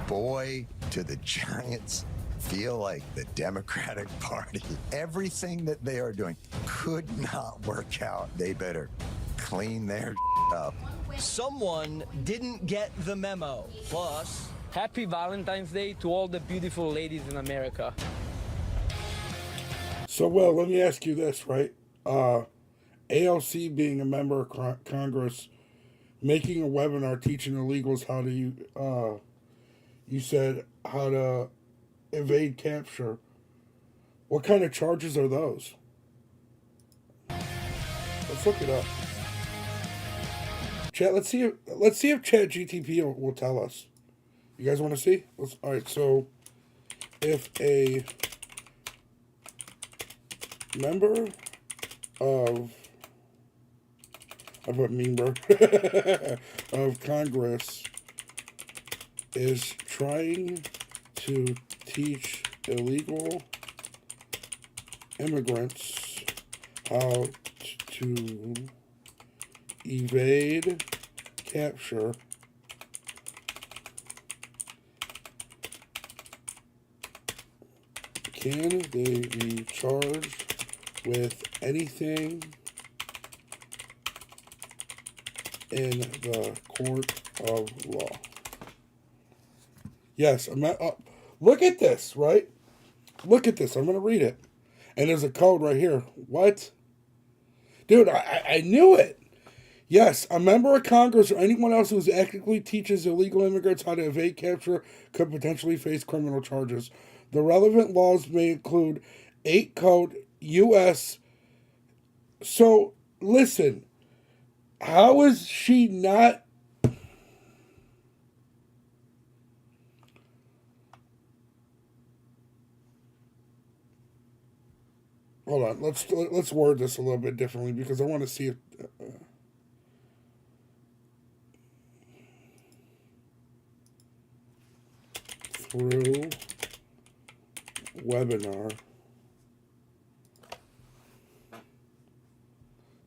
Speaker 26: Boy, do the Giants feel like the Democratic Party. Everything that they are doing could not work out. They better clean their up.
Speaker 14: Someone didn't get the memo. Plus,
Speaker 27: happy Valentine's Day to all the beautiful ladies in America.
Speaker 1: So, well, let me ask you this, right? AOC being a member of Congress, making a webinar teaching illegals how to, you said how to evade capture. What kind of charges are those? Let's look it up. Chat, let's see if ChatGTP will tell us. You guys want to see? All right, so if a member of Congress is trying to teach illegal immigrants out to evade capture can they be charged with anything in the court of law? Yes, look at this, right? Look at this. I'm going to read it. And there's a code right here. What? Dude, I knew it. Yes, a member of Congress or anyone else who actively teaches illegal immigrants how to evade capture could potentially face criminal charges. The relevant laws may include 8 Code U.S. So, listen, how is she not... Hold on, let's word this a little bit differently because I want to see if... through webinar.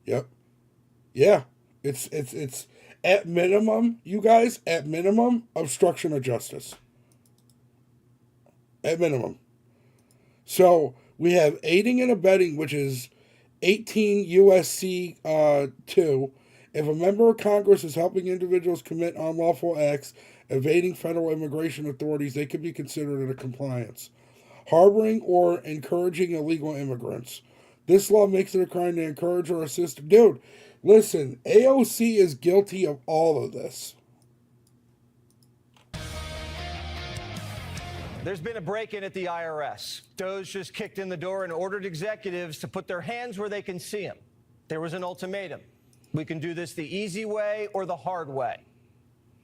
Speaker 1: Yep. Yeah. It's at minimum, you guys, at minimum, obstruction of justice. At minimum. So we have aiding and abetting, which is 18 U.S.C. 2. If a member of Congress is helping individuals commit unlawful acts, evading federal immigration authorities, they could be considered in a compliance. Harboring or encouraging illegal immigrants. This law makes it a crime to encourage or assist. Dude, listen, AOC is guilty of all of this.
Speaker 14: There's been a break-in at the IRS. Doge just kicked in the door and ordered executives to put their hands where they can see them. There was an ultimatum. We can do this the easy way or the hard way.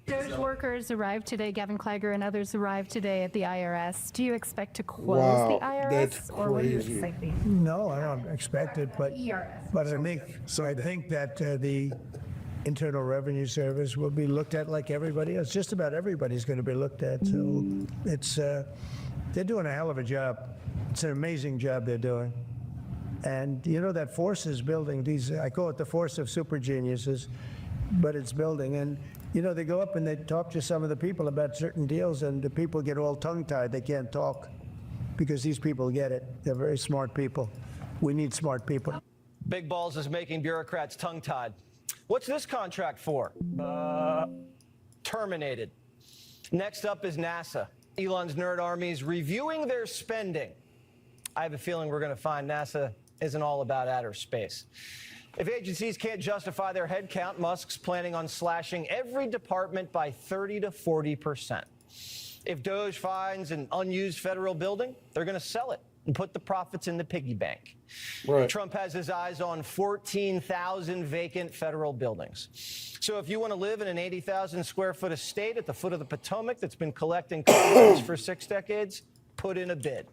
Speaker 6: Doge workers arrived today. Gavin Klager and others arrived today at the IRS. Do you expect to close the IRS?
Speaker 1: That's
Speaker 6: or what are you
Speaker 1: crazy.
Speaker 6: expecting?
Speaker 8: No, I don't expect it, but I think that the Internal Revenue Service will be looked at like everybody else. Just about everybody's going to be looked at. So it's they're doing a hell of a job. It's an amazing job they're doing. And you know that force is building these. I call it the force of super geniuses, but it's building. And you know, they go up and they talk to some of the people about certain deals, and the people get all tongue-tied. They can't talk because these people get it. They're very smart people. We need smart people.
Speaker 14: Big Balls is making bureaucrats tongue-tied. What's this contract for? Terminated. Next up is NASA. Elon's nerd army is reviewing their spending. I have a feeling we're going to find NASA isn't all about outer space. If agencies can't justify their headcount, Musk's planning on slashing every department by 30 to 40%. If Doge finds an unused federal building, they're going to sell it and put the profits in the piggy bank.
Speaker 1: Right.
Speaker 14: Trump has his eyes on 14,000 vacant federal buildings. So if you want to live in an 80,000 square foot estate at the foot of the Potomac that's been collecting taxes for 6 decades, put in a bid.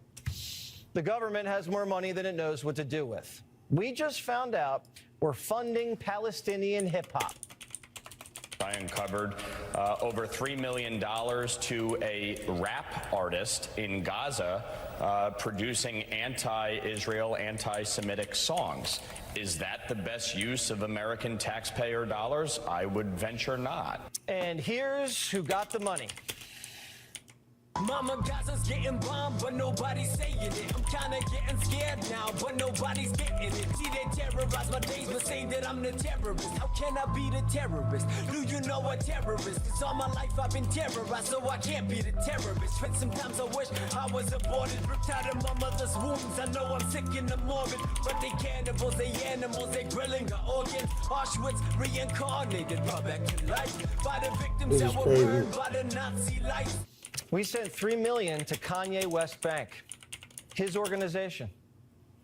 Speaker 14: The government has more money than it knows what to do with. We just found out we're funding Palestinian hip-hop.
Speaker 10: I uncovered over $3 million to a rap artist in Gaza producing anti-Israel, anti-Semitic songs. Is that the best use of American taxpayer dollars? I would venture not.
Speaker 14: And here's who got the money.
Speaker 17: Mama, Gaza's getting bombed, but nobody's saying it. I'm kinda getting scared now, but nobody's getting it. See, they terrorize my days, but say that I'm the terrorist. How can I be the terrorist? Do you know a terrorist? Cause all my life I've been terrorized, so I can't be the terrorist. But sometimes I wish I was aborted, ripped out of my mother's wombs. I know I'm sick and I'm morbid, but they cannibals, they animals, they grilling our organs. Auschwitz reincarnated, brought back to life by the victims that were burned by the Nazi lights.
Speaker 14: We sent $3 million to Kanye West Bank, his organization.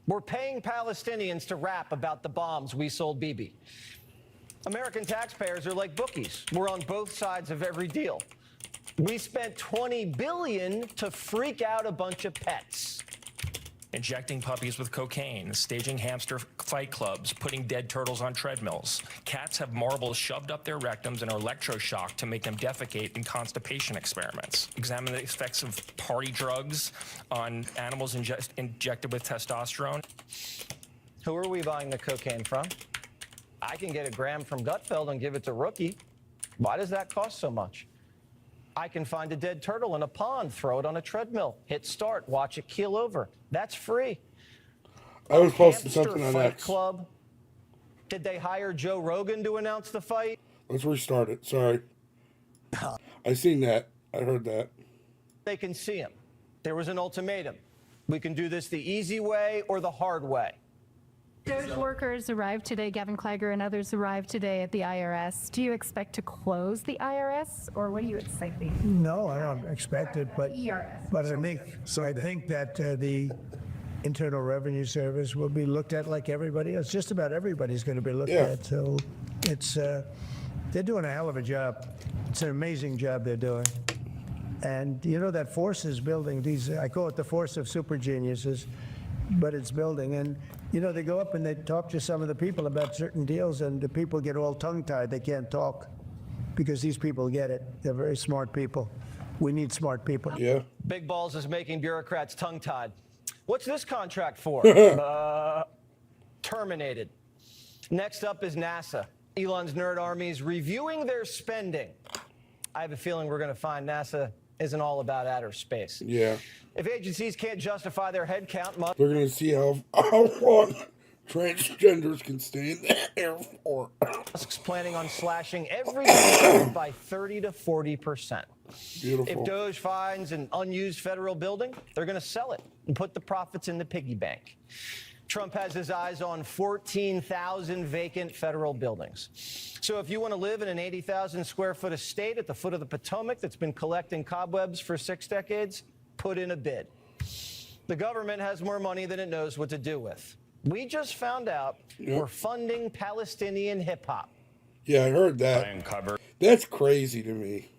Speaker 14: We're paying Palestinians to rap about the bombs we sold Bibi. American taxpayers are like bookies. We're on both sides of every deal. We spent $20 billion to freak out a bunch of pets.
Speaker 5: Injecting puppies with cocaine, staging hamster fight clubs, putting dead turtles on treadmills. Cats have marbles shoved up their rectums and are electroshocked to make them defecate in constipation experiments. Examine the effects of party drugs on animals injected with testosterone.
Speaker 14: Who are we buying the cocaine from? I can get a gram from Gutfeld and give it to Rookie. Why does that cost so much? I can find a dead turtle in a pond, throw it on a treadmill, hit start, watch it keel over. That's free.
Speaker 1: I was posting
Speaker 14: Hamster
Speaker 1: something on
Speaker 14: fight
Speaker 1: X.
Speaker 14: Club. Did they hire Joe Rogan to announce the fight?
Speaker 1: Let's restart it. Sorry. I seen that. I heard that.
Speaker 14: They can see him. There was an ultimatum. We can do this the easy way or the hard way.
Speaker 6: Those workers arrived today, Gavin Clagger and others arrived today at the IRS. Do you expect to close the IRS, or what are you expecting?
Speaker 8: No, I don't expect it, but I think that the Internal Revenue Service will be looked at like everybody else. Just about everybody's going to be looked at. So it's they're doing a hell of a job. It's an amazing job they're doing. And you know that force is building these. I call it the force of super geniuses, but it's building. And you know, they go up and they talk to some of the people about certain deals, and the people get all tongue-tied. They can't talk because these people get it. They're very smart people. We need smart people.
Speaker 1: Yeah.
Speaker 14: Big Balls is making bureaucrats tongue-tied. What's this contract for? Terminated. Next up is NASA. Elon's nerd army is reviewing their spending. I have a feeling we're going to find NASA isn't all about outer space.
Speaker 1: Yeah.
Speaker 14: If agencies can't justify their headcount,
Speaker 1: They're going to see how long transgenders can stay in the air for.
Speaker 14: Musk's planning on slashing every budget by 30 to 40%.
Speaker 1: Beautiful.
Speaker 14: If Doge finds an unused federal building, they're going to sell it and put the profits in the piggy bank. Trump has his eyes on 14,000 vacant federal buildings. So if you want to live in an 80,000 square foot estate at the foot of the Potomac that's been collecting cobwebs for 6 decades, put in a bid. The government has more money than it knows what to do with. We just found out we're funding Palestinian hip hop.
Speaker 1: Yeah, I heard that. That's crazy to me.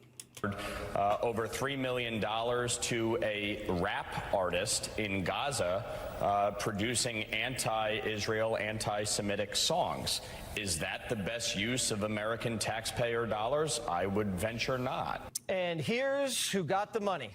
Speaker 10: Over $3 million to a rap artist in Gaza producing anti-Israel, anti-Semitic songs. Is that the best use of American taxpayer dollars? I would venture not.
Speaker 14: And here's who got the money.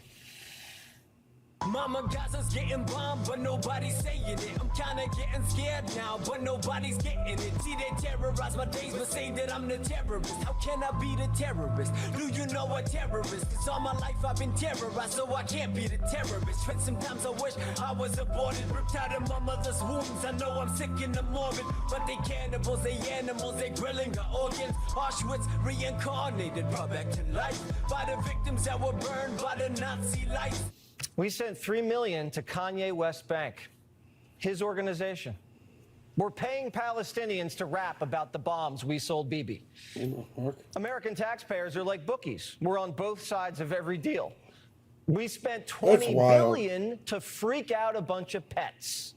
Speaker 17: Mama Gaza's getting bombed, but nobody's saying it. I'm kinda getting scared now, but nobody's getting it. See, they terrorize my days, but say that I'm the terrorist. How can I be the terrorist? Do you know a terrorist? Cause all my life I've been terrorized, so I can't be the terrorist. And sometimes I wish I was aborted, ripped out of my mother's wombs. I know I'm sick and I'm morbid, but they cannibals, they animals, they grilling our organs. Auschwitz reincarnated, brought back to life by the victims that were burned by the Nazi lights.
Speaker 14: We sent $3 million to Kanye West Bank, his organization. We're paying Palestinians to rap about the bombs we sold Bibi. American taxpayers are like bookies. We're on both sides of every deal. We spent $20 billion to freak out a bunch of pets.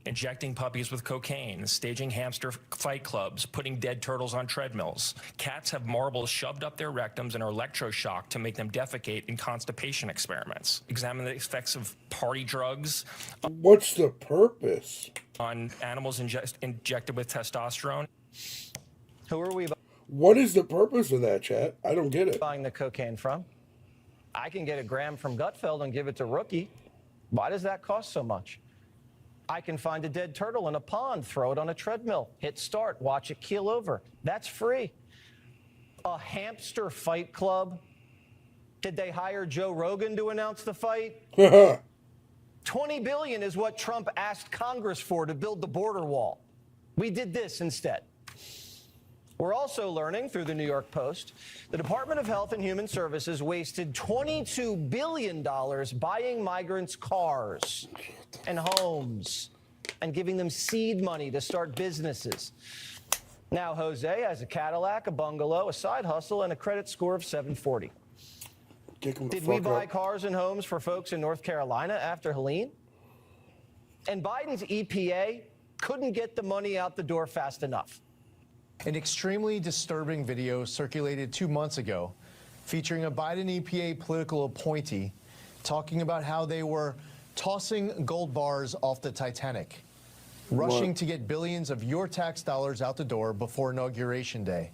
Speaker 5: Injecting puppies with cocaine, staging hamster fight clubs, putting dead turtles on treadmills. Cats have marbles shoved up their rectums and are electroshocked to make them defecate in constipation experiments. Examine the effects of party drugs.
Speaker 1: What's the purpose?
Speaker 5: On animals injected with testosterone.
Speaker 14: Who are we?
Speaker 1: What is the purpose of that, chat? I don't get it.
Speaker 14: Buying the cocaine from? I can get a gram from Gutfeld and give it to Rookie. Why does that cost so much? I can find a dead turtle in a pond, throw it on a treadmill, hit start, watch it keel over. That's free. A hamster fight club? Did they hire Joe Rogan to announce the fight? $20 billion is what Trump asked Congress for to build the border wall. We did this instead. We're also learning through the New York Post, the Department of Health and Human Services wasted $22 billion buying migrants cars and homes and giving them seed money to start businesses. Now Jose has a Cadillac, a bungalow, a side hustle, and a credit score of 740. Did we buy cars and homes for folks in North Carolina after Helene? And Biden's EPA couldn't get the money out the door fast enough.
Speaker 7: An extremely disturbing video circulated 2 months ago featuring a Biden EPA political appointee talking about how they were tossing gold bars off the Titanic, rushing to get billions of your tax dollars out the door before Inauguration Day.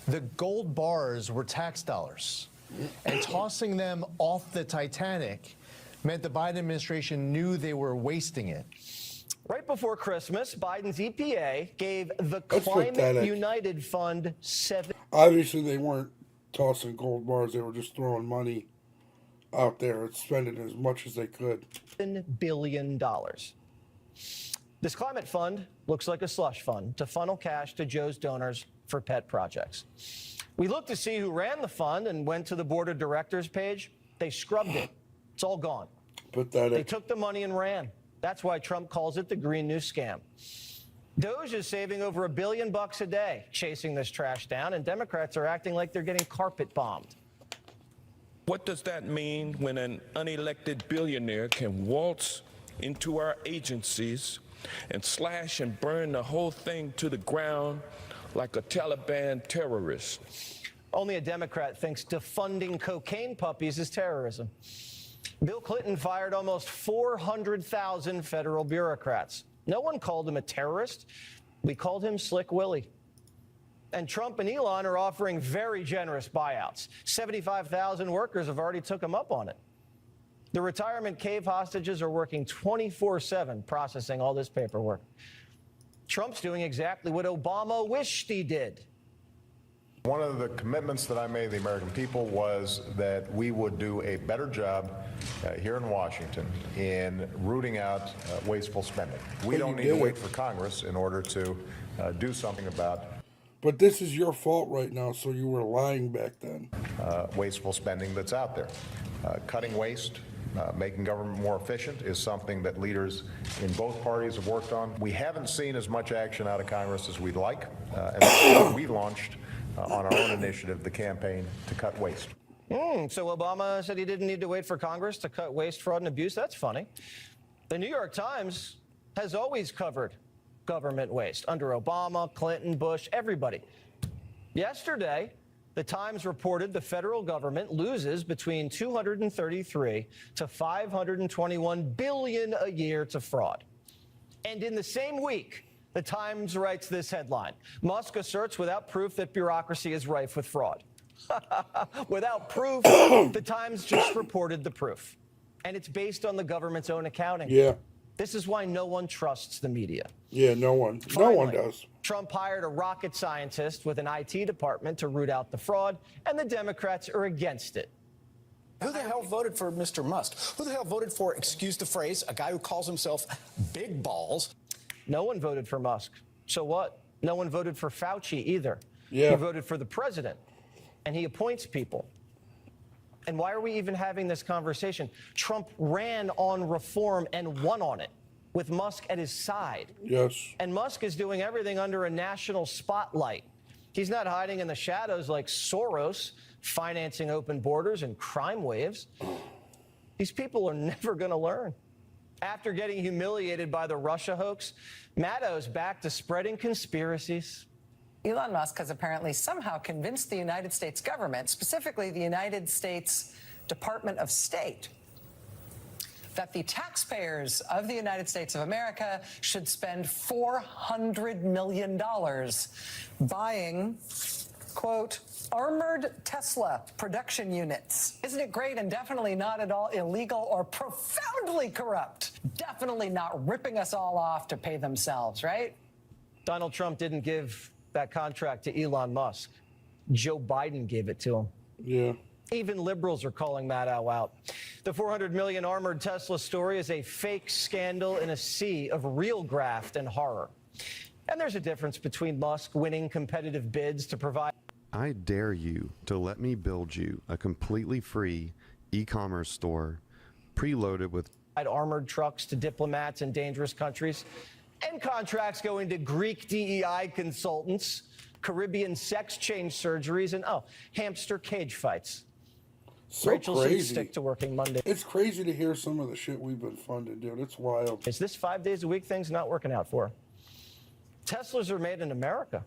Speaker 7: The gold bars were tax dollars, and tossing them off the Titanic meant the Biden administration knew they were wasting it.
Speaker 14: Right before Christmas, Biden's EPA gave the
Speaker 1: That's
Speaker 14: Climate
Speaker 1: pathetic.
Speaker 14: United Fund
Speaker 1: Obviously, they weren't tossing gold bars. They were just throwing money out there and spending as much as they could.
Speaker 14: $7 billion. This climate fund looks like a slush fund to funnel cash to Joe's donors for pet projects. We looked to see who ran the fund and went to the board of directors page. They scrubbed it. It's all gone.
Speaker 1: Pathetic.
Speaker 14: They took the money and ran. That's why Trump calls it the Green New Scam. Doge is saving over $1 billion a day chasing this trash down, and Democrats are acting like they're getting carpet bombed.
Speaker 16: What does that mean when an unelected billionaire can waltz into our agencies and slash and burn the whole thing to the ground like a Taliban terrorist?
Speaker 14: Only a Democrat thinks defunding cocaine puppies is terrorism. Bill Clinton fired almost 400,000 federal bureaucrats. No one called him a terrorist. We called him Slick Willie. And Trump and Elon are offering very generous buyouts. 75,000 workers have already took them up on it. The retirement cave hostages are working 24/7 processing all this paperwork. Trump's doing exactly what Obama wished he did.
Speaker 11: One of the commitments that I made to the American people was that we would do a better job here in Washington in rooting out wasteful spending. We don't need to wait for Congress in order to do something about.
Speaker 1: But this is your fault right now, so you were lying back then.
Speaker 11: Wasteful spending that's out there. Cutting waste, making government more efficient is something that leaders in both parties have worked on. We haven't seen as much action out of Congress as we'd like, and that's why we launched on our own initiative the campaign to cut waste.
Speaker 14: So Obama said he didn't need to wait for Congress to cut waste, fraud, and abuse. That's funny. The New York Times has always covered government waste under Obama, Clinton, Bush, everybody. Yesterday, the Times reported the federal government loses between $233 to $521 billion a year to fraud. And in the same week, the Times writes this headline: Musk asserts without proof that bureaucracy is rife with fraud. Without proof, the Times just reported the proof. And it's based on the government's own accounting.
Speaker 1: Yeah.
Speaker 14: This is why no one trusts the media.
Speaker 1: Yeah, no one.
Speaker 14: Finally,
Speaker 1: no one does.
Speaker 14: Trump hired a rocket scientist with an IT department to root out the fraud, and the Democrats are against it.
Speaker 24: Who the hell voted for Mr. Musk? Who the hell voted for, excuse the phrase, a guy who calls himself Big Balls?
Speaker 14: No one voted for Musk. So what? No one voted for Fauci either.
Speaker 1: Yeah.
Speaker 14: He voted for the president, and he appoints people. And why are we even having this conversation? Trump ran on reform and won on it with Musk at his side.
Speaker 1: Yes.
Speaker 14: And Musk is doing everything under a national spotlight. He's not hiding in the shadows like Soros, financing open borders and crime waves. These people are never going to learn. After getting humiliated by the Russia hoax, Maddow's back to spreading conspiracies.
Speaker 15: Elon Musk has apparently somehow convinced the United States government, specifically the United States Department of State, that the taxpayers of the United States of America should spend $400 million buying, quote, armored Tesla production units. Isn't it great and definitely not at all illegal or profoundly corrupt? Definitely not ripping us all off to pay themselves, right?
Speaker 14: Donald Trump didn't give that contract to Elon Musk. Joe Biden gave it to him.
Speaker 1: Yeah.
Speaker 14: Even liberals are calling Maddow out. The $400 million armored Tesla story is a fake scandal in a sea of real graft and horror. And there's a difference between Musk winning competitive bids to provide.
Speaker 18: I dare you to let me build you a completely free e-commerce store preloaded with
Speaker 14: armored trucks to diplomats in dangerous countries, and contracts going to Greek DEI consultants, Caribbean sex change surgeries, and hamster cage fights.
Speaker 1: So
Speaker 14: Rachel
Speaker 1: crazy.
Speaker 14: should stick to working Monday.
Speaker 1: It's crazy to hear some of the shit we've been funded, dude. It's wild.
Speaker 14: Is this 5 days a week thing's not working out for her? Teslas are made in America.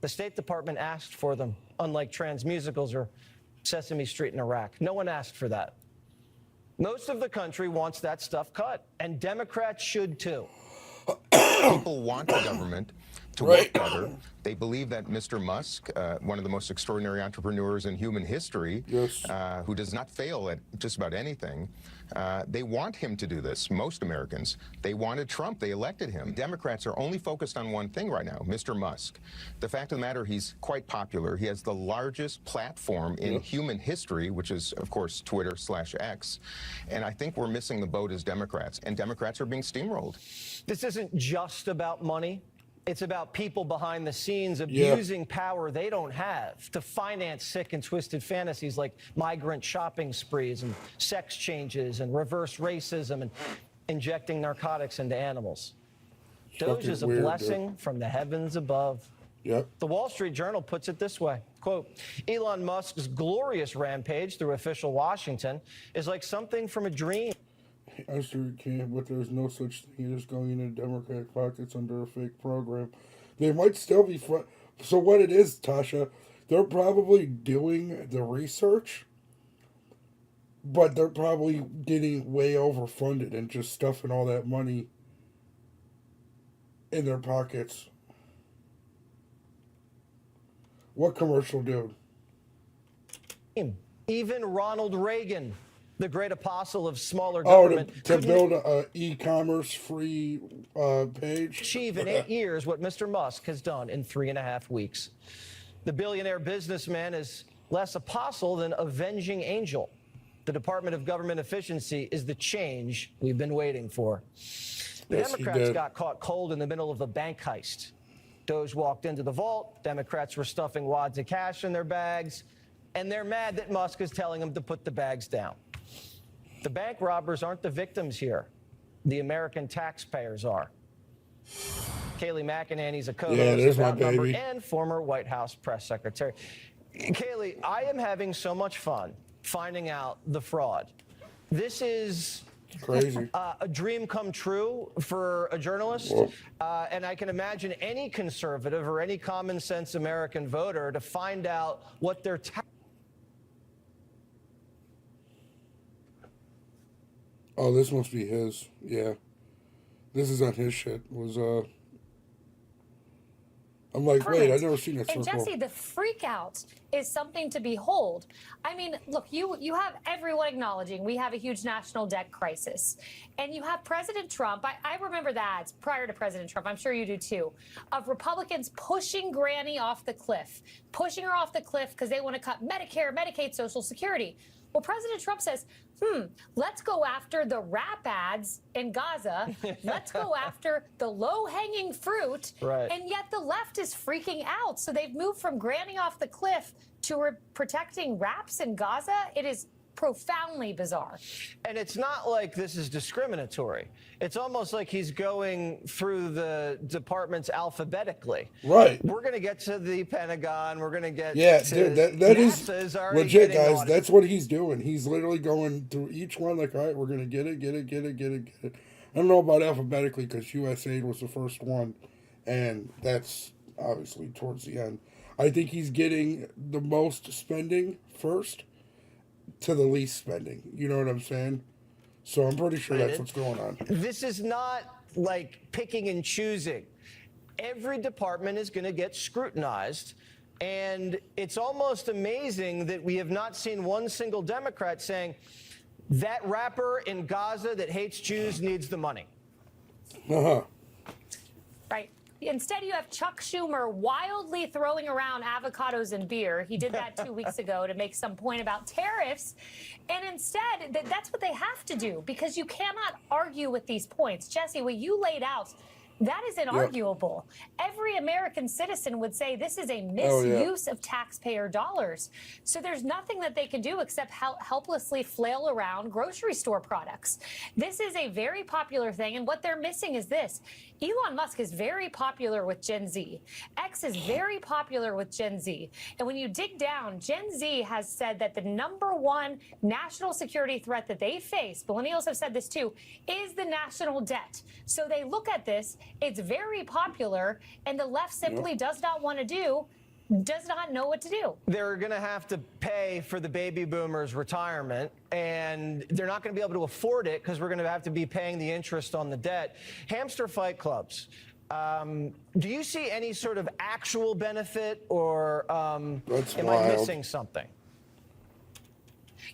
Speaker 14: The State Department asked for them, unlike trans musicals or Sesame Street in Iraq. No one asked for that. Most of the country wants that stuff cut, and Democrats should too.
Speaker 2: People want the government to work better. They believe that Mr. Musk, one of the most extraordinary entrepreneurs in human history, who does not fail at just about anything, they want him to do this. Most Americans. They wanted Trump. They elected him. Democrats are only focused on one thing right now, Mr. Musk. The fact of the matter, he's quite popular. He has the largest platform in human history, which is, of course, Twitter/X. And I think we're missing the boat as Democrats. And Democrats are being steamrolled.
Speaker 14: This isn't just about money. It's about people behind the scenes abusing power they don't have to finance sick and twisted fantasies like migrant shopping sprees and sex changes and reverse racism and injecting narcotics into animals. Doge is a blessing from the heavens above. The Wall Street Journal puts it this way, quote, Elon Musk's glorious rampage through official Washington is like something from a dream.
Speaker 1: I sure can, but there's no such thing as going into Democratic pockets under a fake program. They might still be so what it is, Tasha, they're probably doing the research, but they're probably getting way overfunded and just stuffing all that money in their pockets. What commercial, dude?
Speaker 14: Even Ronald Reagan, the great apostle of smaller government.
Speaker 1: To build an e-commerce free page?
Speaker 14: Achieve in 8 years what Mr. Musk has done in 3.5 weeks. The billionaire businessman is less apostle than avenging angel. The Department of Government Efficiency is the change we've been waiting for. The Democrats got caught cold in the middle of a bank heist. Doge walked into the vault. Democrats were stuffing wads of cash in their bags. And they're mad that Musk is telling them to put the bags down. The bank robbers aren't the victims here. The American taxpayers are. Kayleigh McEnany's a co-host of Outnumbered and former White House press secretary. Kayleigh, I am having so much fun finding out the fraud. This is
Speaker 1: crazy.
Speaker 14: A dream come true for a journalist. And I can imagine any conservative or any common sense American voter to find out what their
Speaker 1: Oh, this must be his. Yeah. This is on his shit. I'm like, wait, I've never seen that circle.
Speaker 4: And Jesse, the freak out is something to behold. I mean, look, you have everyone acknowledging we have a huge national debt crisis. And you have President Trump. I remember the ads prior to President Trump, I'm sure you do too, of Republicans pushing Granny off the cliff, pushing her off the cliff because they want to cut Medicare, Medicaid, Social Security. Well, President Trump says, let's go after the rap ads in Gaza. Let's go after the low-hanging fruit.
Speaker 14: Right.
Speaker 4: And yet the left is freaking out. So they've moved from Granny off the cliff to protecting raps in Gaza. It is profoundly bizarre.
Speaker 14: And it's not like this is discriminatory. It's almost like he's going through the departments alphabetically.
Speaker 1: Right.
Speaker 14: We're going to get to the Pentagon. We're going to get to
Speaker 1: dude, that is legit, guys.
Speaker 14: Audited.
Speaker 1: That's what he's doing. He's literally going through each one like, all right, we're going to get it. I don't know about alphabetically because USAID was the first one, and that's obviously towards the end. I think he's getting the most spending first to the least spending. You know what I'm saying? So I'm pretty sure that's what's going on.
Speaker 14: This is not like picking and choosing. Every department is going to get scrutinized. And it's almost amazing that we have not seen one single Democrat saying that rapper in Gaza that hates Jews needs the money.
Speaker 4: Right. Instead, you have Chuck Schumer wildly throwing around avocados and beer. He did that 2 weeks ago to make some point about tariffs. And instead, that's what they have to do because you cannot argue with these points. Jesse, what you laid out, that is inarguable. Every American citizen would say this is a misuse of taxpayer dollars. So there's nothing that they can do except helplessly flail around grocery store products. This is a very popular thing. And what they're missing is this. Elon Musk is very popular with Gen Z. X is very popular with Gen Z. And when you dig down, Gen Z has said that the #1 national security threat that they face, millennials have said this too, is the national debt. So they look at this, it's very popular, and the left simply does not want to do does not know what to do.
Speaker 14: They're going to have to pay for the baby boomers' retirement, and they're not going to be able to afford it because we're going to have to be paying the interest on the debt. Hamster fight clubs. Do you see any sort of actual benefit, or am I missing something?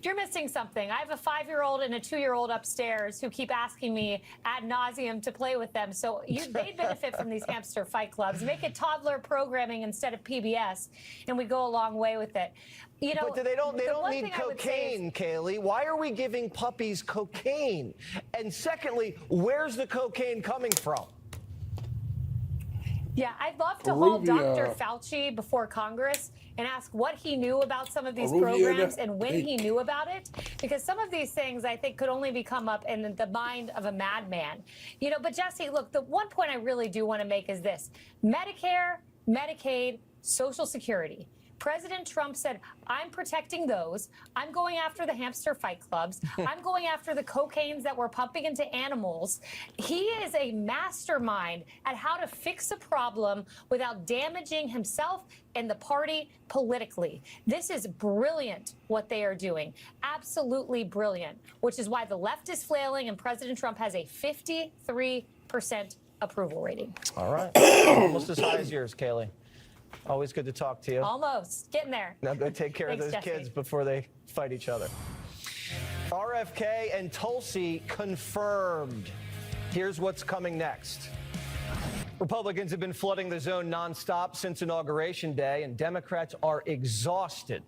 Speaker 4: You're missing something. I have a 5-year-old and a 2-year-old upstairs who keep asking me ad nauseum to play with them. So they benefit from these hamster fight clubs. Make it toddler programming instead of PBS, and we go a long way with it. You know,
Speaker 14: but they don't need cocaine, Kaylee. Why are we giving puppies cocaine? And secondly, where's the cocaine coming from?
Speaker 4: Yeah, I'd love to hold Dr. Fauci before Congress and ask what he knew about some of these programs and when he knew about it, because some of these things I think could only be come up in the mind of a madman. You know, but Jesse, look, the one point I really do want to make is this: Medicare, Medicaid, Social Security. President Trump said, I'm protecting those. I'm going after the hamster fight clubs. I'm going after the cocaines that we're pumping into animals. He is a mastermind at how to fix a problem without damaging himself and the party politically. This is brilliant what they are doing. Absolutely brilliant, which is why the left is flailing and President Trump has a 53% approval rating.
Speaker 14: All right. Almost as high as yours, Kaylee. Always good to talk to you.
Speaker 4: Almost. Getting there.
Speaker 14: Now go take care of those kids before they fight each other. RFK and Tulsi confirmed. Here's what's coming next. Republicans have been flooding the zone nonstop since Inauguration Day, and Democrats are exhausted.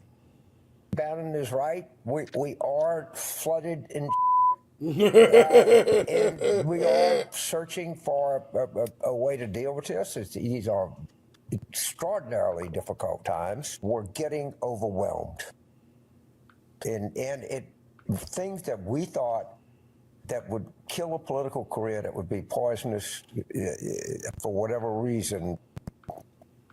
Speaker 3: Bannon is right. We are flooded in and we are searching for a way to deal with this. These are extraordinarily difficult times. We're getting overwhelmed. And things that we thought that would kill a political career, that would be poisonous for whatever reason,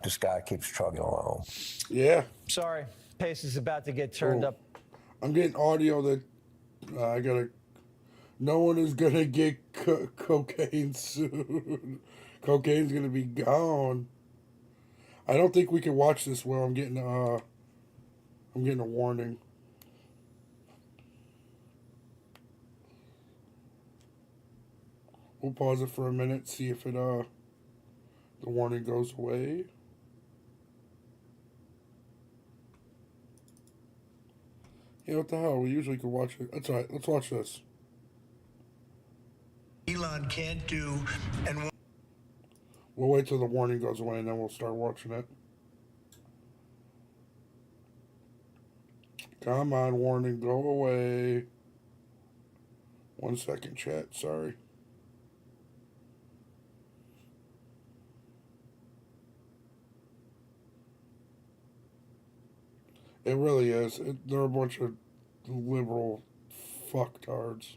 Speaker 3: this guy keeps trucking along.
Speaker 1: Yeah.
Speaker 14: Sorry, pace is about to get turned up.
Speaker 1: I'm getting audio that no one is gonna get cocaine soon. Cocaine's gonna be gone. I don't think we can watch this well. I'm getting a warning. We'll pause it for a minute, see if the warning goes away. Yeah, what the hell? We usually could watch it. That's all right. Let's watch this.
Speaker 9: Elon can't do and.
Speaker 1: We'll wait till the warning goes away and then we'll start watching it. Come on, warning, go away. 1 second, chat, sorry. It really is. They're a bunch of liberal fucktards.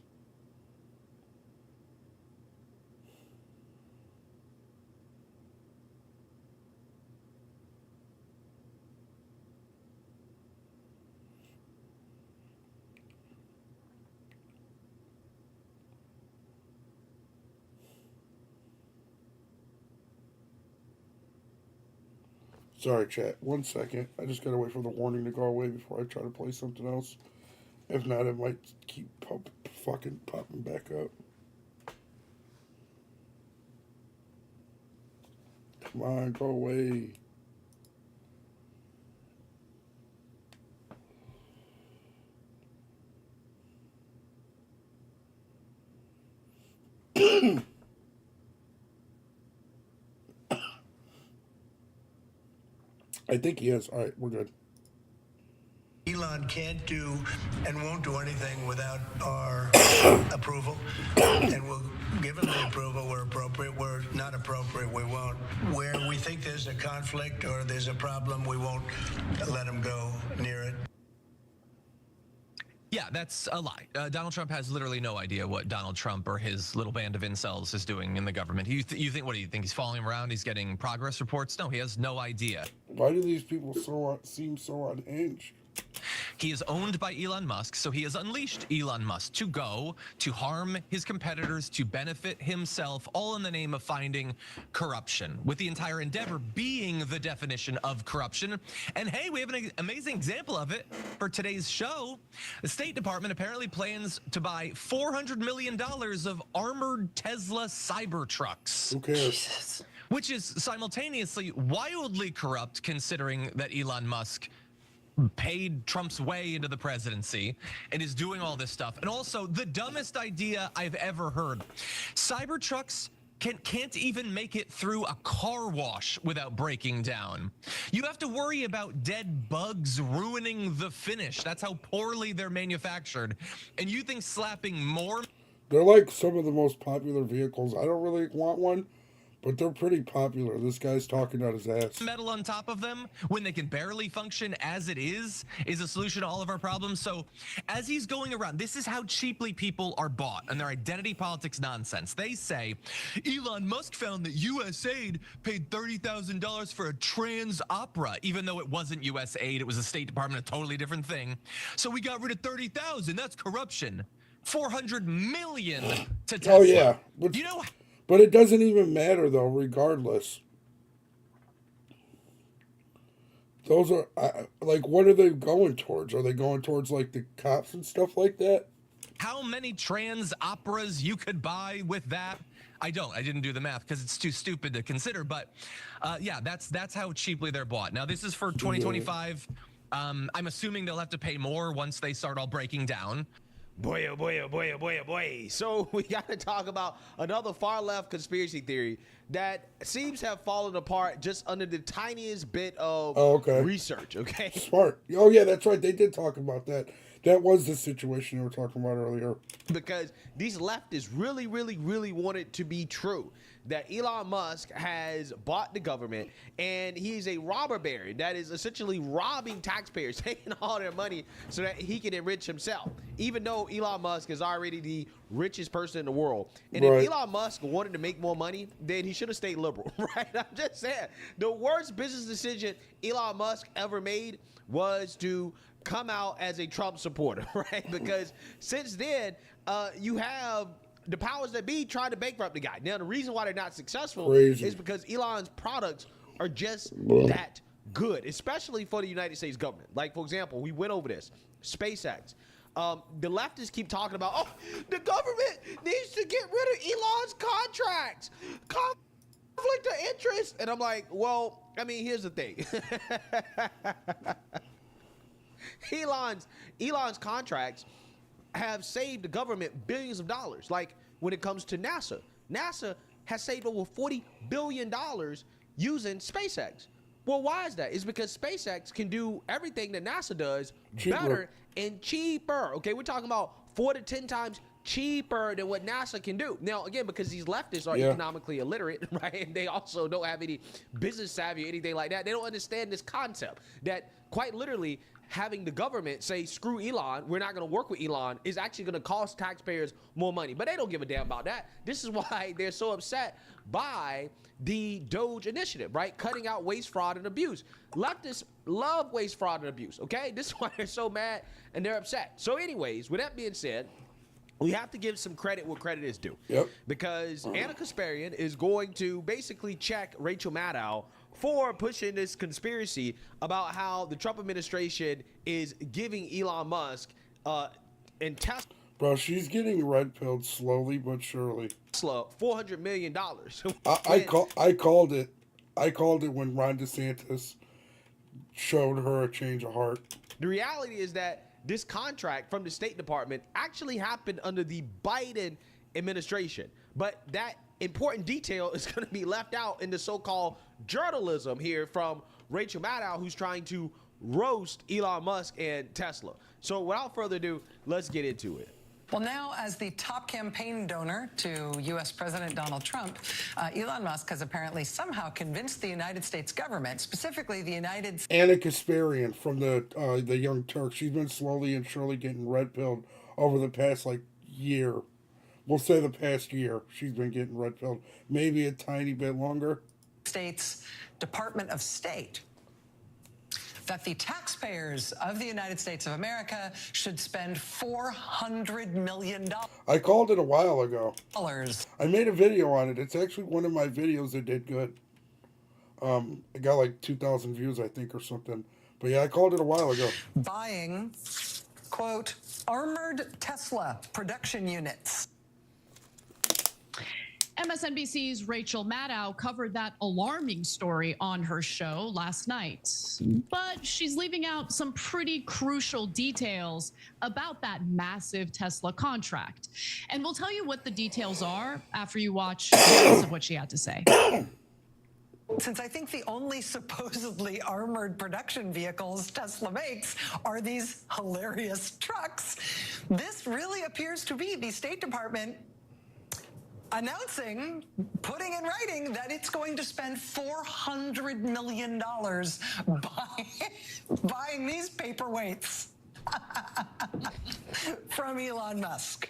Speaker 1: Sorry, chat. 1 second. I just gotta wait for the warning to go away before I try to play something else. If not, it might keep fucking popping back up. Come on, go away. I think he is. All right, we're good.
Speaker 9: Elon can't do and won't do anything without our approval. And we'll give him the approval where appropriate. Where not appropriate, we won't. Where we think there's a conflict or there's a problem, we won't let him go near it.
Speaker 12: Yeah, that's a lie. Donald Trump has literally no idea what Donald Trump or his little band of incels is doing in the government. You think, what do you think? He's following around? He's getting progress reports? No, he has no idea.
Speaker 1: Why do these people seem so unhinged?
Speaker 12: He is owned by Elon Musk, so he has unleashed Elon Musk to go, to harm his competitors, to benefit himself, all in the name of finding corruption, with the entire endeavor being the definition of corruption. And hey, we have an amazing example of it for today's show. The State Department apparently plans to buy $400 million of armored Tesla Cybertrucks.
Speaker 1: Who cares?
Speaker 12: Which is simultaneously wildly corrupt, considering that Elon Musk paid Trump's way into the presidency and is doing all this stuff. And also the dumbest idea I've ever heard. Cybertrucks can't even make it through a car wash without breaking down. You have to worry about dead bugs ruining the finish. That's how poorly they're manufactured. And you think slapping more...
Speaker 1: They're like some of the most popular vehicles. I don't really want one, but they're pretty popular. This guy's talking out his ass.
Speaker 12: Metal on top of them when they can barely function as it is a solution to all of our problems. So as he's going around, this is how cheaply people are bought and their identity politics nonsense. They say Elon Musk found that USAID paid $30,000 for a trans opera, even though it wasn't USAID. It was the State Department, a totally different thing. So we got rid of 30,000. That's corruption. 400 million to Tesla.
Speaker 1: Oh yeah.
Speaker 12: But, you know,
Speaker 1: but it doesn't even matter, though, regardless. Those are, like, what are they going towards? Are they going towards, like, the cops and stuff like that?
Speaker 12: How many trans operas you could buy with that? I didn't do the math because it's too stupid to consider. But, yeah, that's how cheaply they're bought. Now, this is for 2025. I'm assuming they'll have to pay more once they start all breaking down.
Speaker 13: Boy, oh boy, oh boy, oh boy, oh boy. So we got to talk about another far left conspiracy theory that seems to have fallen apart just under the tiniest bit of research, okay?
Speaker 1: Smart. Oh, yeah, that's right. They did talk about that. That was the situation they were talking about earlier.
Speaker 13: Because these leftists really, really, really want it to be true that Elon Musk has bought the government and he's a robber baron that is essentially robbing taxpayers, taking all their money so that he can enrich himself, even though Elon Musk is already the richest person in the world. And if Elon Musk wanted to make more money, then he should have stayed liberal, right? I'm just saying, the worst business decision Elon Musk ever made was to come out as a Trump supporter, right? Because since then, you have the powers that be trying to bankrupt the guy. Now, the reason why they're not successful is because Elon's products are just that good, especially for the United States government. Like, for example, we went over this, SpaceX. The leftists keep talking about, oh, the government needs to get rid of Elon's contracts. Conflict of interest. And I'm like, well, I mean, here's the thing. Elon's contracts have saved the government billions of dollars. Like when it comes to NASA has saved over $40 billion using SpaceX. Well, why is that? It's because SpaceX can do everything that NASA does better and cheaper. Okay, we're talking about 4 to 10 times cheaper than what NASA can do. Now, again, because these leftists are economically illiterate, right? And they also don't have any business savvy or anything like that. They don't understand this concept that quite literally having the government say, screw Elon, we're not going to work with Elon, is actually going to cost taxpayers more money. But they don't give a damn about that. This is why they're so upset by the Doge initiative, right? Cutting out waste, fraud, and abuse. Leftists love waste, fraud, and abuse, okay? This is why they're so mad and they're upset. So anyways, with that being said, we have to give some credit where credit is due. Because Anna Kasparian is going to basically check Rachel Maddow for pushing this conspiracy about how the Trump administration is giving Elon Musk and Tesla.
Speaker 1: Bro, she's getting red-pilled slowly but surely.
Speaker 13: Tesla $400 million.
Speaker 1: I called it. I called it when Ron DeSantis showed her a change of heart.
Speaker 13: The reality is that this contract from the State Department actually happened under the Biden administration. But that important detail is going to be left out in the so-called journalism here from Rachel Maddow, who's trying to roast Elon Musk and Tesla. So without further ado, let's get into it.
Speaker 15: Well, now, as the top campaign donor to U.S. President Donald Trump, Elon Musk has apparently somehow convinced the United States government, specifically the United States.
Speaker 1: Anna Kasparian from the Young Turks, she's been slowly and surely getting red-pilled over the past, year. We'll say the past year, she's been getting red-pilled. Maybe a tiny bit longer.
Speaker 15: States Department of State that the taxpayers of the United States of America should spend $400 million.
Speaker 1: I called it a while ago. I made a video on it. It's actually one of my videos that did good. It got like 2,000 views, I think, or something. But yeah, I called it a while ago.
Speaker 15: Buying, quote, armored Tesla production units.
Speaker 19: MSNBC's Rachel Maddow covered that alarming story on her show last night. But she's leaving out some pretty crucial details about that massive Tesla contract. And we'll tell you what the details are after you watch the rest of what she had to say.
Speaker 15: Since I think the only supposedly armored production vehicles Tesla makes are these hilarious trucks, this really appears to be the State Department announcing, putting in writing that it's going to spend $400 million buying these paperweights from Elon Musk.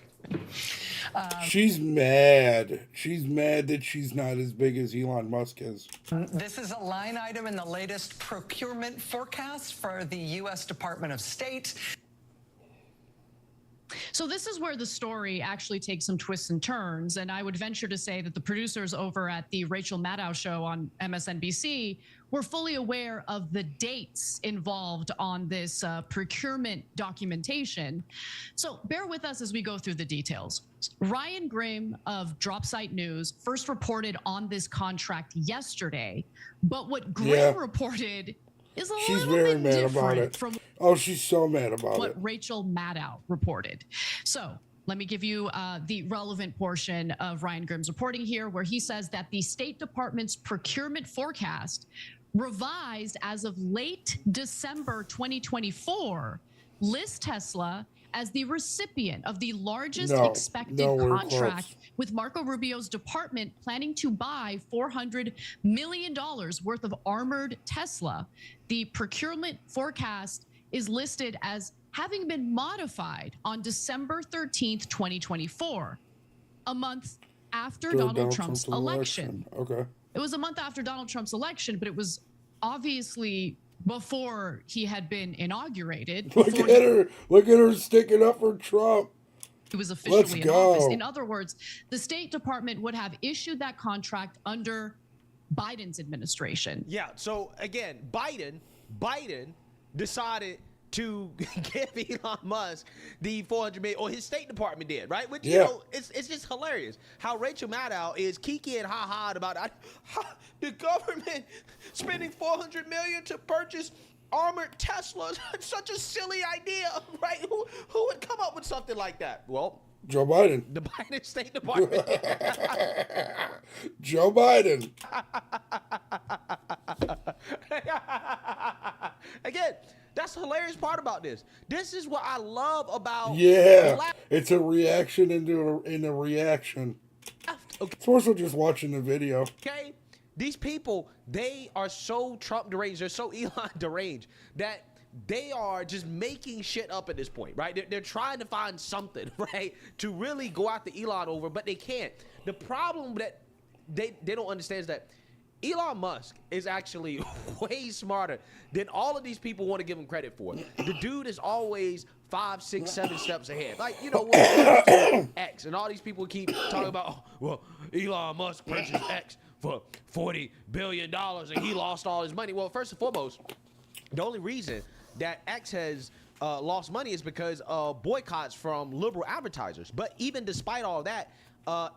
Speaker 1: She's mad. She's mad that she's not as big as Elon Musk is.
Speaker 15: This is a line item in the latest procurement forecast for the U.S. Department of State.
Speaker 19: So this is where the story actually takes some twists and turns. And I would venture to say that the producers over at the Rachel Maddow show on MSNBC were fully aware of the dates involved on this procurement documentation. So bear with us as we go through the details. Ryan Grimm of Dropsite News first reported on this contract yesterday. But what Grimm reported is a little bit different from
Speaker 1: she's so mad about
Speaker 19: what
Speaker 1: it.
Speaker 19: Rachel Maddow reported. So let me give you the relevant portion of Ryan Grimm's reporting here, where he says that the State Department's procurement forecast, revised as of late December 2024, lists Tesla as the recipient of the largest expected contract, with Marco Rubio's department planning to buy $400 million worth of armored Tesla. The procurement forecast is listed as having been modified on December 13th, 2024, a month after Donald Trump's election.
Speaker 1: Okay.
Speaker 19: It was a month after Donald Trump's election, but it was obviously before he had been inaugurated.
Speaker 1: Look at her sticking up for Trump.
Speaker 19: He was officially in office. In other words, the State Department would have issued that contract under Biden's administration.
Speaker 13: Yeah. So again, Biden decided to give Elon Musk the $400 million, or his State Department did, right? Which, you know, it's just hilarious how Rachel Maddow is kiki and ha-ha about the government spending $400 million to purchase armored Teslas. Such a silly idea, right? Who would come up with something like that? Well,
Speaker 1: Joe Biden.
Speaker 13: The Biden State Department.
Speaker 1: Joe Biden.
Speaker 13: Again, that's the hilarious part about this. This is what I love about.
Speaker 1: Yeah, it's a reaction in a reaction.
Speaker 13: Okay.
Speaker 1: It's also just watching the video.
Speaker 13: Okay, these people, they are so Trump deranged, they're so Elon deranged that they are just making shit up at this point, right? They're trying to find something, right, to really go after Elon over, but they can't. The problem that they don't understand is that Elon Musk is actually way smarter than all of these people want to give him credit for. The dude is always 5, 6, 7 steps ahead. Like, you know, when X and all these people keep talking about, oh, well, Elon Musk purchased X for $40 billion and he lost all his money. Well, first and foremost, the only reason that X has lost money is because of boycotts from liberal advertisers. But even despite all that,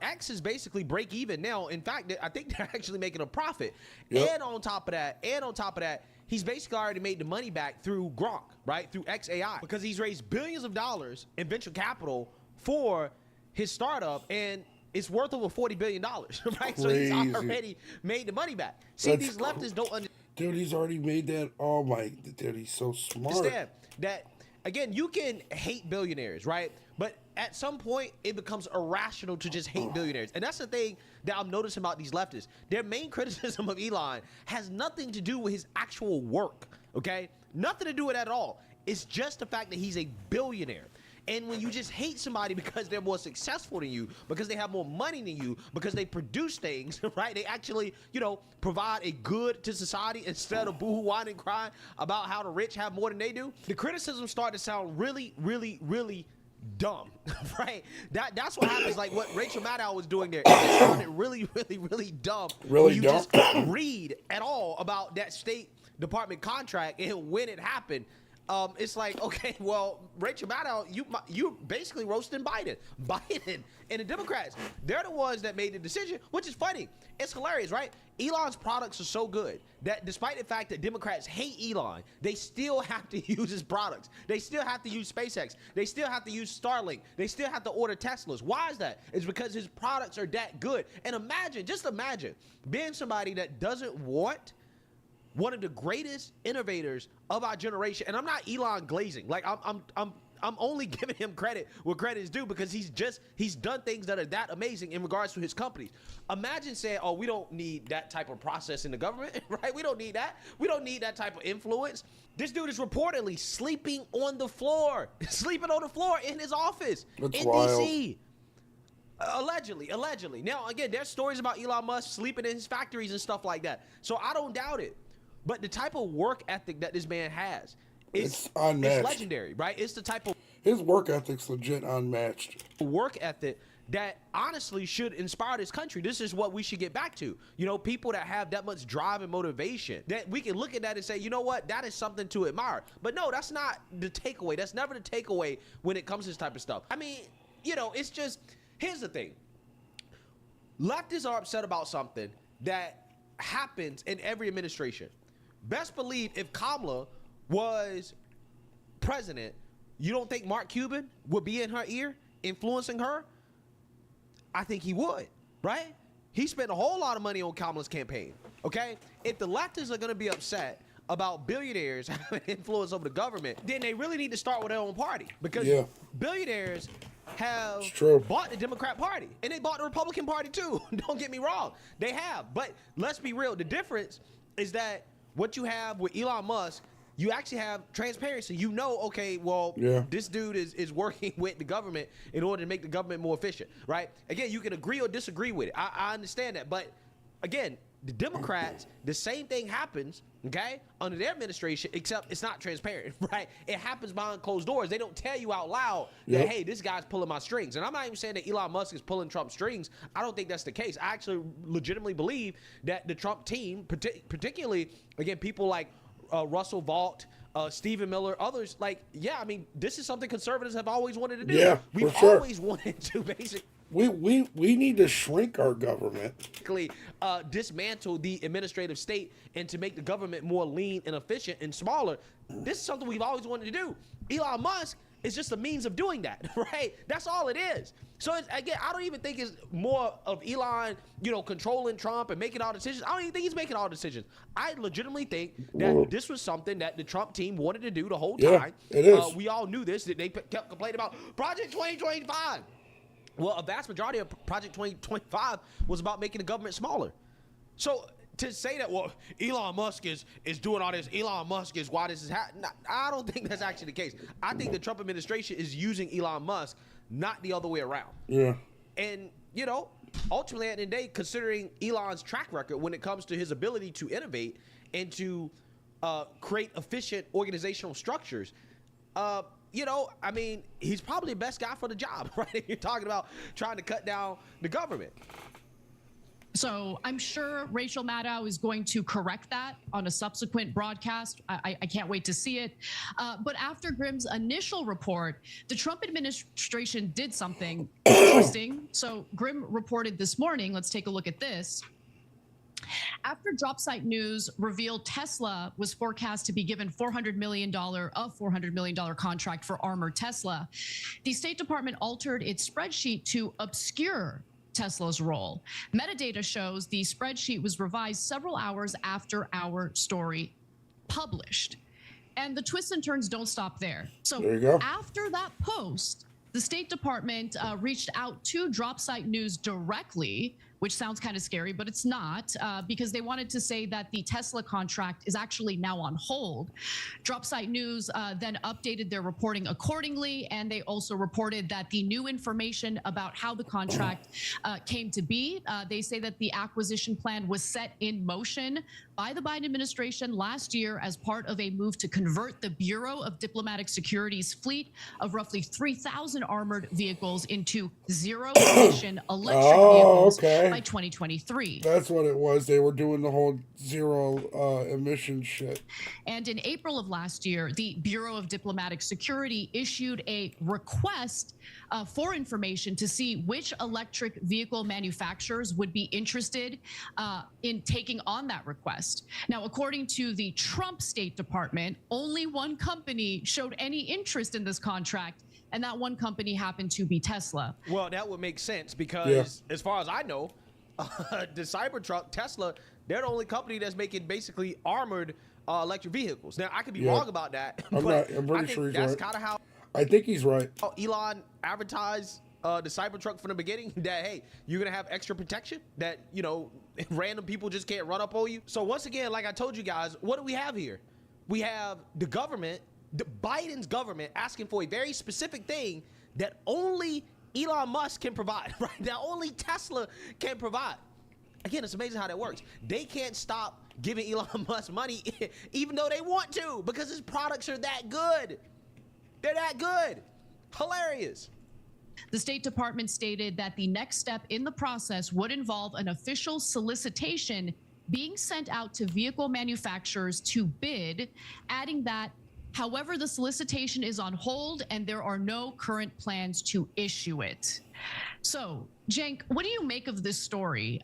Speaker 13: X is basically break even now. In fact, I think they're actually making a profit. Yep. And on top of that, he's basically already made the money back through Gronk, right? Through XAI, because he's raised billions of dollars in venture capital for his startup, and it's worth over $40 billion, right? So he's already made the money back. See, these leftists don't understand.
Speaker 1: Dude, he's already made that. Oh my, dude, he's so smart.
Speaker 13: Understand that, again, you can hate billionaires, right? But at some point, it becomes irrational to just hate billionaires. And that's the thing that I'm noticing about these leftists. Their main criticism of Elon has nothing to do with his actual work, okay? Nothing to do with that at all. It's just the fact that he's a billionaire. And when you just hate somebody because they're more successful than you, because they have more money than you, because they produce things, right? They actually, provide a good to society instead of boohoo, whining, and crying about how the rich have more than they do. The criticisms start to sound really, really, really dumb, right? That's what happens. Like what Rachel Maddow was doing there. It sounded really, really, really dumb.
Speaker 1: Really
Speaker 13: when you
Speaker 1: dumb?
Speaker 13: just read at all about that State Department contract and when it happened. It's like, okay, well, Rachel Maddow, you basically roasting Biden and the Democrats. They're the ones that made the decision, which is funny. It's hilarious, right? Elon's products are so good that despite the fact that Democrats hate Elon, they still have to use his products. They still have to use SpaceX. They still have to use Starlink. They still have to order Teslas. Why is that? It's because his products are that good. And just imagine being somebody that doesn't want one of the greatest innovators of our generation, and I'm not Elon glazing. Like I'm only giving him credit where credit is due because he's done things that are that amazing in regards to his companies. Imagine saying, "Oh, we don't need that type of process in the government, right? We don't need that. We don't need that type of influence." This dude is reportedly sleeping on the floor in his office in DC. Allegedly. Now, again, there's stories about Elon Musk sleeping in his factories and stuff like that. So I don't doubt it. But the type of work ethic that this man has is
Speaker 1: unmatched.
Speaker 13: It's legendary, right? It's the type of
Speaker 1: his work ethic's legit unmatched.
Speaker 13: Work ethic that honestly should inspire this country. This is what we should get back to. People that have that much drive and motivation, that we can look at that and say, you know what, that is something to admire. But no, that's not the takeaway. That's never the takeaway when it comes to this type of stuff. I mean, it's just, here's the thing. Leftists are upset about something that happens in every administration. Best believe if Kamala was president, you don't think Mark Cuban would be in her ear, influencing her? I think he would, right? He spent a whole lot of money on Kamala's campaign, okay? If the leftists are going to be upset about billionaires having influence over the government, then they really need to start with their own party, because billionaires have bought the Democrat Party, and they bought the Republican Party too. Don't get me wrong. They have. But let's be real. The difference is that what you have with Elon Musk, you actually have transparency. Okay, well, this dude is working with the government in order to make the government more efficient, right? Again, you can agree or disagree with it. I understand that. But again, the Democrats, the same thing happens, okay, under their administration, except it's not transparent, right? It happens behind closed doors. They don't tell you out loud that, hey, this guy's pulling my strings. And I'm not even saying that Elon Musk is pulling Trump's strings. I don't think that's the case. I actually legitimately believe that the Trump team, particularly, again, people like Russell Vought, Stephen Miller, others, this is something conservatives have always wanted to do.
Speaker 1: Yeah,
Speaker 13: We've always wanted to basically...
Speaker 1: We need to shrink our government.
Speaker 13: Dismantle the administrative state and to make the government more lean and efficient and smaller. This is something we've always wanted to do. Elon Musk is just a means of doing that, right? That's all it is. So again, I don't even think it's more of Elon, controlling Trump and making all decisions. I don't even think he's making all decisions. I legitimately think that this was something that the Trump team wanted to do the whole time.
Speaker 1: It is.
Speaker 13: We all knew this. That they kept complaining about Project 2025. Well, a vast majority of Project 2025 was about making the government smaller. So to say that, well, Elon Musk is doing all this, Elon Musk is why this is happening, I don't think that's actually the case. I think the Trump administration is using Elon Musk, not the other way around.
Speaker 1: Yeah.
Speaker 13: And, ultimately at the end of the day, considering Elon's track record when it comes to his ability to innovate and to create efficient organizational structures, he's probably the best guy for the job, right? If you're talking about trying to cut down the government.
Speaker 19: So I'm sure Rachel Maddow is going to correct that on a subsequent broadcast. I can't wait to see it. But after Grimm's initial report, the Trump administration did something interesting. So Grimm reported this morning, let's take a look at this. After DropSite News revealed Tesla was forecast to be given $400 million contract for armored Tesla, the State Department altered its spreadsheet to obscure Tesla's role. Metadata shows the spreadsheet was revised several hours after our story published. And the twists and turns don't stop there. So
Speaker 1: there you go.
Speaker 19: After that post, the State Department reached out to DropSite News directly which sounds kind of scary, but it's not, because they wanted to say that the Tesla contract is actually now on hold. Dropsite News then updated their reporting accordingly, and they also reported that the new information about how the contract came to be, they say that the acquisition plan was set in motion by the Biden administration last year as part of a move to convert the Bureau of Diplomatic Security's fleet of roughly 3,000 armored vehicles into zero-emission electric vehicles by 2023.
Speaker 1: That's what it was. They were doing the whole zero emission shit.
Speaker 19: And in April of last year, the Bureau of Diplomatic Security issued a request for information to see which electric vehicle manufacturers would be interested in taking on that request. Now, according to the Trump State Department, only one company showed any interest in this contract, and that one company happened to be Tesla.
Speaker 13: Well, that would make sense because as far as I know, the Cybertruck, Tesla, they're the only company that's making basically armored electric vehicles. Now, I could be wrong about that,
Speaker 1: I'm
Speaker 13: but
Speaker 1: pretty sure he's
Speaker 13: that's
Speaker 1: right.
Speaker 13: kind of how
Speaker 1: I think he's right.
Speaker 13: Elon advertised the Cybertruck from the beginning, that, hey, you're going to have extra protection, that, you know, random people just can't run up on you. So once again, like I told you guys, what do we have here? We have the government, Biden's government, asking for a very specific thing that only Elon Musk can provide, right? That only Tesla can provide. Again, it's amazing how that works. They can't stop giving Elon Musk money even though they want to, because his products are that good. They're that good. Hilarious.
Speaker 19: The State Department stated that the next step in the process would involve an official solicitation being sent out to vehicle manufacturers to bid, adding that, however, the solicitation is on hold and there are no current plans to issue it. So, Cenk, what do you make of this story?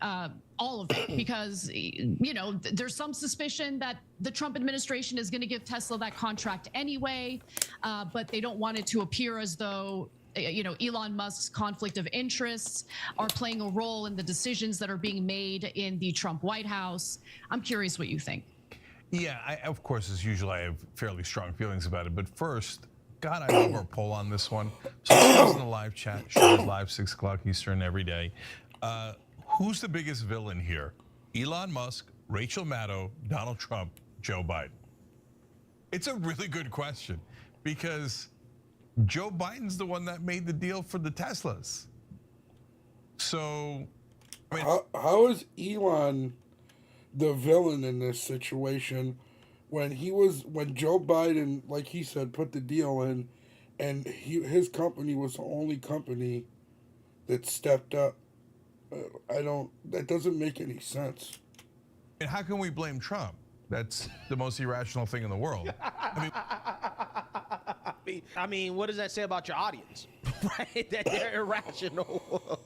Speaker 19: All of it, because, you know, there's some suspicion that the Trump administration is going to give Tesla that contract anyway, but they don't want it to appear as though, you know, Elon Musk's conflict of interests are playing a role in the decisions that are being made in the Trump White House. I'm curious what you think.
Speaker 20: Yeah, of course, as usual, I have fairly strong feelings about it. But first, God, I love our poll on this one. So this in the live chat, shows live 6 o'clock Eastern every day. Who's the biggest villain here? Elon Musk, Rachel Maddow, Donald Trump, Joe Biden? It's a really good question because Joe Biden's the one that made the deal for the Teslas. So, I mean,
Speaker 1: how is Elon the villain in this situation when Joe Biden, like he said, put the deal in, and his company was the only company that stepped up? That doesn't make any sense.
Speaker 20: And how can we blame Trump? That's the most irrational thing in the world.
Speaker 13: I mean, what does that say about your audience? Right? That they're irrational.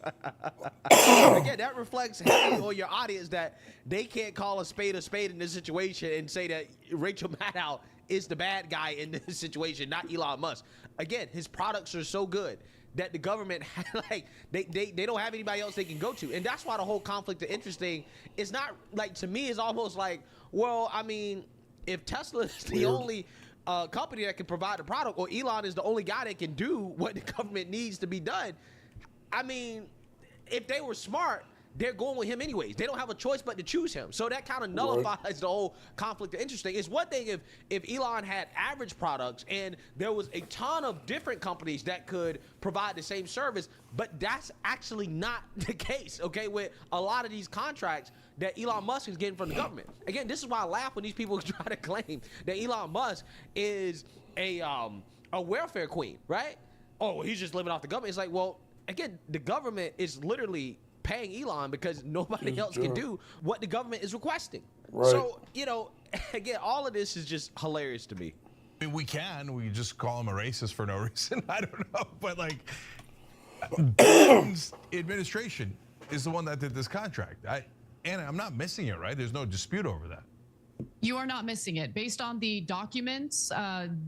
Speaker 13: Again, that reflects heavily on your audience that they can't call a spade in this situation and say that Rachel Maddow is the bad guy in this situation, not Elon Musk. Again, his products are so good that the government, like, they don't have anybody else they can go to. And that's why the whole conflict of interest thing is not, like, to me, is almost like, well, I mean, if Tesla is the only company that can provide a product, or Elon is the only guy that can do what the government needs to be done, I mean, if they were smart, they're going with him anyways. They don't have a choice but to choose him. So that kind of nullifies the whole conflict of interest thing. It's one thing if Elon had average products and there was a ton of different companies that could provide the same service, but that's actually not the case, okay, with a lot of these contracts that Elon Musk is getting from the government. Again, this is why I laugh when these people try to claim that Elon Musk is a welfare queen, right? Oh, well, he's just living off the government. It's like, well, again, the government is literally paying Elon because nobody else can do what the government is requesting. Right. So, you know, again, all of this is just hilarious to me.
Speaker 20: I mean, we just call him a racist for no reason. I don't know, but like, Biden's administration is the one that did this contract. Anna, I'm not missing it, right? There's no dispute over that.
Speaker 19: You are not missing it. Based on the documents,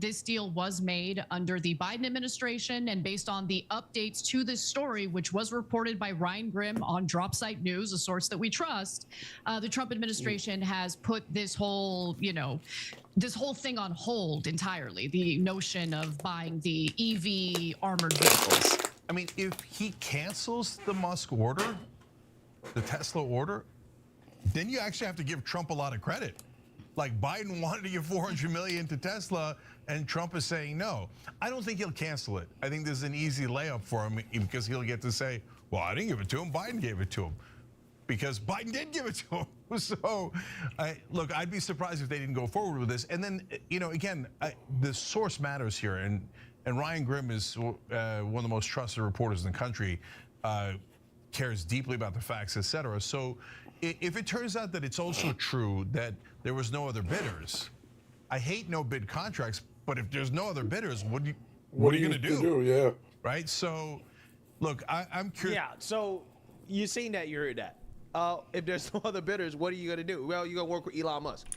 Speaker 19: this deal was made under the Biden administration, and based on the updates to this story, which was reported by Ryan Grimm on Dropsite News, a source that we trust, the Trump administration has put this whole, this whole thing on hold entirely. The notion of buying the EV armored vehicles.
Speaker 20: I mean, if he cancels the Musk order, the Tesla order, then you actually have to give Trump a lot of credit. Like Biden wanted to give $400 million to Tesla, and Trump is saying no. I don't think he'll cancel it. I think this is an easy layup for him because he'll get to say, well, I didn't give it to him, Biden gave it to him. Because Biden did give it to him. So, look, I'd be surprised if they didn't go forward with this. And then, again, the source matters here. And Ryan Grimm is one of the most trusted reporters in the country, cares deeply about the facts, et cetera. So if it turns out that it's also true that there was no other bidders, I hate no bid contracts, but if there's no other bidders, what are you going to do?
Speaker 1: Yeah.
Speaker 20: Right? So, look, I'm curious.
Speaker 13: Yeah, so you seen that, you heard that. If there's no other bidders, what are you going to do? Well, you're going to work with Elon Musk.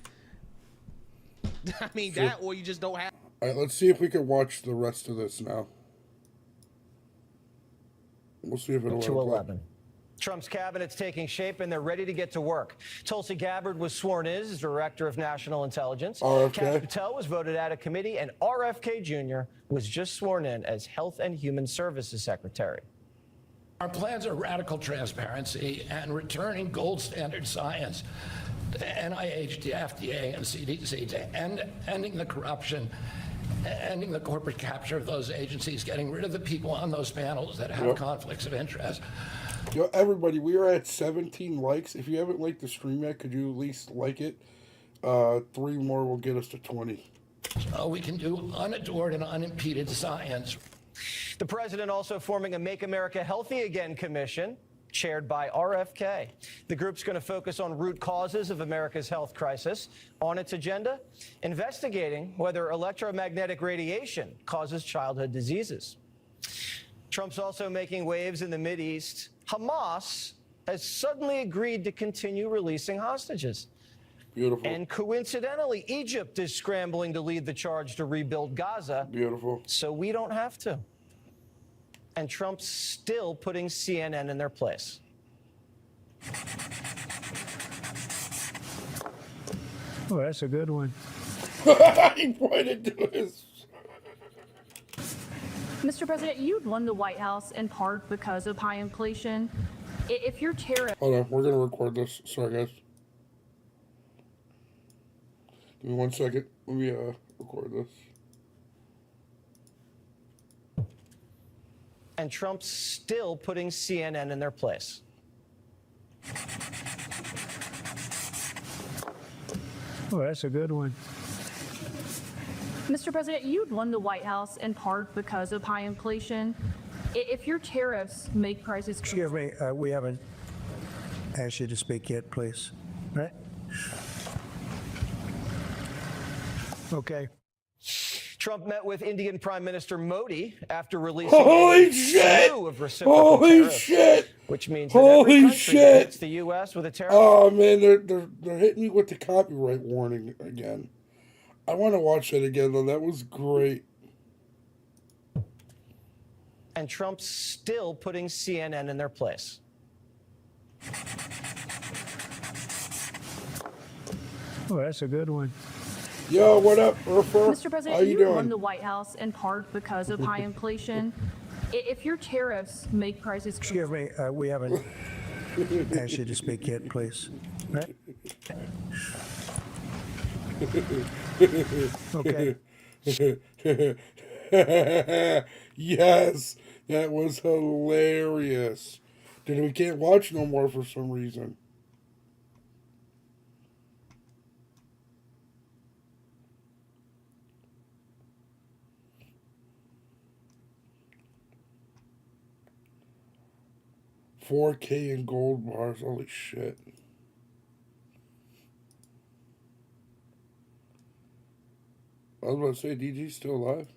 Speaker 13: I mean,
Speaker 1: Sure.
Speaker 13: that or you just don't have.
Speaker 1: All right, let's see if we can watch the rest of this now. We'll see if it'll
Speaker 14: 2:11. Trump's cabinet's taking shape and they're ready to get to work. Tulsi Gabbard was sworn in as Director of National Intelligence.
Speaker 1: RFK.
Speaker 14: Kash Patel was voted out of committee, and RFK Jr. was just sworn in as Health and Human Services Secretary.
Speaker 6: Our plans are radical transparency and returning gold standard science to NIH, the FDA, and CDC, to ending the corruption, ending the corporate capture of those agencies, getting rid of the people on those panels that have conflicts of interest.
Speaker 1: Yo, everybody, we are at 17 likes. If you haven't liked the stream yet, could you at least like it? 3 more will get us to 20.
Speaker 6: So we can do unadored and unimpeded science.
Speaker 14: The president also forming a Make America Healthy Again commission, chaired by RFK. The group's going to focus on root causes of America's health crisis. On its agenda, investigating whether electromagnetic radiation causes childhood diseases. Trump's also making waves in the Mideast. Hamas has suddenly agreed to continue releasing hostages.
Speaker 1: Beautiful.
Speaker 14: And coincidentally, Egypt is scrambling to lead the charge to rebuild Gaza.
Speaker 1: Beautiful.
Speaker 14: So we don't have to. And Trump's still putting CNN in their place.
Speaker 8: Oh, that's a good one.
Speaker 1: He pointed to his.
Speaker 21: Mr. President, you won the White House in part because of high inflation. If your tariff...
Speaker 1: Hold on, we're going to record this. Sorry, guys. Give me 1 second. Let me record this.
Speaker 14: And Trump's still putting CNN in their place.
Speaker 8: Oh, that's a good one.
Speaker 21: Mr. President, you won the White House in part because of high inflation. If your tariffs make prices...
Speaker 8: Excuse me, we haven't asked you to speak yet, please. Right? Okay.
Speaker 14: Trump met with Indian Prime Minister Modi after releasing
Speaker 1: Holy
Speaker 14: a
Speaker 1: shit!
Speaker 14: slew of reciprocal
Speaker 1: Holy
Speaker 14: tariffs,
Speaker 1: shit!
Speaker 14: which means that
Speaker 1: Holy
Speaker 14: every country
Speaker 1: shit!
Speaker 14: that hits the U.S. with a tariff.
Speaker 1: Oh man, they're hitting me with the copyright warning again. I want to watch that again though. That was great.
Speaker 14: And Trump's still putting CNN in their place.
Speaker 8: Oh, that's a good one.
Speaker 1: Yo, what up, Urfer?
Speaker 21: Mr. President,
Speaker 1: How you
Speaker 21: won
Speaker 1: doing?
Speaker 21: the White House in part because of high inflation. If your tariffs make prices...
Speaker 8: Excuse me, we haven't asked you to speak yet, please. Right? Okay.
Speaker 1: Yes, that was hilarious. Dude, we can't watch no more for some reason. $4K in gold bars, holy shit. I was about to say, DG's still alive.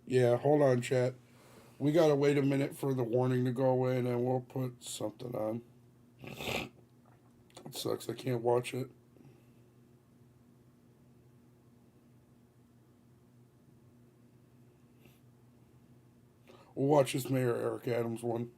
Speaker 1: Yeah, hold on, chat. We gotta wait a minute for the warning to go away, and then we'll put something on. It sucks, I can't watch it. We'll watch this Mayor Eric Adams one.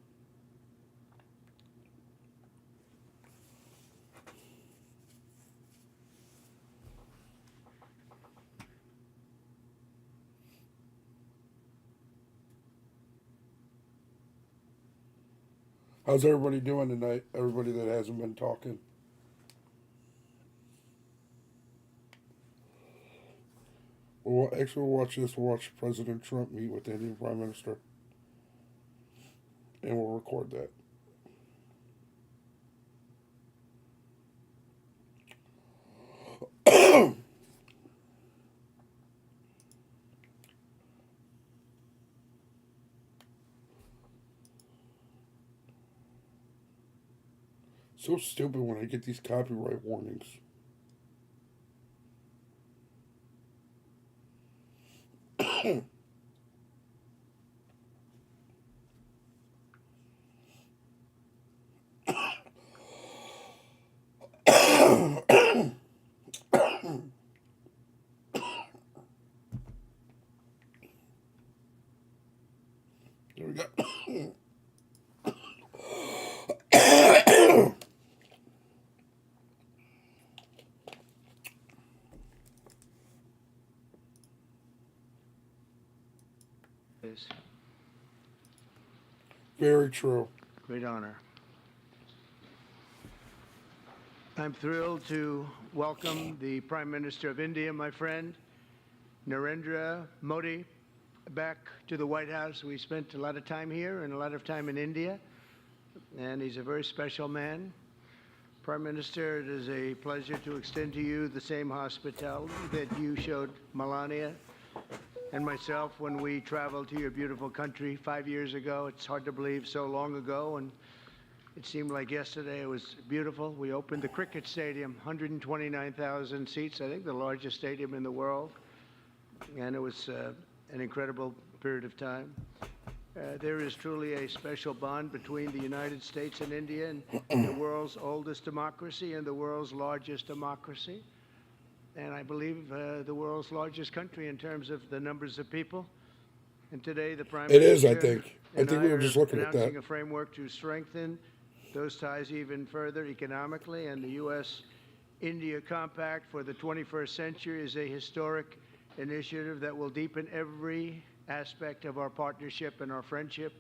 Speaker 1: How's everybody doing tonight? Everybody that hasn't been talking. Well, actually, we'll watch this. We'll watch President Trump meet with the Indian Prime Minister. And we'll record that. So stupid when I get these copyright warnings. There we go. Very true.
Speaker 9: Great honor. I'm thrilled to welcome the Prime Minister of India, my friend, Narendra Modi, back to the White House. We spent a lot of time here and a lot of time in India, and he's a very special man. Prime Minister, it is a pleasure to extend to you the same hospitality that you showed Melania and myself when we traveled to your beautiful country 5 years ago. It's hard to believe so long ago, and it seemed like yesterday. It was beautiful. We opened the cricket stadium, 129,000 seats, I think the largest stadium in the world, and it was an incredible period of time. There is truly a special bond between the United States and India, and the world's oldest democracy and the world's largest democracy. And I believe the world's largest country in terms of the numbers of people. And today, the Prime
Speaker 1: It is,
Speaker 9: Minister
Speaker 1: I think. I
Speaker 9: and
Speaker 1: think we were
Speaker 9: are
Speaker 1: just looking at
Speaker 9: announcing
Speaker 1: that.
Speaker 9: a framework to strengthen those ties even further economically. And the U.S.-India Compact for the 21st century is a historic initiative that will deepen every aspect of our partnership and our friendship.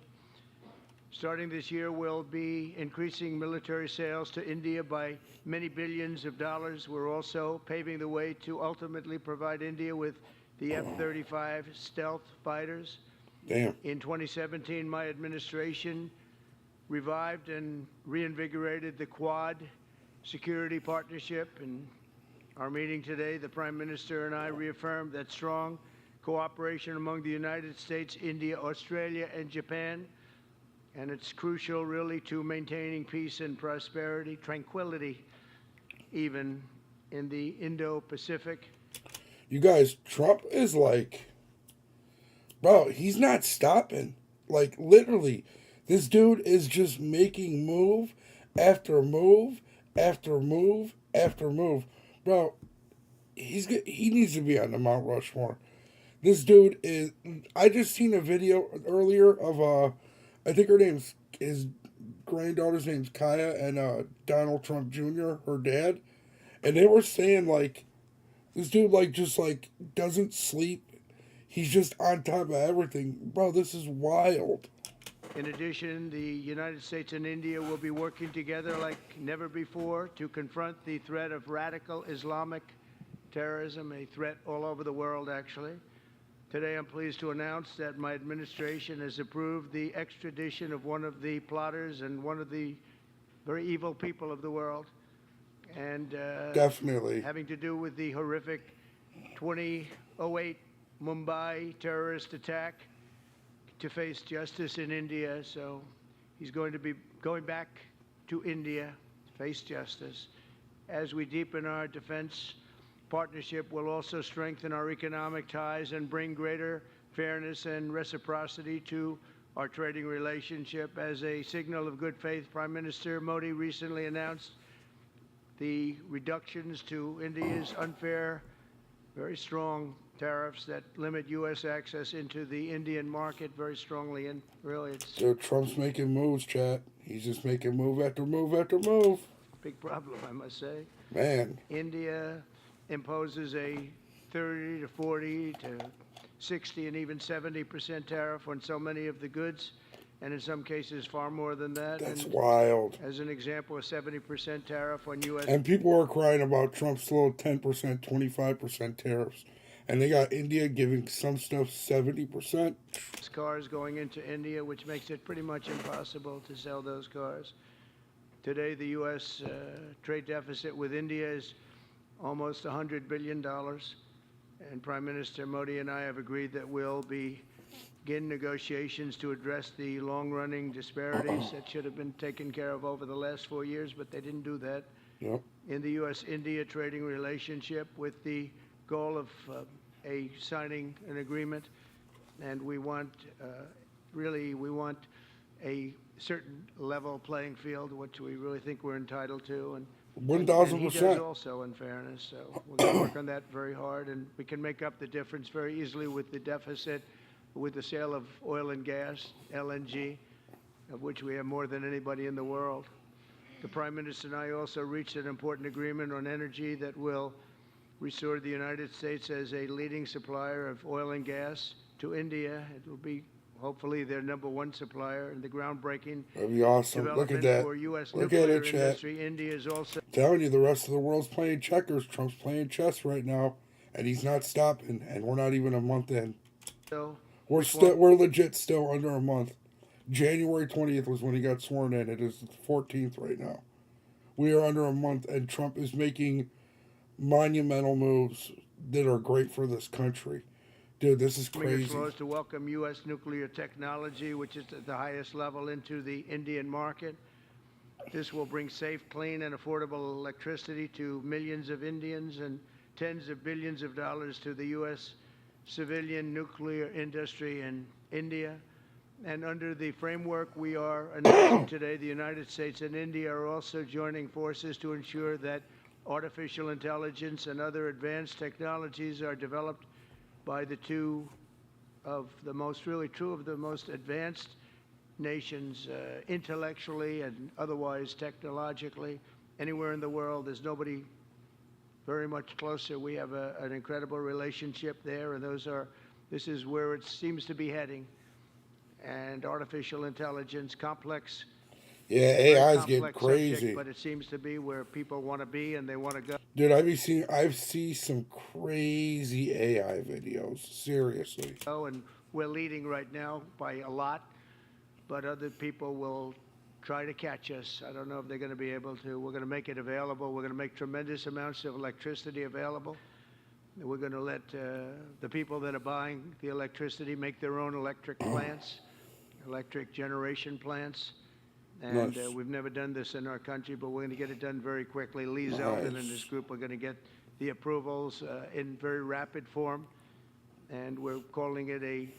Speaker 9: Starting this year, we'll be increasing military sales to India by many billions of dollars. We're also paving the way to ultimately provide India with the F-35 stealth fighters.
Speaker 1: Damn.
Speaker 9: In 2017, my administration revived and reinvigorated the Quad security partnership. In our meeting today, the Prime Minister and I reaffirmed that strong cooperation among the United States, India, Australia, and Japan. And it's crucial, really, to maintaining peace and prosperity, tranquility, even in the Indo-Pacific.
Speaker 1: You guys, Trump is like, bro, he's not stopping. Like, literally, this dude is just making move after move after move after move. Bro, he needs to be on the Mount Rushmore. This dude is, I just seen a video earlier of, I think his granddaughter's name's Kaya, and Donald Trump Jr., her dad. And they were saying, like, this dude, like, just, like, doesn't sleep. He's just on top of everything. Bro, this is wild.
Speaker 9: In addition, the United States and India will be working together like never before to confront the threat of radical Islamic terrorism, a threat all over the world, actually. Today, I'm pleased to announce that my administration has approved the extradition of one of the plotters and one of the very evil people of the world. And
Speaker 1: definitely
Speaker 9: having to do with the horrific 2008 Mumbai terrorist attack, to face justice in India. So he's going to be going back to India to face justice. As we deepen our defense partnership, we'll also strengthen our economic ties and bring greater fairness and reciprocity to our trading relationship. As a signal of good faith, Prime Minister Modi recently announced the reductions to India's unfair, very strong tariffs that limit U.S. access into the Indian market very strongly. And really, it's
Speaker 1: Dude, Trump's making moves, chat. He's just making move after move after move.
Speaker 9: big problem, I must say.
Speaker 1: Man.
Speaker 9: India imposes a 30 to 40 to 60 and even 70% tariff on so many of the goods and in some cases far more than that.
Speaker 1: That's
Speaker 9: And
Speaker 1: wild.
Speaker 9: as an example, a 70% tariff on U.S.
Speaker 1: And people are crying about Trump's little 10%, 25% tariffs. And they got India giving some stuff 70%.
Speaker 9: cars going into India, which makes it pretty much impossible to sell those cars. Today, the U.S. Trade deficit with India is almost $100 billion. And Prime Minister Modi and I have agreed that we'll begin negotiations to address the long-running disparities that should have been taken care of over the last 4 years, but they didn't do that.
Speaker 1: Yep.
Speaker 9: In the U.S.-India trading relationship, with the goal of signing an agreement. And we want, we want a certain level playing field, which we really think we're entitled to. And
Speaker 1: 1,000%.
Speaker 9: he does also, in fairness. So we're going to work on that very hard, and we can make up the difference very easily with the deficit, with the sale of oil and gas, LNG, of which we have more than anybody in the world. The Prime Minister and I also reached an important agreement on energy that will restore the United States as a leading supplier of oil and gas to India. It will be hopefully their #1 supplier, and the groundbreaking
Speaker 1: That'd be awesome. Look at
Speaker 9: development
Speaker 1: that.
Speaker 9: for U.S.
Speaker 1: Look
Speaker 9: nuclear
Speaker 1: at it, chat.
Speaker 9: industry. India is also
Speaker 1: Telling you, the rest of the world's playing checkers. Trump's playing chess right now, and he's not stopping. And we're not even a month in. We're legit still under a month. January 20th was when he got sworn in. It is the 14th right now. We are under a month, and Trump is making monumental moves that are great for this country. Dude, this is crazy.
Speaker 9: laws to welcome U.S. nuclear technology, which is at the highest level, into the Indian market. This will bring safe, clean, and affordable electricity to millions of Indians and tens of billions of dollars to the U.S. civilian nuclear industry in India. And under the framework we are announcing today, the United States and India are also joining forces to ensure that artificial intelligence and other advanced technologies are developed by the two of the most advanced nations, intellectually and otherwise technologically. Anywhere in the world, there's nobody very much closer. We have an incredible relationship there, and this is where it seems to be heading. And artificial intelligence, complex.
Speaker 1: Yeah, AI is getting crazy.
Speaker 9: Subject, but it seems to be where people want to be and they want to go.
Speaker 1: Dude, I've seen some crazy AI videos. Seriously.
Speaker 9: Oh, and we're leading right now by a lot, but other people will try to catch us. I don't know if they're going to be able to. We're going to make it available. We're going to make tremendous amounts of electricity available. We're going to let the people that are buying the electricity make their own electric plants, electric generation plants. And
Speaker 1: Nice.
Speaker 9: we've never done this in our country, but we're going to get it done very quickly. Lee Zeldin and his group are going to get the approvals in very rapid form. And we're calling it a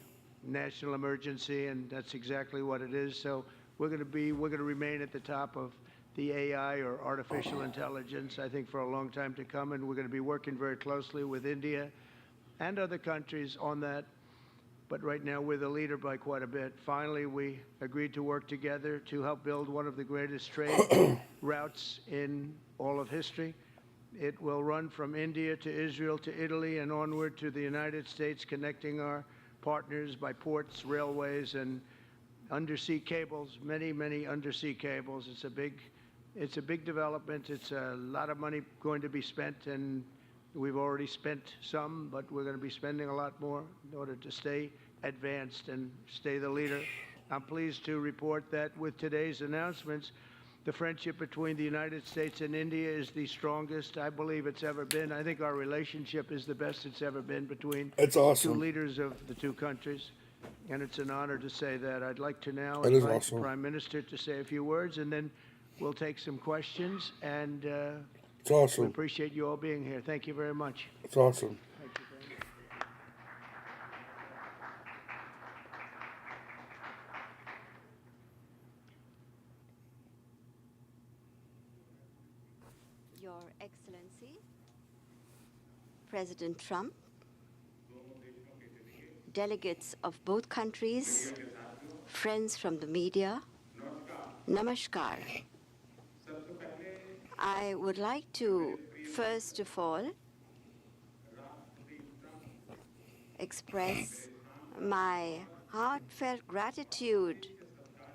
Speaker 9: national emergency, and that's exactly what it is. So we're going to remain at the top of the AI, or artificial intelligence, I think, for a long time to come. And we're going to be working very closely with India and other countries on that. But right now, we're the leader by quite a bit. Finally, we agreed to work together to help build one of the greatest trade routes in all of history. It will run from India to Israel to Italy and onward to the United States, connecting our partners by ports, railways, and undersea cables, many, many undersea cables. It's a big development. It's a lot of money going to be spent, and we've already spent some, but we're going to be spending a lot more in order to stay advanced and stay the leader. I'm pleased to report that with today's announcements, the friendship between the United States and India is the strongest I believe it's ever been. I think our relationship is the best it's ever been between
Speaker 1: awesome.
Speaker 9: two leaders of the two countries. And it's an honor to say that. I'd like to now
Speaker 1: That is
Speaker 9: invite
Speaker 1: awesome.
Speaker 9: the Prime Minister to say a few words, and then we'll take some questions. And
Speaker 1: It's awesome.
Speaker 9: we appreciate you all being here. Thank you very much.
Speaker 1: It's awesome.
Speaker 9: Thank you very much.
Speaker 10: Your Excellency, President Trump, delegates of both countries, friends from the media, Namaskar. I would like to, first of all, express my heartfelt gratitude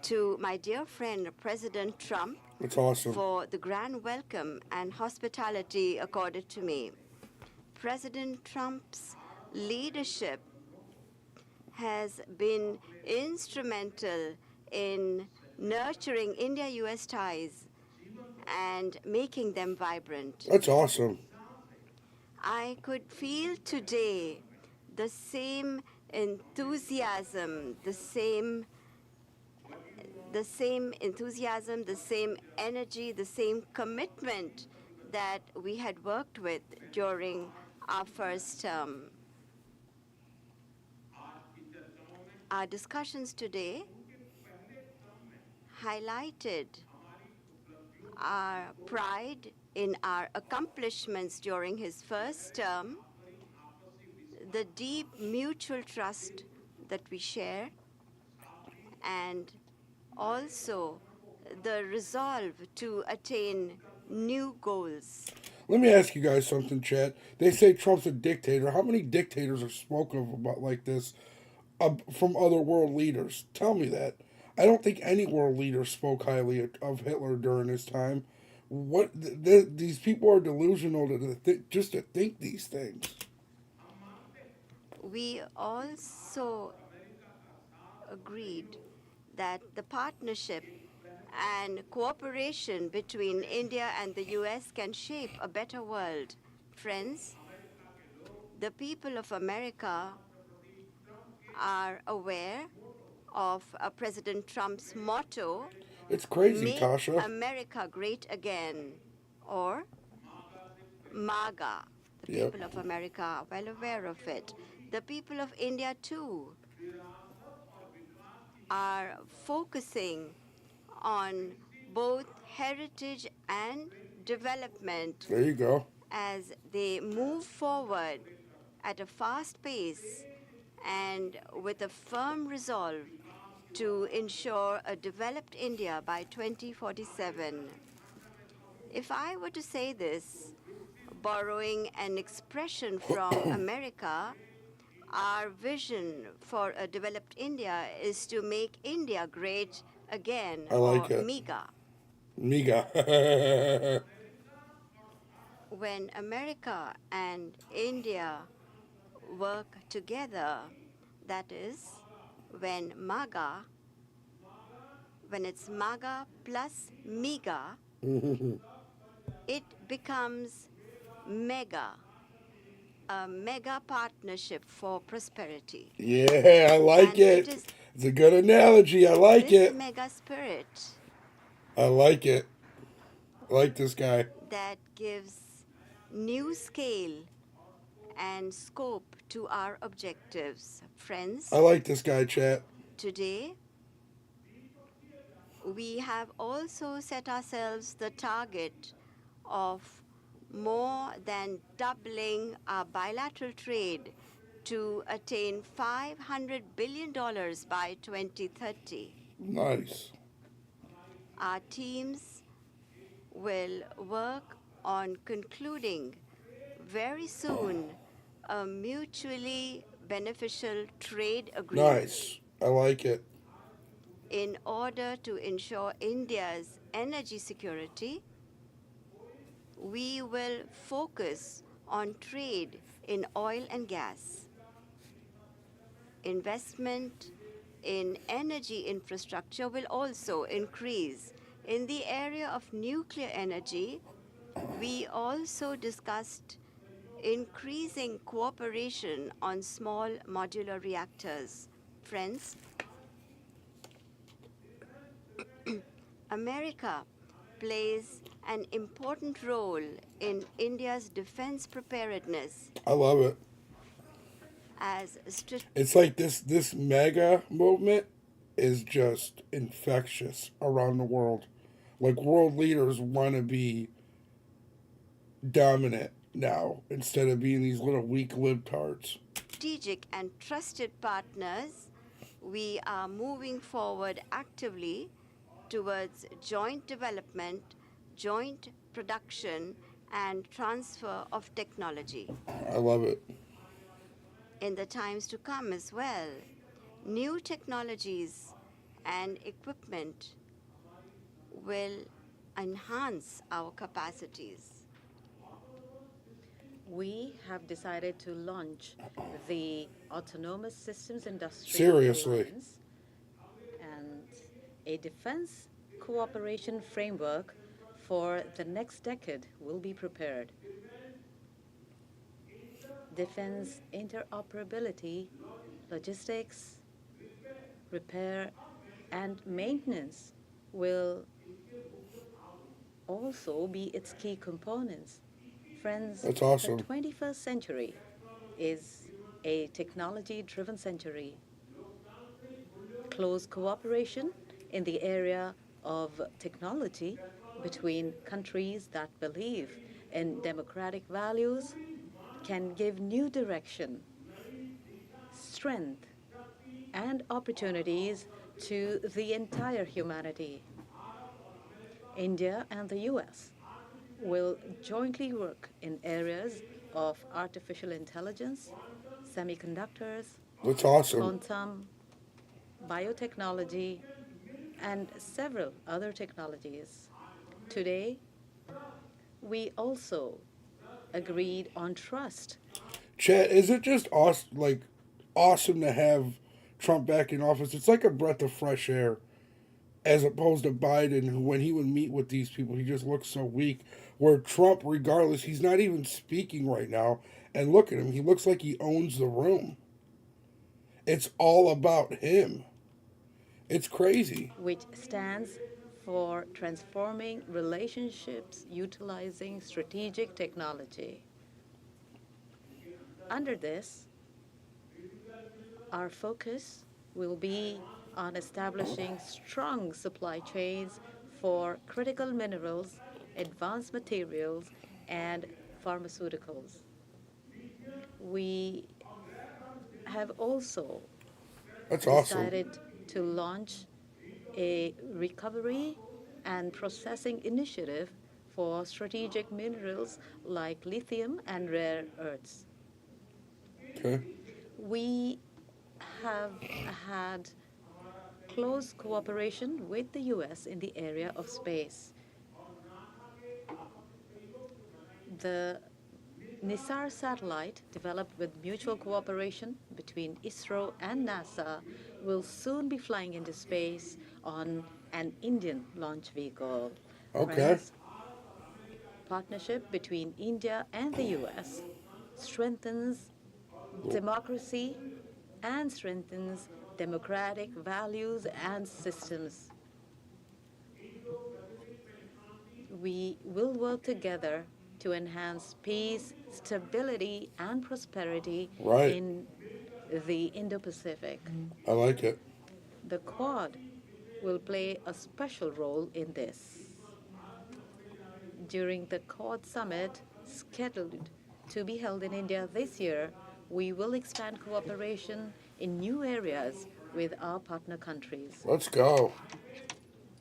Speaker 10: to my dear friend President Trump
Speaker 1: That's awesome.
Speaker 10: for the grand welcome and hospitality accorded to me. President Trump's leadership has been instrumental in nurturing India-US ties and making them vibrant.
Speaker 1: That's awesome.
Speaker 10: I could feel today the same enthusiasm, the same enthusiasm, the same energy, the same commitment that we had worked with during our first term. Our discussions today highlighted our pride in our accomplishments during his first term, the deep mutual trust that we share, and also the resolve to attain new goals.
Speaker 1: Let me ask you guys something, Chad. They say Trump's a dictator. How many dictators are spoken of about like this from other world leaders? Tell me that. I don't think any world leader spoke highly of Hitler during his time. These people are delusional just to think these things.
Speaker 10: We also agreed that the partnership and cooperation between India and the US can shape a better world. Friends, the people of America are aware of President Trump's motto,
Speaker 1: It's crazy,
Speaker 10: Make
Speaker 1: Tasha.
Speaker 10: America Great Again, or MAGA. The
Speaker 1: Yep.
Speaker 10: people of America are well aware of it. The people of India, too, are focusing on both heritage and development
Speaker 1: There you go.
Speaker 10: as they move forward at a fast pace and with a firm resolve to ensure a developed India by 2047. If I were to say this, borrowing an expression from America, our vision for a developed India is to make India great again,
Speaker 1: I like
Speaker 10: or
Speaker 1: it.
Speaker 10: MEGA.
Speaker 1: Miga.
Speaker 10: When America and India work together, that is, when it's MAGA plus MEGA, it becomes MEGA, a mega partnership for prosperity.
Speaker 1: Yeah, I like
Speaker 10: And
Speaker 1: it. It's a good analogy. I like
Speaker 10: this
Speaker 1: it.
Speaker 10: mega spirit
Speaker 1: I like it. I like this guy.
Speaker 10: that gives new scale and scope to our objectives. Friends,
Speaker 1: I like this guy, chat.
Speaker 10: today we have also set ourselves the target of more than doubling our bilateral trade to attain $500 billion by 2030.
Speaker 1: Nice.
Speaker 10: Our teams will work on concluding very soon a mutually beneficial trade agreement.
Speaker 1: Nice. I like it.
Speaker 10: In order to ensure India's energy security, we will focus on trade in oil and gas. Investment in energy infrastructure will also increase. In the area of nuclear energy, we also discussed increasing cooperation on small modular reactors. Friends, America plays an important role in India's defense preparedness.
Speaker 1: I love it.
Speaker 10: As
Speaker 1: It's like this mega movement is just infectious around the world. Like world leaders want to be dominant now instead of being these little weak libtards.
Speaker 10: strategic and trusted partners, we are moving forward actively towards joint development, joint production, and transfer of technology.
Speaker 1: I love it.
Speaker 10: In the times to come as well, new technologies and equipment will enhance our capacities.
Speaker 5: We have decided to launch the Autonomous Systems Industry
Speaker 1: Seriously.
Speaker 5: Alliance and a defense cooperation framework for the next decade will be prepared. Defense interoperability, logistics, repair, and maintenance will also be its key components. Friends,
Speaker 1: That's awesome.
Speaker 5: the 21st century is a technology-driven century. Close cooperation in the area of technology between countries that believe in democratic values can give new direction, strength, and opportunities to the entire humanity. India and the US will jointly work in areas of artificial intelligence, semiconductors,
Speaker 1: That's awesome.
Speaker 5: quantum, biotechnology, and several other technologies. Today, we also agreed on trust.
Speaker 1: Chet, is it just awesome to have Trump back in office? It's like a breath of fresh air, as opposed to Biden, who when he would meet with these people, he just looks so weak. Where Trump, regardless, he's not even speaking right now. And look at him, he looks like he owns the room. It's all about him. It's crazy.
Speaker 5: Which stands for transforming relationships utilizing strategic technology. Under this, our focus will be on establishing strong supply chains for critical minerals, advanced materials, and pharmaceuticals. We have also
Speaker 1: That's awesome.
Speaker 5: decided to launch a recovery and processing initiative for strategic minerals like lithium and rare earths.
Speaker 1: Okay.
Speaker 5: We have had close cooperation with the US in the area of space. The Nisar satellite, developed with mutual cooperation between ISRO and NASA, will soon be flying into space on an Indian launch vehicle.
Speaker 1: Okay.
Speaker 5: Friends, partnership between India and the US strengthens democracy and strengthens democratic values and systems. We will work together to enhance peace, stability, and prosperity
Speaker 1: Right.
Speaker 5: in the Indo-Pacific.
Speaker 1: I like it.
Speaker 5: The Quad will play a special role in this. During the Quad Summit, scheduled to be held in India this year, we will expand cooperation in new areas with our partner countries.
Speaker 1: Let's go.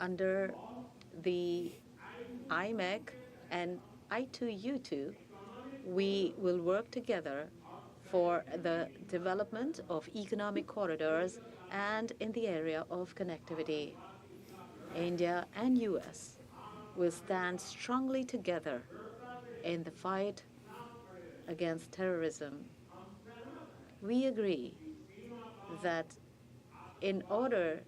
Speaker 5: Under the IMEC and I2U2, we will work together for the development of economic corridors and in the area of connectivity. India and US will stand strongly together in the fight against terrorism. We agree that in order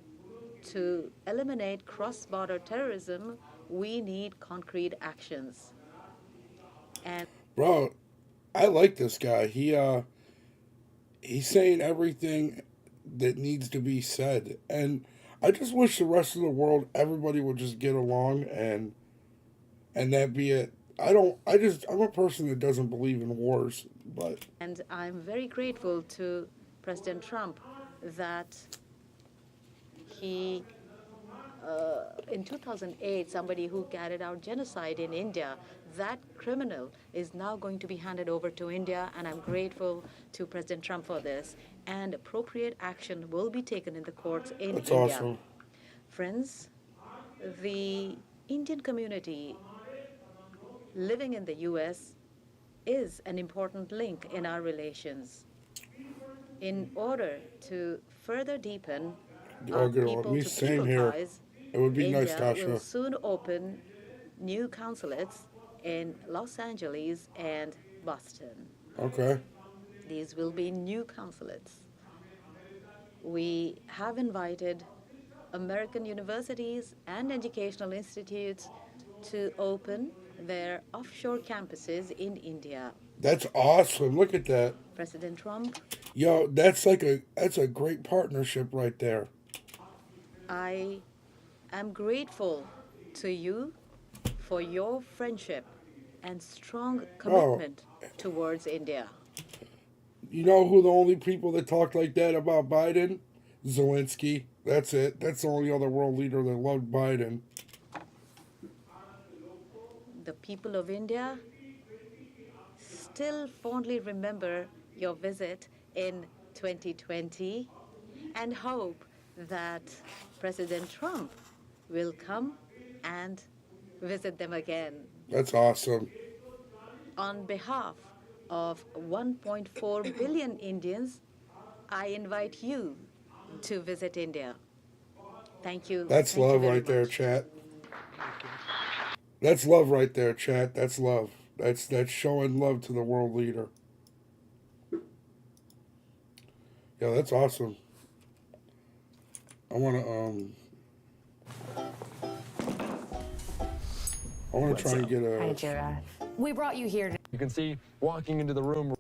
Speaker 5: to eliminate cross-border terrorism, we need concrete actions. And
Speaker 1: Bro, I like this guy. He's saying everything that needs to be said. And I just wish the rest of the world, everybody would just get along and that be it. I'm a person that doesn't believe in wars, but
Speaker 5: And I'm very grateful to President Trump that he, in 2008, somebody who carried out genocide in India, that criminal is now going to be handed over to India, and I'm grateful to President Trump for this. And appropriate action will be taken in the courts in
Speaker 1: that's
Speaker 5: India.
Speaker 1: awesome.
Speaker 5: Friends, the Indian community living in the US is an important link in our relations. In order to further deepen
Speaker 1: Oh, good on
Speaker 5: people
Speaker 1: me.
Speaker 5: to
Speaker 1: Same
Speaker 5: people
Speaker 1: here.
Speaker 5: ties,
Speaker 1: It would be nice,
Speaker 5: India will
Speaker 1: Tasha.
Speaker 5: soon open new consulates in Los Angeles and Boston.
Speaker 1: Okay.
Speaker 5: These will be new consulates. We have invited American universities and educational institutes to open their offshore campuses in India.
Speaker 1: That's awesome. Look at that.
Speaker 5: President Trump,
Speaker 1: Yo, that's a great partnership right there.
Speaker 5: I am grateful to you for your friendship and strong commitment towards India.
Speaker 1: You know who the only people that talked like that about Biden? Zelensky. That's it. That's the only other world leader that loved Biden.
Speaker 5: The people of India still fondly remember your visit in 2020 and hope that President Trump will come and visit them again.
Speaker 1: That's awesome.
Speaker 5: On behalf of 1.4 billion Indians, I invite you to visit India. Thank you.
Speaker 1: That's
Speaker 5: Thank you
Speaker 1: love
Speaker 5: very
Speaker 1: right there,
Speaker 5: much.
Speaker 1: chat. That's love right there, chat. That's love. That's showing love to the world leader. Yeah, that's awesome. I wanna try and get a.
Speaker 7: Hi, Jira. We brought you here. You can see walking into the room.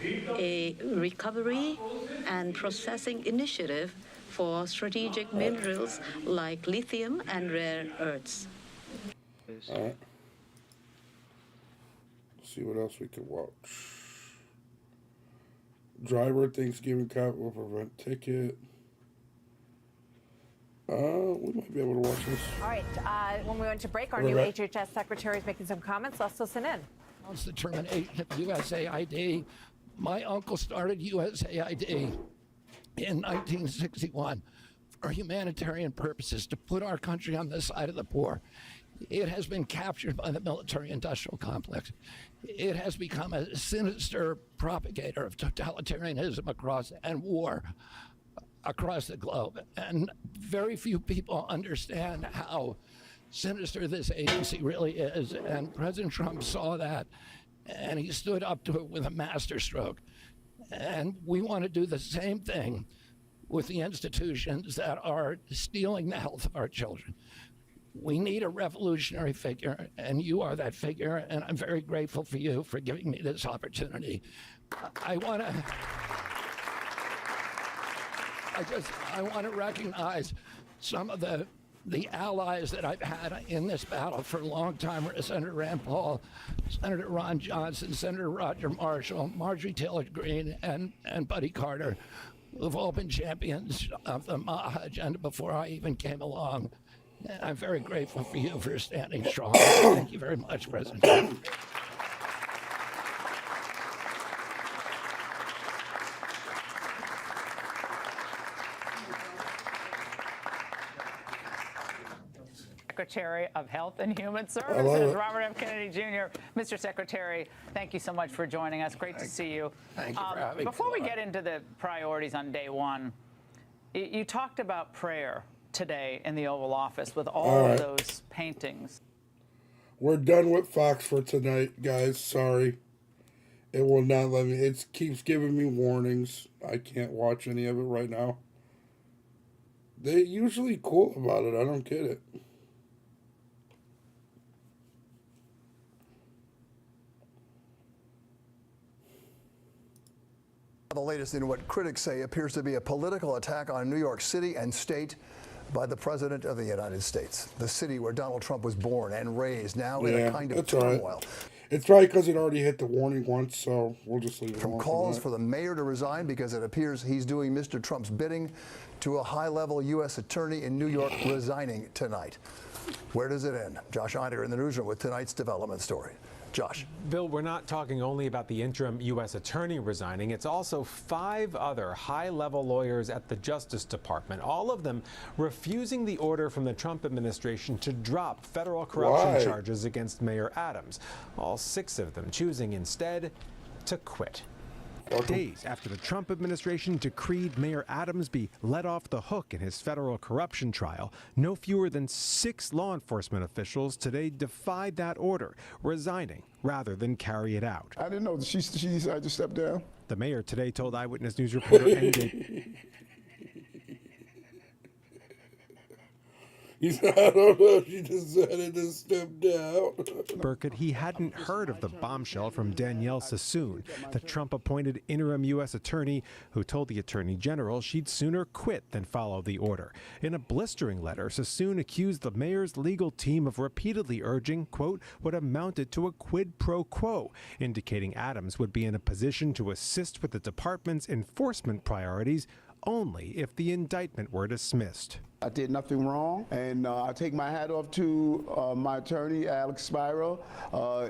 Speaker 5: A recovery and processing initiative for strategic minerals like lithium and rare earths.
Speaker 1: All right. Let's see what else we can watch. Driver Thanksgiving cop will prevent ticket. We might be able to watch this.
Speaker 17: All right. When we went to break, our
Speaker 1: We're
Speaker 17: new
Speaker 1: back.
Speaker 17: HHS secretary is making some comments. Let's listen in.
Speaker 6: Announced the termination of USAID. My uncle started USAID in 1961 for humanitarian purposes to put our country on the side of the poor. It has been captured by the military-industrial complex. It has become a sinister propagator of totalitarianism and war across the globe. And very few people understand how sinister this agency really is. And President Trump saw that, and he stood up to it with a masterstroke. And we want to do the same thing with the institutions that are stealing the health of our children. We need a revolutionary figure, and you are that figure, and I'm very grateful for you for giving me this opportunity. I want to recognize some of the allies that I've had in this battle for a long time: Senator Rand Paul, Senator Ron Johnson, Senator Roger Marshall, Marjorie Taylor Greene, and Buddy Carter, who've all been champions of the MAHA agenda before I even came along. And I'm very grateful for you for standing strong. Thank you very much, President Trump.
Speaker 22: Secretary of Health and Human Services, Robert F. Kennedy Jr. Mr. Secretary, thank you so much for joining us. Great to see you.
Speaker 6: Thank you for having me.
Speaker 22: Before we get into the priorities on day one, you talked about prayer today in the Oval Office with all of those paintings.
Speaker 1: We're done with Fox for tonight, guys. Sorry. It will not let me. It keeps giving me warnings. I can't watch any of it right now. They're usually cool about it. I don't get it.
Speaker 23: The latest in what critics say appears to be a political attack on New York City and state by the President of the United States, the city where Donald Trump was born and raised, now in a kind of turmoil.
Speaker 1: It's probably because it already hit the warning once, so we'll just leave it alone.
Speaker 23: From calls for the mayor to resign because it appears he's doing Mr. Trump's bidding, to a high-level U.S. attorney in New York resigning tonight. Where does it end? Josh Eider in the newsroom with tonight's development story. Josh.
Speaker 25: Bill, we're not talking only about the interim U.S. attorney resigning. It's also 5 other high-level lawyers at the Justice Department, all of them refusing the order from the Trump administration to drop federal corruption charges against Mayor Adams. All 6 of them choosing instead to quit. Days after the Trump administration decreed Mayor Adams be let off the hook in his federal corruption trial, no fewer than 6 law enforcement officials today defied that order, resigning rather than carry it out.
Speaker 2: I didn't know she decided to step down.
Speaker 25: The mayor today told Eyewitness News reporter NJ
Speaker 1: He said, I don't know, she decided to step down.
Speaker 25: Burkett he hadn't heard of the bombshell from Danielle Sassoon, the Trump-appointed interim U.S. attorney who told the attorney general she'd sooner quit than follow the order. In a blistering letter, Sassoon accused the mayor's legal team of repeatedly urging, quote, what amounted to a quid pro quo, indicating Adams would be in a position to assist with the department's enforcement priorities only if the indictment were dismissed.
Speaker 2: I did nothing wrong, and I take my hat off to my attorney, Alex Spiro.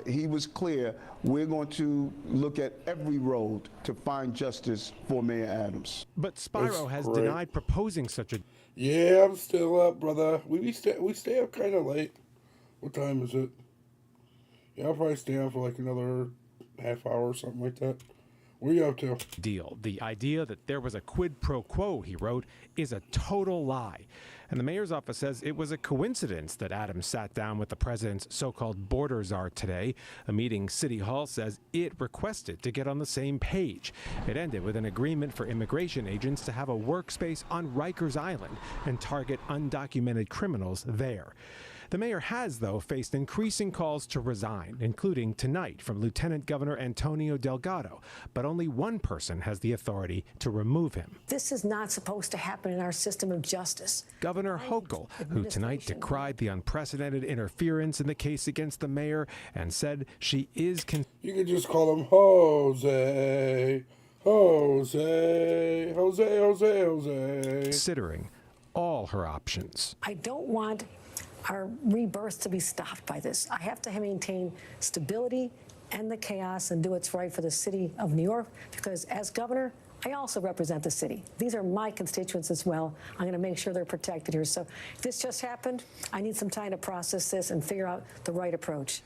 Speaker 2: He was clear. We're going to look at every road to find justice for Mayor Adams.
Speaker 25: But Spiro has denied proposing such a...
Speaker 1: Yeah, I'm still up, brother. We stay up kind of late. What time is it? Yeah, I'll probably stay on for like another half hour or something like that. What are you up to?
Speaker 25: Deal. The idea that there was a quid pro quo, he wrote, is a total lie. And the mayor's office says it was a coincidence that Adams sat down with the president's so-called border czar today. A meeting City Hall says it requested to get on the same page. It ended with an agreement for immigration agents to have a workspace on Rikers Island and target undocumented criminals there. The mayor has, though, faced increasing calls to resign, including tonight from Lieutenant Governor Antonio Delgado. But only one person has the authority to remove him.
Speaker 11: This is not supposed to happen in our system of justice.
Speaker 25: Governor Hochul, who tonight decried the unprecedented interference in the case against the mayor and said she is...
Speaker 1: You could just call him Jose. Jose. Jose, Jose, Jose.
Speaker 25: Considering all her options.
Speaker 11: I don't want our rebirth to be stopped by this. I have to maintain stability and the chaos and do what's right for the city of New York, because as governor, I also represent the city. These are my constituents as well. I'm going to make sure they're protected here. So if this just happened, I need some time to process this and figure out the right approach.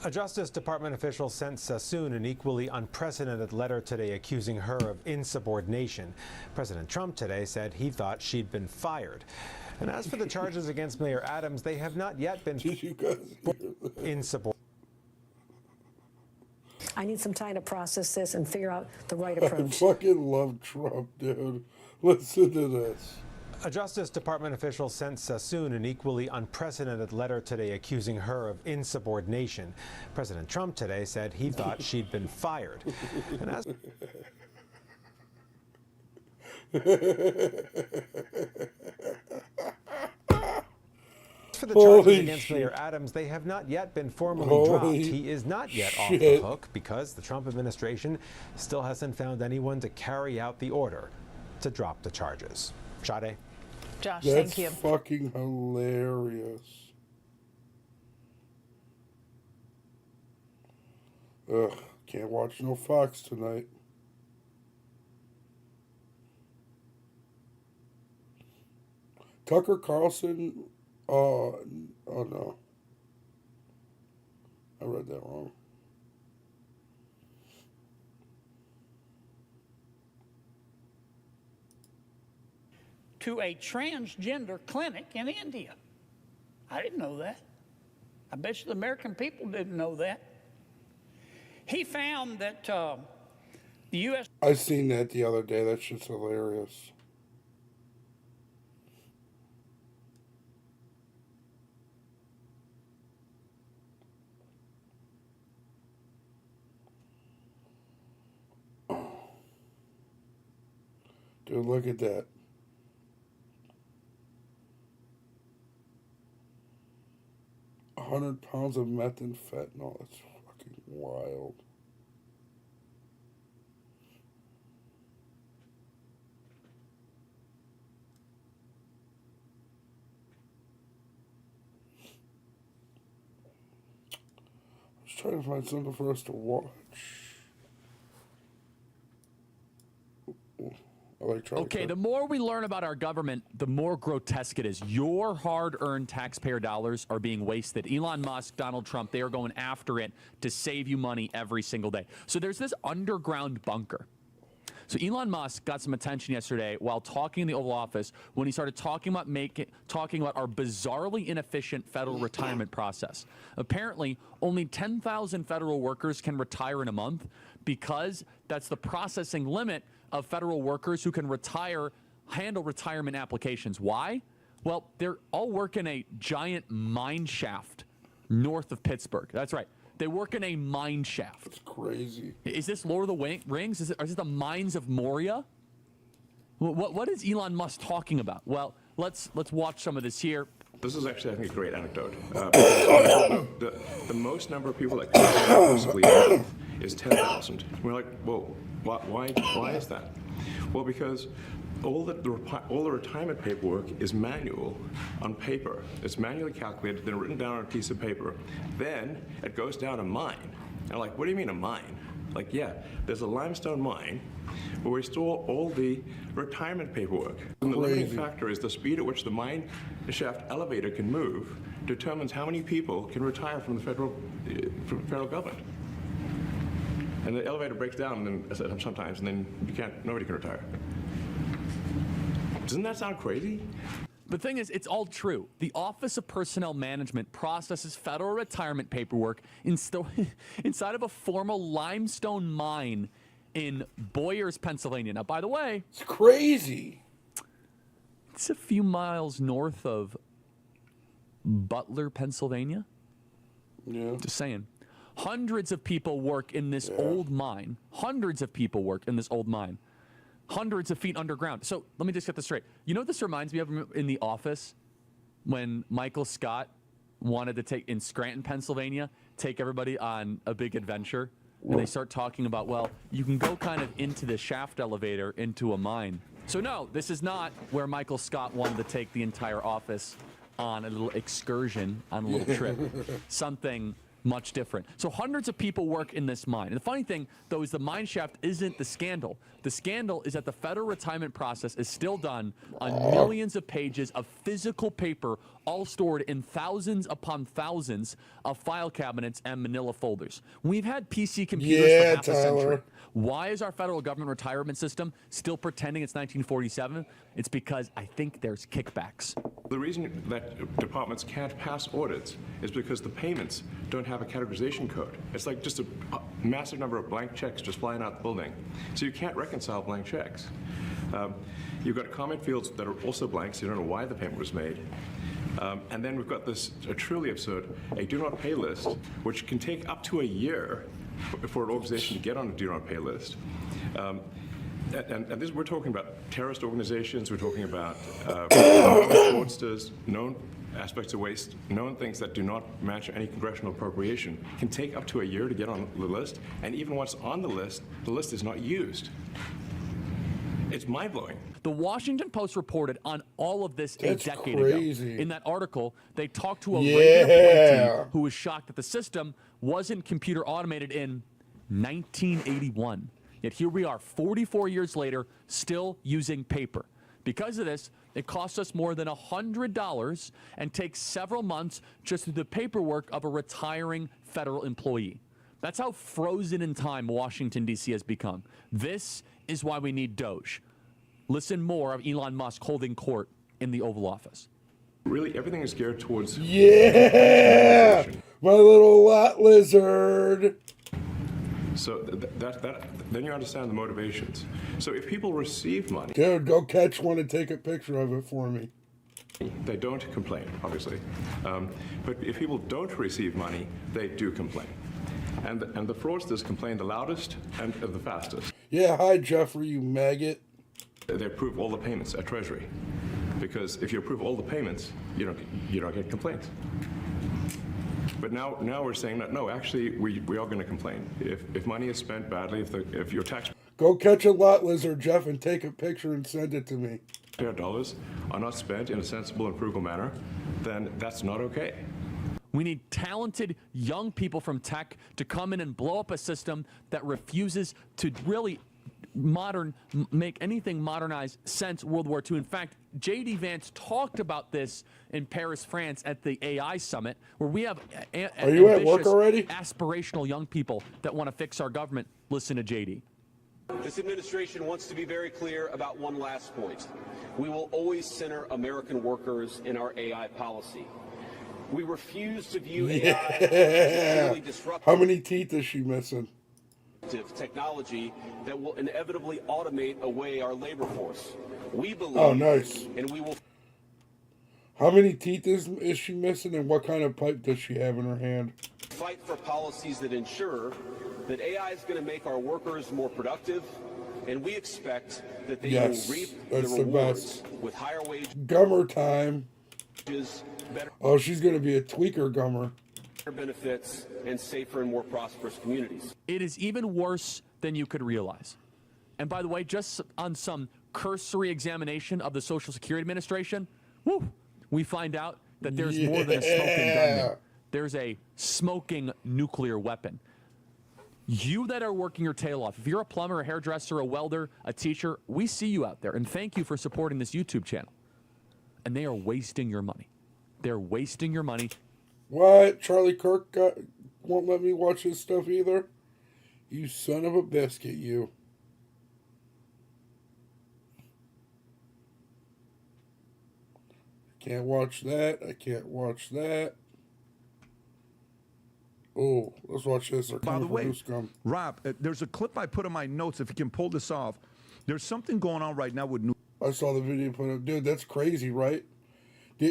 Speaker 25: A Justice Department official sent Sassoon an equally unprecedented letter today accusing her of insubordination. President Trump today said he thought she'd been fired. And as for the charges against Mayor Adams, they have not yet been insubordination.
Speaker 11: I need some time to process this and figure out the right
Speaker 1: I
Speaker 11: approach.
Speaker 1: fucking love Trump, dude. Listen to this.
Speaker 25: A Justice Department official sent Sassoon an equally unprecedented letter today accusing her of insubordination. President Trump today said he thought she'd been fired. And as for the charges against Mayor Adams, they have not yet been formally dropped. He is not yet off the hook because the Trump administration still hasn't found anyone to carry out the order to drop the charges. Sade?
Speaker 22: Josh,
Speaker 1: That's
Speaker 22: thank you.
Speaker 1: Fucking hilarious. Ugh, can't watch no Fox tonight. Tucker Carlson, oh no. I read that wrong.
Speaker 16: To a transgender clinic in India. I didn't know that. I bet you the American people didn't know that. He found that the U.S.
Speaker 1: I seen that the other day. That shit's hilarious. Dude, look at that. £100 of methamphetamine. That's fucking wild. I was trying to find something for us to watch. electronic.
Speaker 3: the more we learn about our government, the more grotesque it is. Your hard-earned taxpayer dollars are being wasted. Elon Musk, Donald Trump, they are going after it to save you money every single day. So there's this underground bunker. So Elon Musk got some attention yesterday while talking in the Oval Office when he started talking about our bizarrely inefficient federal retirement process. Apparently, only 10,000 federal workers can retire in a month because that's the processing limit of federal workers who can handle retirement applications. Why? Well, they're all work in a giant mine shaft north of Pittsburgh. That's right. They work in a mine shaft.
Speaker 1: That's crazy.
Speaker 3: Is this Lord of the Rings? Is it the mines of Moria? What is Elon Musk talking about? Well, let's watch some of this here.
Speaker 4: This is actually, I think, a great anecdote. The most number of people that can possibly is 10,000. We're like, well, why is that? Well, because all the retirement paperwork is manual on paper. It's manually calculated, then written down on a piece of paper. Then it goes down a mine. And I'm like, what do you mean a mine? Like, yeah, there's a limestone mine where we store all the retirement paperwork. And the limiting factor is the speed at which the mine shaft elevator can move determines how many people can retire from the federal government. And the elevator breaks down and then sometimes, and then nobody can retire. Doesn't that sound crazy?
Speaker 3: The thing is, it's all true. The Office of Personnel Management processes federal retirement paperwork inside of a formal limestone mine in Boyers, Pennsylvania. Now, by the way,
Speaker 1: it's crazy.
Speaker 3: It's a few miles north of Butler, Pennsylvania.
Speaker 1: Yeah.
Speaker 3: Just saying. Hundreds of people work in this old mine. Hundreds of people work in this old mine. Hundreds of feet underground. So let me just get this straight. You know what this reminds me of in The Office? When Michael Scott wanted to take, in Scranton, Pennsylvania, take everybody on a big adventure. And they start talking about, well, you can go kind of into the shaft elevator into a mine. So no, this is not where Michael Scott wanted to take the entire office on a little excursion, on a little trip. Something much different. So hundreds of people work in this mine. And the funny thing, though, is the mine shaft isn't the scandal. The scandal is that the federal retirement process is still done on millions of pages of physical paper, all stored in thousands upon thousands of file cabinets and manila folders. We've had PC computers for half a century. Why is our federal government retirement system still pretending it's 1947? It's because I think there's kickbacks.
Speaker 4: The reason that departments can't pass audits is because the payments don't have a categorization code. It's like just a massive number of blank checks just flying out the building. So you can't reconcile blank checks. You've got comment fields that are also blank, so you don't know why the payment was made. And then we've got this truly absurd, a do not pay list, which can take up to a year for an organization to get on a do not pay list. And this, we're talking about terrorist organizations, we're talking about fraudsters, known aspects of waste, known things that do not match any congressional appropriation, can take up to a year to get on the list, and even once on the list is not used. It's mind-blowing.
Speaker 3: The Washington Post reported on all of this a decade ago. In that article, they talked to a radio appointee who was shocked that the system wasn't computer automated in 1981. Yet here we are, 44 years later, still using paper. Because of this, it costs us more than $100 and takes several months just through the paperwork of a retiring federal employee. That's how frozen in time Washington, D.C. has become. This is why we need Doge. Listen more of Elon Musk holding court in the Oval Office.
Speaker 4: Really, everything is geared towards...
Speaker 1: Yeah! My little lot lizard!
Speaker 4: So then you understand the motivations. So if people receive money...
Speaker 1: Dude, go catch one and take a picture of it for me.
Speaker 4: They don't complain, obviously. But if people don't receive money, they do complain. And the fraudsters complain the loudest and the fastest.
Speaker 1: Yeah, hi, Jeffrey, you maggot.
Speaker 4: They approve all the payments at Treasury. Because if you approve all the payments, you don't get complaints. But now we're saying that, no, actually, we are going to complain. If money is spent badly, if your tax...
Speaker 1: Go catch a lot lizard, Jeff, and take a picture and send it to me.
Speaker 4: ...dollars are not spent in a sensible and frugal manner, then that's not okay.
Speaker 3: We need talented young people from tech to come in and blow up a system that refuses to really make anything modernized since World War II. In fact, J.D. Vance talked about this in Paris, France at the AI Summit, where we have
Speaker 1: Are you at work already?
Speaker 3: aspirational young people that want to fix our government. Listen to J.D.
Speaker 12: This administration wants to be very clear about one last point. We will always center American workers in our AI policy. We refuse to view AI as purely disruptive.
Speaker 1: How many teeth is she missing?
Speaker 12: Technology that will inevitably automate away our labor force. We believe.
Speaker 1: Oh, nice.
Speaker 12: And we will.
Speaker 1: How many teeth is she missing, and what kind of pipe does she have in her hand?
Speaker 12: Fight for policies that ensure that AI is going to make our workers more productive, and we expect that they will reap the rewards with higher wages.
Speaker 1: Gummer time.
Speaker 12: Better
Speaker 1: Oh, she's going to be a tweaker gummer.
Speaker 12: benefits and safer and more prosperous communities.
Speaker 3: It is even worse than you could realize. And by the way, just on some cursory examination of the Social Security Administration, we find out that there's more than a smoking gun there. There's a smoking nuclear weapon. You that are working your tail off, if you're a plumber, a hairdresser, a welder, a teacher, we see you out there. And thank you for supporting this YouTube channel. And they are wasting your money. They're wasting your money.
Speaker 1: What? Charlie Kirk won't let me watch his stuff either? You son of a biscuit, you. Can't watch that. I can't watch that. Oh, let's watch this.
Speaker 15: By the way, Rob, there's a clip I put in my notes. If you can pull this off, there's something going on right now with New.
Speaker 1: I saw the video put up. Dude, that's crazy, right?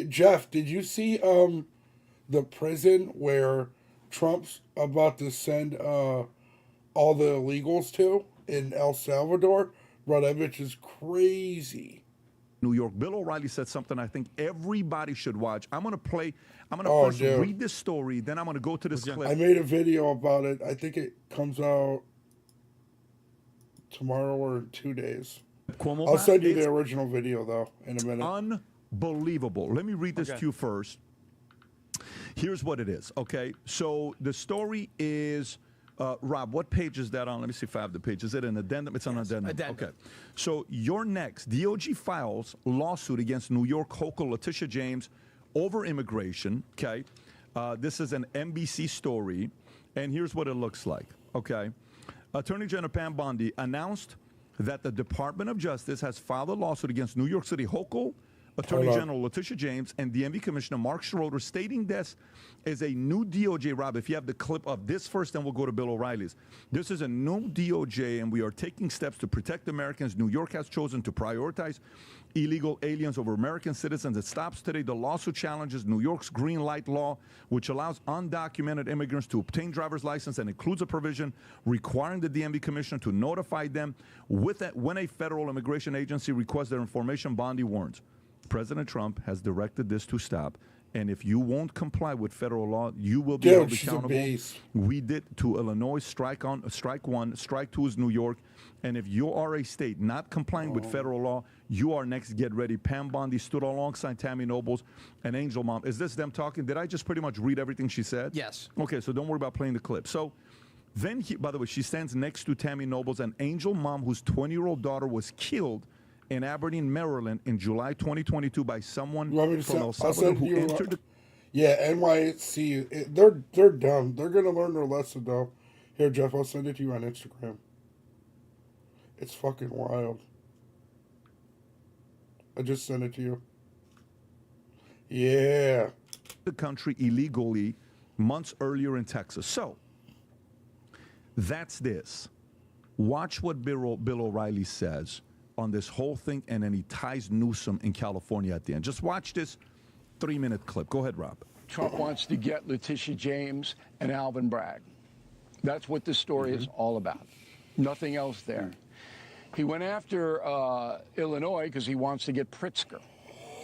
Speaker 1: Jeff, did you see the prison where Trump's about to send all the illegals to in El Salvador? Bro, that bitch is crazy.
Speaker 15: New York. Bill O'Reilly said something I think everybody should watch. I'm going to first read this story, then I'm going to go to this clip.
Speaker 1: I made a video about it. I think it comes out tomorrow or in 2 days. I'll send you the original video, though, in a minute.
Speaker 15: Unbelievable. Let me read this to you first. Here's what it is, okay? So the story is, Rob, what page is that on? Let me see if I have the page. Is it an addendum? It's an addendum. Okay. So you're next. DOJ files lawsuit against New York Hochul Letitia James over immigration, okay? This is an NBC story, and here's what it looks like, okay? Attorney General Pam Bondi announced that the Department of Justice has filed a lawsuit against New York City Hochul, Attorney General Letitia James, and DMV Commissioner Mark Schroeder, stating this is a new DOJ, Rob. If you have the clip of this first, then we'll go to Bill O'Reilly's. This is a new DOJ, and we are taking steps to protect Americans. New York has chosen to prioritize illegal aliens over American citizens. It stops today. The lawsuit challenges New York's green light law, which allows undocumented immigrants to obtain driver's license and includes a provision requiring the DMV Commissioner to notify them when a federal immigration agency requests their information. Bondi warns. President Trump has directed this to stop, and if you won't comply with federal law, you will be held accountable. We did to Illinois, strike one, strike two is New York, and if you are a state not complying with federal law, you are next. Get ready. Pam Bondi stood alongside Tammy Nobles and Angel Mom. Is this them talking? Did I just pretty much read everything she said?
Speaker 13: Yes.
Speaker 15: Okay, so don't worry about playing the clip. So then, by the way, she stands next to Tammy Nobles and Angel Mom, whose 20-year-old daughter was killed in Aberdeen, Maryland, in July 2022 by someone from El Salvador who entered the...
Speaker 1: Yeah, NYC. They're dumb. They're going to learn their lesson, though. Here, Jeff, I'll send it to you on Instagram. It's fucking wild. I just sent it to you. Yeah.
Speaker 15: The country illegally months earlier in Texas. So, that's this. Watch what Bill O'Reilly says on this whole thing, and then he ties Newsom in California at the end. Just watch this 3-minute clip. Go ahead, Rob.
Speaker 18: Trump wants to get Letitia James and Alvin Bragg. That's what this story is all about. Nothing else there. He went after Illinois because he wants to get Pritzker.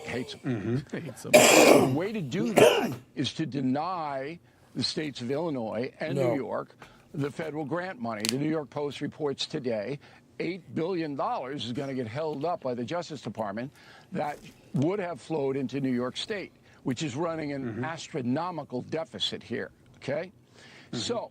Speaker 18: Hates him. Hates him. The way to do that is to deny the states of Illinois and New York the federal grant money. The New York Post reports today $8 billion is going to get held up by the Justice Department that would have flowed into New York State, which is running an astronomical deficit here, okay? So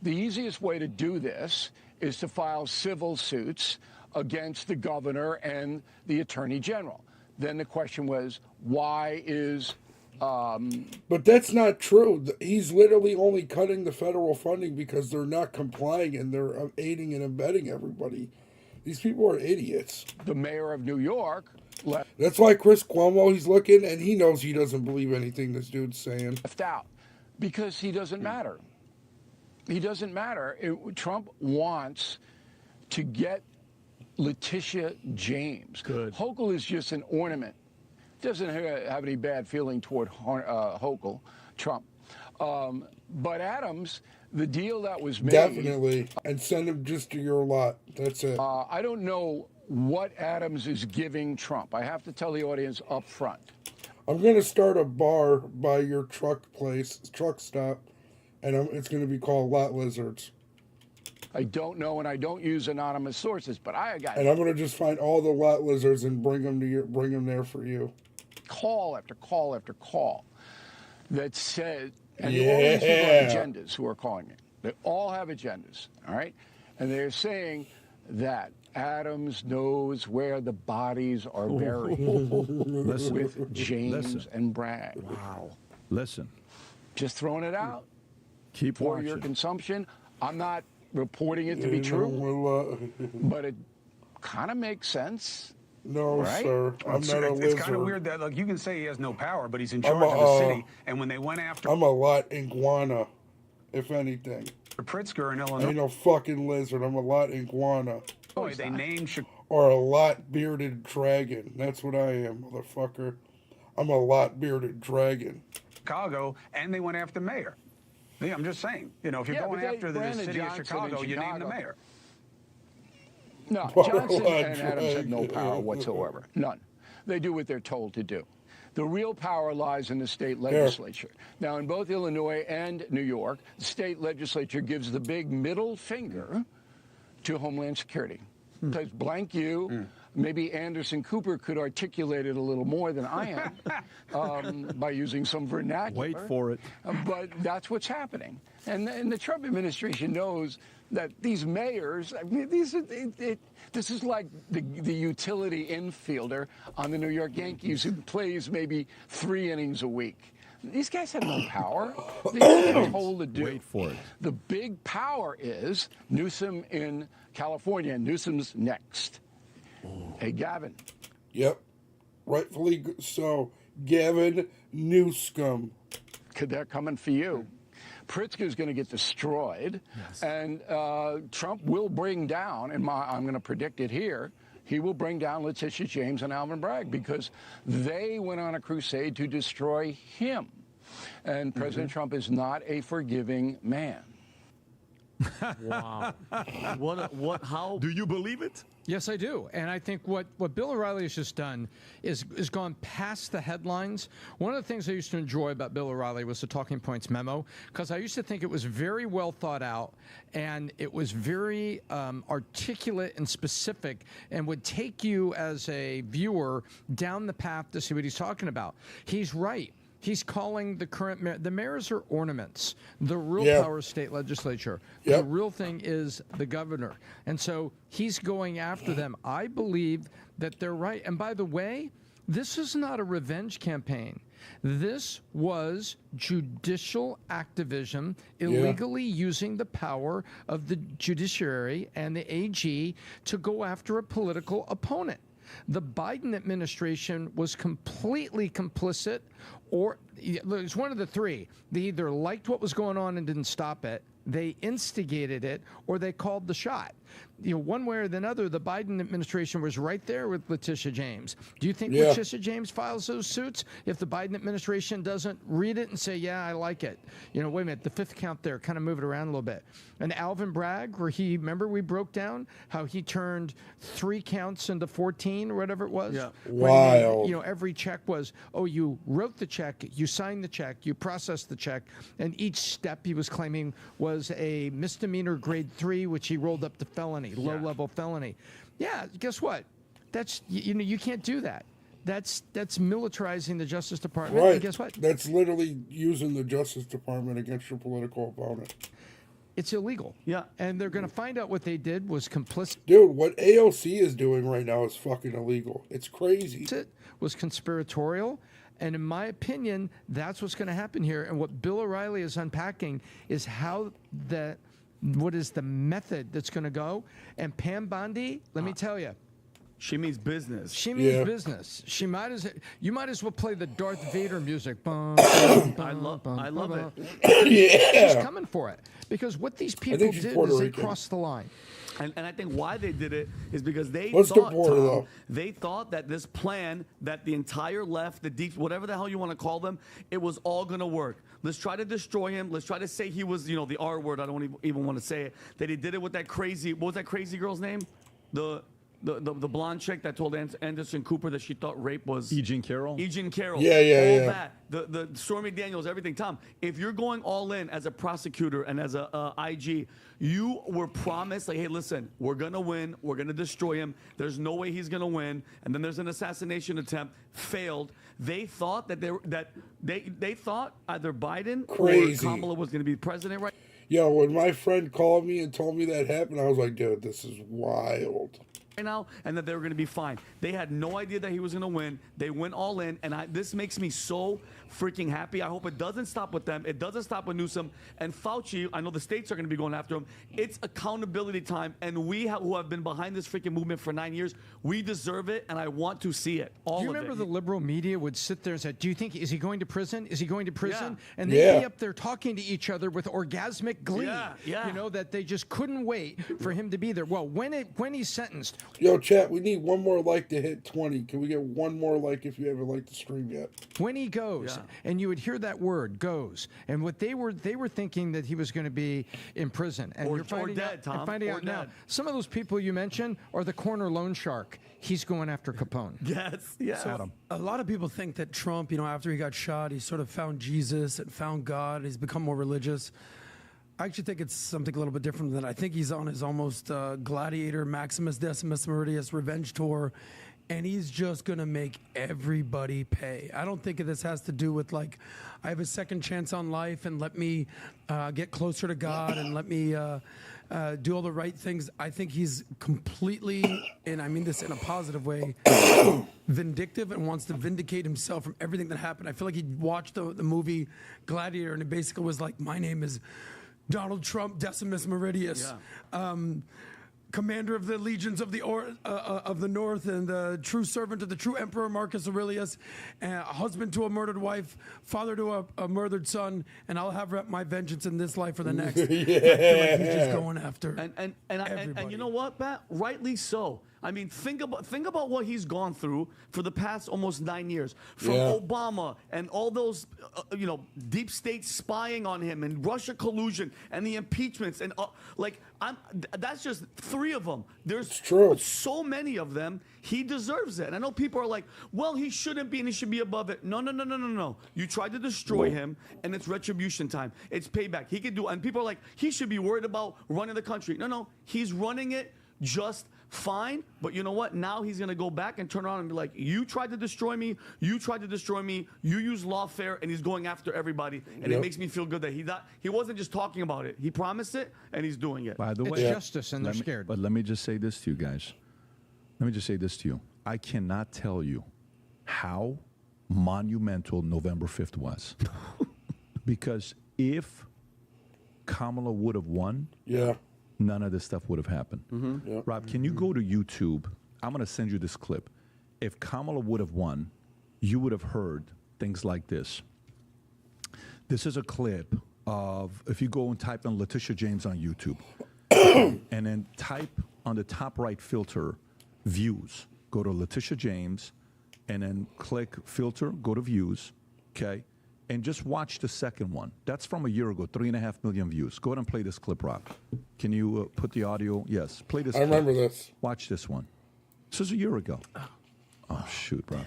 Speaker 18: the easiest way to do this is to file civil suits against the governor and the attorney general. Then the question was, why is...
Speaker 1: But that's not true. He's literally only cutting the federal funding because they're not complying and they're aiding and abetting everybody. These people are idiots.
Speaker 18: The mayor of New York...
Speaker 1: That's why Chris Cuomo, he's looking, and he knows he doesn't believe anything this dude's saying.
Speaker 18: Left out because he doesn't matter. He doesn't matter. Trump wants to get Letitia James.
Speaker 15: Good.
Speaker 18: Hochul is just an ornament. Doesn't have any bad feeling toward Hochul, Trump. But Adams, the deal that was made...
Speaker 1: Definitely. And send him just to your lot. That's it.
Speaker 18: I don't know what Adams is giving Trump. I have to tell the audience up front.
Speaker 1: I'm going to start a bar by your truck stop, and it's going to be called Lot Lizards.
Speaker 18: I don't know, and I don't use anonymous sources, but I got...
Speaker 1: And I'm going to just find all the Lot Lizards and bring them there for you.
Speaker 18: Call after call after call that said, and all these people have agendas who are calling it. They all have agendas, all right? And they're saying that Adams knows where the bodies are buried with James and Bragg.
Speaker 15: Wow. Listen.
Speaker 18: Just throwing it out.
Speaker 15: Keep
Speaker 18: for
Speaker 15: watching.
Speaker 18: your consumption. I'm not reporting it to be true, but it kind of makes sense.
Speaker 1: No,
Speaker 18: right?
Speaker 1: sir. I'm not a lizard.
Speaker 14: It's kind of weird that, like, you can say he has no power, but he's in charge of the city. And when they went after...
Speaker 1: I'm a lot iguana, if anything.
Speaker 14: Pritzker in Illinois.
Speaker 1: I ain't no fucking lizard. I'm a lot iguana.
Speaker 14: They named
Speaker 1: or a lot bearded dragon. That's what I am, motherfucker. I'm a lot bearded dragon.
Speaker 14: Chicago, and they went after mayor. Yeah, I'm just saying. You know, if you're going after the city of Chicago, you name the mayor.
Speaker 18: No, Johnson and Adams have no power whatsoever. None. They do what they're told to do. The real power lies in the state legislature. Now, in both Illinois and New York, the state legislature gives the big middle finger to Homeland Security. Says blank you. Maybe Anderson Cooper could articulate it a little more than I am by using some vernacular.
Speaker 15: Wait for it.
Speaker 18: But that's what's happening. And the Trump administration knows that these mayors, I mean, this is like the utility infielder on the New York Yankees who plays maybe 3 innings a week. These guys have no power. They do what they're told to do.
Speaker 15: Wait for it.
Speaker 18: The big power is Newsom in California. Newsom's next. Hey, Gavin.
Speaker 1: Yep. Rightfully so. Gavin Newsom.
Speaker 18: They're coming for you. Pritzker's going to get destroyed, and Trump will bring down, and I'm going to predict it here, he will bring down Letitia James and Alvin Bragg because they went on a crusade to destroy him. And President Trump is not a forgiving man.
Speaker 19: Wow. How?
Speaker 15: Do you believe it?
Speaker 20: Yes, I do. And I think what Bill O'Reilly has just done is gone past the headlines. One of the things I used to enjoy about Bill O'Reilly was the Talking Points memo, because I used to think it was very well thought out and it was very articulate and specific and would take you as a viewer down the path to see what he's talking about. He's right. He's calling the current mayor. The mayors are ornaments. The real power is state legislature. The real thing is the governor. And so he's going after them. I believe that they're right. And by the way, this is not a revenge campaign. This was judicial activism, illegally using the power of the judiciary and the AG to go after a political opponent. The Biden administration was completely complicit, or it's one of the three. They either liked what was going on and didn't stop it, they instigated it, or they called the shot. You know, one way or the other, the Biden administration was right there with Letitia James. Do you think Letitia James files those suits if the Biden administration doesn't read it and say, yeah, I like it? You know, wait a minute, the fifth count there, kind of move it around a little bit. And Alvin Bragg, where remember we broke down how he turned 3 counts into 14 or whatever it was?
Speaker 1: Yeah. Wild.
Speaker 20: You know, every check was, oh, you wrote the check, you signed the check, you processed the check, and each step he was claiming was a misdemeanor grade 3, which he rolled up to felony, low-level felony. Yeah, guess what? That's, you know, you can't do that. That's militarizing the Justice Department.
Speaker 1: Right.
Speaker 20: And guess what?
Speaker 1: That's literally using the Justice Department against your political opponent.
Speaker 20: It's illegal.
Speaker 3: Yeah.
Speaker 20: And they're going to find out what they did was complicit.
Speaker 1: Dude, what AOC is doing right now is fucking illegal. It's crazy.
Speaker 20: It was conspiratorial. And in my opinion, that's what's going to happen here. And what Bill O'Reilly is unpacking is how what is the method that's going to go. And Pam Bondi, let me tell you.
Speaker 3: She means business.
Speaker 20: She means business. You might as well play the Darth Vader music. I
Speaker 3: love it.
Speaker 20: She's coming for it. Because what these people did
Speaker 1: Puerto
Speaker 20: is they
Speaker 1: Rican.
Speaker 20: crossed the line.
Speaker 3: And I think why they did it is because they
Speaker 1: Let's
Speaker 3: thought,
Speaker 1: deport her,
Speaker 3: Tom,
Speaker 1: though.
Speaker 3: they thought that this plan, that the entire left, the deep, whatever the hell you want to call them, it was all going to work. Let's try to destroy him. Let's try to say he was, the R word. I don't even want to say it. That he did it with that crazy, what was that crazy girl's name? The blonde chick that told Anderson Cooper that she thought rape was
Speaker 15: E. Jean Carroll.
Speaker 3: E. Jean Carroll.
Speaker 1: Yeah.
Speaker 3: All that. The Stormy Daniels, everything. Tom, if you're going all in as a prosecutor and as a IG, you were promised, like, hey, listen, we're gonna win. We're gonna destroy him. There's no way he's gonna win. And then there's an assassination attempt. Failed. They thought that they thought either Biden
Speaker 1: Crazy.
Speaker 3: or Kamala was gonna be president, right?
Speaker 1: Yo, when my friend called me and told me that happened, I was like, dude, this is wild.
Speaker 3: Now, and that they were going to be fine. They had no idea that he was going to win. They went all in, and this makes me so freaking happy. I hope it doesn't stop with them. It doesn't stop with Newsom and Fauci. I know the states are going to be going after him. It's accountability time, and we who have been behind this freaking movement for 9 years, we deserve it, and I want to see it. All
Speaker 20: Do you
Speaker 3: of
Speaker 20: remember
Speaker 3: it.
Speaker 20: the liberal media would sit there and say, do you think, is he going to prison? Is he going to prison? And they'd
Speaker 1: Yeah.
Speaker 20: be up there talking to each other with orgasmic glee.
Speaker 3: Yeah.
Speaker 20: You know, that they just couldn't wait for him to be there. Well, when he's sentenced.
Speaker 1: Yo, chat, we need one more like to hit 20. Can we get one more like if you haven't liked the stream yet?
Speaker 20: When he goes, and you would hear that word, goes, and what they were thinking that he was going to be in prison. And
Speaker 3: Or
Speaker 20: you're finding
Speaker 3: dead,
Speaker 20: out,
Speaker 3: Tom,
Speaker 20: and finding
Speaker 3: or
Speaker 20: out now,
Speaker 3: dead.
Speaker 20: some of those people you mentioned are the corner loan shark. He's going after Capone.
Speaker 3: Yes, yeah.
Speaker 8: So a lot of people think that Trump, after he got shot, he sort of found Jesus and found God. He's become more religious. I actually think it's something a little bit different than that. I think he's on his almost gladiator, Maximus Decimus Meridius revenge tour, and he's just going to make everybody pay. I don't think this has to do with, like, I have a second chance on life and let me get closer to God and let me do all the right things. I think he's completely, and I mean this in a positive way, vindictive and wants to vindicate himself from everything that happened. I feel like he watched the movie Gladiator, and it basically was like, my name is Donald Trump Decimus Meridius, commander of the legions of the North, and the true servant of the true Emperor Marcus Aurelius, and a husband to a murdered wife, father to a murdered son, and I'll have my vengeance in this life or the next. I feel like he's just going after
Speaker 3: And you know what, Pat? Rightly so. I mean, think about what he's gone through for the past almost 9 years, from Obama and all those, deep state spying on him and Russia collusion and the impeachments and that's just 3 of them. There's so many of them. He deserves it. And I know people are like, well, he shouldn't be and he should be above it. No. You tried to destroy him, and it's retribution time. It's payback. He can do. And people are like, he should be worried about running the country. No, he's running it just fine, but you know what? Now he's going to go back and turn around and be like, you tried to destroy me, you used lawfare, and he's going after everybody. And it makes me feel good that he wasn't just talking about it. He promised it, and he's doing it.
Speaker 15: By the way,
Speaker 20: it's justice, and they're scared.
Speaker 15: But let me just say this to you guys. I cannot tell you how monumental November 5th was. Because if Kamala would have won, none of this stuff would have happened. Rob, can you go to YouTube? I'm going to send you this clip. If Kamala would have won, you would have heard things like this. This is a clip of, if you go and type in Letitia James on YouTube, and then type on the top right filter, views. Go to Letitia James, and then click filter, go to views, okay? And just watch the second one. That's from a year ago, 3.5 million views. Go ahead and play this clip, Rob. Can you put the audio? Yes, play this clip.
Speaker 1: I remember this.
Speaker 15: Watch this one. This is a year ago. Oh shoot, Rob.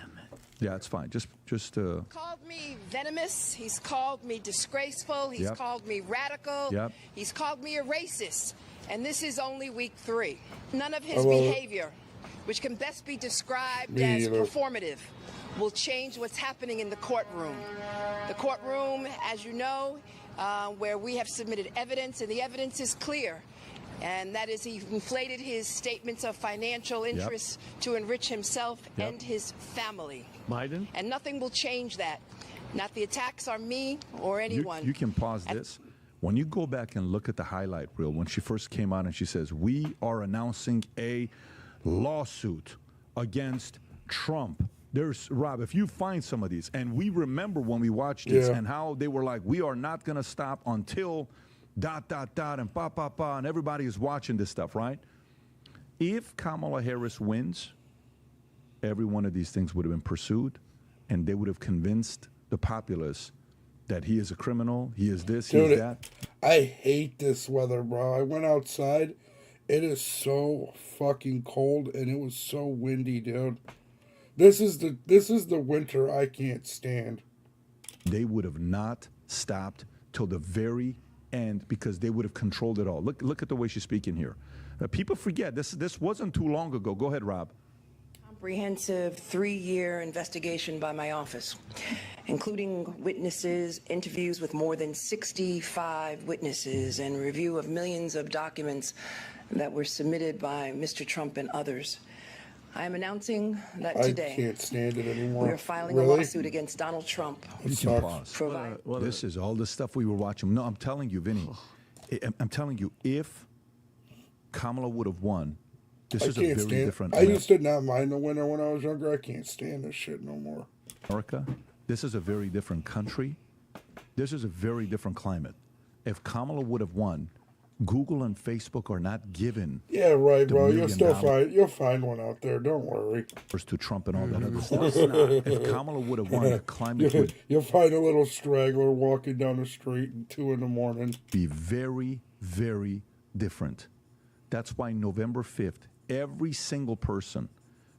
Speaker 15: Yeah, it's fine. Just.
Speaker 9: Called me venomous. He's called me disgraceful. He's called me radical. He's called me a racist. And this is only week 3. None of his behavior, which can best be described as performative, will change what's happening in the courtroom. The courtroom, as you know, where we have submitted evidence, and the evidence is clear. And that is, he inflated his statements of financial interests to enrich himself and his family.
Speaker 19: Biden?
Speaker 9: And nothing will change that. Not the attacks on me or anyone.
Speaker 15: You can pause this. When you go back and look at the highlight reel, when she first came out and she says, we are announcing a lawsuit against Trump. There's, Rob, if you find some of these, and we remember when we watched this and how they were like, we are not going to stop until ... and pa, and everybody is watching this stuff, right? If Kamala Harris wins, every one of these things would have been pursued, and they would have convinced the populace that he is a criminal, he is this, he is that.
Speaker 1: I hate this weather, bro. I went outside. It is so fucking cold, and it was so windy, dude. This is the winter I can't stand.
Speaker 15: They would have not stopped till the very end because they would have controlled it all. Look at the way she's speaking here. People forget this wasn't too long ago. Go ahead, Rob.
Speaker 5: Comprehensive 3-year investigation by my office, including witnesses, interviews with more than 65 witnesses, and review of millions of documents that were submitted by Mr. Trump and others. I am announcing that today
Speaker 1: I can't stand it anymore.
Speaker 5: we are filing a lawsuit against Donald Trump.
Speaker 15: You can pause. This is all the stuff we were watching. No, I'm telling you, Vinny. I'm telling you, if Kamala would have won, this is a very different.
Speaker 1: I used to not mind the winter when I was younger. I can't stand this shit no more.
Speaker 15: America, this is a very different country. This is a very different climate. If Kamala would have won, Google and Facebook are not given.
Speaker 1: Yeah, right, bro. You'll find one out there. Don't worry.
Speaker 15: To Trump and all that other stuff. If Kamala would have won, the climate would
Speaker 1: you'll find a little straggler walking down the street at 2 a.m.
Speaker 15: be very, very different. That's why November 5th, every single person,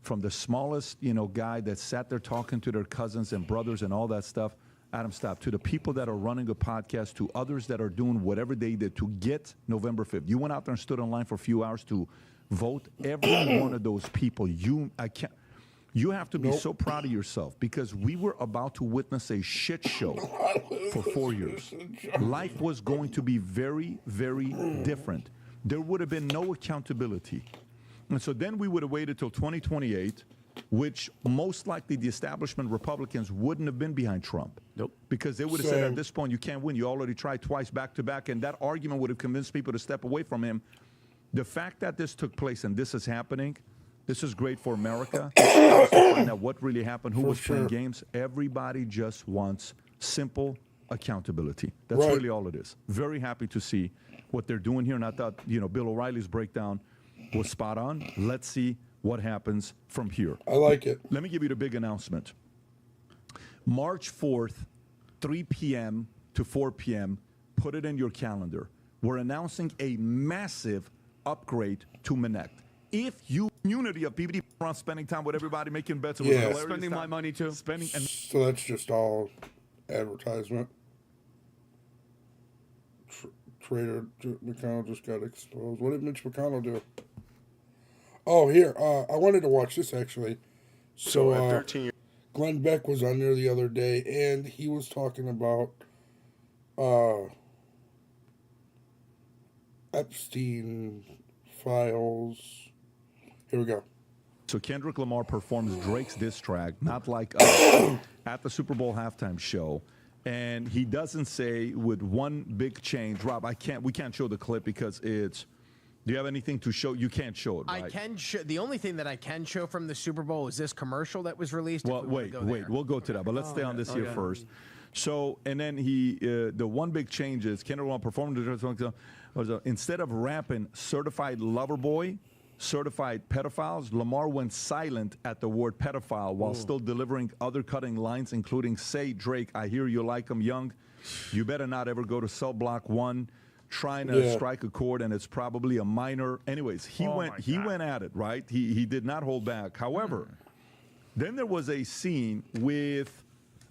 Speaker 15: from the smallest, guy that sat there talking to their cousins and brothers and all that stuff, Adam, stop. To the people that are running a podcast, to others that are doing whatever they did to get November 5th. You went out there and stood online for a few hours to vote. Every one of those people, you have to be so proud of yourself because we were about to witness a shit show for 4 years. Life was going to be very, very different. There would have been no accountability. And so then we would have waited till 2028, which most likely the establishment Republicans wouldn't have been behind Trump.
Speaker 19: Nope.
Speaker 15: Because they would have said at this point, you can't win. You already tried twice back to back. And that argument would have convinced people to step away from him. The fact that this took place and this is happening, this is great for America. To find out what really happened, who was playing games. Everybody just wants simple accountability. That's really all it is. Very happy to see what they're doing here. And I thought, Bill O'Reilly's breakdown was spot on. Let's see what happens from here.
Speaker 1: I like it.
Speaker 15: Let me give you the big announcement. March 4th, 3 p.m. to 4 p.m., put it in your calendar. We're announcing a massive upgrade to Connect. If you, community of people around spending time with everybody, making bets,
Speaker 3: spending my money too.
Speaker 1: So that's just all advertisement. Trader McConnell just got exposed. What did Mitch McConnell do? Oh, here. I wanted to watch this, actually. So,
Speaker 7: at 13 years.
Speaker 1: Glenn Beck was on there the other day, and he was talking about Epstein files. Here we go.
Speaker 15: So Kendrick Lamar performs Drake's diss track, not like us, at the Super Bowl halftime show. And he doesn't say with one big change. Rob, we can't show the clip because it's... Do you have anything to show? You can't show it, right?
Speaker 10: I can show. The only thing that I can show from the Super Bowl is this commercial that was released.
Speaker 15: Well, wait. We'll go to that, but let's stay on this here first. So, and then the one big change is Kendrick Lamar performed instead of rapping "Certified Lover Boy," "Certified Pedophiles," Lamar went silent at the word pedophile while still delivering other cutting lines, including "Say Drake, I hear you like him young. You better not ever go to cell block 1." Trying to strike a chord, and it's probably a minor. Anyways, he went at it, right? He did not hold back. However, then there was a scene with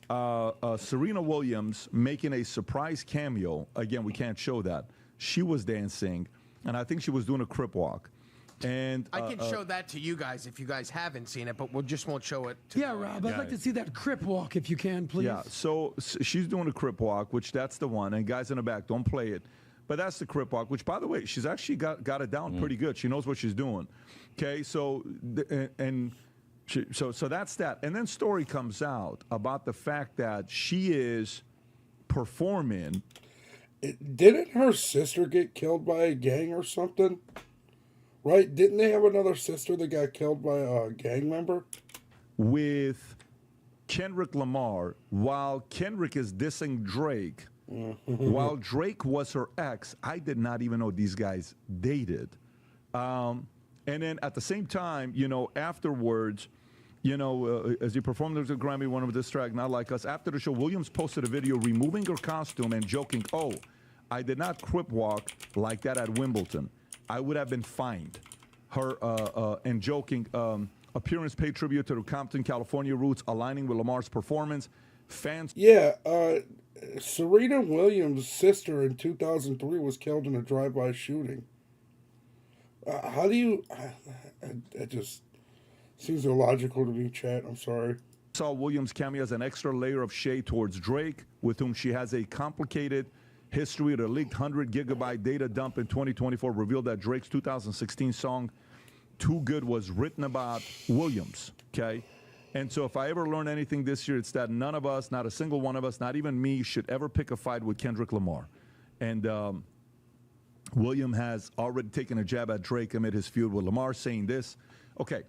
Speaker 15: Serena Williams making a surprise cameo. Again, we can't show that. She was dancing, and I think she was doing a crip walk. And
Speaker 10: I can show that to you guys if you guys haven't seen it, but we just won't show it. To
Speaker 8: Yeah, Rob, I'd like to see that crip walk if you can, please.
Speaker 15: Yeah, so she's doing a crip walk, which that's the one. And guys in the back, don't play it. But that's the crip walk, which, by the way, she's actually got it down pretty good. She knows what she's doing. Okay, so so that's that. And then story comes out about the fact that she is performing.
Speaker 1: Didn't her sister get killed by a gang or something? Right? Didn't they have another sister that got killed by a gang member?
Speaker 15: With Kendrick Lamar, while Kendrick is dissing Drake, while Drake was her ex, I did not even know these guys dated. And then at the same time, afterwards, as he performed at the Grammy, one of this track, Not Like Us, after the show, Williams posted a video removing her costume and joking, "Oh, I did not crip walk like that at Wimbledon. I would have been fined." Her and joking, appearance paid tribute to the Compton, California roots, aligning with Lamar's performance. Fans.
Speaker 1: Yeah, Serena Williams' sister in 2003 was killed in a drive-by shooting. How do you? It just seems illogical to me, chat. I'm sorry.
Speaker 15: Saw Williams' cameo as an extra layer of shade towards Drake, with whom she has a complicated history. The leaked 100-gigabyte data dump in 2024 revealed that Drake's 2016 song "Too Good" was written about Williams. Okay, and so if I ever learn anything this year, it's that none of us, not a single one of us, not even me, should ever pick a fight with Kendrick Lamar. And William has already taken a jab at Drake amid his feud with Lamar, saying this. Okay,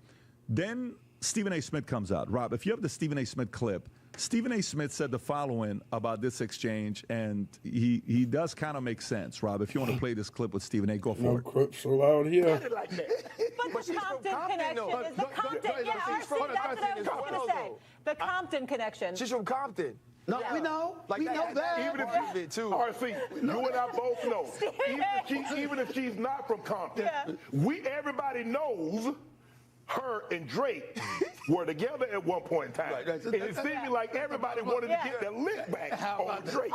Speaker 15: then Stephen A. Smith comes out. Rob, if you have the Stephen A. Smith clip, Stephen A. Smith said the following about this exchange, and he does kind of make sense. Rob, if you want to play this clip with Stephen A., go for it.
Speaker 1: Clips allowed here.
Speaker 6: But the Compton connection is the Compton. Yeah, RC, that's what I was just going to say. The Compton connection.
Speaker 7: She's from Compton.
Speaker 6: No,
Speaker 7: we know. We know that.
Speaker 6: Even if
Speaker 7: you did too.
Speaker 6: RC, you and I both know. Even if she's not from Compton, everybody knows her and Drake were together at one point in time. And it seemed like everybody wanted to get their lick back on Drake.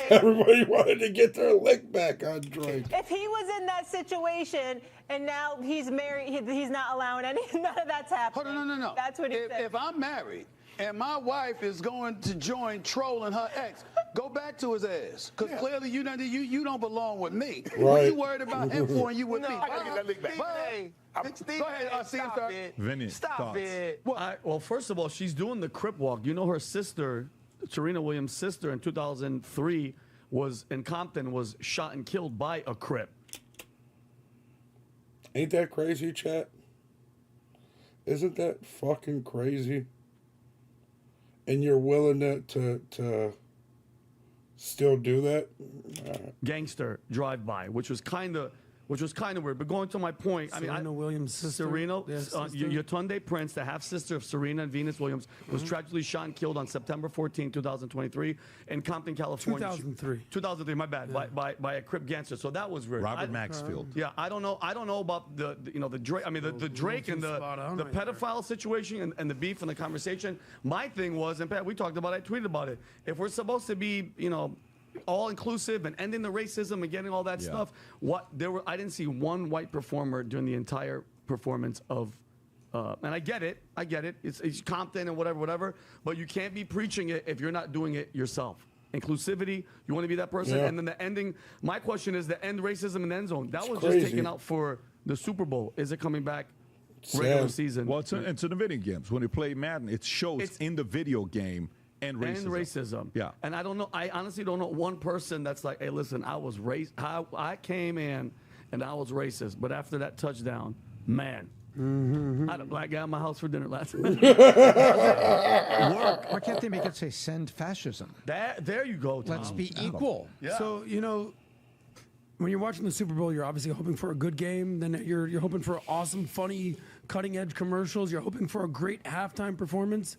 Speaker 1: Everybody wanted to get their lick back on Drake.
Speaker 6: If he was in that situation and now he's married, he's not allowing none of that's happening.
Speaker 17: Hold on, no.
Speaker 6: That's what he said.
Speaker 17: If I'm married and my wife is going to join trolling her ex, go back to his ass. Because clearly you don't belong with me.
Speaker 1: Right.
Speaker 17: What you worried about him for and you with me?
Speaker 7: I gotta get that lick back.
Speaker 17: Go ahead,
Speaker 7: Stop it.
Speaker 15: Vinny,
Speaker 7: Stop
Speaker 15: thoughts?
Speaker 7: it.
Speaker 19: Well, first of all, she's doing the crip walk. You know, her sister, Serena Williams' sister, in 2003 was in Compton, was shot and killed by a crip.
Speaker 1: Ain't that crazy, chat? Isn't that fucking crazy? And you're willing to still do that?
Speaker 19: Gangster drive-by, which was kind of weird. But going to my point,
Speaker 8: Serena Williams' sister.
Speaker 19: Serena,
Speaker 8: sister.
Speaker 19: Yetunde Prince, the half-sister of Serena and Venus Williams, was tragically shot and killed on September 14, 2023 in Compton, California. 2003, my bad, by a Crip gangster. So that was weird.
Speaker 15: Robert Maxfield.
Speaker 19: Yeah, I don't know about the Drake. I mean, the Drake and the pedophile situation and the beef and the conversation. My thing was, and Pat, we talked about it, I tweeted about it. If we're supposed to be, all inclusive and ending the racism and getting all that stuff, I didn't see one white performer during the entire performance of and I get it, it's Compton and whatever, but you can't be preaching it if you're not doing it yourself. Inclusivity, you want to be that person, and then the ending. My question is the end racism in the end zone. That was
Speaker 1: crazy.
Speaker 19: just taken out for the Super Bowl. Is it coming back regular season?
Speaker 15: Well, it's in the video games. When you play Madden, it shows in the video game. And racism. Yeah.
Speaker 19: And I don't know. I honestly don't know one person that's like, hey, listen, I was I came in and I was racist. But after that touchdown, man, I had a black guy in my house for dinner last night.
Speaker 20: Why can't they make it say send fascism?
Speaker 19: There you go, Tom.
Speaker 20: Let's be equal.
Speaker 19: Yeah.
Speaker 8: So, when you're watching the Super Bowl, you're obviously hoping for a good game. Then you're hoping for awesome, funny, cutting-edge commercials. You're hoping for a great halftime performance.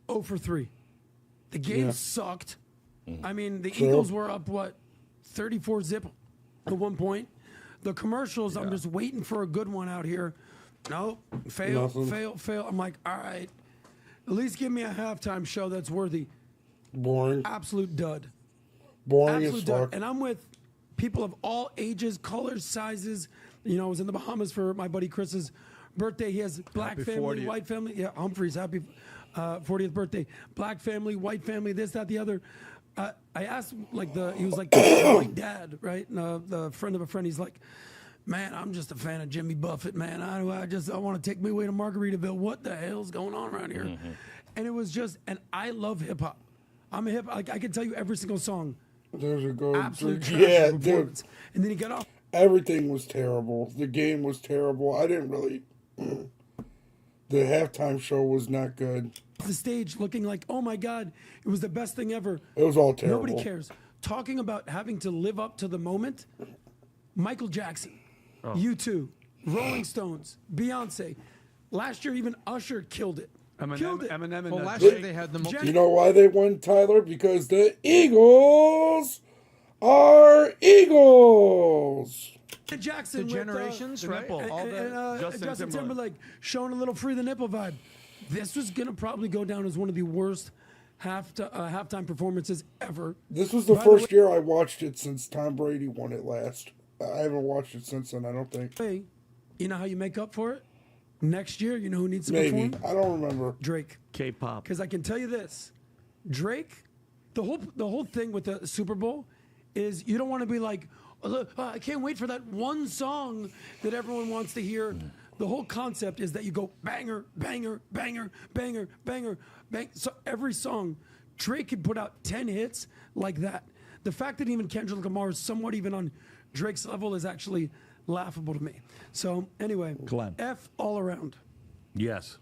Speaker 8: 0 for 3. The game sucked. I mean, the Eagles were up, 34-0 at one point. The commercials, I'm just waiting for a good one out here. No, fail. I'm like, all right, at least give me a halftime show that's worthy.
Speaker 1: Boring.
Speaker 8: Absolute dud.
Speaker 1: Boring
Speaker 8: Absolute
Speaker 1: as
Speaker 8: dud.
Speaker 1: fuck.
Speaker 8: And I'm with people of all ages, colors, sizes. I was in the Bahamas for my buddy Chris's birthday. He has black
Speaker 15: Happy
Speaker 8: family,
Speaker 15: 40th.
Speaker 8: white family. Yeah, Humphrey's happy 40th birthday. Black family, white family, this, that, the other. I asked him, he was like my dad, right? And, the friend of a friend. He's like, man, I'm just a fan of Jimmy Buffett, man. I want to take me away to Margaritaville. What the hell's going on around here?
Speaker 1: Mm-hmm.
Speaker 8: And it was just, and I love hip hop. I'm a hip. I can tell you every single song.
Speaker 1: There's a good,
Speaker 8: Absolute trash
Speaker 1: yeah, dude.
Speaker 8: performance. And then he got off.
Speaker 1: Everything was terrible. The game was terrible. I didn't really. The halftime show was not good.
Speaker 8: The stage looking like, oh my God, it was the best thing ever.
Speaker 1: It was all terrible.
Speaker 8: Nobody cares. Talking about having to live up to the moment, Michael Jackson, U2, Rolling Stones, Beyonce. Last year, even Usher killed it. Killed it.
Speaker 19: Eminem and
Speaker 20: Well, last year they had the
Speaker 1: You know why they won, Tyler? Because the Eagles are Eagles.
Speaker 8: Jackson
Speaker 20: The
Speaker 8: with,
Speaker 20: Generations,
Speaker 8: the
Speaker 20: right?
Speaker 8: nipple.
Speaker 20: All
Speaker 8: And,
Speaker 20: the-
Speaker 8: Justin Timberlake showing a little free the nipple vibe. This was going to probably go down as one of the worst halftime performances ever.
Speaker 1: This was the
Speaker 8: By
Speaker 1: first
Speaker 8: way-
Speaker 1: year I watched it since Tom Brady won it last. I haven't watched it since then, I don't think.
Speaker 8: Hey, you know how you make up for it? Next year, you know who needs to
Speaker 1: Maybe.
Speaker 8: perform?
Speaker 1: I don't remember.
Speaker 8: Drake.
Speaker 19: K-pop.
Speaker 8: Because I can tell you this, Drake, the whole thing with the Super Bowl is you don't want to be like, oh, look, I can't wait for that one song that everyone wants to hear. The whole concept is that you go banger, banger, banger, banger, banger, bang. So every song, Drake could put out 10 hits like that. The fact that even Kendrick Lamar is somewhat even on Drake's level is actually laughable to me. So anyway,
Speaker 15: Glenn.
Speaker 8: F all around.
Speaker 2: Yes.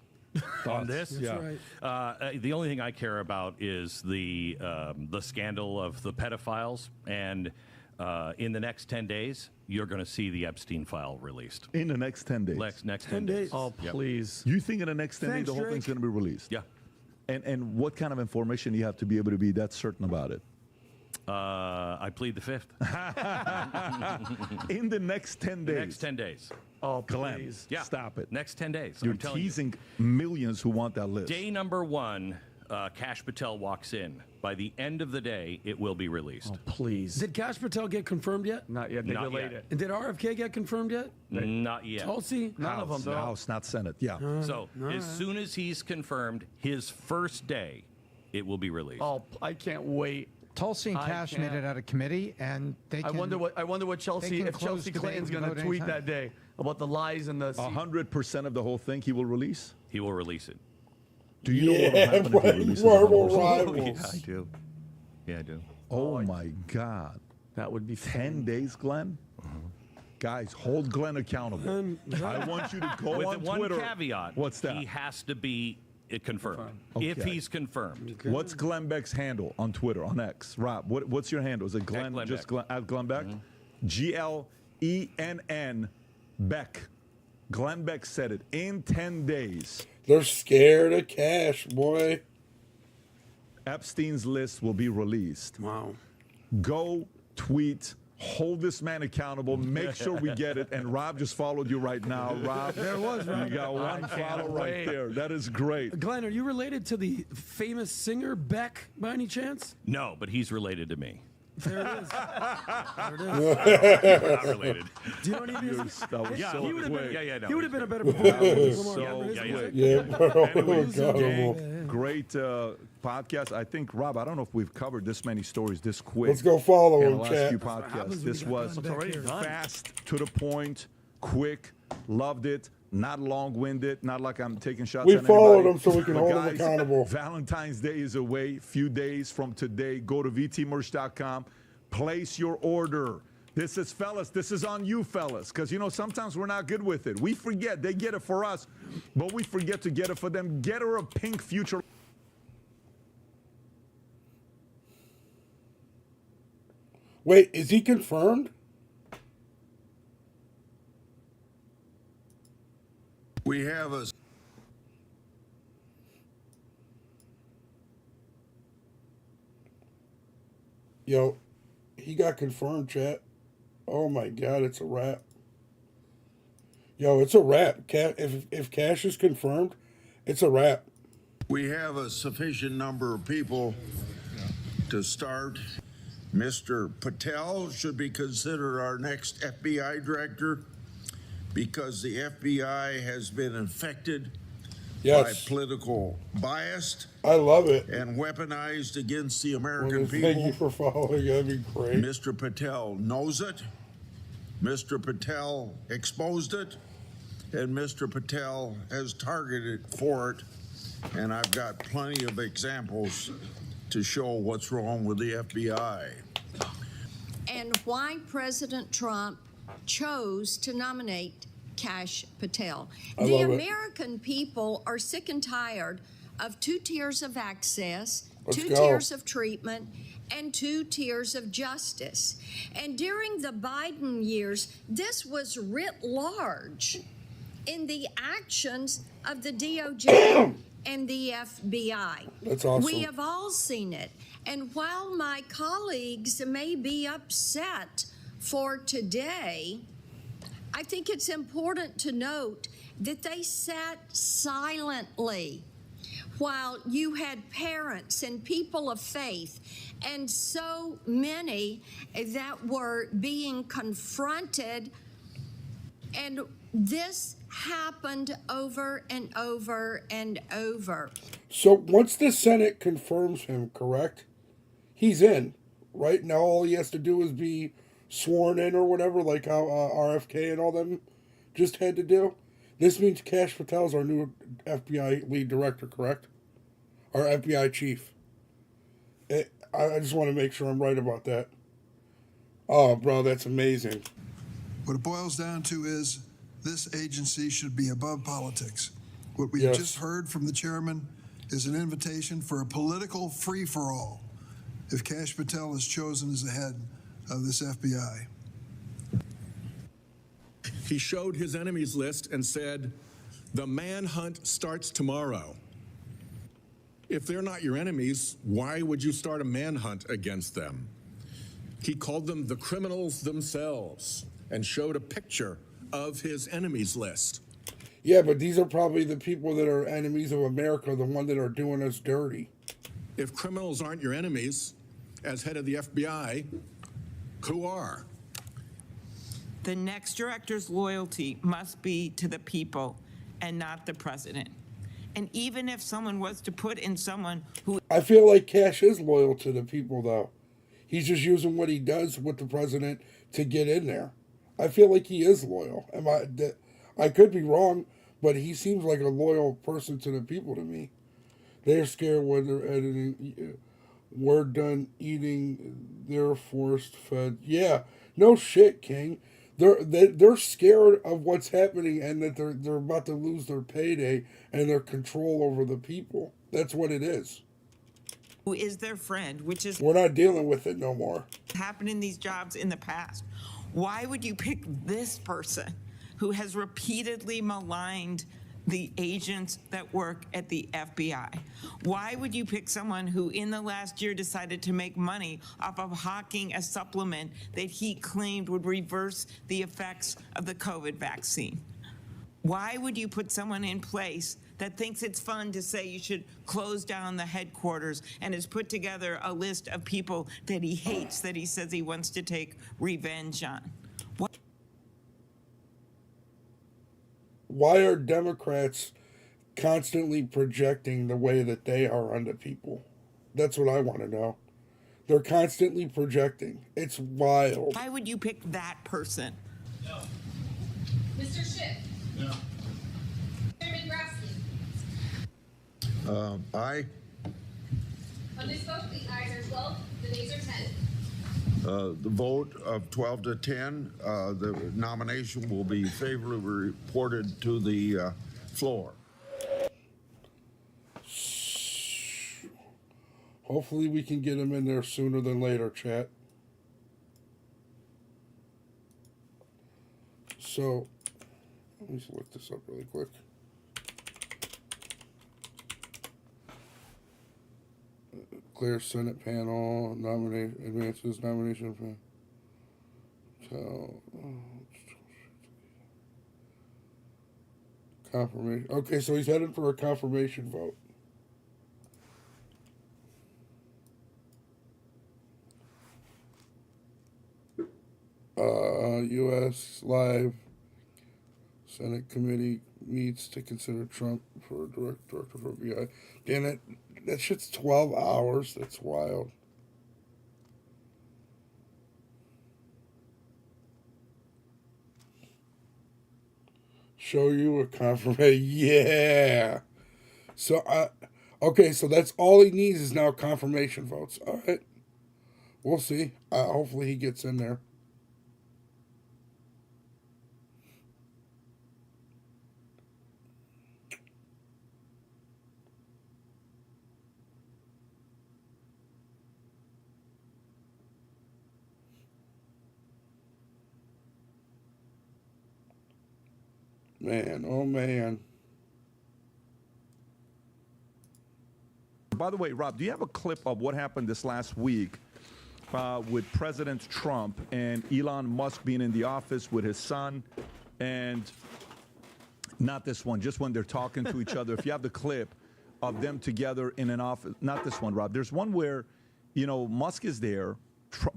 Speaker 2: On this,
Speaker 8: That's right.
Speaker 2: the only thing I care about is the scandal of the pedophiles, and in the next 10 days, you're going to see the Epstein file released.
Speaker 15: In the next 10 days.
Speaker 2: Next 10 days.
Speaker 19: Oh,
Speaker 2: Yep.
Speaker 19: please.
Speaker 15: You think in the next 10 days
Speaker 8: Thanks,
Speaker 15: the whole thing's
Speaker 8: Drake.
Speaker 15: going to be released?
Speaker 2: Yeah.
Speaker 15: And what kind of information you have to be able to be that certain about it?
Speaker 2: I plead the fifth.
Speaker 15: In the next 10 days.
Speaker 2: The next 10 days.
Speaker 19: Oh,
Speaker 15: Glenn,
Speaker 19: please.
Speaker 2: Yeah.
Speaker 15: stop it.
Speaker 2: Next 10 days.
Speaker 15: You're
Speaker 2: I'm telling you.
Speaker 15: teasing millions who want that list.
Speaker 2: Day number 1, Kash Patel walks in. By the end of the day, it will be released.
Speaker 19: Oh, please.
Speaker 8: Did Kash Patel get confirmed yet?
Speaker 19: Not yet. They
Speaker 2: Not
Speaker 19: delayed
Speaker 2: yet.
Speaker 19: it.
Speaker 8: And did RFK get confirmed yet?
Speaker 2: Not yet.
Speaker 8: Tulsi?
Speaker 19: None of them, though.
Speaker 15: House, not Senate. Yeah.
Speaker 2: So as soon as he's confirmed, his first day, it will be released.
Speaker 19: Oh, I can't wait.
Speaker 20: Tulsi and
Speaker 19: I
Speaker 20: Cash made
Speaker 19: can't.
Speaker 20: it out of committee, and they.
Speaker 19: I wonder what Chelsea,
Speaker 20: can
Speaker 19: if
Speaker 20: close
Speaker 19: Chelsea
Speaker 20: debate
Speaker 19: Clinton's
Speaker 20: and
Speaker 19: going to
Speaker 20: vote
Speaker 19: tweet
Speaker 20: anytime.
Speaker 19: that day about the lies and the.
Speaker 15: 100% of the whole thing he will release?
Speaker 2: He will release it.
Speaker 15: Do you know what will
Speaker 1: Yeah,
Speaker 15: happen if he
Speaker 1: right.
Speaker 15: releases
Speaker 1: Marvel
Speaker 15: 100%?
Speaker 1: Rivals.
Speaker 2: Yeah, I do. Yeah, I do.
Speaker 15: Oh, my God.
Speaker 19: That would be
Speaker 15: 10 days, Glenn? Guys, hold Glenn accountable. I want you to go
Speaker 2: With
Speaker 15: on
Speaker 2: one
Speaker 15: Twitter.
Speaker 2: caveat.
Speaker 15: What's that?
Speaker 2: He has to be confirmed.
Speaker 15: Okay.
Speaker 2: If he's confirmed.
Speaker 15: What's Glenn Beck's handle on Twitter, on X? Rob, what's your handle? Is it Glenn,
Speaker 2: Glenn
Speaker 15: just
Speaker 2: Beck.
Speaker 15: Glenn, at Glenn Beck? Glenn Beck. Glenn Beck said it. In 10 days,
Speaker 1: They're scared of Cash, boy.
Speaker 15: Epstein's list will be released.
Speaker 8: Wow.
Speaker 15: Go tweet, hold this man accountable, make sure we get it. And Rob just followed you right now. Rob,
Speaker 8: There it was, Rob.
Speaker 15: you got one follow right there. That is great.
Speaker 8: Glenn, are you related to the famous singer Beck by any chance?
Speaker 2: No, but he's related to me.
Speaker 8: There it is. There it is.
Speaker 2: We're not related.
Speaker 8: Do you know what he is?
Speaker 15: That was
Speaker 2: Yeah,
Speaker 15: so
Speaker 8: he would have
Speaker 15: quick.
Speaker 8: been,
Speaker 2: no,
Speaker 8: he would have been a better
Speaker 15: That
Speaker 8: performer.
Speaker 15: was
Speaker 8: Lamar.
Speaker 15: so
Speaker 8: Remember his
Speaker 2: yeah,
Speaker 8: music?
Speaker 1: Yeah, bro.
Speaker 15: Anyways,
Speaker 1: Accountable.
Speaker 15: gang, great podcast. I think, Rob, I don't know if we've covered this many stories this quick.
Speaker 1: Let's go follow
Speaker 15: in
Speaker 1: him,
Speaker 15: the last
Speaker 1: chat.
Speaker 15: few
Speaker 8: That's what
Speaker 15: podcasts.
Speaker 8: happens when
Speaker 15: This
Speaker 8: you got
Speaker 15: was
Speaker 8: Glenn Beck here.
Speaker 15: fast, to the point, quick, loved it. Not long-winded, not like I'm taking shots
Speaker 1: We
Speaker 15: at
Speaker 1: followed
Speaker 15: anybody.
Speaker 1: him so we can
Speaker 15: But
Speaker 1: hold him
Speaker 15: guys,
Speaker 1: accountable.
Speaker 15: Valentine's Day is away. Few days from today. Go to vtmerch.com. Place your order. This is, fellas, this is on you, fellas, because, you know, sometimes we're not good with it. We forget. They get it for us, but we forget to get it for them. Get her a pink future.
Speaker 1: Wait, is he confirmed?
Speaker 11: We have a
Speaker 1: Yo, he got confirmed, chat. Oh my God, it's a wrap. Yo, it's a wrap. If Cash is confirmed, it's a wrap.
Speaker 11: we have a sufficient number of people to start. Mr. Patel should be considered our next FBI director. because the FBI has been infected
Speaker 1: Yes.
Speaker 11: by political bias.
Speaker 1: I love it.
Speaker 11: And weaponized against the
Speaker 1: Well,
Speaker 11: American people.
Speaker 1: thank you for following. That'd be great.
Speaker 11: Mr. Patel knows it. Mr. Patel exposed it. And Mr. Patel has targeted for it. And I've got plenty of examples to show what's wrong with the FBI.
Speaker 21: And why President Trump chose to nominate Kash Patel.
Speaker 1: I
Speaker 21: The
Speaker 1: love it.
Speaker 21: American people are sick and tired of 2 tiers of access,
Speaker 1: Let's
Speaker 21: 2
Speaker 1: go.
Speaker 21: tiers of treatment, and 2 tiers of justice. And during the Biden years, this was writ large in the actions of the DOJ and the FBI.
Speaker 1: That's awesome.
Speaker 21: We have all seen it. And while my colleagues may be upset for today, I think it's important to note that they sat silently while you had parents and people of faith and so many that were being confronted. And this happened over and over and over.
Speaker 1: So once the Senate confirms him, correct? He's in. Right now, all he has to do is be sworn in or whatever, like how RFK and all them just had to do. This means Kash Patel's our new FBI lead director, correct? Our FBI chief. I just want to make sure I'm right about that. Oh, bro, that's amazing.
Speaker 22: What it boils down to is this agency should be above politics. What we
Speaker 1: Yes.
Speaker 22: just heard from the chairman is an invitation for a political free-for-all if Kash Patel is chosen as the head of this FBI.
Speaker 23: He showed his enemies list and said, the manhunt starts tomorrow. If they're not your enemies, why would you start a manhunt against them? He called them the criminals themselves and showed a picture of his enemies list.
Speaker 1: Yeah, but these are probably the people that are enemies of America, the one that are doing us dirty.
Speaker 23: If criminals aren't your enemies, as head of the FBI, who are?
Speaker 24: The next director's loyalty must be to the people and not the president. And even if someone was to put in someone who...
Speaker 1: I feel like Kash is loyal to the people, though. He's just using what he does with the president to get in there. I feel like he is loyal. I could be wrong, but he seems like a loyal person to the people to me. They're scared when they're editing. We're done eating. They're forced fed. Yeah, no shit, King. They're scared of what's happening and that they're about to lose their payday and their control over the people. That's what it is.
Speaker 24: who is their friend, which is
Speaker 1: We're not dealing with it no more.
Speaker 24: happened in these jobs in the past. Why would you pick this person who has repeatedly maligned the agents that work at the FBI? Why would you pick someone who in the last year decided to make money off of hawking a supplement that he claimed would reverse the effects of the COVID vaccine? Why would you put someone in place that thinks it's fun to say you should close down the headquarters and has put together a list of people that he hates, that he says he wants to take revenge on?
Speaker 1: Why are Democrats constantly projecting the way that they are onto people? That's what I want to know. They're constantly projecting. It's wild.
Speaker 24: Why would you pick that person?
Speaker 25: Mr. Schiff.
Speaker 11: No.
Speaker 25: Chairman Grassley.
Speaker 11: Aye.
Speaker 25: On this vote, the ayes are 12, the nays are 10.
Speaker 11: The vote of 12 to 10, the nomination will be favorably reported to the floor.
Speaker 1: Hopefully we can get him in there sooner than later, chat. So, let me just look this up really quick. Clear Senate panel, advances nomination confirmation. Okay, so he's headed for a confirmation vote. U.S. Live Senate committee meets to consider Trump for director for FBI. Damn it, that shit's 12 hours. That's wild. Show you a confirmation. Yeah. So okay, so that's all he needs is now confirmation votes. All right. We'll see. Hopefully he gets in there. Man, oh man.
Speaker 15: By the way, Rob, do you have a clip of what happened this last week with President Trump and Elon Musk being in the office with his son? And not this one, just when they're talking to each other. If you have the clip of them together in an office, not this one, Rob. There's one where, Musk is there.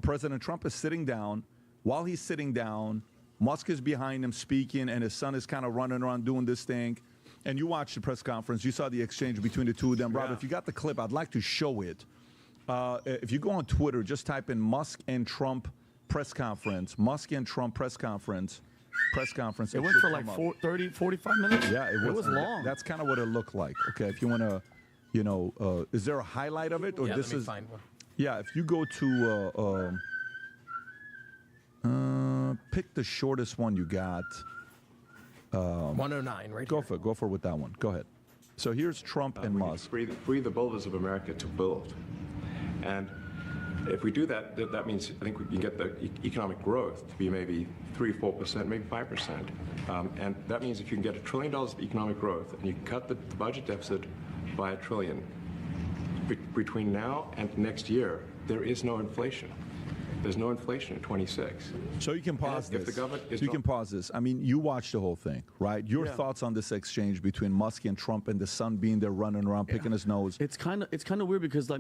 Speaker 15: President Trump is sitting down. While he's sitting down, Musk is behind him speaking, and his son is kind of running around doing this thing. And you watched the press conference. You saw the exchange between the two of them. Rob, if you got the clip, I'd like to show it. If you go on Twitter, just type in Musk and Trump press conference. Musk and Trump press conference.
Speaker 19: It went for like 30, 45 minutes?
Speaker 15: Yeah,
Speaker 19: it was long.
Speaker 15: That's kind of what it looked like. Okay, if you want to, is there a highlight of it? Or this is, find one. Yeah, if you go to, pick the shortest one you got.
Speaker 10: 109, right?
Speaker 15: Go for it. Go for it with that one. Go ahead. So here's Trump and Musk.
Speaker 4: Free the builders of America to build. And if we do that, that means I think we can get the economic growth to be maybe 3-4%, maybe 5%. And that means if you can get $1 trillion of economic growth and you cut the budget deficit by $1 trillion, between now and next year, there is no inflation. There's no inflation in 26.
Speaker 15: So you can pause
Speaker 4: If
Speaker 15: this.
Speaker 4: the government is
Speaker 15: you can pause this. I mean, you watched the whole thing, right? Your
Speaker 19: Yeah.
Speaker 15: thoughts on this exchange between Musk and Trump and the son being there running around picking his nose?
Speaker 19: It's kind of weird because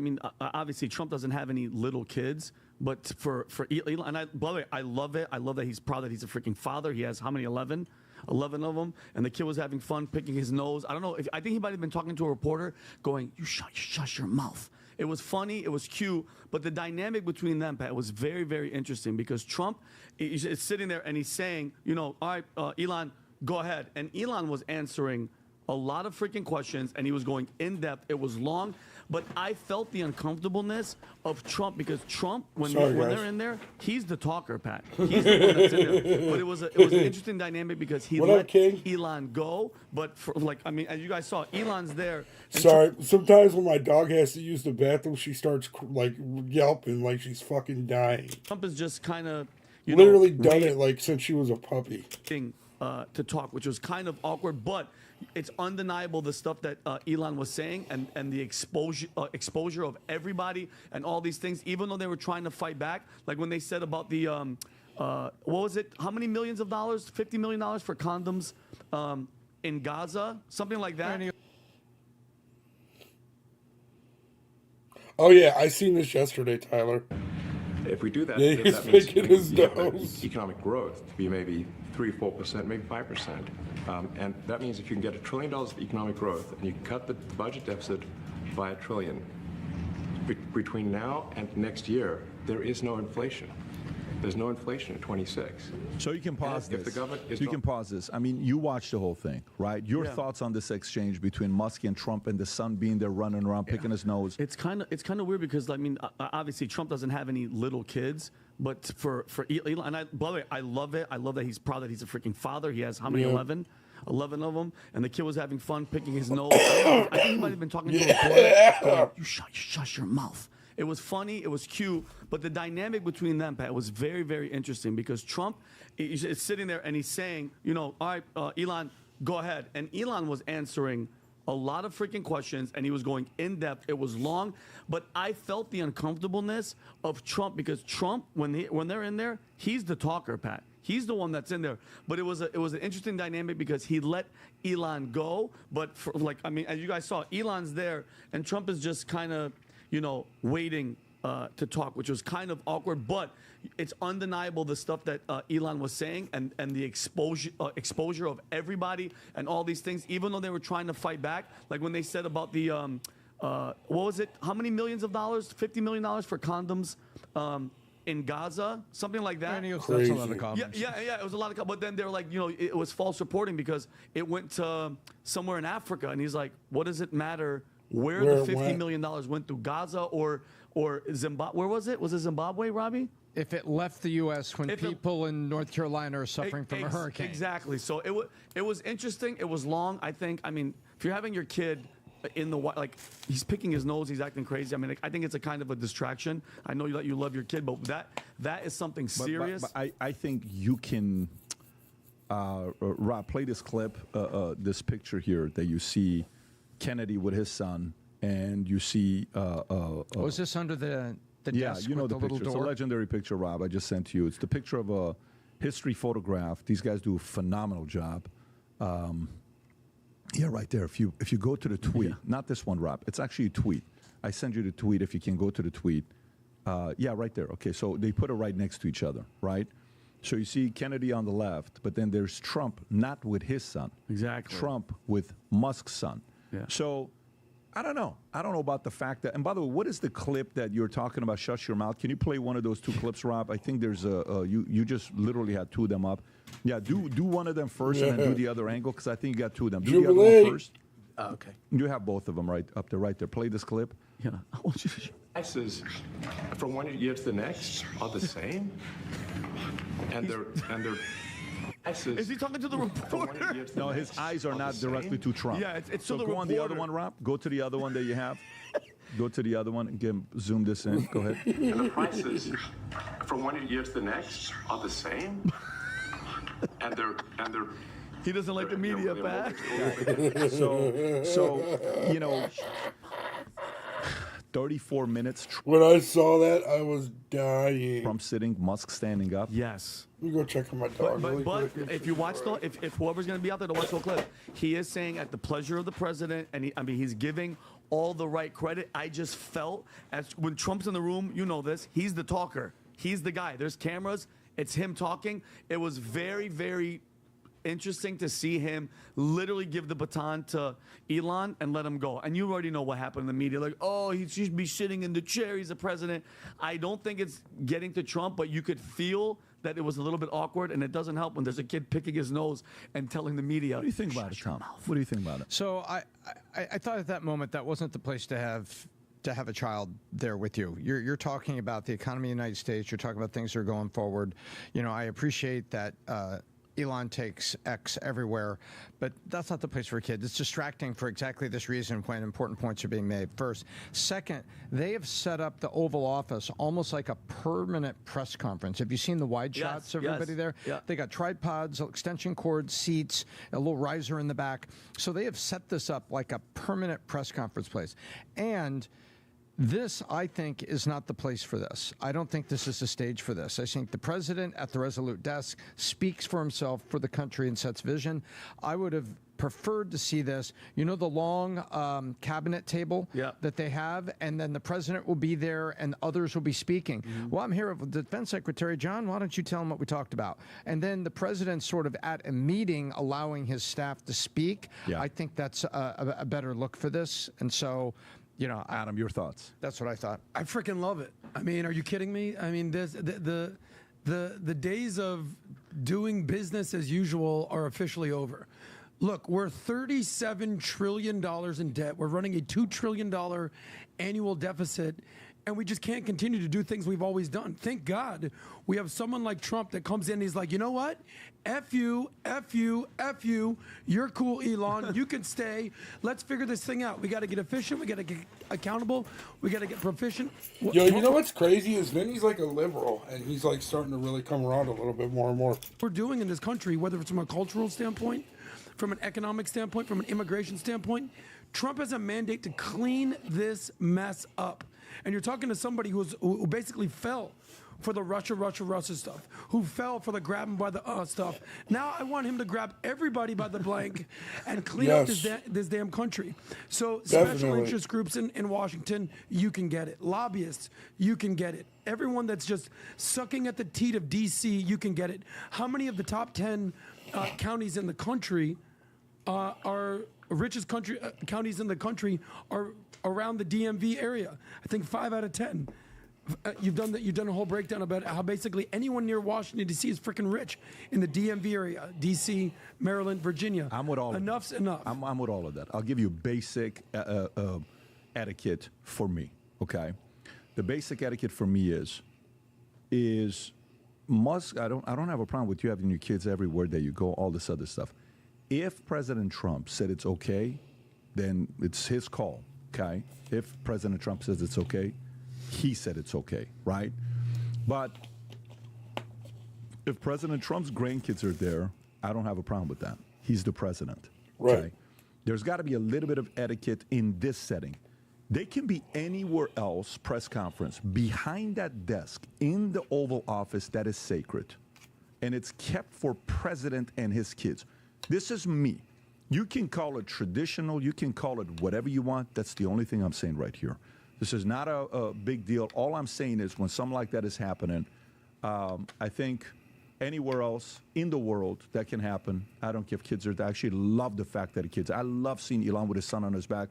Speaker 19: obviously Trump doesn't have any little kids, but for Elon, and by the way, I love it. I love that he's proud that he's a freaking father. He has how many? 11 of them, and the kid was having fun picking his nose. I don't know. I think he might have been talking to a reporter, going, "You shut your mouth." It was funny. It was cute. But the dynamic between them, Pat, was very, very interesting because Trump is sitting there and he's saying, all right, Elon, go ahead. And Elon was answering a lot of freaking questions and he was going in depth. It was long. But I felt the uncomfortableness of Trump because Trump, when they're in there, he's the talker, Pat. He's the one that's in there. But it was an interesting dynamic because he let Elon go. But as you guys saw, Elon's there.
Speaker 1: Sorry, sometimes when my dog has to use the bathroom, she starts yelping like she's fucking dying.
Speaker 19: Trump is just kind of
Speaker 1: literally done it since she was a puppy.
Speaker 19: To talk, which was kind of awkward, but it's undeniable the stuff that Elon was saying and the exposure of everybody and all these things, even though they were trying to fight back. Like when they said about the, what was it? How many millions of dollars? $50 million for condoms in Gaza? Something like that.
Speaker 1: Oh, yeah, I seen this yesterday, Tyler.
Speaker 4: If we do that,
Speaker 1: yeah, he's
Speaker 4: that means
Speaker 1: picking his
Speaker 4: we can get
Speaker 1: nose.
Speaker 4: the economic growth to be maybe 3-4%, maybe 5%. And that means if you can get $1 trillion of economic growth and you cut the budget deficit by $1 trillion, between now and next year, there is no inflation. There's no inflation in 26.
Speaker 15: So you can pause
Speaker 4: If
Speaker 15: this.
Speaker 4: the government is
Speaker 15: you can pause this. I mean, you watched the whole thing, right? Your
Speaker 19: Yeah.
Speaker 15: thoughts on this exchange between Musk and Trump and the son being there running around picking his nose?
Speaker 19: It's kind of weird because obviously Trump doesn't have any little kids, but for Elon, and by the way, I love it. I love that he's proud that he's a freaking father. He has how many?
Speaker 1: Yeah.
Speaker 19: 11 of them, and the kid was having fun picking his nose. I think he might have been talking to a reporter, going, "You shut your mouth." It was funny. It was cute. But the dynamic between them, Pat, was very, very interesting because Trump is sitting there and he's saying, all right, Elon, go ahead. And Elon was answering a lot of freaking questions and he was going in depth. It was long. But I felt the uncomfortableness of Trump because Trump, when they're in there, he's the talker, Pat. He's the one that's in there. But it was an interesting dynamic because he let Elon go. But as you guys saw, Elon's there and Trump is just kind of waiting to talk, which was kind of awkward, but it's undeniable the stuff that Elon was saying and the exposure of everybody and all these things, even though they were trying to fight back. Like when they said about the, what was it? How many millions of dollars? $50 million for condoms in Gaza? Something like that.
Speaker 20: That's a lot of condoms.
Speaker 19: Yeah, it was a lot of, but then they're like, it was false reporting because it went to somewhere in Africa, and he's like, what does it matter where the $50 million went to Gaza or Zimbabwe? Where was it? Was it Zimbabwe, Robbie?
Speaker 20: If it left the U.S. when people in North Carolina are suffering from a hurricane.
Speaker 19: Exactly. So it was interesting. It was long. I think. I mean, if you're having your kid in the like, he's picking his nose, he's acting crazy. I mean, I think it's a kind of a distraction. I know you love your kid, but that is something serious.
Speaker 15: But I think you can. Rob, play this clip, this picture here that you see Kennedy with his son, and you see.
Speaker 20: Was this under the desk
Speaker 15: you know
Speaker 20: with
Speaker 15: the
Speaker 20: the
Speaker 15: picture.
Speaker 20: little
Speaker 15: It's a
Speaker 20: door?
Speaker 15: legendary picture, Rob. I just sent to you. It's the picture of a history photograph. These guys do a phenomenal job. Yeah, right there. If you go to the tweet, not this one, Rob. It's actually a tweet. I send you the tweet. If you can go to the tweet. Yeah, right there. Okay, so they put it right next to each other, right? So you see Kennedy on the left, but then there's Trump, not with his son.
Speaker 19: Exactly.
Speaker 15: Trump with Musk's son.
Speaker 19: Yeah.
Speaker 15: So I don't know. I don't know about the fact that. And by the way, what is the clip that you're talking about? Shut your mouth. Can you play one of those two clips, Rob? I think there's you just literally had two of them up. Yeah, do one of them first and then do the other angle because I think you got two of them. Do the other one first.
Speaker 19: Okay.
Speaker 15: You have both of them right up there. Play this clip.
Speaker 19: Yeah. I want you to.
Speaker 4: Prices from one year to the next are the same, and they're
Speaker 19: Is he talking to the reporter?
Speaker 15: No, his eyes are not directly to Trump.
Speaker 19: Yeah, it's
Speaker 15: so
Speaker 19: to the
Speaker 15: go on the other
Speaker 19: reporter.
Speaker 15: one, Rob. Go to the other one that you have. Go to the other one and zoom this in. Go ahead.
Speaker 4: And the prices from one year to the next are the same, and they're.
Speaker 19: He doesn't like the media back.
Speaker 15: So 34 minutes.
Speaker 1: When I saw that, I was dying.
Speaker 15: Trump sitting, Musk standing up.
Speaker 19: Yes.
Speaker 1: Let me go check on my dog.
Speaker 19: But if you watch if whoever's going to be out there to watch the clip, he is saying at the pleasure of the president, and he's giving all the right credit. I just felt when Trump's in the room, you know this, he's the talker. He's the guy. There's cameras. It's him talking. It was very, very interesting to see him literally give the baton to Elon and let him go. And you already know what happened in the media. Like, oh, he should be sitting in the chair. He's the president. I don't think it's getting to Trump, but you could feel that it was a little bit awkward, and it doesn't help when there's a kid picking his nose and telling the media.
Speaker 15: What do you think about it, Tom? What do you think about it?
Speaker 20: So I thought at that moment that wasn't the place to have a child there with you. You're talking about the economy of the United States. You're talking about things that are going forward. I appreciate that Elon takes X everywhere, but that's not the place for a kid. It's distracting for exactly this reason when important points are being made. First. Second, they have set up the Oval Office almost like a permanent press conference. Have you seen the wide shots of everybody there?
Speaker 19: Yeah.
Speaker 20: They got tripods, extension cords, seats, a little riser in the back. So they have set this up like a permanent press conference place. And this, I think, is not the place for this. I don't think this is the stage for this. I think the president at the Resolute desk speaks for himself, for the country, and sets vision. I would have preferred to see this, the long cabinet table that they have, and then the president will be there and others will be speaking. Well, I'm here with the defense secretary. John, why don't you tell him what we talked about? And then the president sort of at a meeting allowing his staff to speak. I think that's a better look for this. And so,
Speaker 15: Adam, your thoughts?
Speaker 20: That's what I thought.
Speaker 8: I freaking love it. I mean, are you kidding me? I mean, the days of doing business as usual are officially over. Look, we're $37 trillion in debt. We're running a $2 trillion annual deficit, and we just can't continue to do things we've always done. Thank God we have someone like Trump that comes in and he's like, you know what? F you, F you, F you. You're cool, Elon. You can stay. Let's figure this thing out. We got to get efficient. We got to get accountable. We got to get proficient.
Speaker 1: Yo, you know what's crazy is Vinny's like a liberal, and he's like starting to really come around a little bit more and more.
Speaker 8: We're doing in this country, whether it's from a cultural standpoint, from an economic standpoint, from an immigration standpoint, Trump has a mandate to clean this mess up. And you're talking to somebody who basically fell for the Russia stuff, who fell for the grab him by the stuff. Now I want him to grab everybody by the blank and clean up this damn country. So special interest groups in Washington, you can get it. Lobbyists, you can get it. Everyone that's just sucking at the teat of D.C., you can get it. How many of the top 10 counties in the country are richest counties in the country are around the DMV area? I think 5 out of 10. You've done a whole breakdown about how basically anyone near Washington D.C. is freaking rich in the DMV area, D.C., Maryland, Virginia.
Speaker 15: I'm with all.
Speaker 8: Enough's enough.
Speaker 15: I'm with all of that. I'll give you basic etiquette for me. Okay, the basic etiquette for me is Musk. I don't have a problem with you having your kids everywhere that you go. All this other stuff. If President Trump said it's okay, then it's his call. Okay. If President Trump says it's okay, he said it's okay, right? But if President Trump's grandkids are there, I don't have a problem with that. He's the president.
Speaker 1: Right.
Speaker 15: Okay? There's got to be a little bit of etiquette in this setting. They can be anywhere else, press conference, behind that desk in the Oval Office that is sacred. And it's kept for president and his kids. This is me. You can call it traditional. You can call it whatever you want. That's the only thing I'm saying right here. This is not a big deal. All I'm saying is when something like that is happening, I think anywhere else in the world that can happen. I don't give kids. I actually love the fact that kids. I love seeing Elon with his son on his back.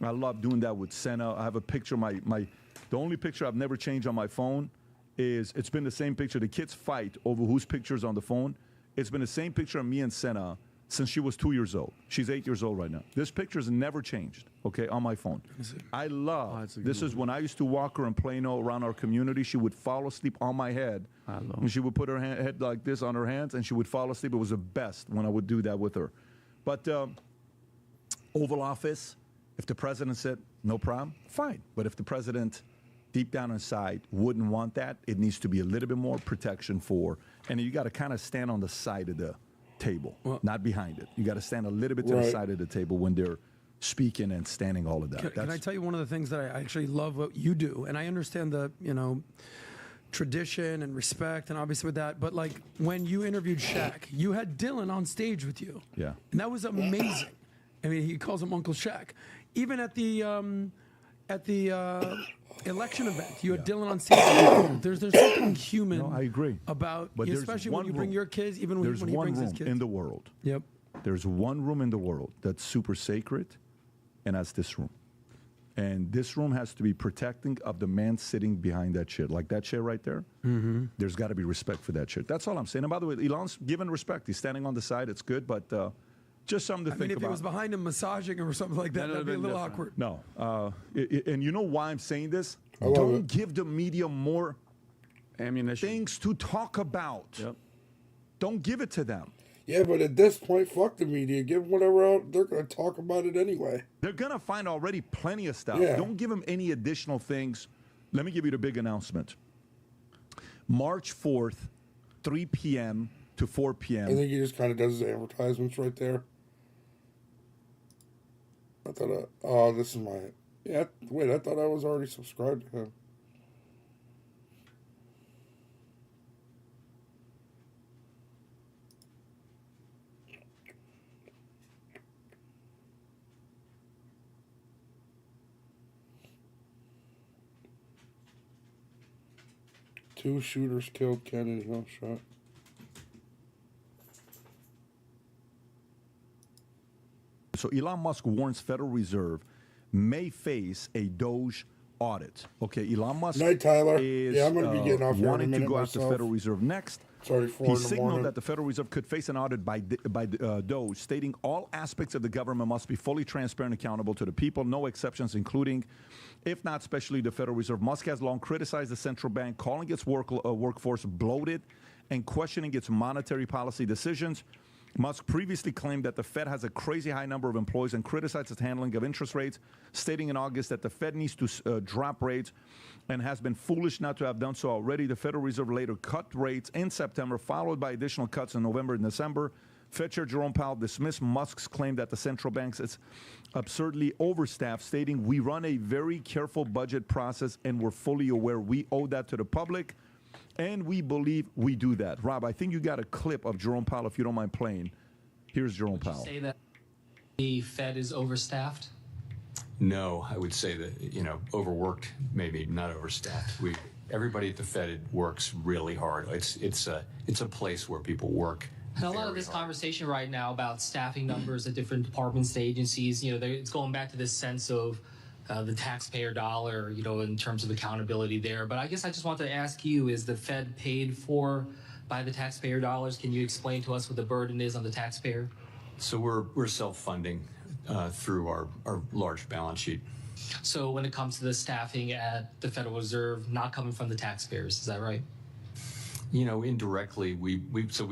Speaker 15: I love doing that with Senna. I have a picture. The only picture I've never changed on my phone is it's been the same picture. The kids fight over whose picture's on the phone. It's been the same picture of me and Senna since she was 2 years old. She's 8 years old right now. This picture's never changed, okay, on my phone. I love, this is when I used to walk her in Plano around our community. She would fall asleep on my head. And she would put her head like this on her hands, and she would fall asleep. It was the best when I would do that with her. But Oval Office, if the president said, no problem, fine. But if the president, deep down inside, wouldn't want that, it needs to be a little bit more protection for, and you got to kind of stand on the side of the table, not behind it. You got to stand a little bit to the side of the table when they're speaking and standing all of that.
Speaker 8: Can I tell you one of the things that I actually love what you do, and I understand the tradition and respect, and obviously with that, but like when you interviewed Shaq, you had Dylan on stage with you, and that was amazing. I mean, he calls him Uncle Shaq. Even at the election event, you had Dylan on stage. There's something human.
Speaker 15: No, I agree.
Speaker 8: About,
Speaker 15: but
Speaker 8: especially when you bring your kids, even when he brings his kids.
Speaker 15: There's one room in the world.
Speaker 8: Yep.
Speaker 15: There's one room in the world that's super sacred, and that's this room. And this room has to be protecting of the man sitting behind that chair, like that chair right there.
Speaker 8: Mm-hmm.
Speaker 15: There's got to be respect for that chair. That's all I'm saying. And by the way, Elon's given respect. He's standing on the side. It's good, but just something to think about.
Speaker 8: If he was behind him massaging him or something like that, that'd be a little awkward.
Speaker 15: No. And you know why I'm saying this? Don't give the media more ammunition, things to talk about. Yep. Don't give it to them.
Speaker 1: Yeah, but at this point, fuck the media. Give them whatever out. They're going to talk about it anyway.
Speaker 15: They're going to find already plenty of stuff.
Speaker 1: Yeah.
Speaker 15: Don't give them any additional things. Let me give you the big announcement. March 4th, 3 p.m. to 4 p.m.
Speaker 1: I think he just kind of does his advertisements right there. I thought, this is my... Yeah, wait, I thought I was already subscribed to him. Two shooters killed Kennedy gunshot.
Speaker 15: So Elon Musk warns Federal Reserve may face a Doge audit. Okay, Elon Musk
Speaker 1: Night, Tyler.
Speaker 15: is
Speaker 1: I'm going to be getting off here in a
Speaker 15: wanting to
Speaker 1: minute
Speaker 15: go after
Speaker 1: myself.
Speaker 15: Federal Reserve next.
Speaker 1: Sorry, 4
Speaker 15: He
Speaker 1: in the
Speaker 15: signaled
Speaker 1: morning.
Speaker 15: that the Federal Reserve could face an audit by Doge, stating all aspects of the government must be fully transparent and accountable to the people, no exceptions, including, if not especially, the Federal Reserve. Musk has long criticized the central bank, calling its workforce bloated and questioning its monetary policy decisions. Musk previously claimed that the Fed has a crazy high number of employees and criticized its handling of interest rates, stating in August that the Fed needs to drop rates and has been foolish not to have done so already. The Federal Reserve later cut rates in September, followed by additional cuts in November and December. Fed Chair Jerome Powell dismissed Musk's claim that the central banks is absurdly overstaffed, stating, "We run a very careful budget process and we're fully aware we owe that to the public, and we believe we do that." Rob, I think you got a clip of Jerome Powell, if you don't mind playing. Here's Jerome Powell.
Speaker 12: Say that the Fed is overstaffed?
Speaker 13: No, I would say that, overworked, maybe not overstaffed. Everybody at the Fed works really hard. It's a place where people work.
Speaker 12: And a lot of this conversation right now about staffing numbers at different departments and agencies, it's going back to this sense of the taxpayer dollar, in terms of accountability there. But I guess I just want to ask you, is the Fed paid for by the taxpayer dollars? Can you explain to us what the burden is on the taxpayer?
Speaker 13: So we're self-funding through our large balance sheet.
Speaker 12: So when it comes to the staffing at the Federal Reserve, not coming from the taxpayers, is that right?
Speaker 13: Indirectly, we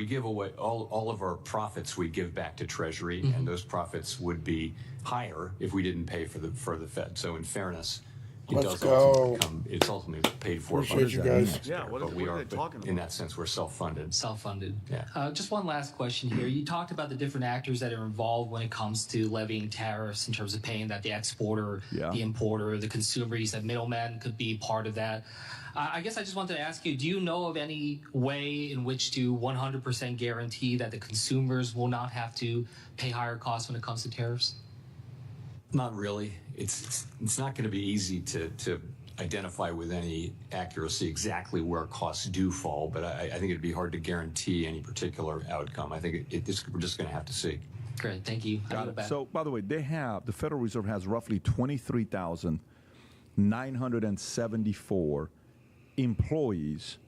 Speaker 13: give away all of our profits. We give back to Treasury, and those profits would be higher if we didn't pay for the Fed. So in fairness, it's ultimately paid for by the taxpayer.
Speaker 19: Yeah,
Speaker 13: but we are talking about? In that sense, we're self-funded.
Speaker 12: Self-funded.
Speaker 13: Yeah.
Speaker 12: Just one last question here. You talked about the different actors that are involved when it comes to levying tariffs in terms of paying that the exporter, the importer, the consumer. You said middlemen could be part of that. I guess I just wanted to ask you, do you know of any way in which to 100% guarantee that the consumers will not have to pay higher costs when it comes to tariffs?
Speaker 13: Not really. It's not going to be easy to identify with any accuracy exactly where costs do fall, but I think it'd be hard to guarantee any particular outcome. I think we're just going to have to see.
Speaker 12: Great, thank you.
Speaker 15: Got it. So, by the way, the Federal Reserve has roughly 23,974 employees,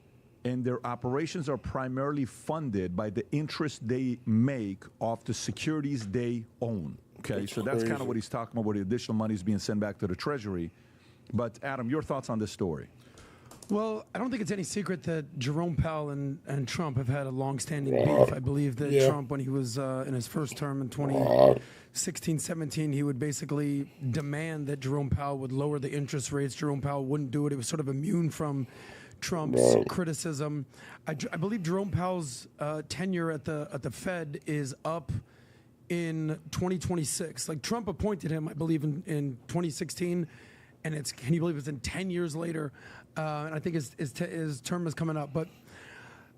Speaker 15: and their operations are primarily funded by the interest they make off the securities they own. Okay, so that's kind of what he's talking about, where the additional money is being sent back to the Treasury. But, Adam, your thoughts on this story?
Speaker 8: Well, I don't think it's any secret that Jerome Powell and Trump have had a long-standing beef. I believe that Trump, when he was in his first term in 2016-17, he would basically demand that Jerome Powell would lower the interest rates. Jerome Powell wouldn't do it. He was sort of immune from Trump's criticism. I believe Jerome Powell's tenure at the Fed is up in 2026. Like, Trump appointed him, I believe, in 2016, and can you believe it's in 10 years later? And I think his term is coming up. But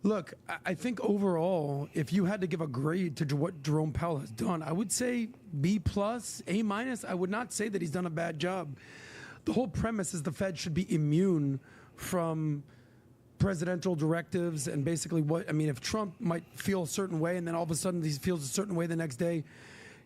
Speaker 8: look, I think overall, if you had to give a grade to what Jerome Powell has done, I would say B+, A-. I would not say that he's done a bad job. The whole premise is the Fed should be immune from presidential directives and basically if Trump might feel a certain way and then all of a sudden he feels a certain way the next day,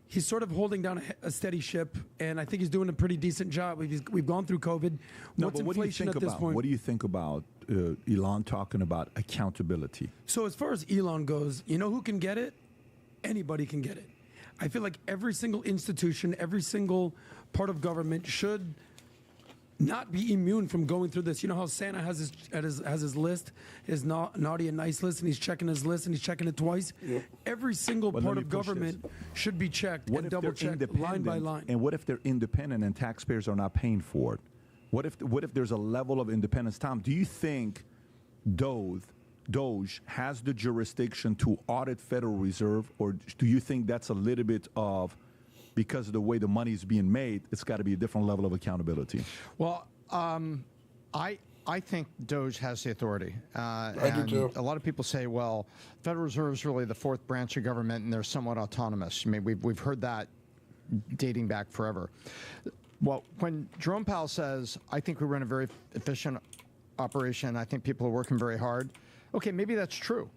Speaker 8: he's sort of holding down a steady ship, and I think he's doing a pretty decent job. We've gone through COVID. What's inflation at this point?
Speaker 15: What do you think about Elon talking about accountability?
Speaker 8: So as far as Elon goes, you know who can get it? Anybody can get it. I feel like every single institution, every single part of government should not be immune from going through this. You know how Santa has his list, his naughty and nice list, and he's checking his list and he's checking it twice. Yep. Every single part of government should be checked and double checked line by line.
Speaker 15: And what if they're independent and taxpayers are not paying for it? What if there's a level of independence? Tom, do you think Doge has the jurisdiction to audit Federal Reserve, or do you think that's a little bit of, because of the way the money is being made, it's got to be a different level of accountability?
Speaker 20: Well, I think Doge has the authority.
Speaker 1: I do too.
Speaker 20: A lot of people say, well, Federal Reserve is really the fourth branch of government, and they're somewhat autonomous. I mean, we've heard that dating back forever. Well, when Jerome Powell says, I think we run a very efficient operation, I think people are working very hard. Okay, maybe that's true.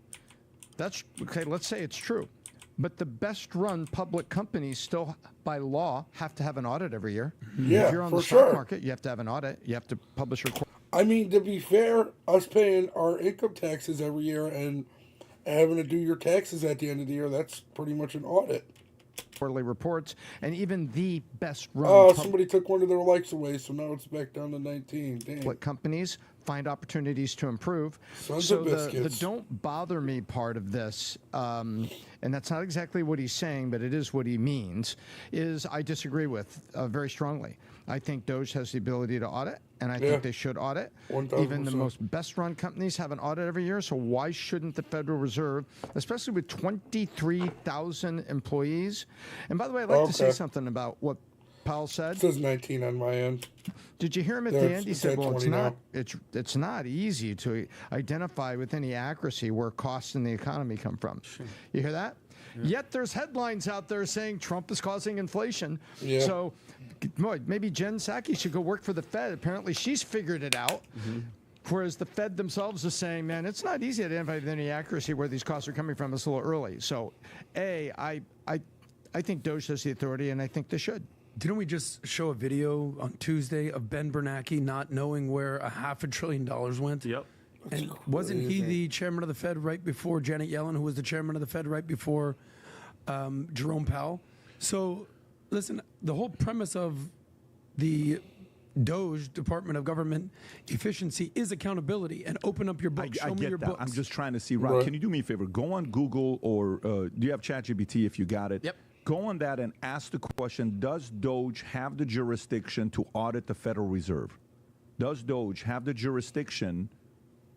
Speaker 20: That's okay. Let's say it's true. But the best-run public companies still, by law, have to have an audit every year.
Speaker 1: Yeah,
Speaker 20: if you're on
Speaker 1: for
Speaker 20: the stock
Speaker 1: sure.
Speaker 20: market, you have to have an audit. You have to publish your.
Speaker 1: I mean, to be fair, us paying our income taxes every year and having to do your taxes at the end of the year, that's pretty much an audit.
Speaker 20: Quarterly reports, and even the best-run.
Speaker 1: Oh, somebody took one of their likes away, so now it's back down to 19. Damn.
Speaker 20: Companies find opportunities to improve.
Speaker 1: Sons
Speaker 20: so
Speaker 1: of
Speaker 20: the
Speaker 1: biscuits.
Speaker 20: don't bother me part of this, and that's not exactly what he's saying, but it is what he means, is I disagree with very strongly. I think Doge has the ability to audit, and I think they should audit.
Speaker 1: 1000%.
Speaker 20: Even the most best-run companies have an audit every year, so why shouldn't the Federal Reserve, especially with 23,000 employees? And by the way, I'd like to say something about what Powell said.
Speaker 1: It says 19 on my end.
Speaker 20: Did you hear him at the end? He said, "Well, it's not easy to identify with any accuracy where costs in the economy come from." You hear that? Yeah. Yet there's headlines out there saying Trump is causing inflation.
Speaker 1: Yeah.
Speaker 20: So maybe Jen Psaki should go work for the Fed. Apparently, she's figured it out. Whereas the Fed themselves is saying, "Man, it's not easy to identify with any accuracy where these costs are coming from. It's a little early." So, I think Doge has the authority, and I think they should.
Speaker 8: Didn't we just show a video on Tuesday of Ben Bernanke not knowing where $500 billion went?
Speaker 19: Yep.
Speaker 8: And wasn't he the chairman of the Fed right before Janet Yellen, who was the chairman of the Fed right before Jerome Powell? So, listen, the whole premise of the Doge, Department of Government Efficiency, is accountability and open up your books. Show me your books.
Speaker 15: I'm just trying to see, Rob, can you do me a favor? Go on Google or do you have ChatGPT if you got it?
Speaker 3: Yep.
Speaker 15: Go on that and ask the question, does Doge have the jurisdiction to audit the Federal Reserve? Does Doge have the jurisdiction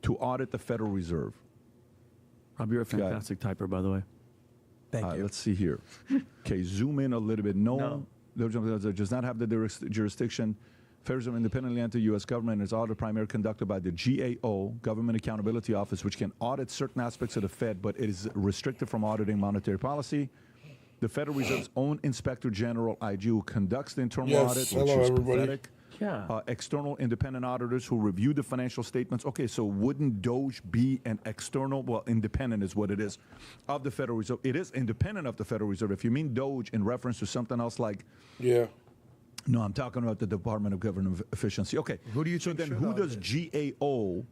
Speaker 15: to audit the Federal Reserve?
Speaker 19: Rob, you're a fantastic typer, by the way.
Speaker 15: Thank you. Let's see here. Okay, zoom in a little bit. No. Doge does not have the jurisdiction. Federal Reserve independently enter U.S. government is audit primarily conducted by the GAO, Government Accountability Office, which can audit certain aspects of the Fed, but it is restricted from auditing monetary policy. The Federal Reserve's own Inspector General, IG, who conducts the internal audit, which is pathetic.
Speaker 19: Yeah.
Speaker 15: External independent auditors who review the financial statements. Okay, so wouldn't Doge be an external, well, independent is what it is, of the Federal Reserve? It is independent of the Federal Reserve. If you mean Doge in reference to something else like...
Speaker 1: Yeah.
Speaker 15: No, I'm talking about the Department of Government Efficiency. Okay.
Speaker 8: Who do you
Speaker 15: so
Speaker 8: think
Speaker 15: then
Speaker 8: should
Speaker 15: who
Speaker 8: audit
Speaker 15: does GAO,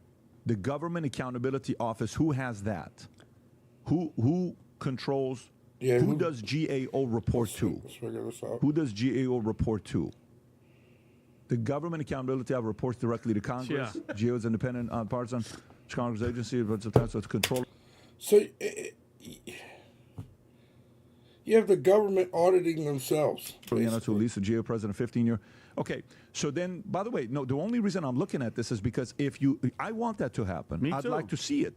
Speaker 15: the Government Accountability Office, who has that? Who controls...
Speaker 1: Yeah,
Speaker 15: who does GAO report to?
Speaker 1: Let's figure this out.
Speaker 15: Who does GAO report to? The Government Accountability Office reports directly to Congress. GAO is independent, partisan. Congress agency, but sometimes it's control.
Speaker 1: So you have the government auditing themselves.
Speaker 15: To release the GAO president 15-year. Okay, so then, by the way, no, the only reason I'm looking at this is because I want that to happen.
Speaker 19: Me
Speaker 15: I'd
Speaker 19: too.
Speaker 15: like to see it.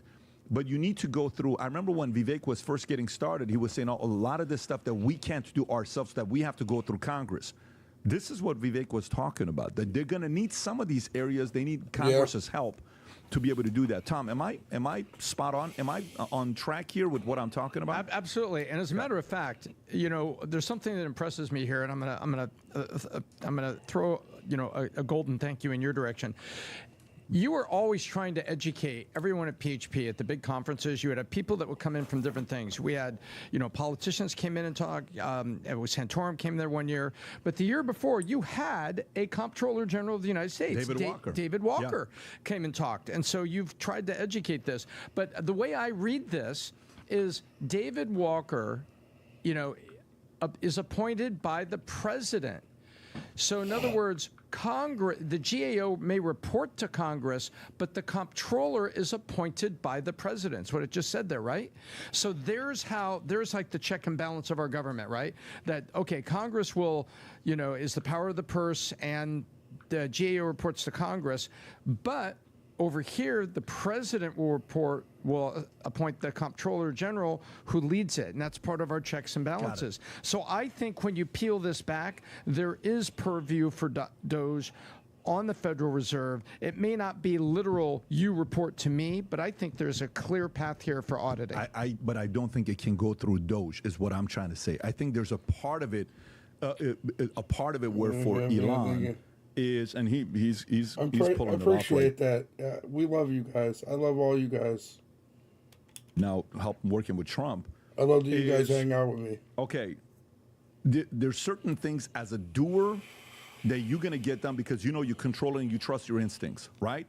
Speaker 15: But you need to go through. I remember when Vivek was first getting started, he was saying a lot of this stuff that we can't do ourselves, that we have to go through Congress. This is what Vivek was talking about, that they're going to need some of these areas. They need Congress's help to be able to do that. Tom, am I spot on? Am I on track here with what I'm talking about?
Speaker 20: Absolutely. And as a matter of fact, there's something that impresses me here, and I'm gonna throw a golden thank you in your direction. You were always trying to educate everyone at PHP at the big conferences. You would have people that would come in from different things. We had, politicians came in and talked. It was Santorum came there one year. But the year before, you had a Comptroller General of the United States. David Walker came and talked. And so you've tried to educate this. But the way I read this is David Walker, is appointed by the president. So in other words, Congress, the GAO may report to Congress, but the comptroller is appointed by the president. That's what it just said there, right? So there's like the check and balance of our government, right? That, okay, Congress will, is the power of the purse, and the GAO reports to Congress, but over here, the president will appoint the comptroller general who leads it, and that's part of our checks and balances. So I think when you peel this back, there is purview for Doge on the Federal Reserve. It may not be literal, you report to me, but I think there's a clear path here for auditing.
Speaker 15: But I don't think it can go through Doge, is what I'm trying to say. I think there's a part of it, where for Elon is, and he's pulling it off.
Speaker 1: I appreciate that. We love you guys. I love all you guys.
Speaker 15: Now, working with Trump.
Speaker 1: I love that you guys hang out with me.
Speaker 15: Okay. There's certain things as a doer that you're going to get done because you control and you trust your instincts, right?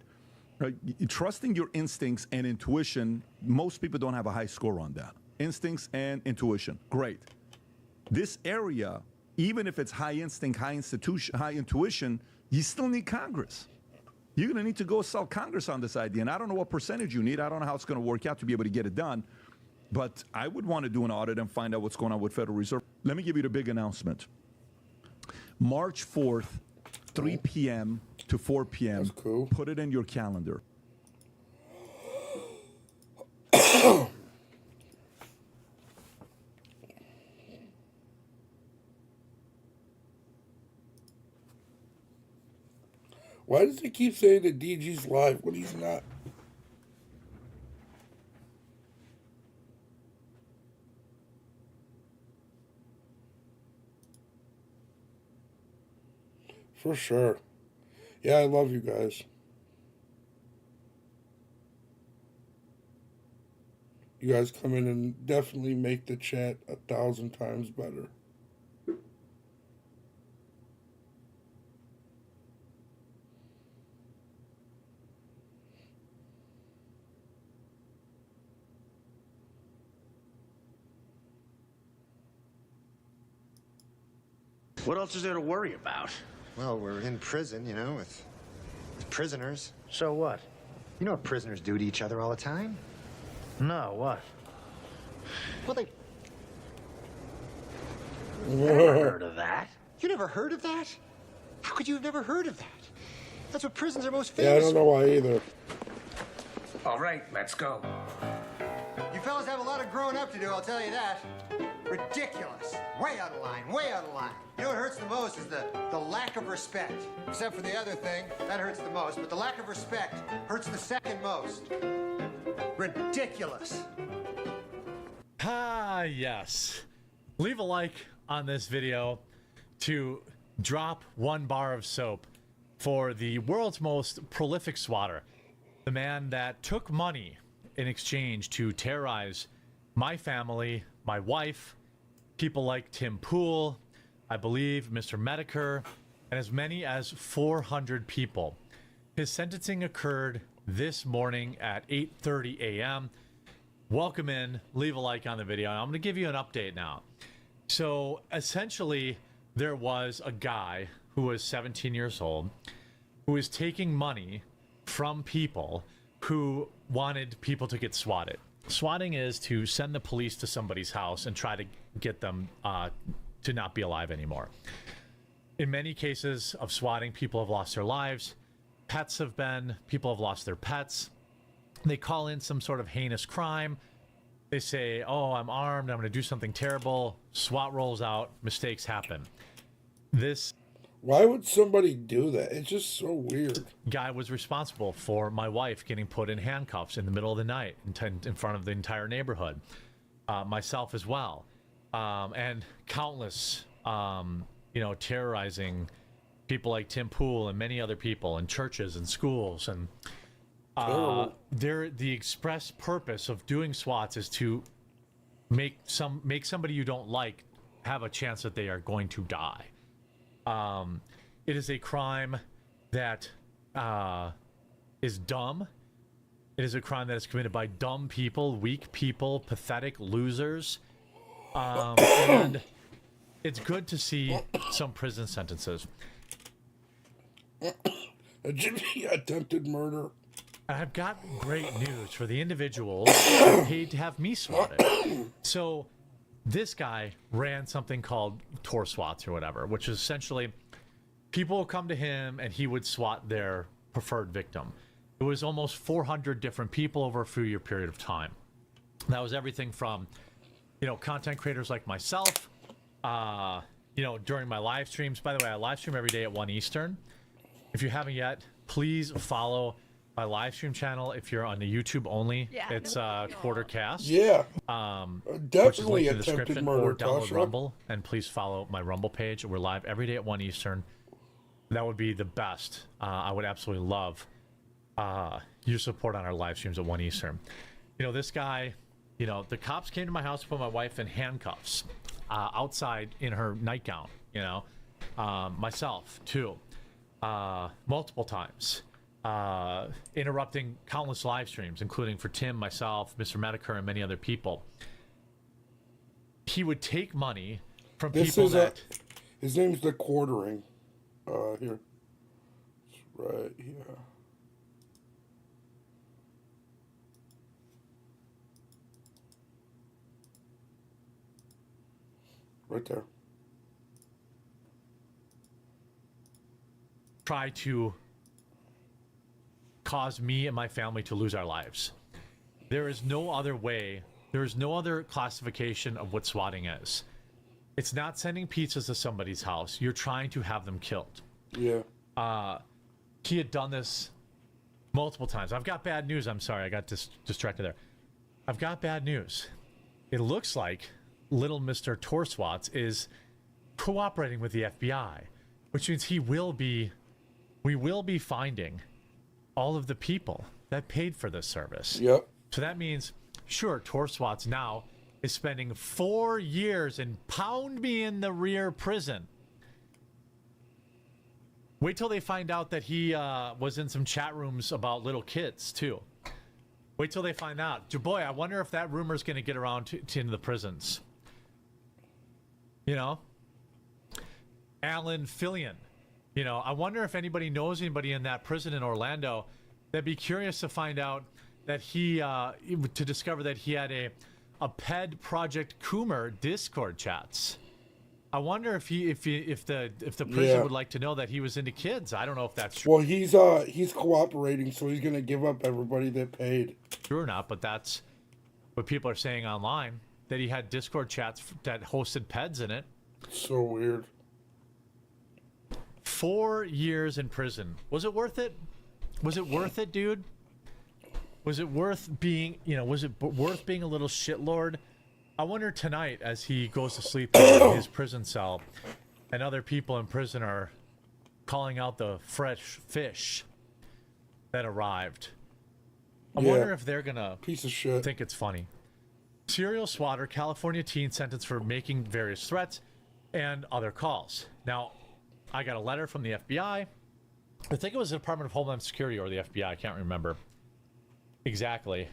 Speaker 15: Trusting your instincts and intuition, most people don't have a high score on that. Instincts and intuition, great. This area, even if it's high instinct, high intuition, you still need Congress. you're going to need to go sell Congress on this idea. And I don't know what percentage you need. I don't know how it's going to work out to be able to get it done. But I would want to do an audit and find out what's going on with Federal Reserve. Let me give you the big announcement. March 4th, 3 p.m. to 4 p.m.
Speaker 1: That's cool.
Speaker 15: Put it in your calendar.
Speaker 1: Why does he keep saying that DG's live when he's not? For sure. Yeah, I love you guys. You guys come in and definitely make the chat 1,000 times better.
Speaker 5: What else is there to worry about?
Speaker 9: Well, we're in prison, you know, with prisoners.
Speaker 5: So what?
Speaker 9: You know what prisoners do to each other all the time?
Speaker 5: No, what?
Speaker 9: Well, they...
Speaker 5: Never heard of that.
Speaker 9: You never heard of that? How could you have never heard of that? That's what prisons are most
Speaker 1: Yeah, I
Speaker 9: famous
Speaker 1: don't know why either.
Speaker 5: All right, let's go.
Speaker 9: You fellas have a lot of growing up to do, I'll tell you that. Ridiculous. Way out of line, way out of line. You know what hurts the most is the lack of respect. Except for the other thing, that hurts the most, but the lack of respect hurts the second most. Ridiculous.
Speaker 14: Ah, yes. Leave a like on this video to drop 1 bar of soap for the world's most prolific swatter. The man that took money in exchange to terrorize my family, my wife, people like Tim Pool, I believe Mr. Medicare, and as many as 400 people. His sentencing occurred this morning at 8:30 a.m. Welcome in, leave a like on the video. I'm going to give you an update now. So essentially, there was a guy who was 17 years old who was taking money from people who wanted people to get swatted. Swatting is to send the police to somebody's house and try to get them to not be alive anymore. In many cases of swatting, people have lost their lives. People have lost their pets. They call in some sort of heinous crime. They say, oh, I'm armed, I'm going to do something terrible. SWAT rolls out, mistakes happen.
Speaker 1: Why would somebody do that? It's just so weird.
Speaker 14: Guy was responsible for my wife getting put in handcuffs in the middle of the night in front of the entire neighborhood. Myself as well. And countless, terrorizing people like Tim Pool and many other people in churches and schools. And the express purpose of doing SWATs is to make somebody you don't like have a chance that they are going to die. It is a crime that is dumb. It is a crime that is committed by dumb people, weak people, pathetic losers. And it's good to see some prison sentences.
Speaker 1: Attempted murder.
Speaker 14: I've got great news for the individuals who paid to have me swatted. So this guy ran something called tour swats or whatever, which is essentially people will come to him and he would swat their preferred victim. It was almost 400 different people over a few year period of time. That was everything from, content creators like myself, during my live streams. By the way, I live stream every day at 1 Eastern. If you haven't yet, please follow my live stream channel. If you're on the YouTube only, it's Quartercast.
Speaker 1: Yeah.
Speaker 14: which is
Speaker 1: Definitely
Speaker 14: linked in the
Speaker 1: attempted
Speaker 14: description,
Speaker 1: murder,
Speaker 14: or download
Speaker 1: Tasha.
Speaker 14: Rumble, and please follow my Rumble page. We're live every day at 1 Eastern. That would be the best. I would absolutely love your support on our live streams at 1 Eastern. This guy, the cops came to my house to put my wife in handcuffs outside in her nightgown, myself too, multiple times. Interrupting countless live streams, including for Tim, myself, Mr. Medicare, and many other people. He would take money from people that...
Speaker 1: his name's The Quartering. Here. It's right here. Right there.
Speaker 14: Try to cause me and my family to lose our lives. There is no other way. There is no other classification of what swatting is. It's not sending pizzas to somebody's house. You're trying to have them killed.
Speaker 1: Yeah.
Speaker 14: He had done this multiple times. I've got bad news. I'm sorry. I got distracted there. I've got bad news. It looks like little Mr. Torswats is cooperating with the FBI, which means we will be finding all of the people that paid for this service.
Speaker 1: Yep.
Speaker 14: So that means, sure, Torswats now is spending 4 years in pound me in the rear prison. Wait till they find out that he was in some chat rooms about little kids, too. Wait till they find out. Boy, I wonder if that rumor's going to get around to the prisons. You know? Alan Fillion. You know, I wonder if anybody knows anybody in that prison in Orlando. They'd be curious to find out that to discover that he had a PED Project Coomer Discord chats. I wonder if the prison would like to know that he was into kids. I don't know if that's true.
Speaker 1: Well, he's cooperating, so he's gonna give up everybody that paid.
Speaker 14: True or not, but that's what people are saying online, that he had Discord chats that hosted PEDs in it.
Speaker 1: So weird.
Speaker 14: 4 years in prison. Was it worth it? Was it worth it, dude? Was it worth being, was it worth being a little shitlord? I wonder tonight, as he goes to sleep in his prison cell, and other people in prison are calling out the fresh fish that arrived. I wonder if they're gonna
Speaker 1: piece of shit
Speaker 14: think it's funny. Serial swatter, California teen sentenced for making various threats and other calls. Now, I got a letter from the FBI. I think it was the Department of Homeland Security or the FBI. I can't remember exactly.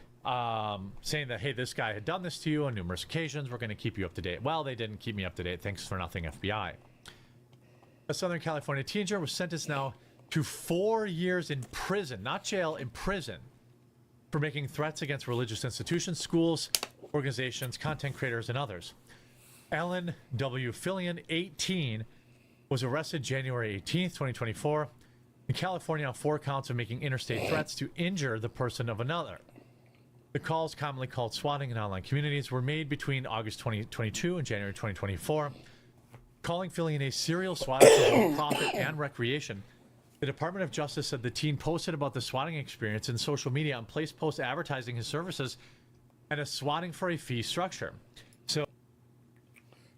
Speaker 14: Saying that, hey, this guy had done this to you on numerous occasions. We're going to keep you up to date. Well, they didn't keep me up to date. Thanks for nothing, FBI. A Southern California teenager was sentenced now to 4 years in prison, not jail, in prison, for making threats against religious institutions, schools, organizations, content creators, and others. Alan W. Fillion, 18, was arrested January 18th, 2024, in California on 4 counts of making interstate threats to injure the person of another. The calls, commonly called swatting in online communities, were made between August 2022 and January 2024. Calling Fillion a serial swatter for both profit and recreation, the Department of Justice said the teen posted about the swatting experience in social media and placed posts advertising his services and a swatting for a fee structure. So,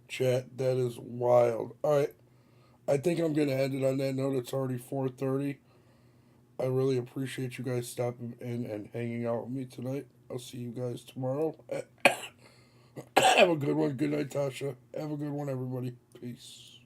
Speaker 1: chat, that is wild. All right, I think I'm going to end it on that note. It's already 4:30. I really appreciate you guys stopping in and hanging out with me tonight. I'll see you guys tomorrow. Have a good one. Good night, Tasha. Have a good one, everybody. Peace.